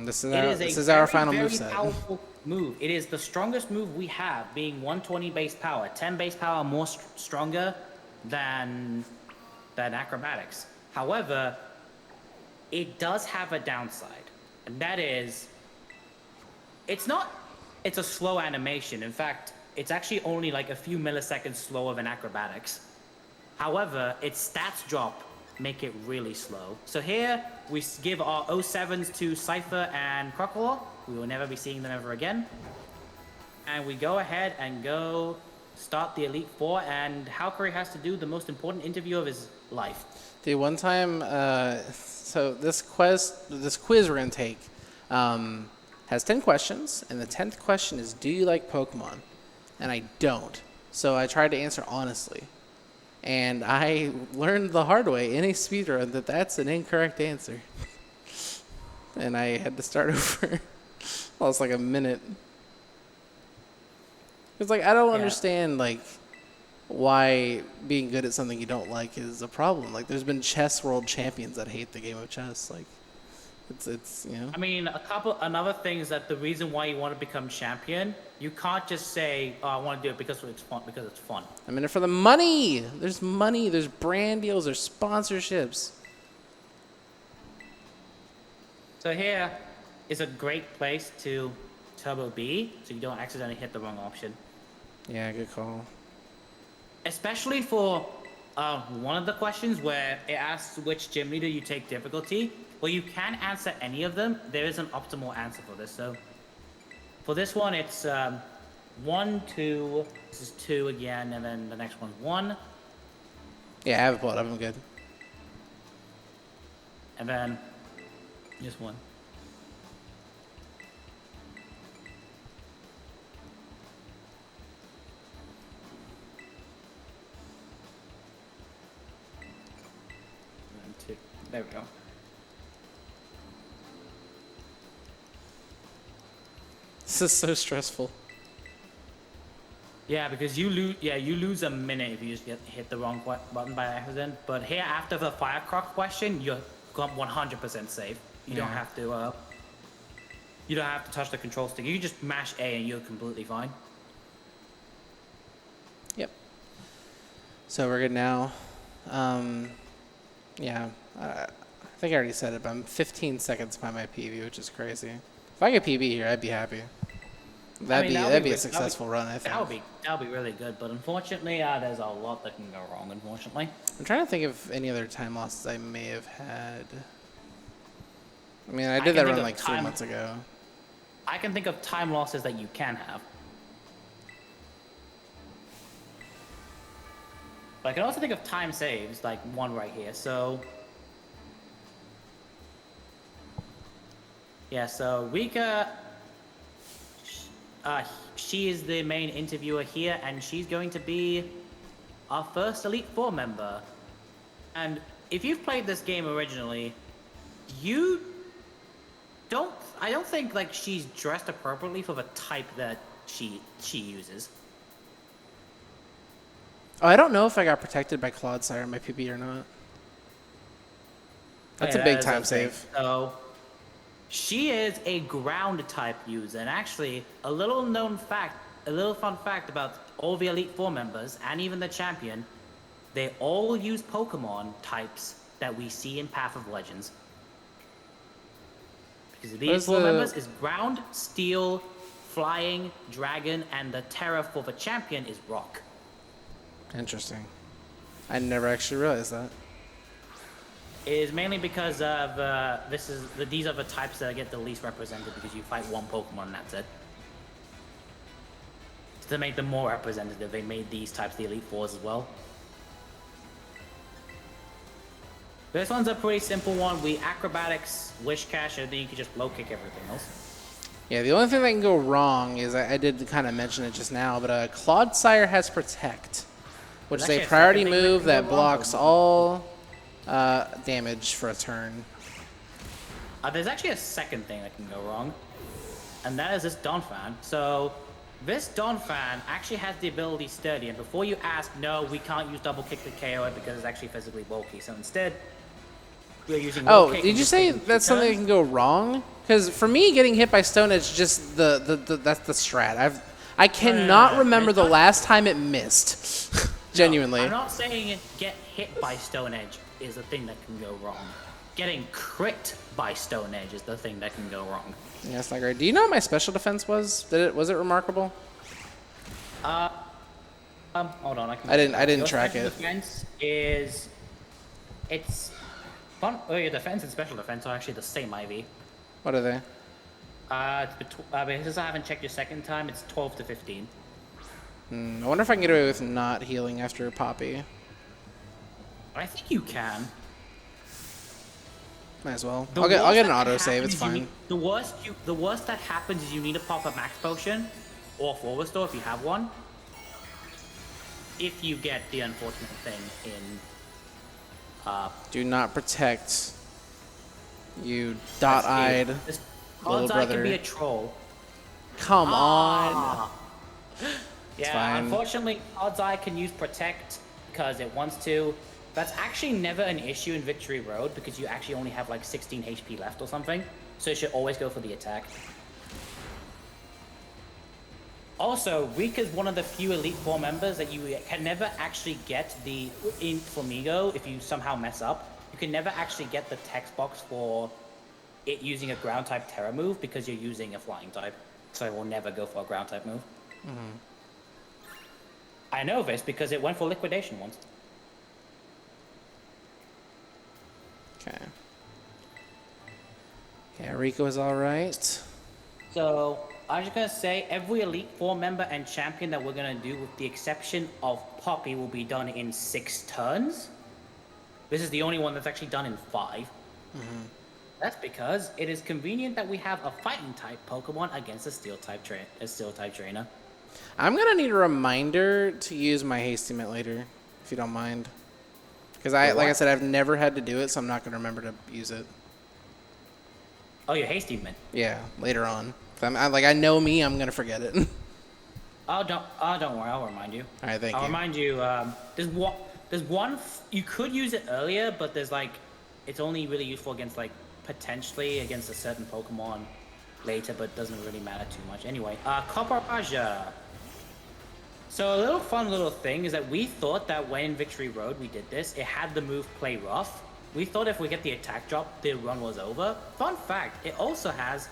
This is our final move set. Powerful move. It is the strongest move we have, being 120 base power, 10 base power more stronger than acrobatics. However, it does have a downside, and that is, it's a slow animation. In fact, it's actually only like a few milliseconds slower than acrobatics. However, its stats drop make it really slow. So here, we give our 07s to Cypher and Crocodile. We will never be seeing them ever again. And we go ahead and go start the Elite Four, and Halqery has to do the most important interview of his life. Dude, one time, so this quiz we're gonna take has 10 questions, and the 10th question is, do you like Pokemon? And I don't. So I tried to answer honestly. And I learned the hard way in a speedrun that that's an incorrect answer. And I had to start over. Well, it's like a minute. It's like, I don't understand, like, why being good at something you don't like is a problem. Like, there's been chess world champions that hate the game of chess. Like, it's you know. I mean, another thing is that the reason why you want to become champion, you can't just say, "Oh, I want to do it because it's fun." I'm in it for the money. There's money. There's brand deals. There's sponsorships. So here is a great place to Turbo B, so you don't accidentally hit the wrong option. Yeah, good call. Especially for one of the questions where it asks which gym leader you take difficulty. Well, you can answer any of them. There is an optimal answer for this. So for this one, it's 1, 2. This is 2 again, and then the next one's 1. Yeah, I have it pulled up. I'm good. And then just 1. And 2. There we go. This is so stressful. Yeah, because you lose a minute if you just hit the wrong button by accident. But here, after the Firecroc question, you're 100% safe. You don't have to. You don't have to touch the control stick. You can just mash A and you're completely fine. Yep. So we're good now. Yeah, I think I already said it, but I'm 15 seconds behind my PB, which is crazy. If I get PB here, I'd be happy. That'd be a successful run, I think. That'll be really good, but unfortunately, there's a lot that can go wrong. Unfortunately, I'm trying to think of any other time losses I may have had. I mean, I did that run like 3 months ago. I can think of time losses that you can have. But I can also think of time saves, like one right here. So yeah, so Rika, she is the main interviewer here, and she's going to be our first Elite Four member. And if you've played this game originally, I don't think like she's dressed appropriately for the type that she uses. Oh, I don't know if I got protected by Clodsire in my PB or not. That's a big time save. So she is a ground type user, and actually a little fun fact about all the Elite Four members and even the champion, they all use Pokemon types that we see in Path of Legends. Because What these is four the- members is ground, steel, flying, dragon, and the terror for the champion is rock. Interesting. I never actually realized that. It is mainly because of these are the types that get the least represented because you fight one Pokemon and that's it. To make them more representative, they made these types the Elite Fours as well. This one's a pretty simple one. We acrobatics, wish cash, and then you can just blow kick everything else. Yeah, the only thing that can go wrong is I did kind of mention it just now, but Clodsire has Protect, which is There's a actually a priority second thing move that can that go wrong blocks with it. all damage for a turn. There's actually a second thing that can go wrong, and that is this Donphan. So this Donphan actually has the ability Sturdy, and before you ask, no, we can't use double kick to KO it because it's actually physically bulky. So instead, we're using Oh, low kick did and you just say taking 2 that's something that turns. can go wrong? Because for me, getting hit by Stone Edge is just that's the strat. I cannot remember It's the not- last time it missed. Genuinely. No, I'm not saying get hit by Stone Edge is the thing that can go wrong. Getting crit by Stone Edge is the thing that can go wrong. Yeah, that's not great. Do you know what my special defense was? Was it remarkable? Hold on, I didn't Your track special it. Defense it's fun. Oh, your defense and special defense are actually the same IV. What are they? Because I haven't checked your second time, it's 12 to 15. I wonder if I can get away with not healing after Poppy. I think you can. Might as well. The I'll get worst an that auto can save. happen It's is you fine. need- the worst that happens is you need to pop a max potion or forward restore if you have one. If you get the unfortunate thing in Do not protect. You dot-eyed this little odds I can brother. be a troll. Come on. Ah. Yeah, fine. unfortunately, Odds Eye can use Protect because it wants to. That's actually never an issue in Victory Road because you actually only have like 16 HP left or something. So you should always go for the attack. Also, Reek is one of the few Elite Four members that you can never actually get in Flamigo if you somehow mess up. You can never actually get the text box for it using a ground type Terra move because you're using a flying type. So it will never go for a ground type move. I know this because it went for liquidation once. Okay. Yeah, Rico is alright. So I was just gonna say every Elite Four member and champion that we're gonna do, with the exception of Poppy, will be done in 6 turns. This is the only one that's actually done in 5. That's because it is convenient that we have a fighting type Pokemon against a steel type trainer. I'm gonna need a reminder to use my Hasty Mitt later, if you don't mind. Because like I what? said, I've never had to do it, so I'm not gonna remember to use it. Oh, your Hasty Mint. Yeah, later on. I know me, I'm gonna forget it. Oh, don't worry. I'll remind you. All right, thank I'll you. remind you. There's one. You could use it earlier, but there's like, it's only really useful against like potentially against a certain Pokemon later, but doesn't really matter too much. Anyway, Copperajah. So a little thing is that we thought that when in Victory Road we did this, it had the move Play Rough. We thought if we get the attack drop, the run was over. Fun fact, it also has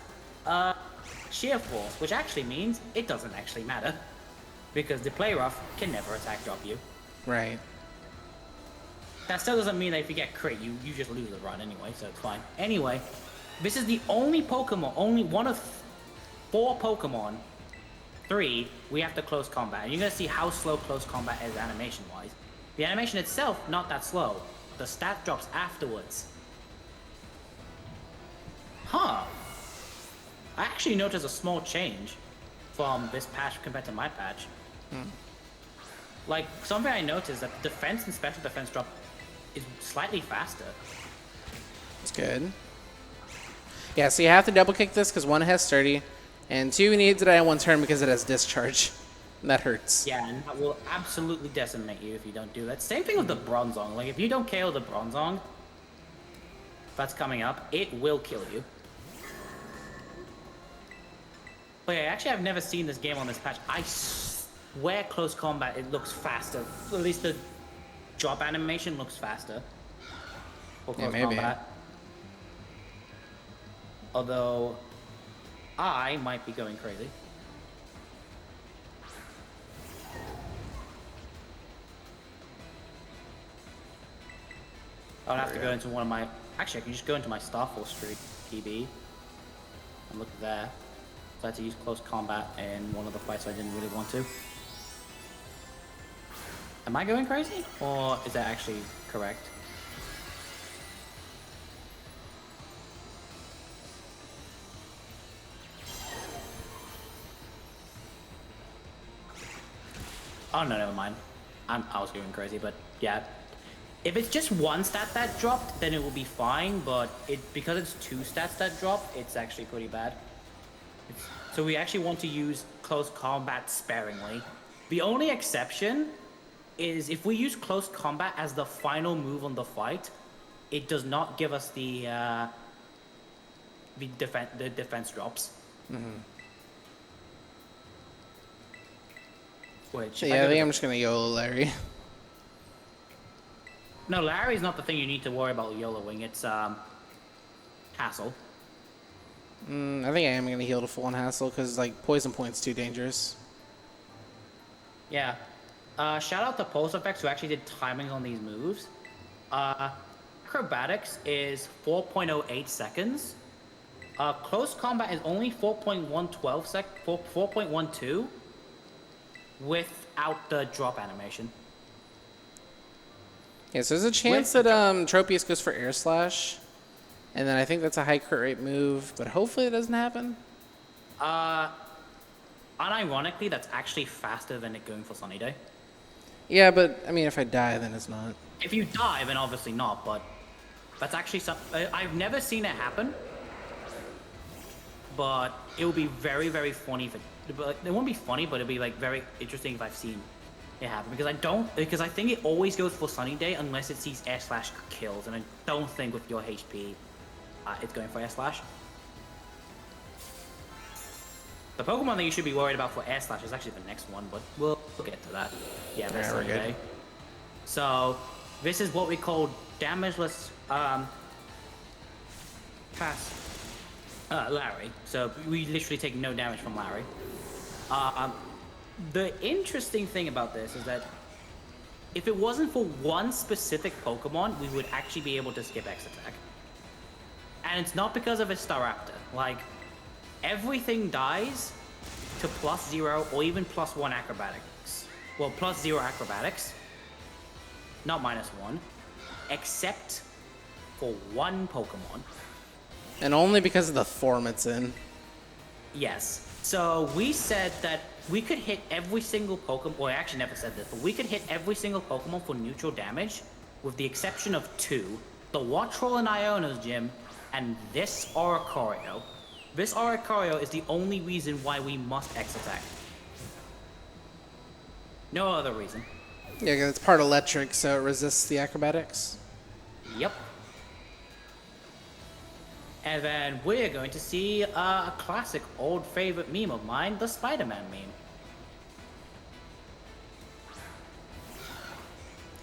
Sheer Force, which actually means it doesn't actually matter. Because the Play Rough can never attack drop you. Right. That still doesn't mean that if you get crit, you just lose the run anyway, so it's fine. Anyway, this is the only one of 4 Pokemon, 3, we have to close combat. And you're going to see how slow close combat is animation-wise. The animation itself, not that slow. The stat drops afterwards. Huh. I actually noticed a small change from this patch compared to my patch. Like, something I noticed that defense and special defense drop is slightly faster. That's good. Yeah, so you have to double kick this because 1 has sturdy, and 2 you need to die in 1 turn because it has discharge. And that hurts. Yeah, and that will absolutely decimate you if you don't do that. Same thing with the Bronzong. Like, if you don't KO the Bronzong that's coming up, it will kill you. But yeah, actually, I've never seen this game on this patch. I swear close combat, it looks faster. At least the drop animation looks faster. for Yeah, close maybe. combat. Although, I might be going crazy. I'll have to go into one of my... Actually, I can just go into my Starfall Street PB and look there. So I had to use close combat in one of the fights I didn't really want to. Am I going crazy? Or is that actually correct? Oh, no, never mind. I was going crazy, but yeah. If it's just one stat that dropped, then it will be fine, but because it's two stats that drop, it's actually pretty bad. So we actually want to use close combat sparingly. The only exception is if we use close combat as the final move on the fight, it does not give us the defense drops. Mm-hmm. Which, So, yeah, I think I'm just gonna YOLO Larry. No, Larry's not the thing you need to worry about YOLOing. It's Hassle. I think I am gonna heal to full on Hassle because like poison point's too dangerous. Yeah. Shout out to Pulse Effects who actually did timings on these moves. Acrobatics is 4.08 seconds. Close combat is only 4.12 without the drop animation. Yeah, so there's a chance that Tropius goes for Air Slash, and then I think that's a high crit rate move, but hopefully it doesn't happen. Unironically, that's actually faster than it going for Sunny Day. Yeah, but I mean, if I die, then it's not. If you die, then obviously not, but that's actually something... I've never seen it happen, but it would be very, very funny if it... It won't be funny, but it'd be like very interesting if I've seen it happen, because I think it always goes for Sunny Day unless it sees Air Slash kills, and I don't think with your HP it's going for Air Slash. The Pokemon that you should be worried about for Air Slash is actually the next one, but we'll get to that. Yeah, that's Sunny Day. So this is what we call damageless pass Larry. So we literally take no damage from Larry. The interesting thing about this is that if it wasn't for one specific Pokemon, we would actually be able to skip X attack. And it's not because of its Staraptor. Like, everything dies to +0 or even +1 acrobatics. Well, +0 acrobatics, not -1, except for one Pokemon. And only because of the form it's in. Yes. So we said that we could hit every single Pokemon, well, I actually never said this, but we could hit every single Pokemon for neutral damage, with the exception of two, the Wattrel in Iono's gym, and this Oricorio. This Oricorio is the only reason why we must X attack. No other reason. Yeah, because it's part electric, so it resists the acrobatics. Yep. And then we're going to see a classic old favorite meme of mine, the Spider-Man meme.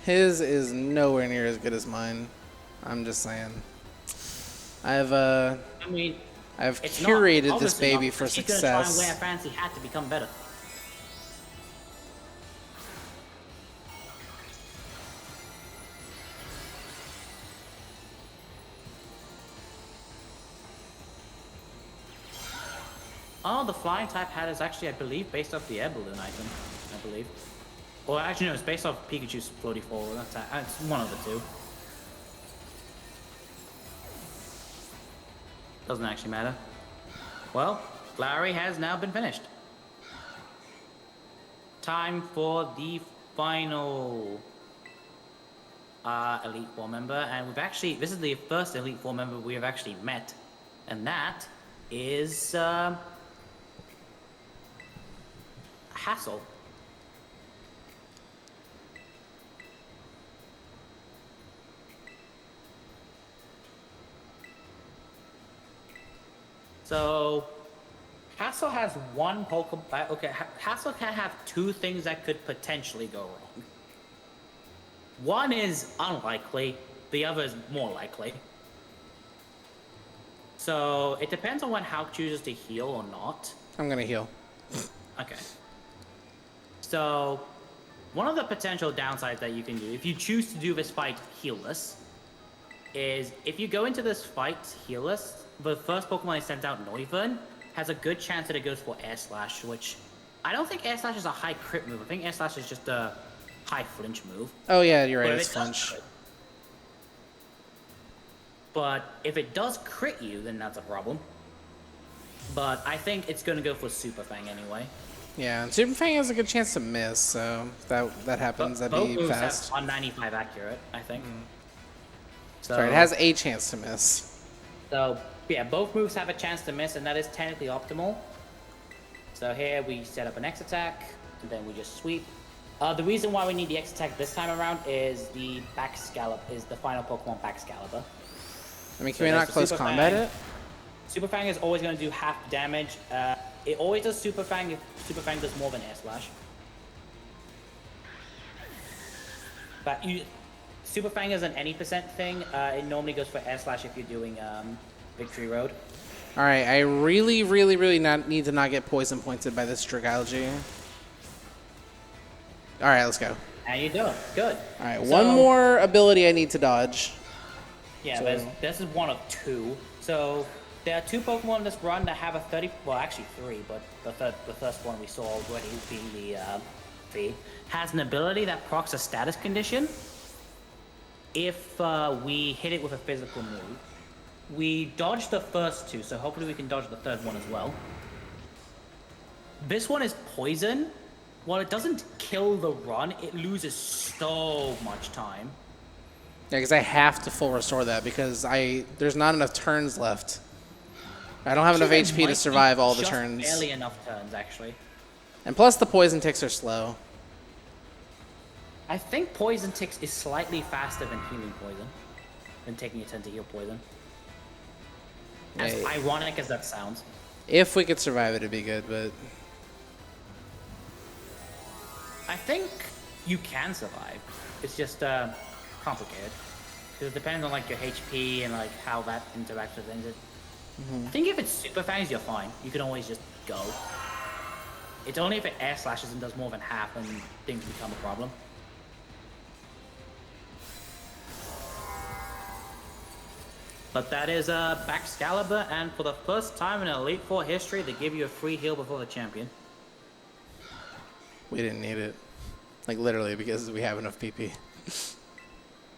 His is nowhere near as good as mine. I'm just saying. I've curated this baby for success. He's gonna try and wear a fancy hat to become better. Oh, the flying type hat is actually, I believe, based off the air balloon item. I believe. Or actually, no, it's based off Pikachu's floaty fall. That's one of the two. Doesn't actually matter. Well, Larry has now been finished. Time for the final Elite Four member, and this is the first Elite Four member we have actually met, and that is Hassle. So, Hassle has one Pokemon. Okay, Hassle can have two things that could potentially go wrong. One is unlikely, the other is more likely. So it depends on when Halq chooses to heal or not. I'm gonna heal. Okay. So one of the potential downsides that you can do, if you choose to do this fight healless, is if you go into this fight healless, the first Pokemon he sends out, Noivern, has a good chance that it goes for Air Slash, which I don't think Air Slash is a high crit move. I think Air Slash is just a high flinch move. Oh yeah, you're right. But It's flinch. But if it does crit you, then that's a problem. But I think it's going to go for Super Fang anyway. Yeah, and Super Fang has a good chance to miss, so if that happens, that'd Both be moves fast. have 195 accurate, I think. So, Sorry, it has a chance to miss. So yeah, both moves have a chance to miss, and that is technically optimal. So here we set up an X attack, and then we just sweep. The reason why we need the X attack this time around is the final Pokemon Baxcalibur. I mean, can we not close combat it? Super Fang is always going to do half damage. It always does Super Fang if Super Fang does more than Air Slash. But Super Fang isn't any percent thing. It normally goes for Air Slash if you're doing Victory Road. All right, I really need to not get poison pointed by this Dragalge. All right, let's go. How you doing? Good. All right, one more ability I need to dodge. Yeah, So- this is one of two. So there are 2 Pokemon in this run that have a 30. Well, actually 3, but the first one we saw already being the V has an ability that procs a status condition. If we hit it with a physical move, we dodged the first 2, so hopefully we can dodge the third one as well. This one is poison. While it doesn't kill the run, it loses so much time. Yeah, because I have to full restore that because there's not enough turns left. I don't have enough Actually, HP there to might survive be all the just turns. Barely enough turns, actually. And plus the poison ticks are slow. I think Poison Ticks is slightly faster than healing poison, than taking a turn to heal poison. As Yeah. ironic as that sounds. If we could survive it, it'd be good, but I think you can survive. It's just complicated. Because it depends on like your HP and like how that interacts with things. I think if it's Super Fangs, you're fine. You can always just go. It's only if it Air Slashes and does more than half and things become a problem. But that is Baxcalibur, and for the first time in Elite Four history, they give you a free heal before the champion. we didn't need it. Like literally because we have enough PP.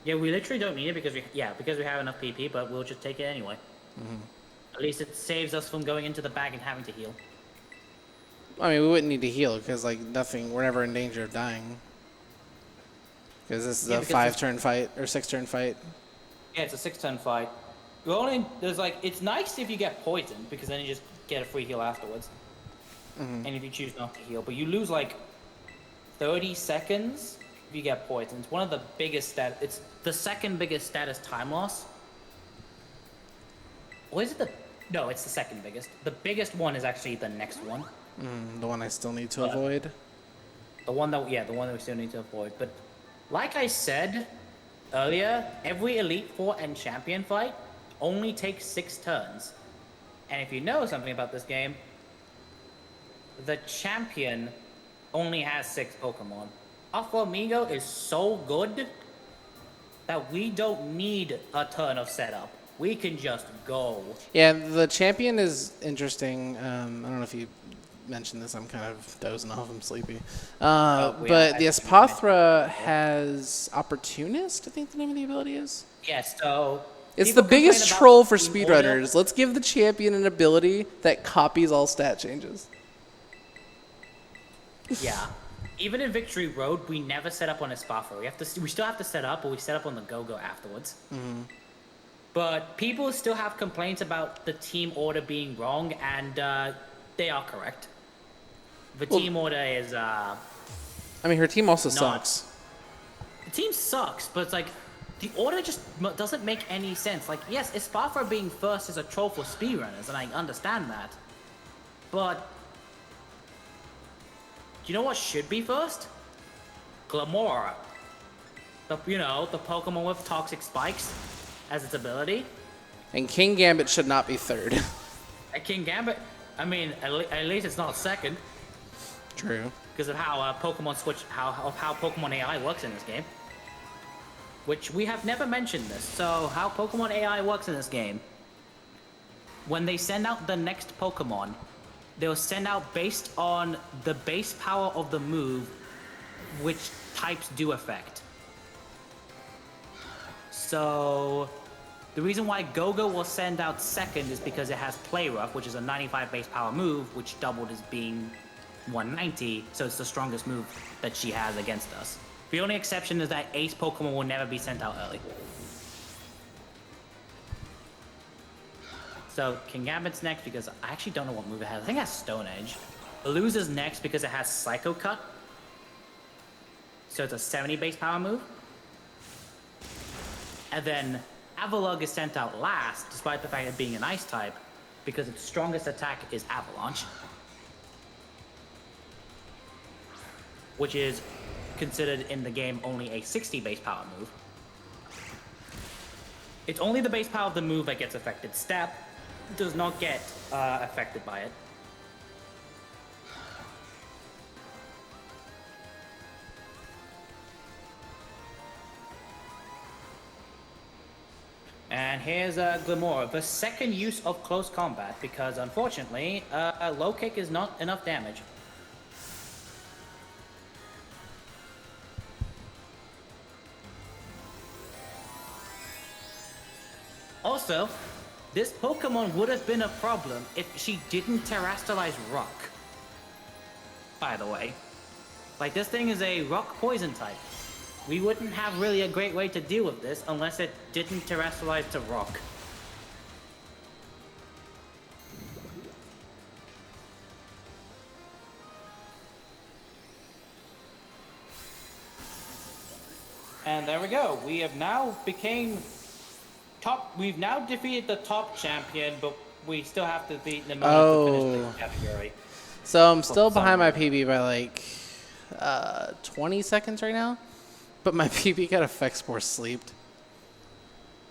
Yeah, we literally don't need it because we have enough PP, but we'll just take it anyway. At least it saves us from going into the bag and having to heal. I mean, we wouldn't need to heal because like we're never in danger of dying. Because this is a 5-turn fight or 6-turn fight. Yeah, it's a 6-turn fight. It's nice if you get poisoned because then you just get a free heal afterwards. And if you choose not to heal, but you lose like 30 seconds if you get poisoned. It's one of the biggest it's the second biggest status time loss. Or is it no, it's the second biggest. The biggest one is actually the next one. The one I still need to avoid. The one that we still need to avoid. But like I said earlier, every Elite Four and Champion fight only takes 6 turns. And if you know something about this game, the Champion only has 6 Pokemon. Our Flamingo is so good that we don't need a ton of setup. We can just go. Yeah, the champion is interesting. I don't know if you mentioned this. I'm kind of dozing off. I'm sleepy. But the Espathra has Opportunist, I think the name of the ability is. Yes, so... It's people the biggest complain about troll for Team Order. speedrunners. Let's give the champion an ability that copies all stat changes. Yeah. Even in Victory Road, we never set up on Espathra. We still have to set up, but we set up on the Go-Go afterwards. But people still have complaints about the team order being wrong, and they are correct. The team order is I mean, her team also sucks. The team sucks, but it's like the order just doesn't make any sense. Like, yes, Espathra being first is a troll for speedrunners, and I understand that. But do you know what should be first? Glamora. the Pokemon with toxic spikes as its ability. And King Gambit should not be third. King Gambit, I mean, at least it's not second. True. Because of how how Pokemon AI works in this game. Which we have never mentioned this. So how Pokemon AI works in this game. When they send out the next Pokemon, they'll send out based on the base power of the move, which types do affect. So the reason why Go-Go will send out second is because it has Play Rough, which is a 95 base power move, which doubled as being 190, so it's the strongest move that she has against us. The only exception is that Ace Pokemon will never be sent out early. So King Gambit's next because I actually don't know what move it has. I think it has Stone Edge. Loses next because it has Psycho Cut. So it's a 70 base power move. And then Avalugg is sent out last, despite the fact of being an Ice type, because its strongest attack is Avalanche. Which is considered in the game only a 60 base power move. It's only the base power of the move that gets affected. Step does not get affected by it. And here's Glimora, the second use of close combat, because unfortunately, low kick is not enough damage. Also, this Pokemon would have been a problem if she didn't terrestrialize Rock. By the way. Like, this thing is a Rock Poison type. We wouldn't have really a great way to deal with this unless it didn't terrestrialize to Rock. And there we go. We have now became top. We've now defeated the top champion, but we still have to beat the to finish the category. So I'm still behind my PB by like 20 seconds right now, but my PB got Effect Spore sleeped.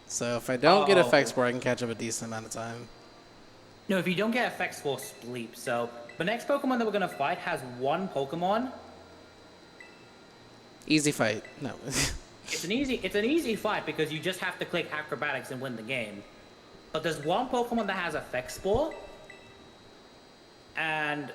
So if I don't get Effect Spore, I can catch up a decent amount of time. No, if you don't get Effect Spore, sleep. So the next Pokemon that we're gonna fight has one Pokemon. Easy fight. No. It's an easy fight because you just have to click Acrobatics and win the game. But there's one Pokemon that has Effect Spore. And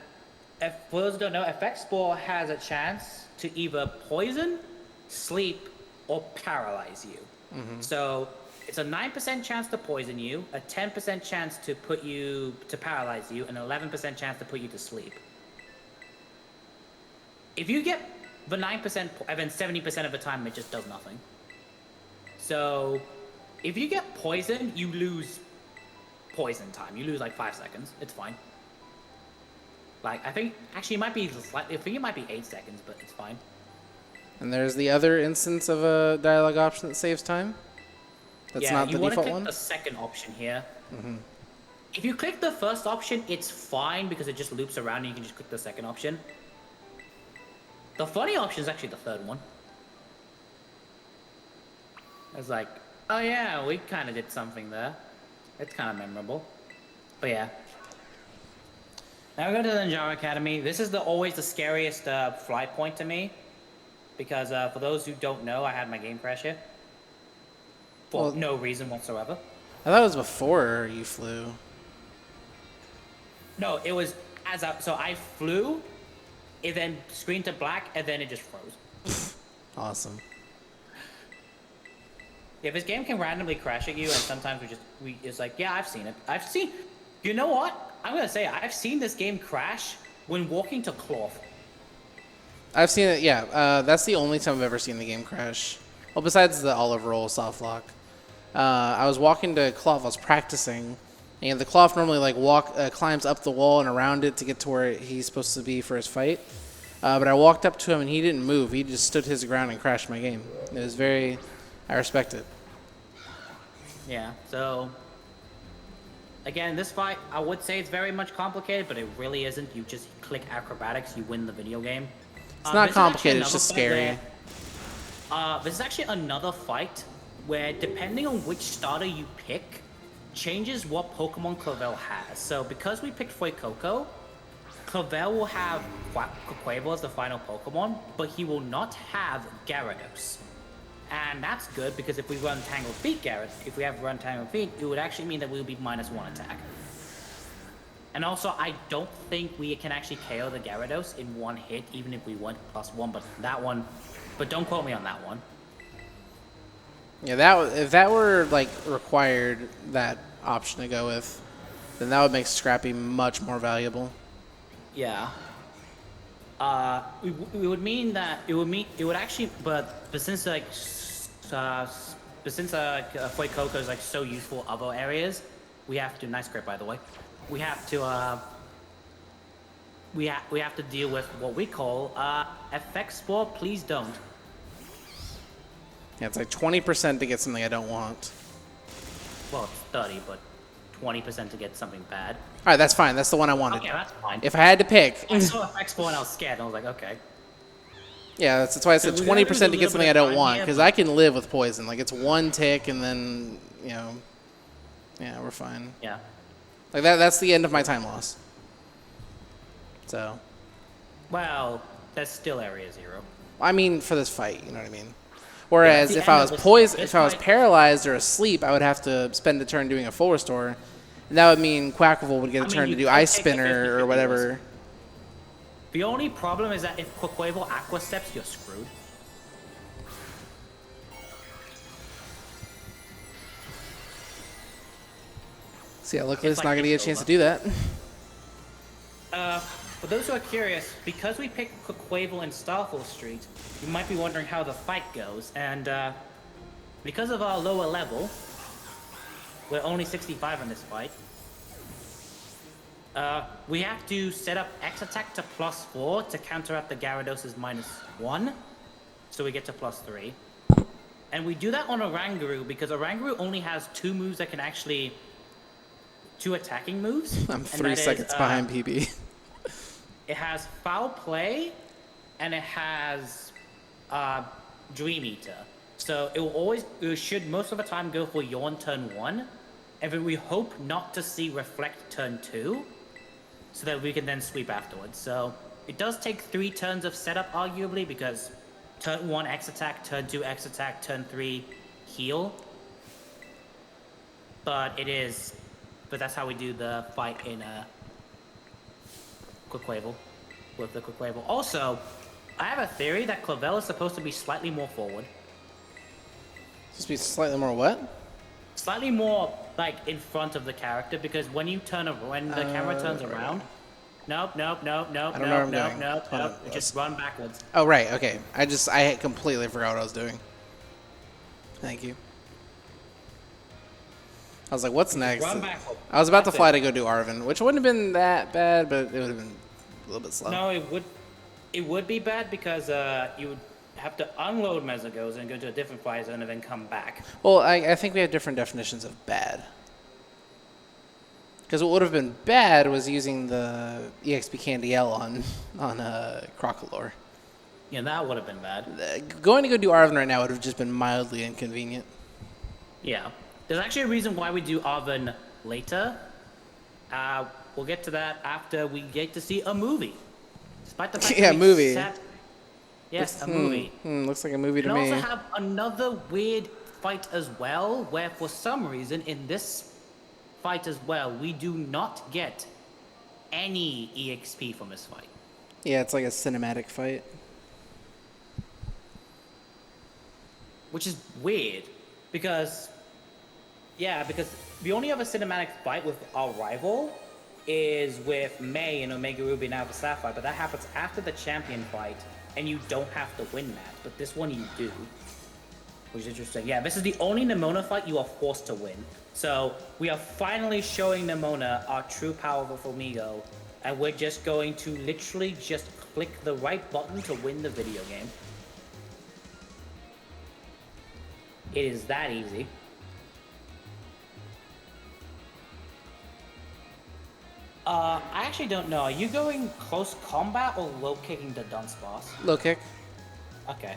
for those who don't know, Effect Spore has a chance to either poison, sleep, or paralyze you. Mm-hmm. So it's a 9% chance to poison you, a 10% chance to paralyze you, and an 11% chance to put you to sleep. If you get the 9%, and then 70% of the time it just does nothing. So if you get poisoned, you lose poison time. You lose like 5 seconds. It's fine. Like, I think, actually it might be slightly, I think it might be 8 seconds, but it's fine. And there's the other instance of a dialogue option that saves time? That's not the default one? Yeah, you want to click the second option here. Mm-hmm. If you click the first option, it's fine because it just loops around and you can just click the second option. The funny option is actually the third one. It's like, oh yeah, we kind of did something there. It's kind of memorable. But yeah. Now we go to the Ninjara Academy. This is always the scariest flight point to me. Because for those who don't know, I had my game crash here. For no reason whatsoever. I thought it was before you flew. No, it was so I flew, it then screened to black, and then it just froze. Awesome. Yeah, this game can randomly crash at you, and sometimes it's like, yeah, I've seen it. You know what? I'm gonna say I've seen this game crash when walking to cloth. I've seen it, yeah. That's the only time I've ever seen the game crash. Well, besides the olive roll soft lock. I was walking to cloth, I was practicing, and the cloth normally like climbs up the wall and around it to get to where he's supposed to be for his fight. But I walked up to him and he didn't move. He just stood his ground and crashed my game. It was I respect it. Yeah, so again, this fight, I would say it's very much complicated, but it really isn't. You just click acrobatics, you win the video game. It's not complicated, it's just scary. This is actually another fight where, depending on which starter you pick, changes what Pokemon Clavel has. So because we picked Fuecoco, Clavel will have Quaquaval as the final Pokemon, but he will not have Gyarados. And that's good because if we run Tangled Feet if we have run Tangled Feet, it would actually mean that we would be -1 attack. And also, I don't think we can actually KO the Gyarados in one hit, even if we went +1, but don't quote me on that one. Yeah, if that were like required, that option to go with, then that would make Scrappy much more valuable. Yeah. It would mean that it would actually, but since Fuecoco is like so useful other areas, we have to, nice grip by the way, we have to deal with what we call effect spore. Please don't. Yeah, it's like 20% to get something I don't want. Well, it's 30, but 20% to get something bad. All right, that's fine. That's the one I wanted. Okay, that's fine. If I had to pick. I saw effect spore and I was scared. And I was like, okay. Yeah, that's why I said 20% to get something I don't want, because but I can live with poison. Like, it's one tick, and then, you know, yeah, we're fine. Yeah. Like, that's the end of my time loss. So. Well, that's still area 0. I mean, for this fight, you know what I mean? Whereas Yeah, if I was if I was paralyzed or asleep, I would have to spend a turn doing a full restore. And that would mean Quaquaval would get a turn to do Ice Spinner or whatever. The only problem is that if Quaquaval Aqua Steps, you're screwed. So yeah, luckily it's not going to get a chance to do that. For those who are curious, because we picked Quaquaval in Starfall Street, you might be wondering how the fight goes. And because of our lower level, we're only 65 in this fight. We have to set up X attack to +4 to counteract the Gyarados' -1, so we get to +3. And we do that on Oranguru because Oranguru only has 2 moves that can actually, 2 attacking moves. I'm 3 seconds behind PB. It has Foul Play, and it has Dream Eater. So it should most of the time go for Yawn turn 1, and then we hope not to see Reflect turn 2, so that we can then sweep afterwards. So it does take 3 turns of setup, arguably, because turn 1 X attack, turn 2 X attack, turn 3 heal. But that's how we do the fight in Quaquaval, with the Quaquaval. Also, I have a theory that Clavel is supposed to be slightly more forward. Supposed to be slightly more what? Slightly more, like, in front of the character, because when the camera turns around, nope, just run backwards. Oh, right, okay. I completely forgot what I was doing. Thank you. I was like, what's next? Run backwards. I was about to fly to go do Arven, which wouldn't have been that bad, but it would have been a little bit slow. No, it would be bad because you would have to unload Mesogoes and go to a different fly zone and then come back. Well, I think we have different definitions of bad. Because what would have been bad was using the EXP Candy L on Crocalor. Yeah, that would have been bad. Going to go do Arven right now would have just been mildly inconvenient. Yeah. There's actually a reason why we do Arven later. We'll get to that after we get to see a movie. Despite the fact yeah, that movie. Yes, a movie. Looks like a movie to me. me. We also have another weird fight as well, where for some reason in this fight as well, we do not get any EXP from this fight. Yeah, it's like a cinematic fight. Which is weird, because we only have a cinematic fight with our rival is with May and Omega Ruby and Alpha Sapphire, but that happens after the champion fight, and you don't have to win that. But this one you do, which is interesting. Yeah, this is the only Nemona fight you are forced to win. So we are finally showing Nemona our true power with Omigo, and we're just going to literally just click the right button to win the video game. It is that easy. I actually don't know. Are you going close combat or low kicking the dunce boss? Low kick. Okay.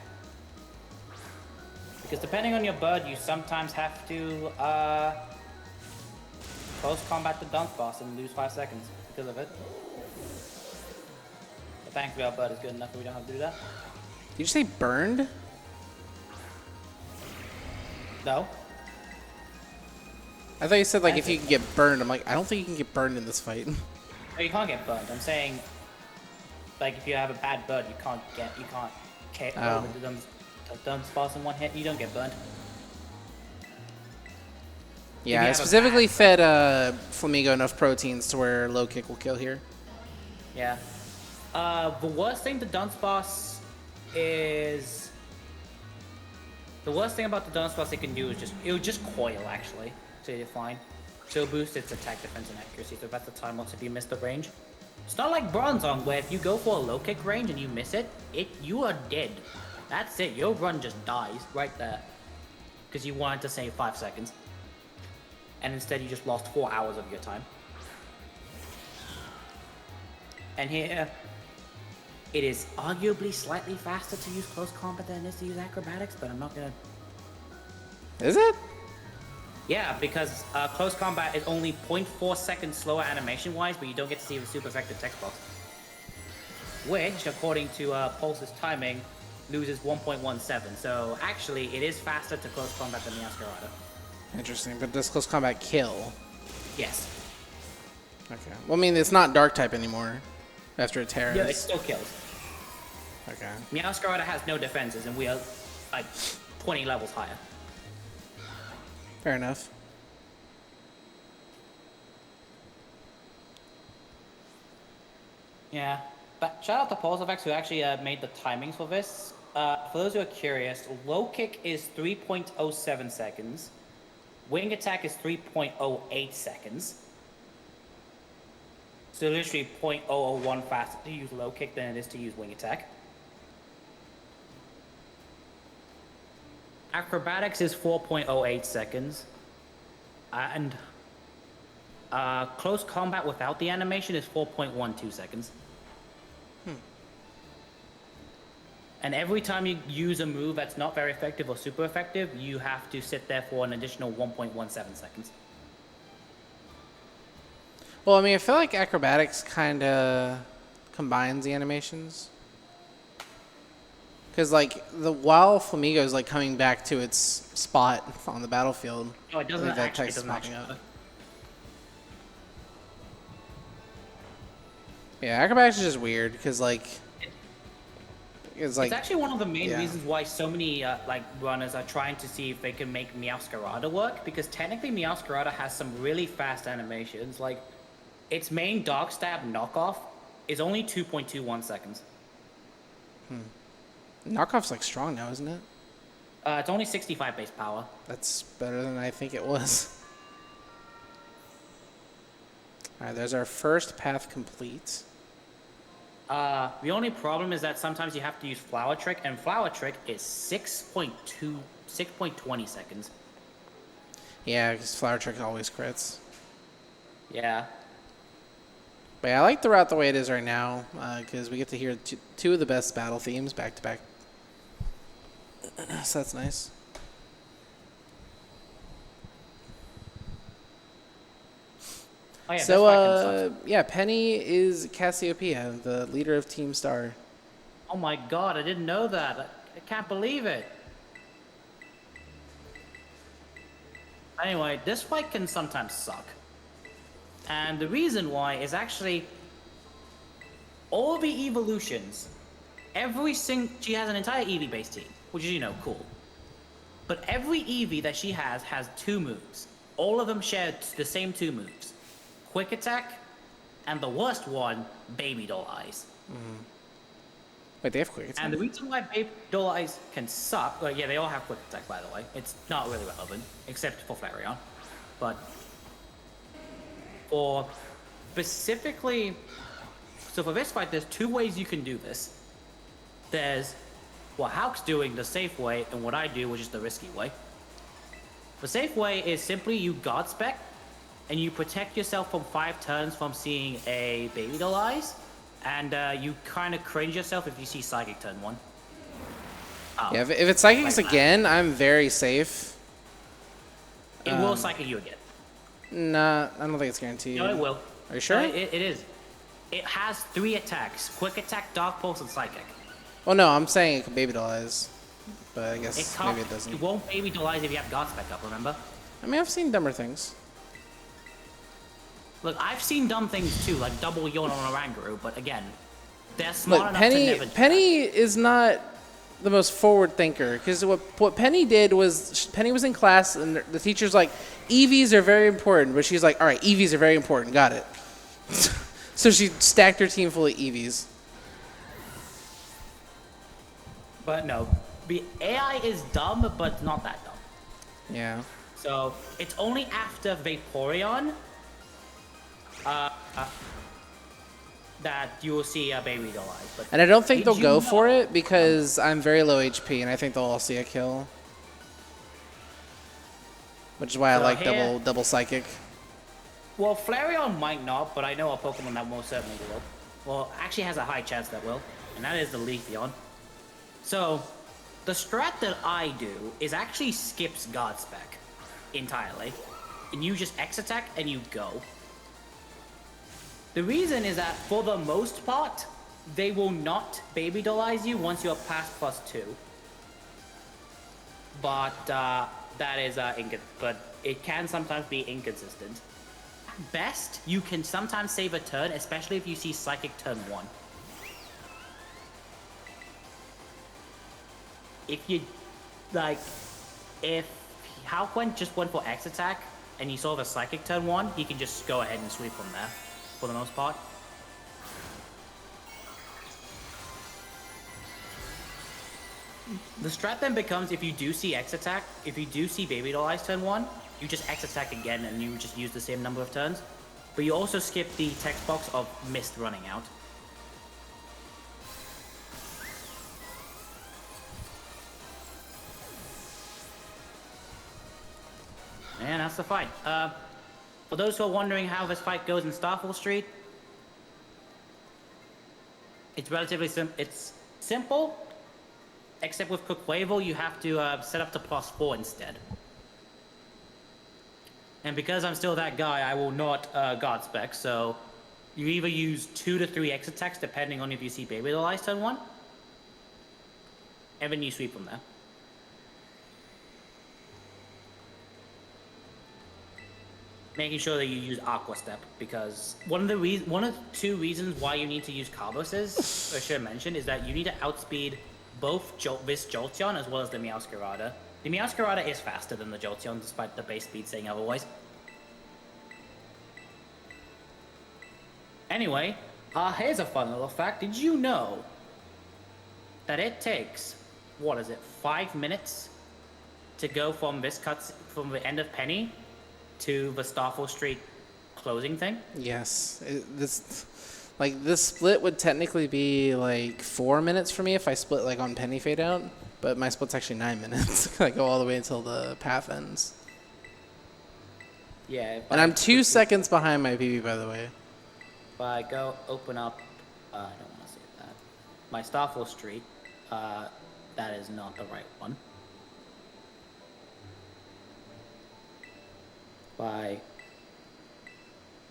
Because depending on your bird, you sometimes have to close combat the dunce boss and lose 5 seconds because of it. But thankfully our bird is good enough that we don't have to do that. Did you say burned? No. I thought you said like if you can get burned. I'm like, I don't think you can get burned in this fight. No, you can't get burned. I'm saying, like, if you have a bad bird, you can't kick over the dunce boss in one hit. You don't get burned. Yeah, I specifically fed Flamingo enough proteins to where low kick will kill here. Yeah. The worst thing about the dunce boss it can do is it'll just coil actually. So you're fine. So it'll boost its attack, defense, and accuracy. So that's the time once if you miss the range. It's not like Bronzong where if you go for a low kick range and you miss it, you are dead. That's it. Your run just dies right there. Because you wanted to save 5 seconds. And instead you just lost 4 hours of your time. And here, it is arguably slightly faster to use close combat than it is to use acrobatics, but I'm not gonna... Is it? Yeah, because close combat is only 0.4 seconds slower animation-wise, but you don't get to see the super effective text box. Which, according to Pulse's timing, loses 1.17. So actually, it is faster to close combat than the Ascarada. Interesting, but does close combat kill? Yes. Okay. Well, I mean, it's not dark type anymore after it tears. Yeah, it still kills. Okay. Meowscarada has no defenses, and we are like 20 levels higher. Fair enough. Yeah, but shout out to Pulse Effects who actually made the timings for this. For those who are curious, low kick is 3.07 seconds. Wing attack is 3.08 seconds. So literally 0.001 faster to use low kick than it is to use wing attack. Acrobatics is 4.08 seconds. And close combat without the animation is 4.12 seconds. And every time you use a move that's not very effective or super effective, you have to sit there for an additional 1.17 seconds. Well, I mean, I feel like acrobatics kind of combines the animations. Because, like, while Flamingo is, like, coming back to its spot on the battlefield. Oh, it doesn't actually. It doesn't popping actually. up. Yeah, acrobatics is just weird because, like, it's actually one of the main reasons why so many like runners are trying to see if they can make Meowscarada work, because technically Meowscarada has some really fast animations. Like its main dog stab knockoff is only 2.21 seconds. Knockoff's like strong now, isn't it? It's only 65 base power. That's better than I think it was. All right, there's our first path complete. The only problem is that sometimes you have to use Flower Trick, and Flower Trick is 6.20 seconds. Yeah, because Flower Trick always crits. Yeah. But yeah, I like the route the way it is right now, because we get to hear two of the best battle themes back to back. So that's nice. Oh, yeah, so, yeah, Penny is Cassiopeia, the leader of Team Star. Oh my god, I didn't know that. I can't believe it. Anyway, this fight can sometimes suck. And the reason why is actually all the evolutions, she has an entire Eevee-based team, which is, cool. But every Eevee that she has 2 moves. All of them share the same 2 moves. Quick Attack, and the worst one, Baby Doll Eyes. Wait, they have Quick Attack? And the reason why Baby Doll Eyes can suck, well, yeah, they all have Quick Attack, by the way. It's not really relevant, except for Flareon. But for specifically, so for this fight, there's 2 ways you can do this. There's what Halq's doing, the safe way, and what I do, which is the risky way. The safe way is simply you guard spec, and you protect yourself from 5 turns from seeing a Baby Doll Eyes, and you kind of cringe yourself if you see Psychic turn 1. Oh, Yeah, if it's psychics like that. again, I'm very safe. It will psychic you again. Nah, I don't think it's guaranteed. No, it will. Are you sure? No, it is. It has 3 attacks: Quick Attack, Dark Pulse, and Psychic. Well, no, I'm saying it could baby doll eyes, but I It guess can't. maybe it doesn't. It won't baby doll eyes if you have guard spec up. Remember? I mean, I've seen dumber things. Look, I've seen dumb things too, like double yawn on a Oranguru, but again, they're smart Look, enough to never do Penny is not the most forward thinker, because what Penny did was Penny was in class and the teacher's like, EVs are very important, but she's like, all right, EVs are very important, got it. So she stacked her team full of EVs. But no, the AI is dumb, but not that dumb. Yeah. So it's only after Vaporeon that you will see a baby doll eyes. But And I don't think did they'll you go know- for it because I'm very low HP, and I think they'll all see a kill. Which is why I So like here- double psychic. Well, Flareon might not, but I know a Pokemon that most certainly will. Well, actually has a high chance that will, and that is the Leafeon. So, the strat that I do is actually skips Guard Spec entirely, and you just X attack and you go. The reason is that for the most part, they will not baby dollize you once you're past +2. But that is but it can sometimes be inconsistent. At best, you can sometimes save a turn, especially if you see Psychic turn 1. If you, like, if Halqery just went for X attack and you saw the Psychic turn 1, he can just go ahead and sweep from there, for the most part. The strat then becomes, if you do see X attack, if you do see Baby Doll Eyes turn 1, you just X attack again and you just use the same number of turns. But you also skip the text box of Mist running out. And that's the fight. For those who are wondering how this fight goes in Starfall Street, it's relatively simple, except with Cook Wavel, you have to set up to +4 instead. And because I'm still that guy, I will not guard spec, so you either use 2 to 3 X attacks, depending on if you see Baby Doll Eyes turn 1, and then you sweep from there. Making sure that you use Aqua Step, because one of 2 reasons why you need to use Carbos I should mention, is that you need to outspeed both this Jolteon as well as the Meowscarada. The Meowscarada is faster than the Jolteon, despite the base speed saying otherwise. Anyway, here's a fun little fact. Did you know that it takes, 5 minutes to go from from the end of Penny to the Starfall Street closing thing? Yes. This split would technically be like 4 minutes for me if I split like on Penny Fade Out, but my split's actually 9 minutes. I go all the way until the path ends. Yeah. And I'm 2 seconds behind my PB, by the way. If I go open up, I don't want to say that. My Starfall Street, that is not the right one. If I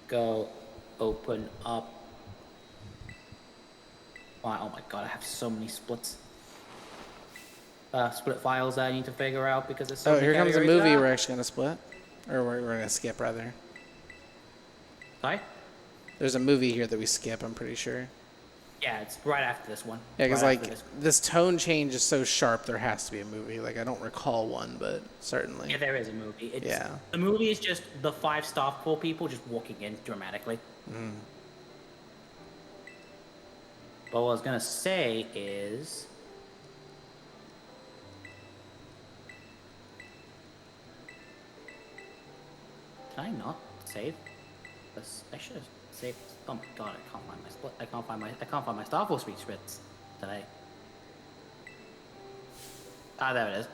go open up, oh my god, I have so many splits. Split files that I need to figure out because it's so many here comes a categories. movie we're actually going to split. Or we're going to skip, rather. Sorry? There's a movie here that we skip, I'm pretty sure. Yeah, it's right after this one. Yeah, because Right like after this tone change is so sharp, there has to be a movie. Like I don't recall one, but certainly. Yeah, there is a movie. Yeah. The movie is just the 5 Starfall people just walking in dramatically. But what I was gonna say is, can I not save this? I should have saved. Oh my god, I can't find my split. I can't find my Starfall Street splits today. Ah, there it is.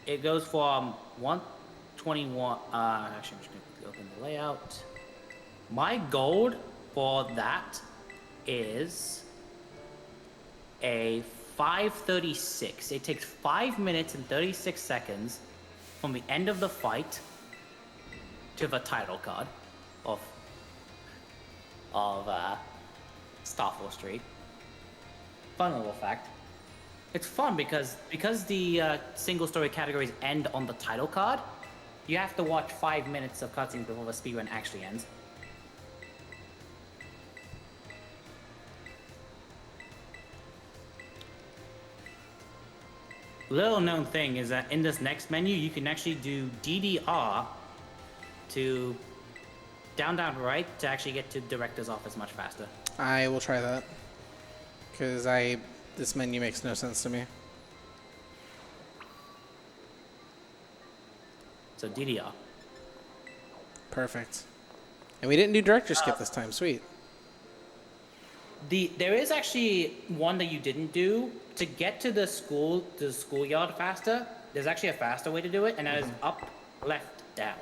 It goes from 121. Actually, I'm just gonna open the layout. My gold for that is a 5:36. It takes 5 minutes and 36 seconds from the end of the fight to the title card of Starfall Street. Fun little fact. It's fun because the single story categories end on the title card. You have to watch 5 minutes of cutscenes before the speedrun actually ends. Little known thing is that in this next menu, you can actually do DDR to down right to actually get to director's office much faster. I will try that. Because this menu makes no sense to me. So DDR. Perfect. And we didn't do director skip this time. Sweet. There is actually one that you didn't do to get to the schoolyard faster. There's actually a faster way to do it, and that is up, left, down.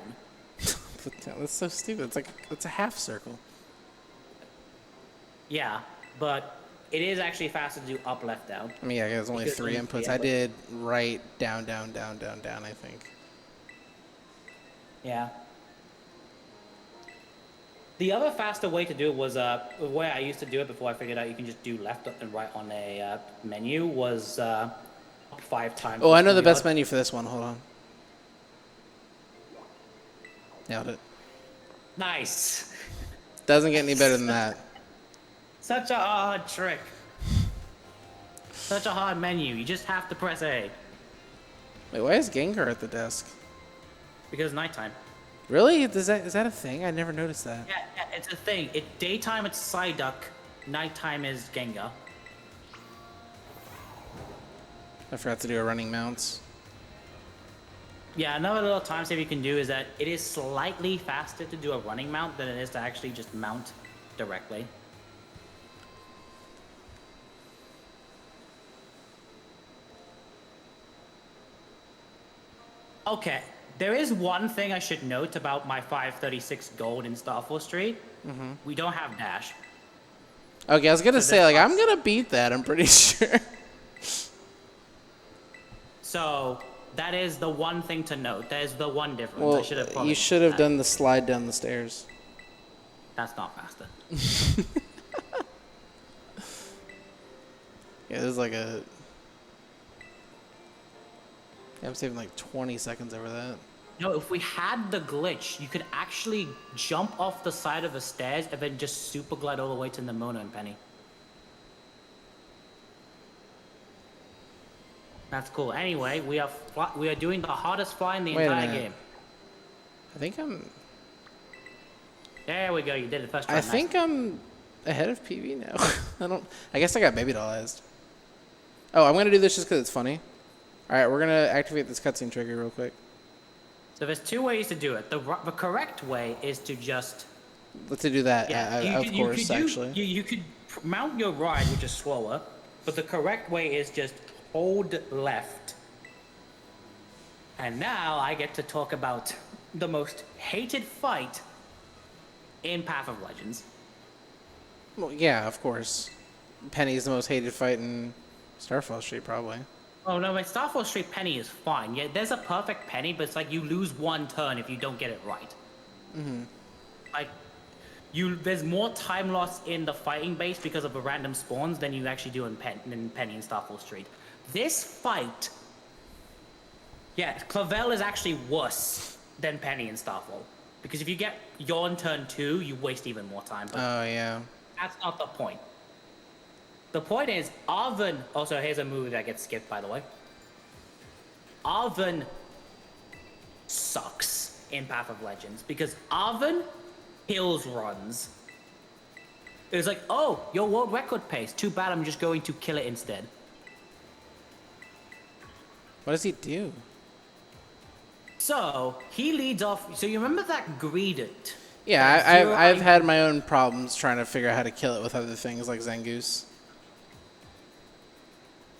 That's so stupid. It's a half circle. Yeah, but it is actually faster to do up, left, down. I mean, yeah, there's only Because three only inputs. three I inputs. did right, down, down, down, down, down, I think. Yeah. The other faster way to do it was the way I used to do it before I figured out you can just do left and right on a menu was up 5 times. Oh, I know the best menu for this one. Hold on. Nailed it. Nice. Doesn't get any better than that. Such a hard trick. Such a hard menu. You just have to press A Wait, why is Gengar at the desk? because it's nighttime. Really? Is that a thing? I never noticed that. Yeah, it's a thing. Daytime it's Psyduck, nighttime is Gengar. I forgot to do a running mounts. Yeah, another little time save you can do is that it is slightly faster to do a running mount than it is to actually just mount directly. Okay, there is one thing I should note about my 536 gold in Starfall Street. We don't have dash. Okay, I was gonna So say, this like, I'm box- gonna beat that, I'm pretty sure. So that is the one thing to note. That is the one difference. I Well, should have probably you should have that. done the slide down the stairs. That's not faster. Yeah, this is like a... Yeah, I'm saving like 20 seconds over that. No, if we had the glitch, you could actually jump off the side of the stairs and then just super glide all the way to Nemona and Penny. That's cool. Anyway, we are doing the hardest fly in the Wait a entire minute. game. I think I'm... There we go. You did it first try. I Nice. think I'm ahead of PB now. I guess I got baby dollized. Oh, I'm gonna do this just because it's funny. All right, we're gonna activate this cutscene trigger real quick. So there's 2 ways to do it. The correct way is to just Let's do that. you Of could- course, you could actually. You could mount your ride, which is slower, but the correct way is just hold left. And now I get to talk about the most hated fight in Path of Legends. Well, yeah, of course. Penny's the most hated fight in Starfall Street, probably. Oh no, but Starfall Street Penny is fine. Yeah, there's a perfect Penny, but it's like you lose 1 turn if you don't get it right. Like, there's more time loss in the fighting base because of the random spawns than you actually do in Penny and Starfall Street. This fight, yeah, Clavel is actually worse than Penny and Starfall. Because if you get Yawn turn 2, you waste even more time. But Oh, yeah. that's not the point. The point is, Arven... Also, here's a move that gets skipped, by the way. Arven sucks in Path of Legends. Because Arven kills runs. It was like, oh, your world record pace. Too bad I'm just going to kill it instead. What does he do? So, he leads off... So you remember that Greedent? Yeah, That zero I've IP had my own problems trying to figure out how to kill it with other things like Zangoose.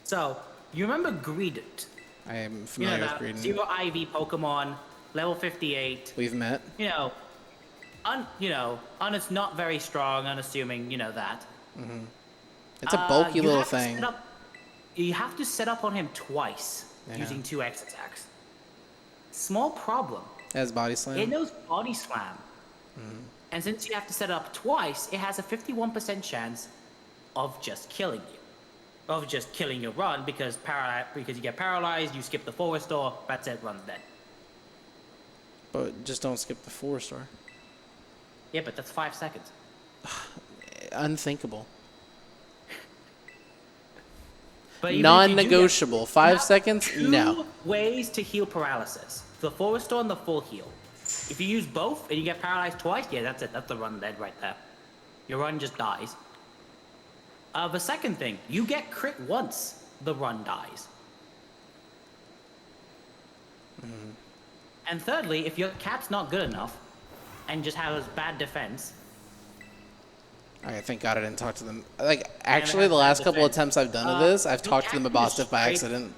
So, you remember Greedent? I am You know familiar that with Greedent. zero IV Pokemon, level 58. We've met. You know, it's not very strong, unassuming, you know that. It's a bulky You little have to thing. set up- you have to set up on him twice using 2x attacks. Small problem. As body slam. It knows body slam. And since you have to set it up twice, it has a 51% chance of just killing you. Of just killing your run because you get paralyzed, you skip the forward store, that's it, run's dead. But just don't skip the 4-star. Yeah, but that's 5 seconds. Unthinkable. But even if you do Non-negotiable. 5 seconds? No. Two ways to heal paralysis. The forward store and the full heal. If you use both and you get paralyzed twice, yeah, that's it. That's the run dead right there. Your run just dies. The second thing, you get crit once, the run dies. And thirdly, if your cap's not good enough and just has bad defense. Okay, thank God I didn't talk to them. Like, actually, the last couple attempts I've done of this, I've talked to them about stuff by accident.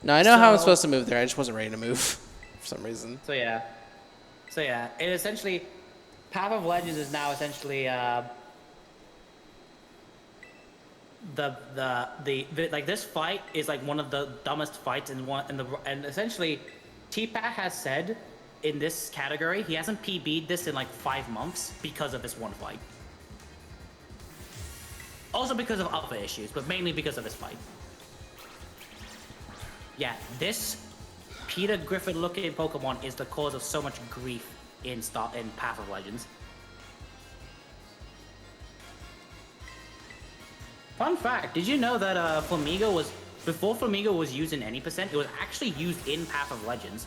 No, I know how I'm supposed to move there. I just wasn't ready to move for some reason. So yeah, it essentially, Path of Legends is now essentially like this fight is like one of the dumbest fights and essentially, T-Pat has said in this category he hasn't PB'd this in like 5 months because of this one fight. Also because of other issues, but mainly because of this fight. Yeah, this Peter Griffin-looking Pokemon is the cause of so much grief in Path of Legends. Fun fact, did you know that before Flamigo was used in any percent, it was actually used in Path of Legends.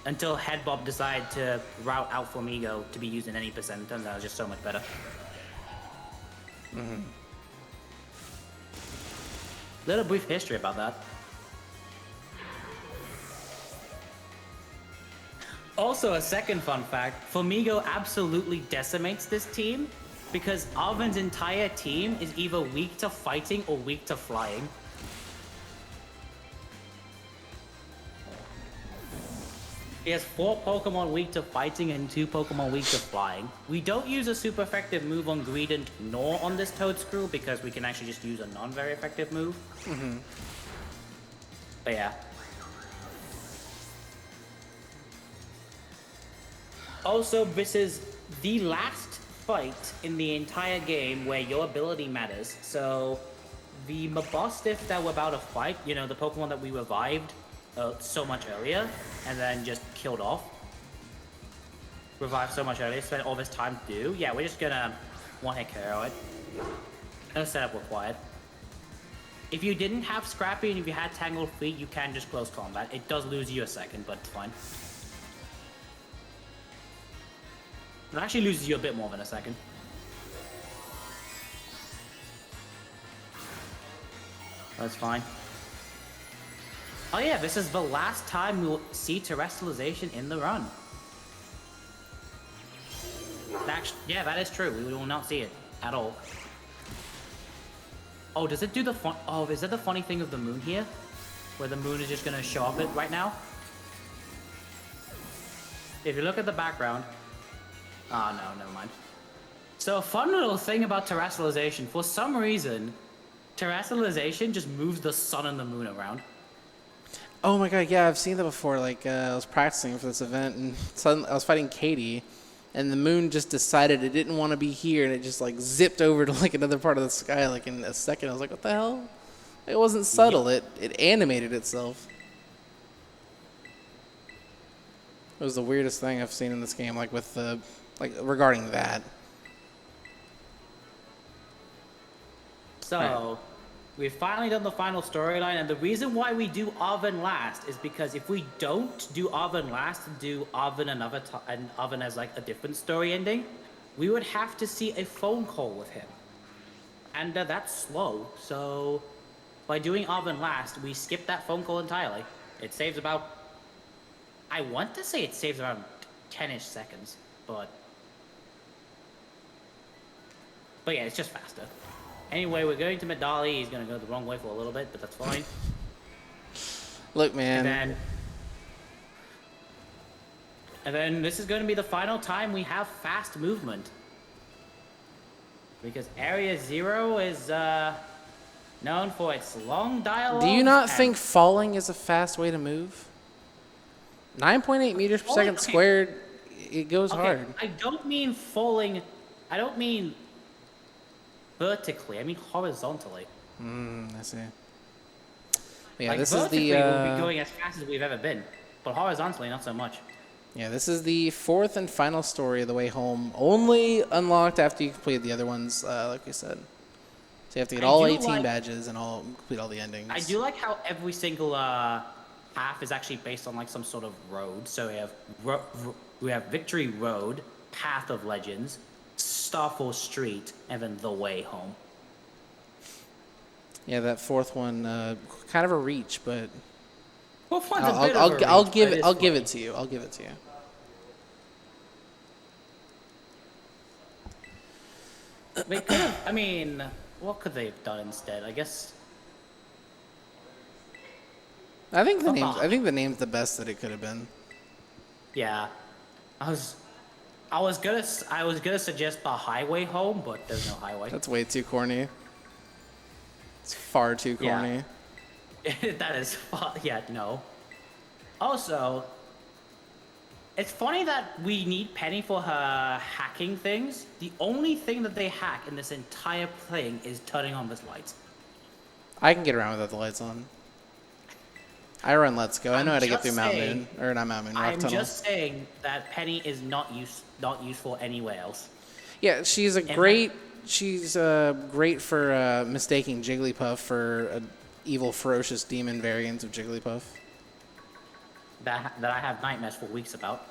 Until Headbob decided to route out Flamigo to be used in any percent, and turns out it was just so much better. Little brief history about that. Also, a second fun fact, Flamigo absolutely decimates this team because Arven's entire team is either weak to fighting or weak to flying. He has 4 Pokemon weak to fighting and 2 Pokemon weak to flying. We don't use a super effective move on Greedent nor on this Toedscrew because we can actually just use a non-very effective move. But yeah. Also, this is the last fight in the entire game where your ability matters. So, the Mabostiff that we're about to fight, you know, the Pokemon that we revived so much earlier, and then just killed off. Revived so much earlier, spent all this time to do. Yeah, we're just gonna one-hit KO it. No setup required. If you didn't have Scrappy and if you had Tangled Feet, you can just close combat. It does lose you a second, but it's fine. It actually loses you a bit more than a second. That's fine. Oh yeah, this is the last time we'll see terrestrialization in the run. Actually, yeah, that is true. We will not see it at all. Oh, does it do the fun? Oh, is that the funny thing of the moon here? Where the moon is just gonna show up right now? If you look at the background. Oh no, never mind. So a fun little thing about terrestrialization, for some reason, terrestrialization just moves the sun and the moon around. Oh my god, yeah, I've seen that before. Like, I was practicing for this event, and suddenly I was fighting Katie, and the moon just decided it didn't want to be here, and it just, like, zipped over to, like, another part of the sky, like, in a second. I was like, what the hell? It wasn't subtle. Yep. It animated itself. It was the weirdest thing I've seen in this game, like, with the... like, regarding that. So, we've finally done the final storyline, and the reason why we do Arven last is because if we don't do Arven last and do Arven and Arven as like a different story ending, we would have to see a phone call with him. And that's slow, so by doing Arven last, we skip that phone call entirely. It saves about... I want to say it saves around 10-ish seconds, but yeah, it's just faster. Anyway, we're going to Medali. He's going to go the wrong way for a little bit, but that's fine. Look, man. And then this is going to be the final time we have fast movement. Because Area Zero is known for its long dialogue. Do you not think falling is a fast way to move? 9.8 meters per second squared, it goes hard. I don't mean falling. I don't mean vertically. I mean horizontally. I see. Yeah, Like, this is the. We'll be going as fast as we've ever been, but horizontally, not so much. Yeah, this is the fourth and final story of The Way Home. Only unlocked after you complete the other ones, like we said. So you have to get all 18 badges and complete all the endings. I do like how every single half is actually based on like some sort of road. So we have Victory Road, Path of Legends, Starfall Street, and then The Way Home. Yeah, that fourth one, kind of a reach, but Fourth one's I'll give it to you. I'll give it to you. They could have. I mean, what could they have done instead? I guess. I think the name's the best that it could have been. Yeah, I was gonna suggest the Highway Home, but there's no highway. That's way too corny. It's far too corny. Yeah. That is far. Yeah, no. Also, it's funny that we need Penny for her hacking things. The only thing that they hack in this entire thing is turning on the lights. I can get around without the lights on. I run Let's Go. I know how to get through Rock I'm Tunnel. just saying that Penny is not useful anywhere else. Yeah, she's she's great for mistaking Jigglypuff for an evil, ferocious demon variant of Jigglypuff. That I have nightmares for weeks about.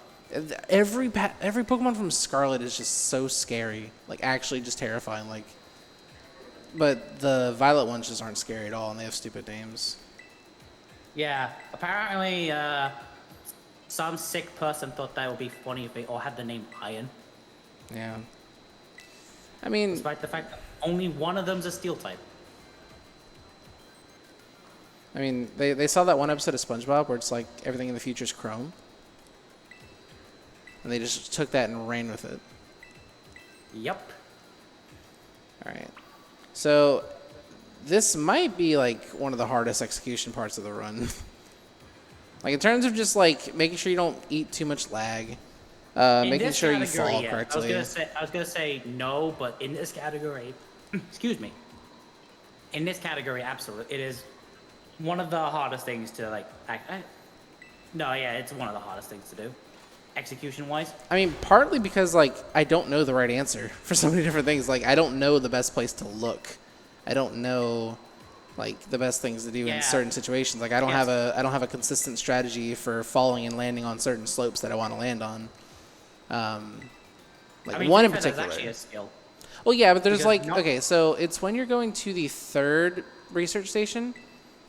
Every Pokemon from Scarlet is just so scary, like actually just terrifying. Like, but the Violet ones just aren't scary at all, and they have stupid names. Yeah, apparently some sick person thought that would be funny if they all had the name Iron. Yeah. I mean, despite the fact that only one of them's a Steel type. I mean, they saw that one episode of SpongeBob where it's like everything in the future is chrome. And they just took that and ran with it. Yep. All right. So this might be like one of the hardest execution parts of the run. Like in terms of just like making sure you don't eat too much lag, making sure you fall correctly. I was gonna say no, but in this category, excuse me. In this category, absolutely, it is one of the hardest things to like. It's one of the hardest things to do, execution-wise. I mean, partly because like I don't know the right answer for so many different things. Like I don't know the best place to look. I don't know like the best things to do in certain situations. Like I don't have a consistent strategy for falling and landing on certain slopes that I want to land on. One in particular. That's actually a skill. Well, yeah, but there's okay, so it's when you're going to the third research station.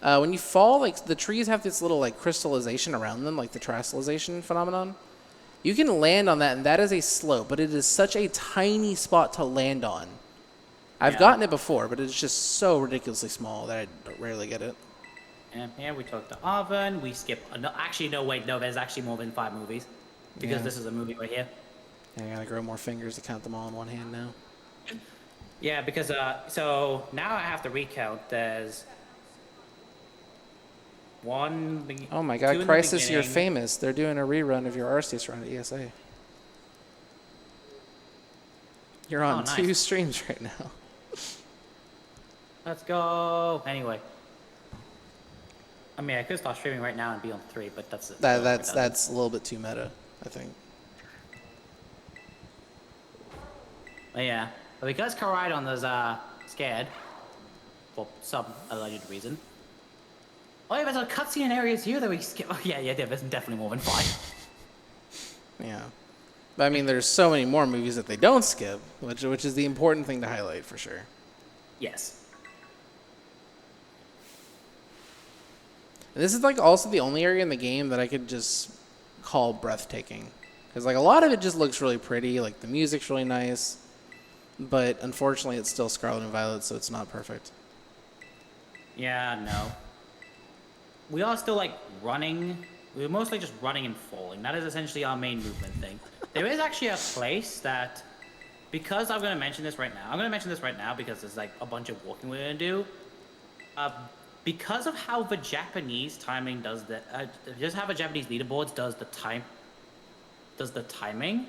When you fall, like the trees have this little like crystallization around them, like the terrestrialization phenomenon. You can land on that, and that is a slope, but it is such a tiny spot to land on. I've gotten it before, but it's just so ridiculously small that I rarely get it. And here we took the oven. We skip. No, there's actually more than 5 movies because this is a movie right here. Yeah, I gotta grow more fingers to count them all in one hand now. Yeah, because so now I have to recount. There's one. Oh my God, Crisis! You're famous. They're doing a rerun of your Arceus run at ESA. You're on 2 streams right now. Let's go. Anyway, I mean, I could start streaming right now and be on 3, but that's it. That's a little bit too meta, I think. But yeah, but because Koraidon was scared for some alleged reason. Oh yeah, there's a cutscene areas here that we skip. Oh yeah, there's definitely more than 5. Yeah. But I mean, there's so many more movies that they don't skip, which is the important thing to highlight for sure. Yes. And this is like also the only area in the game that I could just call breathtaking, because like a lot of it just looks really pretty, like the music's really nice, but unfortunately it's still Scarlet and Violet, so it's not perfect. Yeah, no. We are still like running. We're mostly just running and falling. That is essentially our main movement thing. There is actually a place that because I'm gonna mention this right now. I'm gonna mention this right now because there's like a bunch of walking we're gonna do. Because of how the Japanese timing does the, just how the Japanese leaderboards does the timing.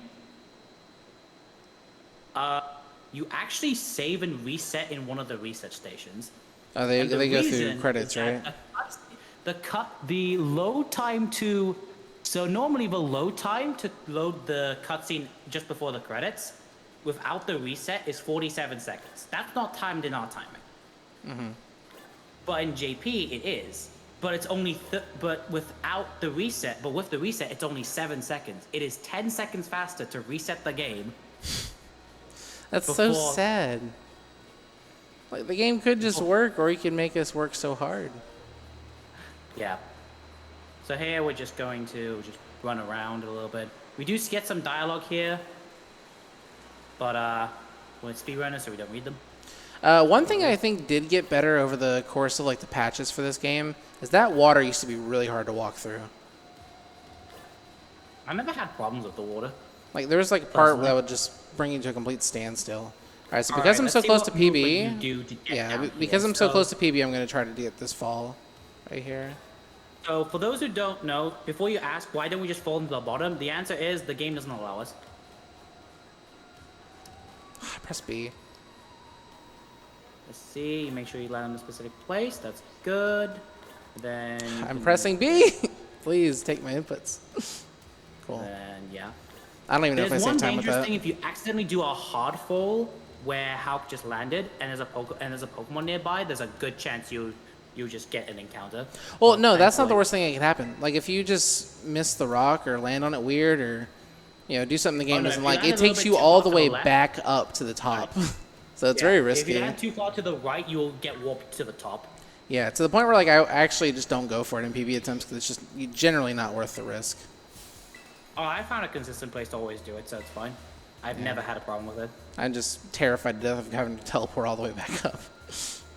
You actually save and reset in one of the reset stations. Oh, they go through credits, right? The load time to, so normally the load time to load the cutscene just before the credits, without the reset, is 47 seconds. That's not timed in our timing. Mm-hmm. But in JP, it is. But it's only, but without the reset, but with the reset, it's only 7 seconds. It is 10 seconds faster to reset the game. That's so sad. Like, the game could just work, or you can make us work so hard. Yeah. So here we're just going to just run around a little bit. We do get some dialogue here, but we're speedrunners, so we don't read them. One thing I think did get better over the course of like the patches for this game is that water used to be really hard to walk through. I never had problems with the water. Like there was like a part that would just bring you to a complete standstill. All right, so because I'm so close to PB, yeah, because I'm so close to PB, I'm gonna try to get this fall right here. So for those who don't know, before you ask why don't we just fall into the bottom, the answer is the game doesn't allow us. Press B. Let's see, make sure you land in a specific place. That's good. Then I'm pressing B. Please take my inputs. Cool. Then yeah. I don't even know if I saved time with that. There's one dangerous thing if you accidentally do a hard fall where Halq just landed and there's a Pokemon nearby. There's a good chance you just get an encounter. Well, no, that's not the worst thing that can happen. Like if you just miss the rock or land on it weird or do something the game doesn't like, it takes you all the way back up to the top. So it's very risky. If you land too far to the right, you'll get warped to the top. Yeah, to the point where like I actually just don't go for it in PB attempts because it's just generally not worth the risk. Oh, I found a consistent place to always do it, so it's fine. I've never had a problem with it. I'm just terrified to death of having to teleport all the way back up.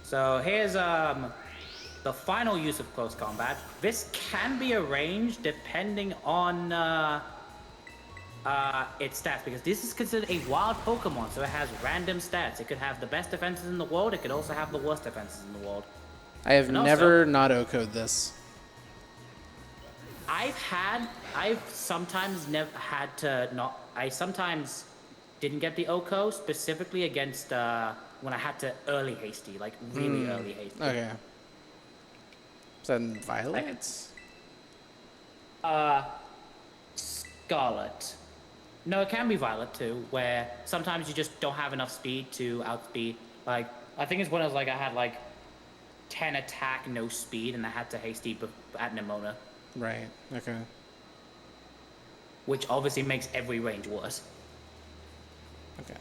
So here's the final use of close combat. This can be arranged depending on its stats, because this is considered a wild Pokemon, so it has random stats. It could have the best defenses in the world. It could also have the worst defenses in the world. I have never not O-code this. I've sometimes never had to not. I sometimes didn't get the OCO specifically against when I had to early hasty, like really early hasty. Okay. Is that in Violets? Scarlet. No, it can be Violet too, where sometimes you just don't have enough speed to outspeed. Like, I think it's when I was like, I had like 10 attack, no speed, and I had to hasty at Nimona. Right, okay. Which obviously makes every range worse. Okay.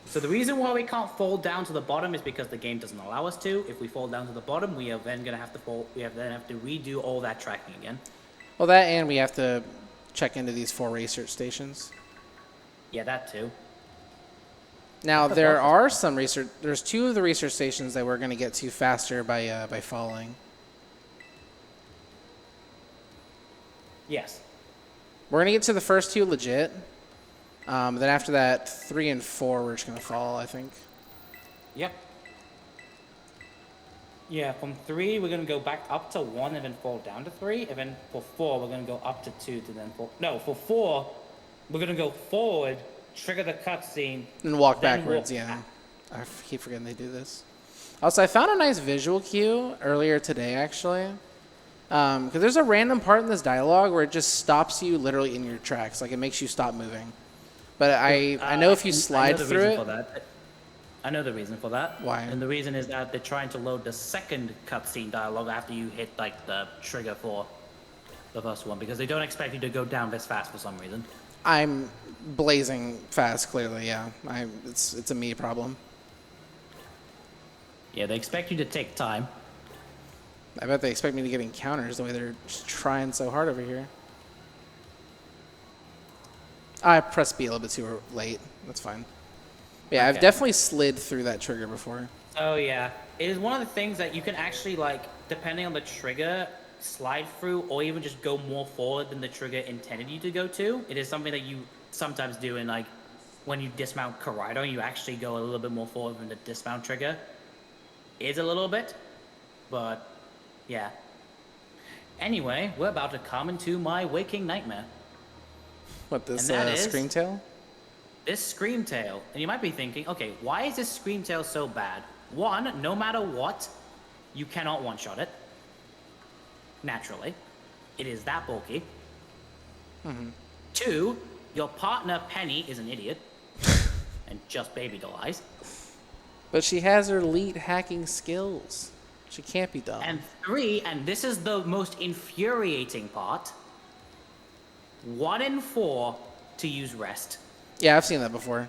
So the reason why we can't fall down to the bottom is because the game doesn't allow us to. If we fall down to the bottom, we are then gonna have to fall. We have to redo all that tracking again. Well, that and we have to check into these 4 research stations. Yeah, that too. Now there are some research. There's 2 of the research stations that we're gonna get to faster by falling. Yes. We're gonna get to the first 2 legit. Then after that, 3 and 4, we're just gonna fall, I think. Yep. Yeah, from 3, we're gonna go back up to 1 and then fall down to 3. And then for 4, we're gonna go up to 2 to then fall. No, for 4, we're gonna go forward, trigger the cutscene, and walk backwards. Back. I keep forgetting they do this. Also, I found a nice visual cue earlier today, actually. Because there's a random part in this dialogue where it just stops you literally in your tracks. Like, it makes you stop moving. But I know if you slide through it... I know the reason for that. Why? And the reason is that they're trying to load the second cutscene dialogue after you hit, like, the trigger for the first one. Because they don't expect you to go down this fast for some reason. I'm blazing fast, clearly, yeah. It's a me problem. Yeah, they expect you to take time. I bet they expect me to get encounters the way they're just trying so hard over here. I pressed B a little bit too late. That's fine. Yeah, okay. I've definitely slid through that trigger before. Oh, yeah. It is one of the things that you can actually, like, depending on the trigger, slide through or even just go more forward than the trigger intended you to go to. It is something that you sometimes do in, like, when you dismount Karido, you actually go a little bit more forward than the dismount trigger is a little bit. But, yeah. Anyway, we're about to come into my waking nightmare. What, this And that is- Screamtail? This Screamtail. And you might be thinking, okay, why is this Screamtail so bad? One, no matter what, you cannot one-shot it. Naturally. It is that bulky. Two, your partner Penny is an idiot. And just baby doll eyes. But she has her elite hacking skills. She can't be dumb. And three, and this is the most infuriating part, 1 in 4 to use rest. Yeah, I've seen that before.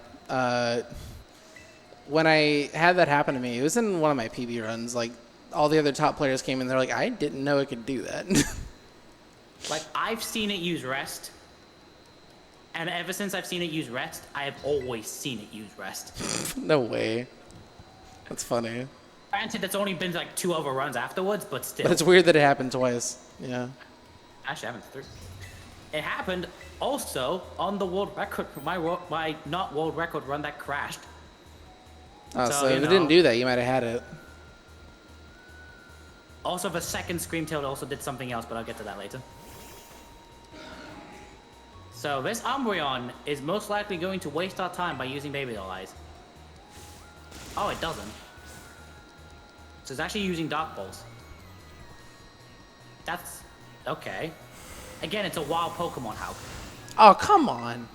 When I had that happen to me, it was in one of my PB runs. Like, all the other top players came in, they're like, I didn't know it could do that. Like, I've seen it use rest. And ever since I've seen it use rest, I have always seen it use rest. No way. That's funny. Granted, it's only been like 2 overruns afterwards, but still. But it's weird that it happened twice. Yeah. Actually, happened 3. It happened also on the world record, my not world record run that crashed. Oh, So, so you if it know. didn't do that, you might have had it. Also, the second Screamtail also did something else, but I'll get to that later. So this Umbreon is most likely going to waste our time by using Baby Doll Eyes. Oh, it doesn't. So it's actually using Dark Pulse. That's okay. Again, it's a wild Pokemon, Halq. Oh, come on.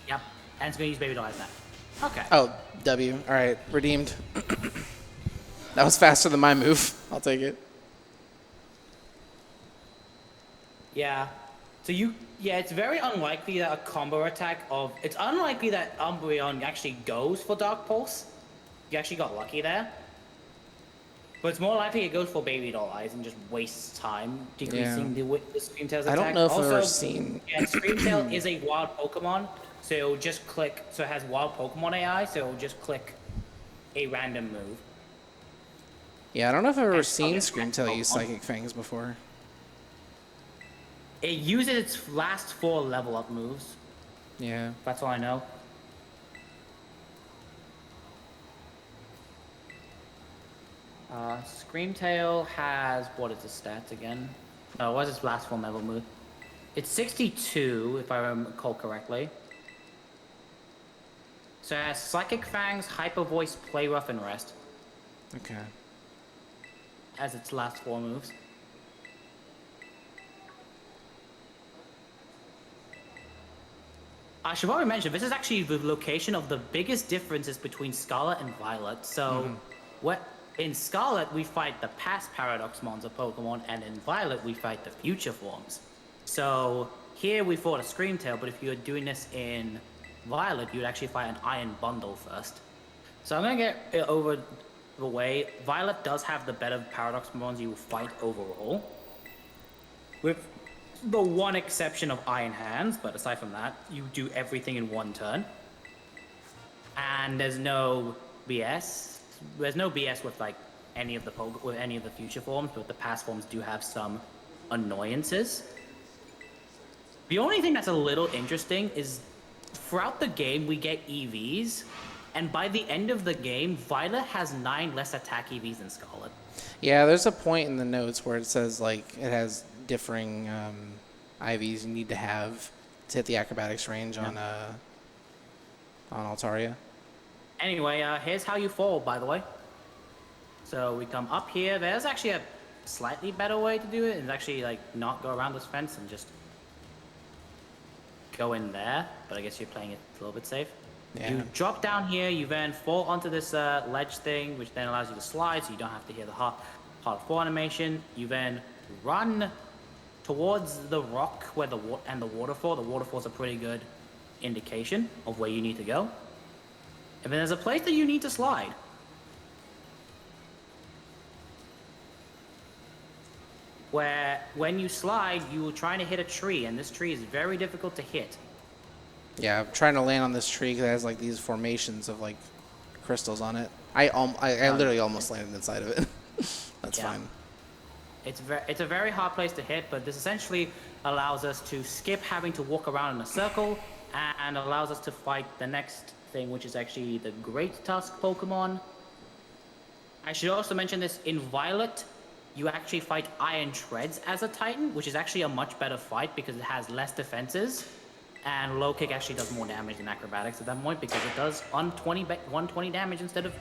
Yep, and it's going to use Baby Doll Eyes now. Okay. Oh, W. All right, redeemed. That was faster than my move. I'll take it. Yeah. So it's very unlikely that a combo attack of... It's unlikely that Umbreon actually goes for Dark Pulse. You actually got lucky there. But it's more likely it goes for Baby Doll Eyes and just wastes time decreasing the Screamtail's attack. I don't know if I've Also, ever seen... Yeah, Screamtail is a wild Pokemon, so it'll just click... So it has wild Pokemon AI, so it'll just click a random move. Yeah, I don't know if I've ever And seen it's Screamtail use Pokemon. Psychic Fangs before. It uses its last 4 level up moves. Yeah. That's all I know. Screamtail has... What is the stats again? Oh, what is its last 4 level move? It's 62, if I recall correctly. So it has Psychic Fangs, Hyper Voice, Play Rough, and Rest Okay. as its last 4 moves. I should probably mention, this is actually the location of the biggest differences between Scarlet and Violet. So, in Scarlet, we fight the past Paradoxmons of Pokemon, and in Violet, we fight the future forms. So, here we fought a Screamtail, but if you were doing this in Violet, you'd actually fight an Iron Bundle first. So I'm going to get it over the way. Violet does have the better Paradoxmons you will fight overall. With the one exception of Iron Hands, but aside from that, you do everything in 1 turn. And there's no BS. There's no BS with like any of the future forms, but the past forms do have some annoyances. The only thing that's a little interesting is throughout the game we get EVs, and by the end of the game, Violet has 9 less attack EVs than Scarlet. Yeah, there's a point in the notes where it says, like, it has differing IVs you need to have to hit the acrobatics range on Altaria. Anyway, here's how you fall, by the way. So we come up here. There's actually a slightly better way to do it. It's actually, like, not go around this fence and just go in there. But I guess you're playing it a little bit safe. Yeah. You drop down here. You then fall onto this ledge thing, which then allows you to slide, so you don't have to hear the Heart of 4 animation. You then run towards the rock where the waterfall. The waterfall's a pretty good indication of where you need to go. And then there's a place that you need to slide. Where when you slide, you will try to hit a tree, and this tree is very difficult to hit. Yeah, I'm trying to land on this tree that has, like, these formations of, like, crystals on it. I literally almost landed inside of it. That's Yeah. fine. It's a very hard place to hit, but this essentially allows us to skip having to walk around in a circle and allows us to fight the next thing, which is actually the Great Tusk Pokemon. I should also mention this, in Violet, you actually fight Iron Treads as a Titan, which is actually a much better fight because it has less defenses, and Low Kick actually does more damage than Acrobatics at that point because it does 120 damage instead of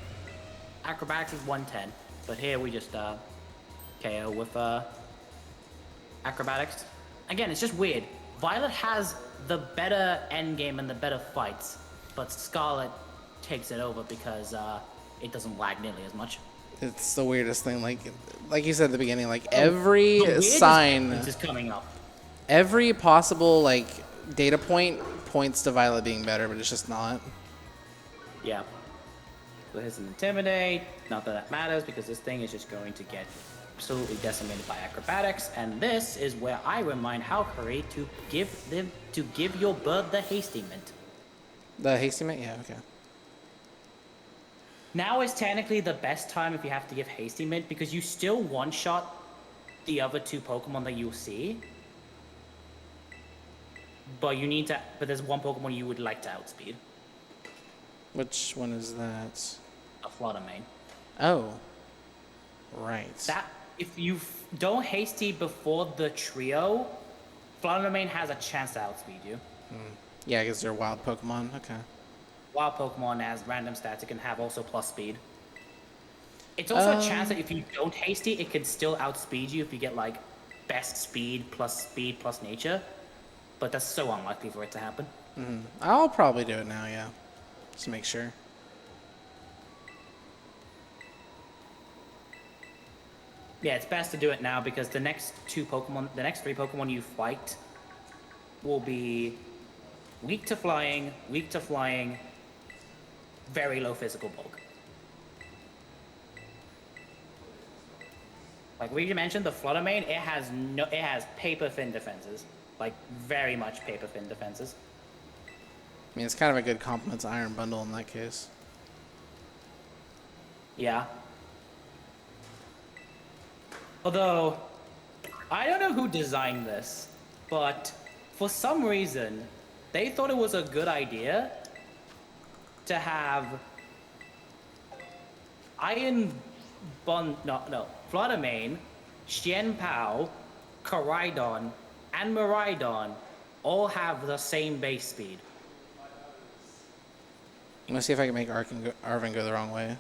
Acrobatics is 110. But here we just KO with Acrobatics. Again, it's just weird. Violet has the better endgame and the better fights, but Scarlet takes it over because it doesn't lag nearly as much. It's the weirdest thing. Like you said at the beginning, like every sign is coming up. Every possible like data point points to Violet being better, but it's just not. Yeah. So here's an Intimidate. Not that that matters because this thing is just going to get absolutely decimated by Acrobatics, and this is where I remind Halqery to give your bird the Hasty Mint. The Hasty Mint? Yeah, okay. Now is technically the best time if you have to give Hasty Mint because you still one-shot the other two Pokemon that you'll see. But you need to. But there's one Pokemon you would like to outspeed. Which one is that? A Fluttermane. Oh. Right. That if you don't hasty before the trio, Fluttermane has a chance to outspeed you. Yeah, because they're wild Pokemon. Okay. Wild Pokemon has random stats. It can have also plus speed. It's also a chance that if you don't hasty, it can still outspeed you if you get like best speed plus nature. But that's so unlikely for it to happen. I'll probably do it now, yeah. Just to make sure. Yeah, it's best to do it now because the next three Pokemon you fight will be weak to flying, very low physical bulk. Like we mentioned, the Fluttermane, it has paper thin defenses. Like very much paper thin defenses. I mean, it's kind of a good complement to Iron Bundle in that case. Yeah. Although, I don't know who designed this, but for some reason, they thought it was a good idea to have Fluttermane, Xianpao, Koraidon, and Miraidon all have the same base speed. I'm gonna see if I can make Arvin go the wrong way.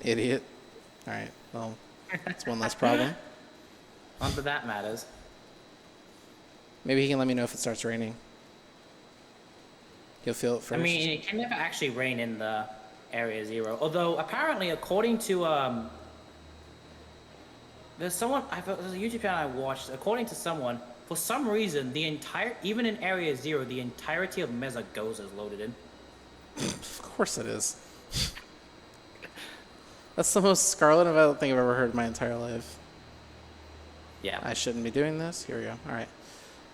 Idiot. Alright, well, that's one less problem. Not that that matters. Maybe he can let me know if it starts raining. He'll feel it first. I mean, it can never actually rain in the Area Zero. Although, apparently, according to, there's a YouTube channel I watched, according to someone, for some reason, even in Area Zero, the entirety of Mesagoza is loaded in. Of course it is. That's the most Scarlet and Violet thing I've ever heard in my entire life. Yeah. I shouldn't be doing this. Here we go. All right.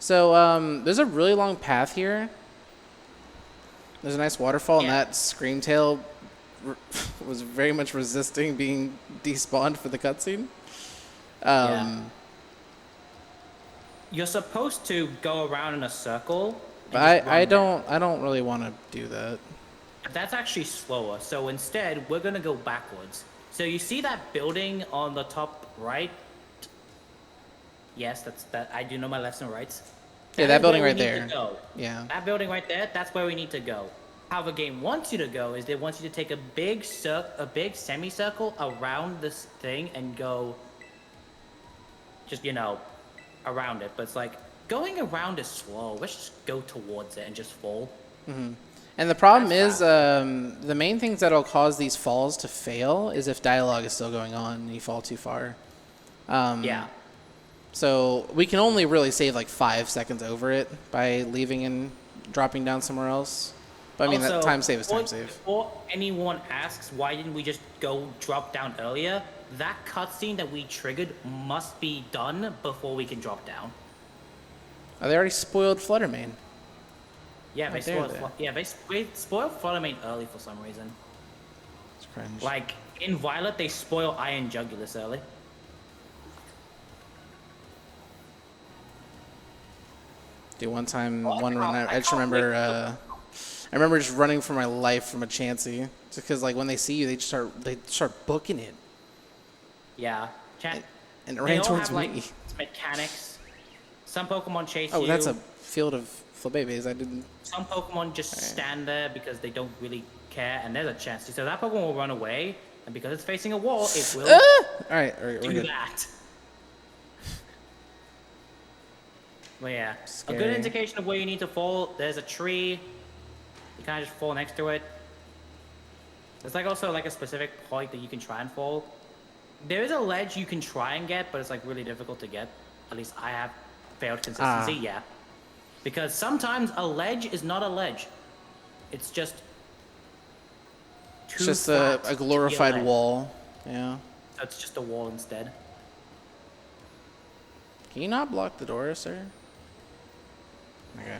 So there's a really long path here. There's a nice waterfall, and that Screamtail was very much resisting being despawned for the cutscene. You're supposed to go around in a circle. But I don't really want to do that. That's actually slower. So instead, we're gonna go backwards. So you see that building on the top right? Yes, that. I do know my lefts and rights. Yeah, that building right there. Yeah. That building right there. That's where we need to go. How the game wants you to go is they want you to take a big semicircle around this thing and go. Just around it. But it's like going around is slow. Let's just go towards it and just fall. Mm-hmm. And the problem is, the main things that'll cause these falls to fail is if dialogue is still going on and you fall too far. Yeah. So we can only really save like 5 seconds over it by leaving and dropping down somewhere else. But I mean, that time save is time save. Before anyone asks why didn't we just go drop down earlier, that cutscene that we triggered must be done before we can drop down. Oh, they already spoiled Fluttermane. Yeah, they spoiled Fluttermane early for some reason. It's cringe. Like, in Violet, they spoil Iron Jugulus early. Do one time, Oh, one run. I just can't wait. remember. I remember just running for my life from a Chansey, just because like when they see you, they start booking it, Yeah. and it They ran all towards have like me. mechanics. Some Pokemon chase Oh, you. that's a field of Flabébés. I didn't. Some Pokemon just stand there because they don't really care, and there's a chance. So that Pokemon will run away, and because it's facing a wall, it will All right, we're do good. that. But yeah, a Scary. good indication of where you need to fall. There's a tree. You kind of just fall next to it. There's like also like a specific point that you can try and fall. There is a ledge you can try and get, but it's like really difficult to get. At least I have failed consistency. Yeah, because sometimes a ledge is not a ledge. It's just It's just a glorified wall. Yeah. So it's just a wall instead. Can you not block the door, sir? Okay.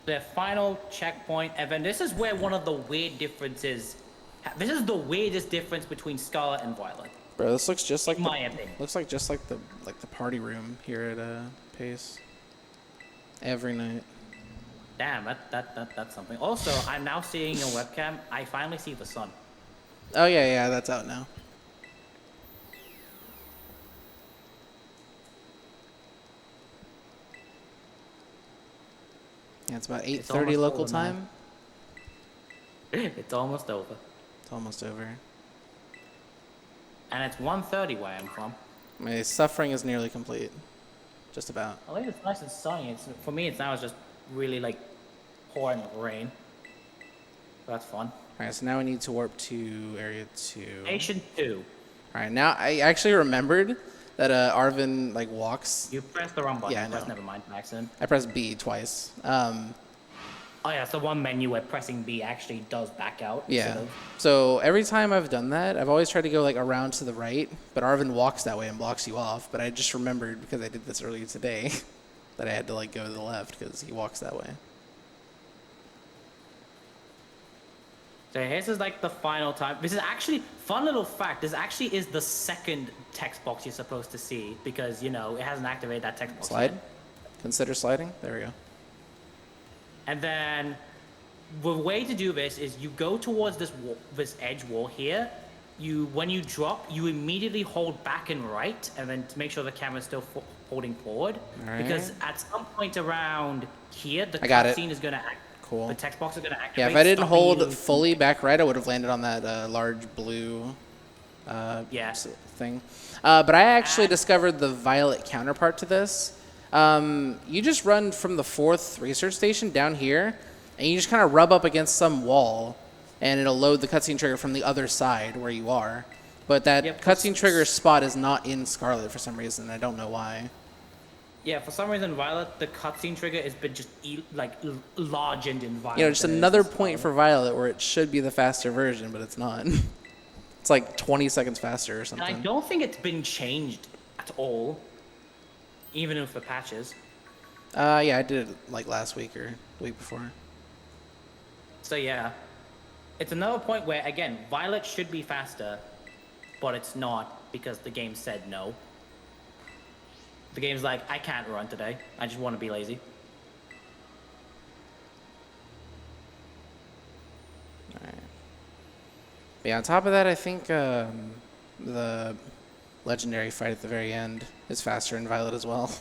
The final checkpoint, Evan. This is where one of the weird differences. This is the weirdest difference between Scarlet and Violet. Bro, this looks just like In my opinion. looks like just like the party room here at Pace. Every night. Damn, that's something. Also, I'm now seeing a webcam. I finally see the sun. Oh yeah, that's out now. Yeah, it's about 8:30 local over, man. time. It's almost over. It's almost over. And it's 1:30 where I'm from. My suffering is nearly complete. Just about. I think it's nice and sunny. It's for me. It's just really like pouring rain. That's fun. All right, so now we need to warp to area 2. Station 2. All right, now I actually remembered that Arvin like walks. You pressed the wrong button. Yeah, I know. Never mind, accident. I pressed B twice. Oh yeah, it's the one menu where pressing B actually does back out. Yeah. instead of- So every time I've done that, I've always tried to go like around to the right, but Arvin walks that way and blocks you off. But I just remembered because I did this earlier today that I had to like go to the left because he walks that way. So this is like the final time. This is actually fun little fact. This actually is the second text box you're supposed to see because it hasn't activated that text box. Slide. yet. Consider sliding. There we go. And then the way to do this is you go towards this wall, this edge wall here. When you drop, you immediately hold back and right, and then to make sure the camera's still holding forward. All Because right. at some point around here, the I got it. cutscene is gonna act. Cool. The text box is gonna activate. Yeah, if I didn't stopping hold you- fully back right, I would have landed on that large blue Yeah. thing. But I actually discovered the violet counterpart to this. You just run from the 4th research station down here, and you just kind of rub up against some wall, and it'll load the cutscene trigger from the other side where you are. But that Yep. cutscene trigger spot is not in Scarlet for some reason. I don't know why. Yeah, for some reason, Violet, the cutscene trigger has been just large and in Violet. Just than it is another in point Scarlet. for Violet where it should be the faster version, but it's not. It's like 20 seconds faster or And something. I don't think it's been changed at all, even with the patches. Yeah, I did it like last week or the week before. So yeah, it's another point where again, Violet should be faster, but it's not because the game said no. The game's like, I can't run today. I just want to be lazy. But yeah, on top of that, I think the legendary fight at the very end is faster in Violet as well.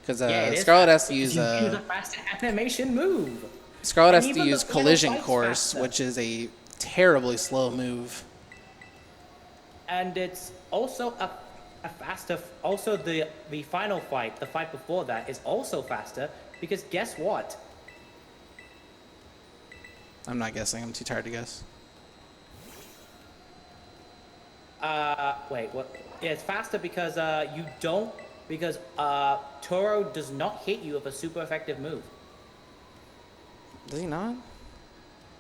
Because Yeah, it is Scarlet has faster to use because you use a faster animation move. Scarlet has and to even the use final collision fight's course, faster. which is a terribly slow move. And it's also a faster. Also, the final fight, the fight before that, is also faster because guess what? I'm not guessing. I'm too tired to guess. Wait, what? Yeah, it's faster because you don't. Because Toro does not hit you with a super effective move. Does he not?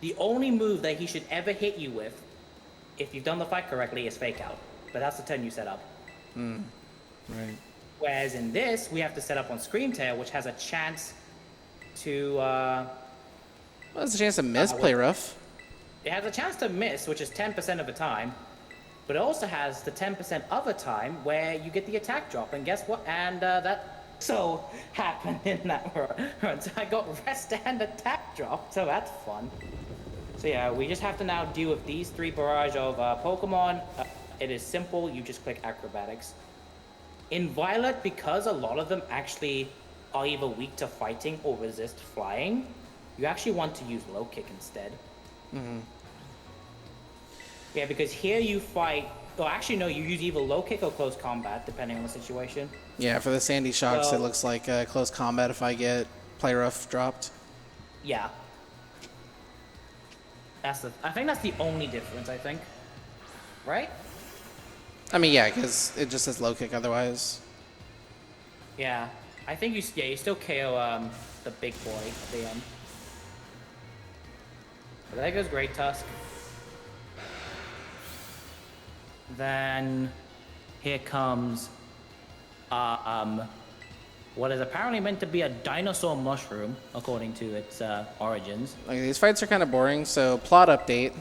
The only move that he should ever hit you with, if you've done the fight correctly, is Fake Out. But that's the turn you set up. Right. Whereas in this, we have to set up on Screamtail, which has a chance to. Well, there's a chance to miss, play rough. It has a chance to miss, which is 10% of the time. But it also has the 10% of the time where you get the attack drop. And guess what? And that also happened in that run. So I got rest and attack drop, so that's fun. So yeah, we just have to now deal with these 3 barrage of Pokemon. It is simple, you just click acrobatics. In Violet, because a lot of them actually are either weak to fighting or resist flying, you actually want to use low kick instead. Mm-hmm. Yeah, because here you fight, well actually no, you use either low kick or close combat, depending on the situation. Yeah, for the Sandy Shocks, So- it looks like close combat if I get Play Rough dropped. Yeah. I think that's the only difference, I think. Right? I mean, yeah, because it just says low kick otherwise. Yeah. I think you still KO the big boy at the end. But there goes Great Tusk. Then here comes what is apparently meant to be a dinosaur mushroom, according to its origins. Like, these fights are kind of boring, so plot update.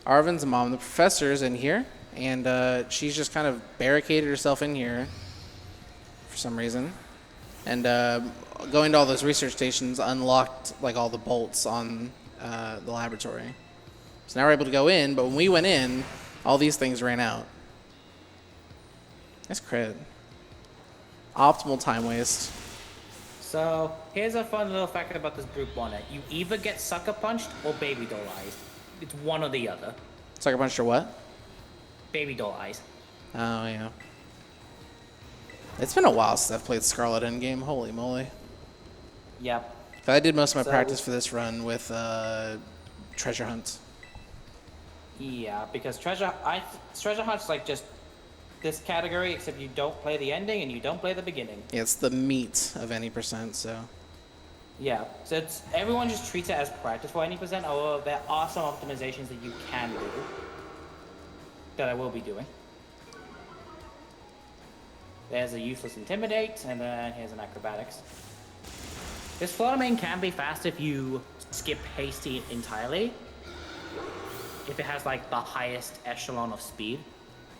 Arvin's mom, the professor's in here, and she's just kind of barricaded herself in here for some reason. And going to all those research stations unlocked like all the bolts on the laboratory. So now we're able to go in, but when we went in, all these things ran out. That's crit. Optimal time waste. So here's a fun little fact about this group 1. You either get sucker punched or baby doll eyes. It's one or the other. Sucker Punch or what? Baby doll eyes. Oh, yeah. It's been a while since I've played Scarlet Endgame. Holy moly. Yep. I did most of my So- practice for this run with Treasure Hunt. Yeah, because treasure hunt's like just this category, except you don't play the ending and you don't play the beginning. Yeah, it's the meat of any percent, so. Yeah, so everyone just treats it as practice for any percent, although there are some optimizations that you can do that I will be doing. There's a useless intimidate, and then here's an acrobatics. This Flutter Mane can be fast if you skip hasty entirely. If it has like the highest echelon of speed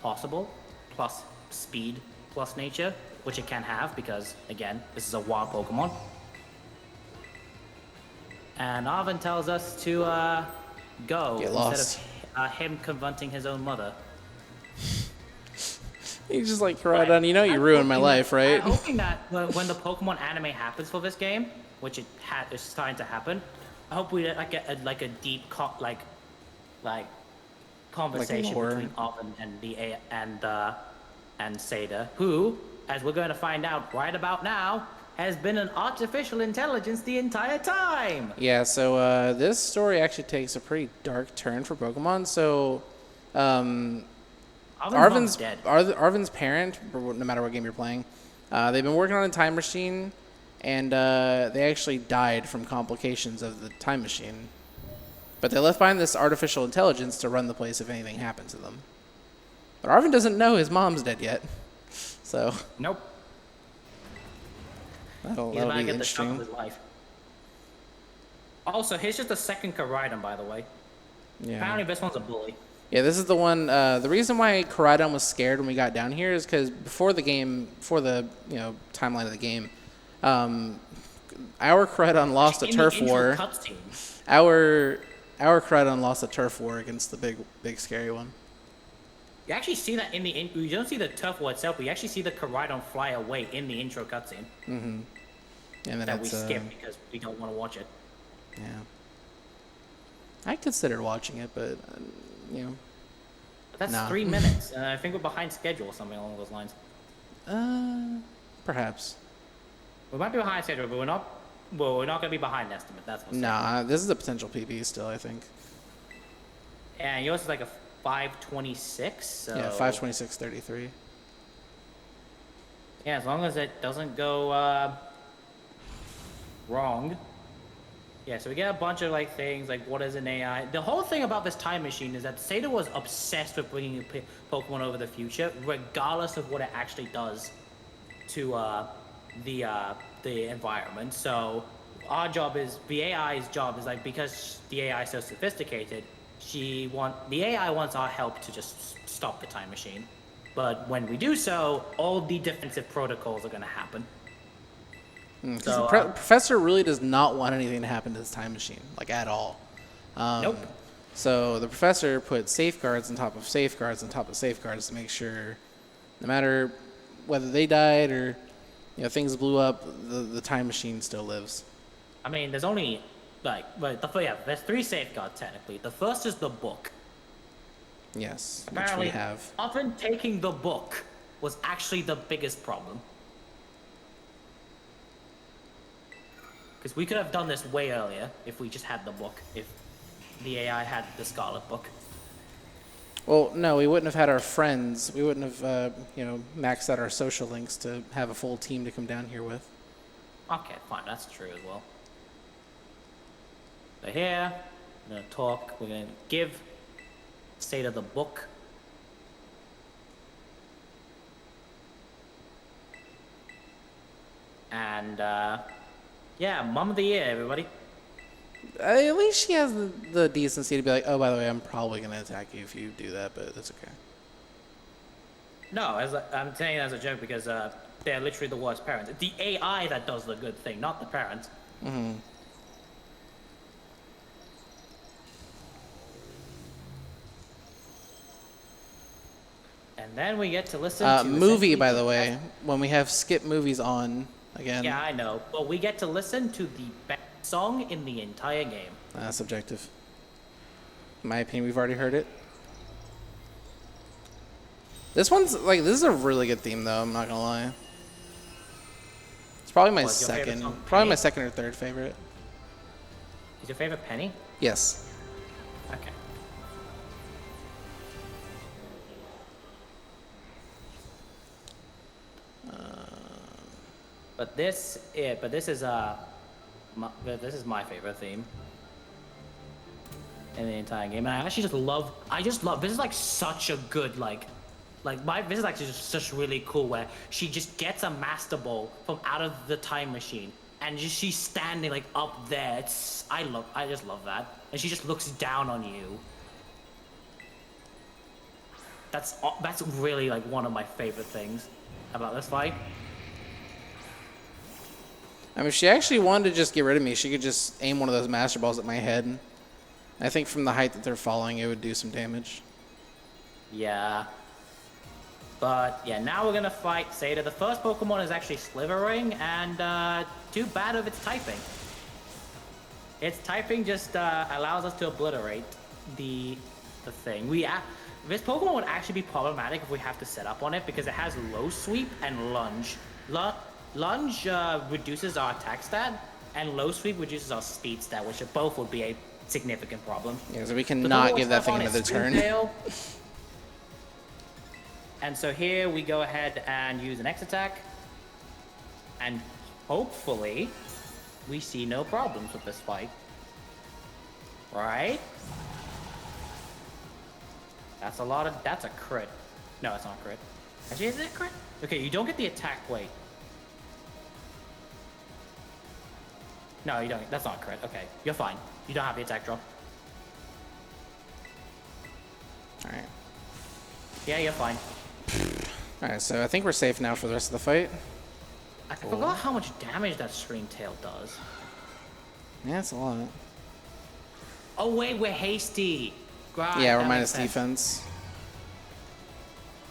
possible, plus speed plus nature, which it can have because, again, this is a wild Pokemon. And Arvin tells us to go Get lost. instead of him confronting his own mother. You just like, Koraidon, you know you ruined my life, right? I'm hoping that when the Pokemon anime happens for this game, which it is starting to happen, I hope we get a deep conversation lore. between Arvin and Seda, who, as we're going to find out right about now, has been an artificial intelligence the entire time. Yeah, so this story actually takes a pretty dark turn for Pokemon. So, Arvin's dead. Arvin's parent, no matter what game you're playing, they've been working on a time machine, and they actually died from complications of the time machine. But they left behind this artificial intelligence to run the place if anything happened to them. But Arvin doesn't know his mom's dead yet, so Nope. that'll He's about be to get the shock of interesting. his life. Also, here's just the second Koraidon, by the way. Yeah. Apparently, this one's a bully. Yeah, this is the one. The reason why Koraidon was scared when we got down here is because before the timeline of the game, our Koraidon lost a In the turf intro war. cutscene, Our Koraidon lost a turf war against the big scary one. you actually see that you don't see the turf war itself, but you actually see the Koraidon fly away in the intro cutscene And then that we it's skip because we don't want to watch it. yeah. I considered watching it, but But that's Nah. 3 minutes, and I think we're behind schedule or something along those lines. perhaps. We might be behind schedule, but we're not. Well, we're not gonna be behind estimate. That's what's Nah, this is a potential PB still, I think. And yours is like a 526. So Yeah, 5:26:33. Yeah, as long as it doesn't go wrong. Yeah, so we get a bunch of things like what is an AI. The whole thing about this time machine is that Seda was obsessed with bringing Pokemon over the future, regardless of what it actually does to the environment. So our job is the AI's job is because the AI is so sophisticated, the AI wants our help to just stop the time machine. But when we do so, all the defensive protocols are going to happen. Because So, the professor really does not want anything to happen to this time machine, like at all. nope. So the professor put safeguards on top of safeguards on top of safeguards to make sure, no matter whether they died or things blew up, the time machine still lives. I mean, there's only there's 3 safeguards technically. The first is the book. Yes, Apparently, which we have. often taking the book was actually the biggest problem. Because we could have done this way earlier if we just had the book. If the AI had the Scarlet book. Well, no, we wouldn't have had our friends. We wouldn't have, maxed out our social links to have a full team to come down here with. Okay, fine, that's true as well. So here, we're gonna talk. We're gonna give state of the book. And yeah, Mom of the Year, everybody. At least she has the decency to be like, oh, by the way, I'm probably going to attack you if you do that, but that's okay. No, I'm saying it as a joke because they're literally the worst parents. It's the AI that does the good thing, not the parents. Mm-hmm. And then we get to listen to movie, by the way, when we have skip movies on again. Yeah, I know, but we get to listen to the best song in the entire game. That's subjective. In my opinion, we've already heard it. This is a really good theme, though. I'm not gonna lie. It's probably my Penny? my second or third favorite. Is your favorite Penny? Yes. Okay. But this is my favorite theme in the entire game, and I just love. This is like such a good this is actually just really cool where she just gets a Master Ball from out of the time machine, and she's standing like up there. I just love that, and she just looks down on you. That's really like one of my favorite things about this fight. I mean, if she actually wanted to just get rid of me, she could just aim one of those Master Balls at my head. I think from the height that they're falling, it would do some damage. Yeah. But yeah, now we're gonna fight Seda. The first Pokemon is actually Slithering, and too bad of its typing. Its typing just allows us to obliterate the thing. This Pokemon would actually be problematic if we have to set up on it because it has Low Sweep and Lunge. Lunge reduces our attack stat, and Low Sweep reduces our speed stat, which both would be a significant problem. Yeah, so we cannot give that thing another turn. And so here we go ahead and use an X attack, and hopefully we see no problems with this fight. Right? That's a crit. No, it's not a crit. Actually, is it a crit? Okay, you don't get the attack weight. No, you don't. That's not a crit. Okay, you're fine. You don't have the attack drop. Alright. Yeah, you're fine. Alright, so I think we're safe now for the rest of the fight. I forgot how much damage that Scream Tail does. Yeah, it's a lot. Oh wait, we're hasty. Right, yeah, we're that minus makes sense. defense.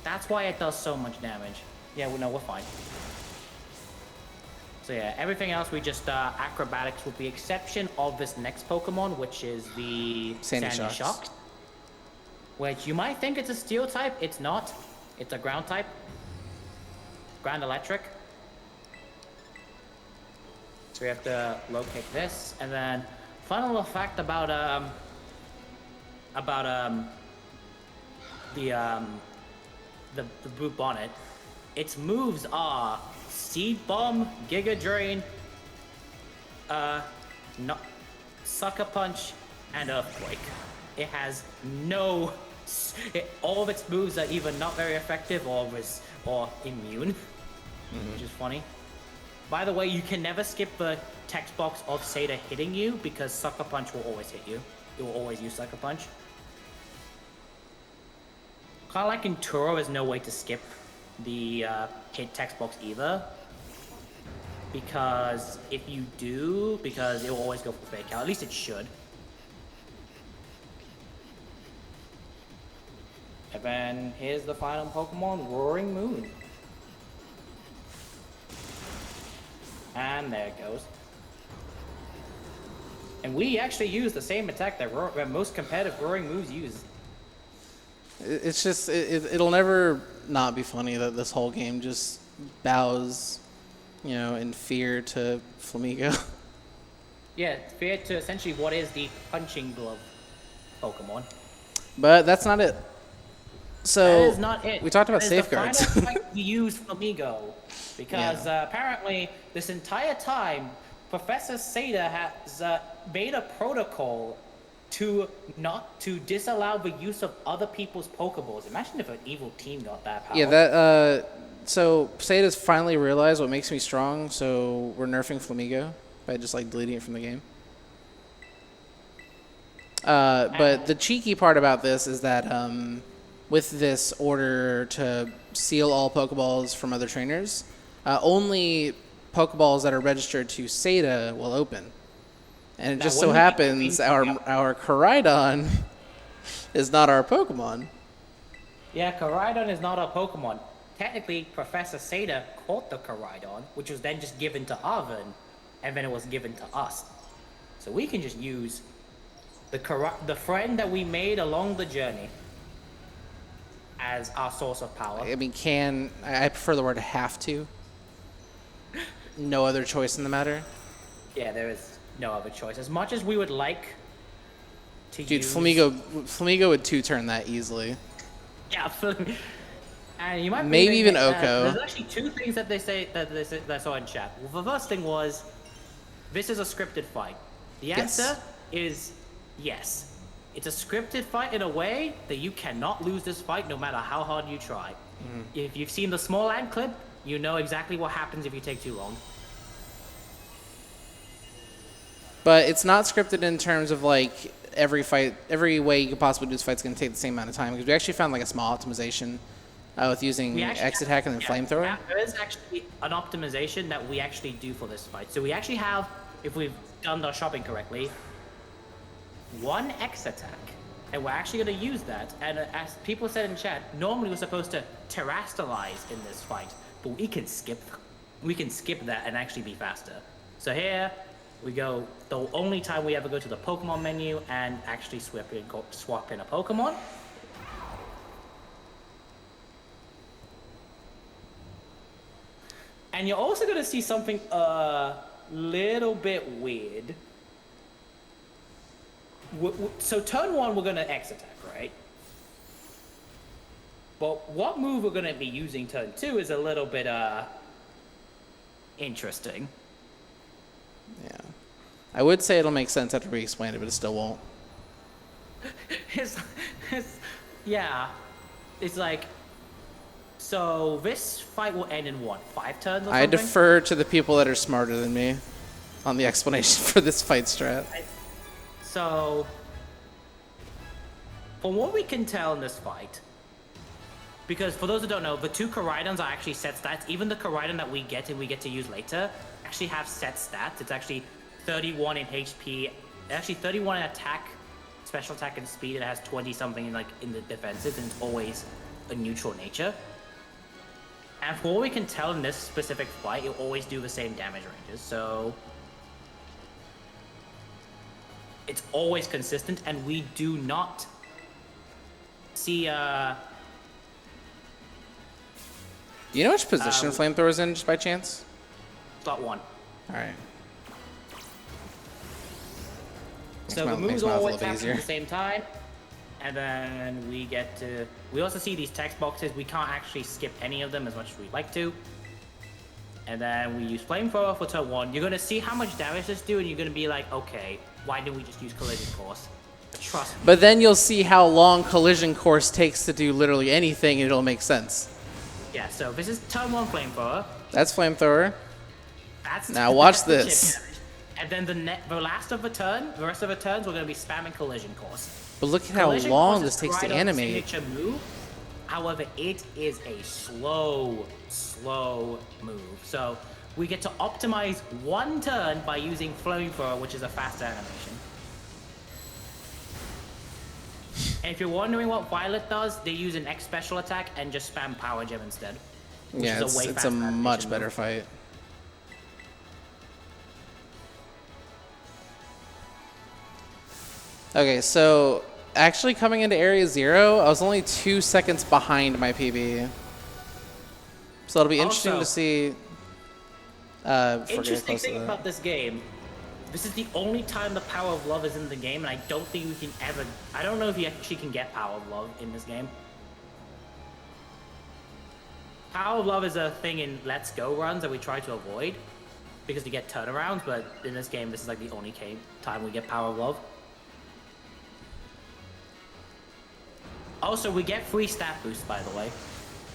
That's why it does so much damage. Yeah, well, no, we're fine. So yeah, everything else we just acrobatics with the exception of this next Pokemon, which is the Sandy Shocks. Shocks. Which you might think it's a steel type. It's not. It's a ground type. Ground electric. So we have to locate this, and then fun little fact about the Brute Bonnet. Its moves are Seed Bomb, Giga Drain, Sucker Punch, and Earthquake. It has no. All of its moves are either not very effective or immune, which is funny. By the way, you can never skip the text box of Seda hitting you because Sucker Punch will always hit you. It will always use Sucker Punch. kind of like in Turo, there's no way to skip the hit text box either. Because if you do, because it will always go for fake out. At least it should. And then here's the final Pokemon, Roaring Moon. And there it goes. And we actually use the same attack that most competitive Roaring Moons use. It's just, it'll never not be funny that this whole game just bows, you know, in fear to Flamigo. Yeah, fear to essentially what is the punching glove Pokemon. But that's not it. So That is not it. we talked about That is safeguards. The final fight we use Flamigo. Because apparently, this entire time, Professor Seda has made a protocol to disallow the use of other people's Pokeballs. Imagine if an evil team got that power. Yeah, that. So Seda's finally realized what makes me strong. So we're nerfing Flamigo by just like deleting it from the game. But the cheeky part about this is that with this order to seal all Pokeballs from other trainers, only Pokeballs that are registered to Seda will open. And it just so happens our Koraidon is not our Pokemon. Yeah, Koraidon is not our Pokemon. Technically, Professor Seda caught the Koraidon, which was then just given to Arven, and then it was given to us. So we can just use the friend that we made along the journey as our source of power. I mean, I prefer the word have to. No other choice in the matter. Yeah, there is no other choice. As much as we would like to use... Flamigo would two-turn that easily. Yeah, and you might maybe even Oko. There's actually two things that that I saw in chat. Well, the first thing was, this is a scripted fight. The answer is yes. It's a scripted fight in a way that you cannot lose this fight no matter how hard you try. If you've seen the small ant clip, you know exactly what happens if you take too long. But it's not scripted in terms of like every way you could possibly do this fight's going to take the same amount of time, because we actually found like a small optimization with using Exit Hack and then Flamethrower. There is actually an optimization that we actually do for this fight. So we actually have, if we've done our shopping correctly, one X attack, and we're actually going to use that. And as people said in chat, normally we're supposed to terrestrialize in this fight, but we can skip that and actually be faster. So here we go. The only time we ever go to the Pokemon menu and actually swap in a Pokemon. And you're also going to see something a little bit weird. So turn one, we're going to X attack, right? But what move we're going to be using turn two is a little bit interesting. Yeah. I would say it'll make sense after we explain it, but it still won't. Yeah. It's like, so this fight will end in what, 5 turns or something? I defer to the people that are smarter than me on the explanation for this fight strat. So, from what we can tell in this fight, because for those who don't know, the 2 Koraidons are actually set stats. Even the Koraidon that we get and we get to use later actually have set stats. It's actually 31 in HP, actually 31 in attack, special attack, and speed. It has 20 something in the defensive, and it's always a neutral nature. And for what we can tell in this specific fight, it'll always do the same damage ranges. So it's always consistent, and we do not see You know which position Flamethrower's in, just by chance? slot 1. All right. So the moves always happen at the same time, and then we also see these text boxes. We can't actually skip any of them as much as we'd like to. And then we use Flamethrower for turn 1. You're going to see how much damage this do, and you're going to be like, okay, why didn't we just use Collision Course? But trust me. But then you'll see how long Collision Course takes to do literally anything, and it'll make sense. Yeah, so this is turn 1 Flamethrower. That's Flamethrower. That's Now watch the chip this. damage. And then the rest of the turns, we're going to be spamming Collision Course. But look at how Collision long Course this is takes to Koraidon's animate. signature move, However, it is a slow move. So we get to optimize one turn by using Flamethrower, which is a faster animation. And if you're wondering what Violet does, they use an X special attack and just spam Power Gem instead. Yeah, it's a much better fight. Okay, so actually coming into Area 0, I was only 2 seconds behind my PB. So it'll be interesting to see. Interesting thing about this game, this is the only time the Power of Love is in the game, and I don't think we can ever... I don't know if you actually can get Power of Love in this game. Power of Love is a thing in Let's Go runs that we try to avoid, because you get turnarounds, but in this game, this is like the only time we get Power of Love. Also, we get free stat boost, by the way.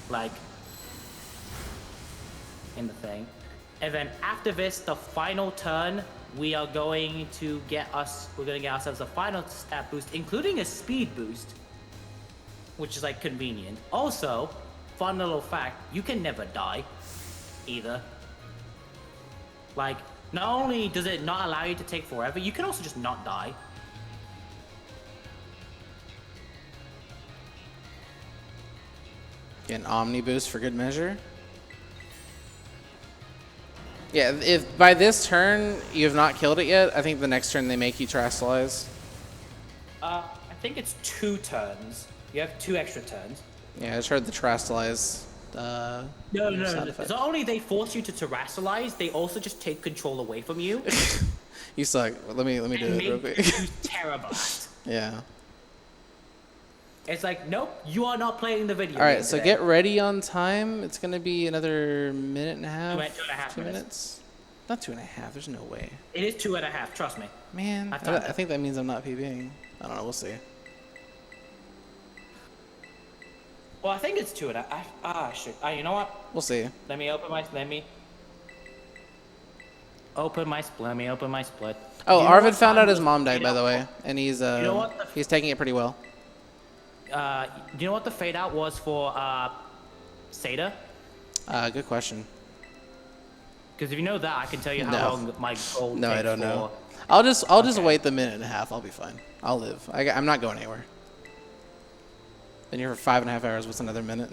Like, in the thing. And then after this, the final turn, we're going to get ourselves a final stat boost, including a speed boost, which is like convenient. Also, fun little fact, you can never die either. Like, not only does it not allow you to take forever, you can also just not die. Get an Omni boost for good measure. Yeah, if by this turn you have not killed it yet, I think the next turn they make you Terastallize. I think it's 2 turns. You have 2 extra turns. Yeah, I just heard the Terastallize. No. It's not only they force you to Terastallize, they also just take control away from you. You suck. Let me do it real quick. Use Terra Blast. Yeah. It's like, nope, you are not playing the video. All right, so get ready on time. It's gonna be another minute and a half. 2.5 minutes. Not 2.5. There's no way. It is 2.5. Trust me. Man, I think that means I'm not PBing. I don't know. We'll see. Well, I think it's 2.5. Shit. You know what? We'll see. Let me open my split. Oh, Arvid found out his mom died, by the way, and he's he's taking it pretty well. Do you know what the fade out was for Seda? Good question. Because if you know that, I can tell you how long my gold No, takes I don't for... know. I'll just wait the minute and a half. I'll be fine. I'll live. I'm not going anywhere. Been here for 5.5 hours. What's another minute?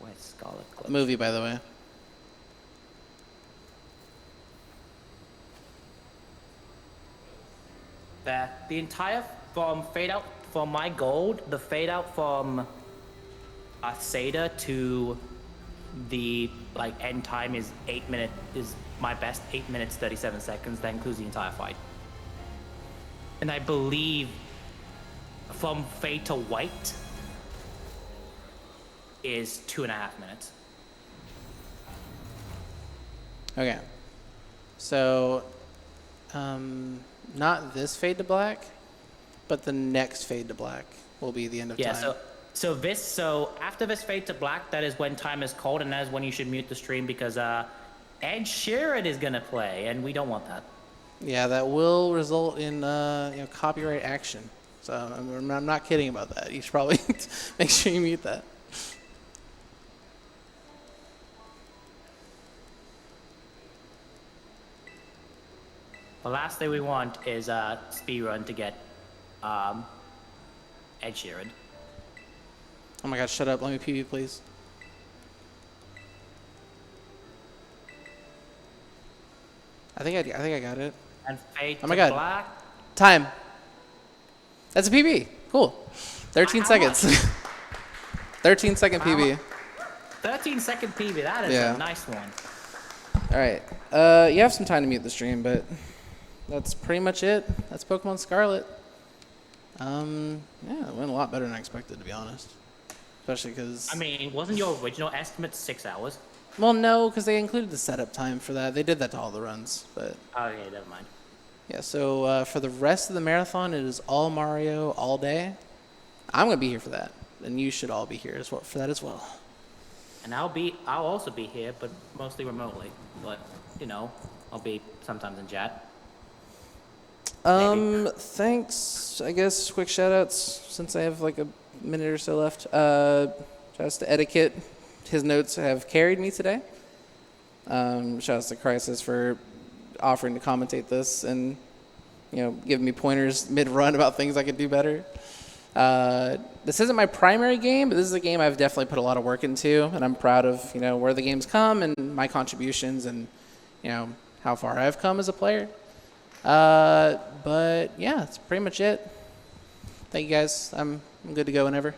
Where's Scarlet? Movie, by the way. There. The entire from fade out from my gold, the fade out from Seda to the end time is 8 minutes. Is my best 8 minutes 37 seconds. That includes the entire fight. And I believe from fade to white is 2.5 minutes. Okay. So, not this fade to black, but the next fade to black will be the end of time. Yeah, so after this fade to black, that is when time is cold, and that is when you should mute the stream because Ed Sheeran is gonna play, and we don't want that. Yeah, that will result in copyright action. So I'm not kidding about that. You should probably make sure you mute that. The last thing we want is Speedrun to get Ed Sheeran. Oh my god, shut up. Let me PB, please. I think I got it. And fade Oh my to god. black. Time. That's a PB. Cool. 13 seconds. 13-second PB. 13-second PB. That is a nice one. All right. You have some time to mute the stream, but that's pretty much it. That's Pokemon Scarlet. Yeah, it went a lot better than I expected, to be honest. Especially because... I mean, wasn't your original estimate 6 hours? Well, no, because they included the setup time for that. They did that to all the runs, but... Okay, never mind. Yeah, so for the rest of the marathon, it is all Mario all day. I'm going to be here for that, and you should all be here as well for that as well. And I'll also be here, but mostly remotely. But, I'll be sometimes in chat. Thanks. I guess quick shout outs since I have like a minute or so left. Shouts to Etiquette. His notes have carried me today. Shouts to Crisis for offering to commentate this and, giving me pointers mid-run about things I could do better. This isn't my primary game, but this is a game I've definitely put a lot of work into, and I'm proud of, where the game's come and my contributions and, how far I've come as a player. But yeah, that's pretty much it. Thank you guys. I'm good to go whenever.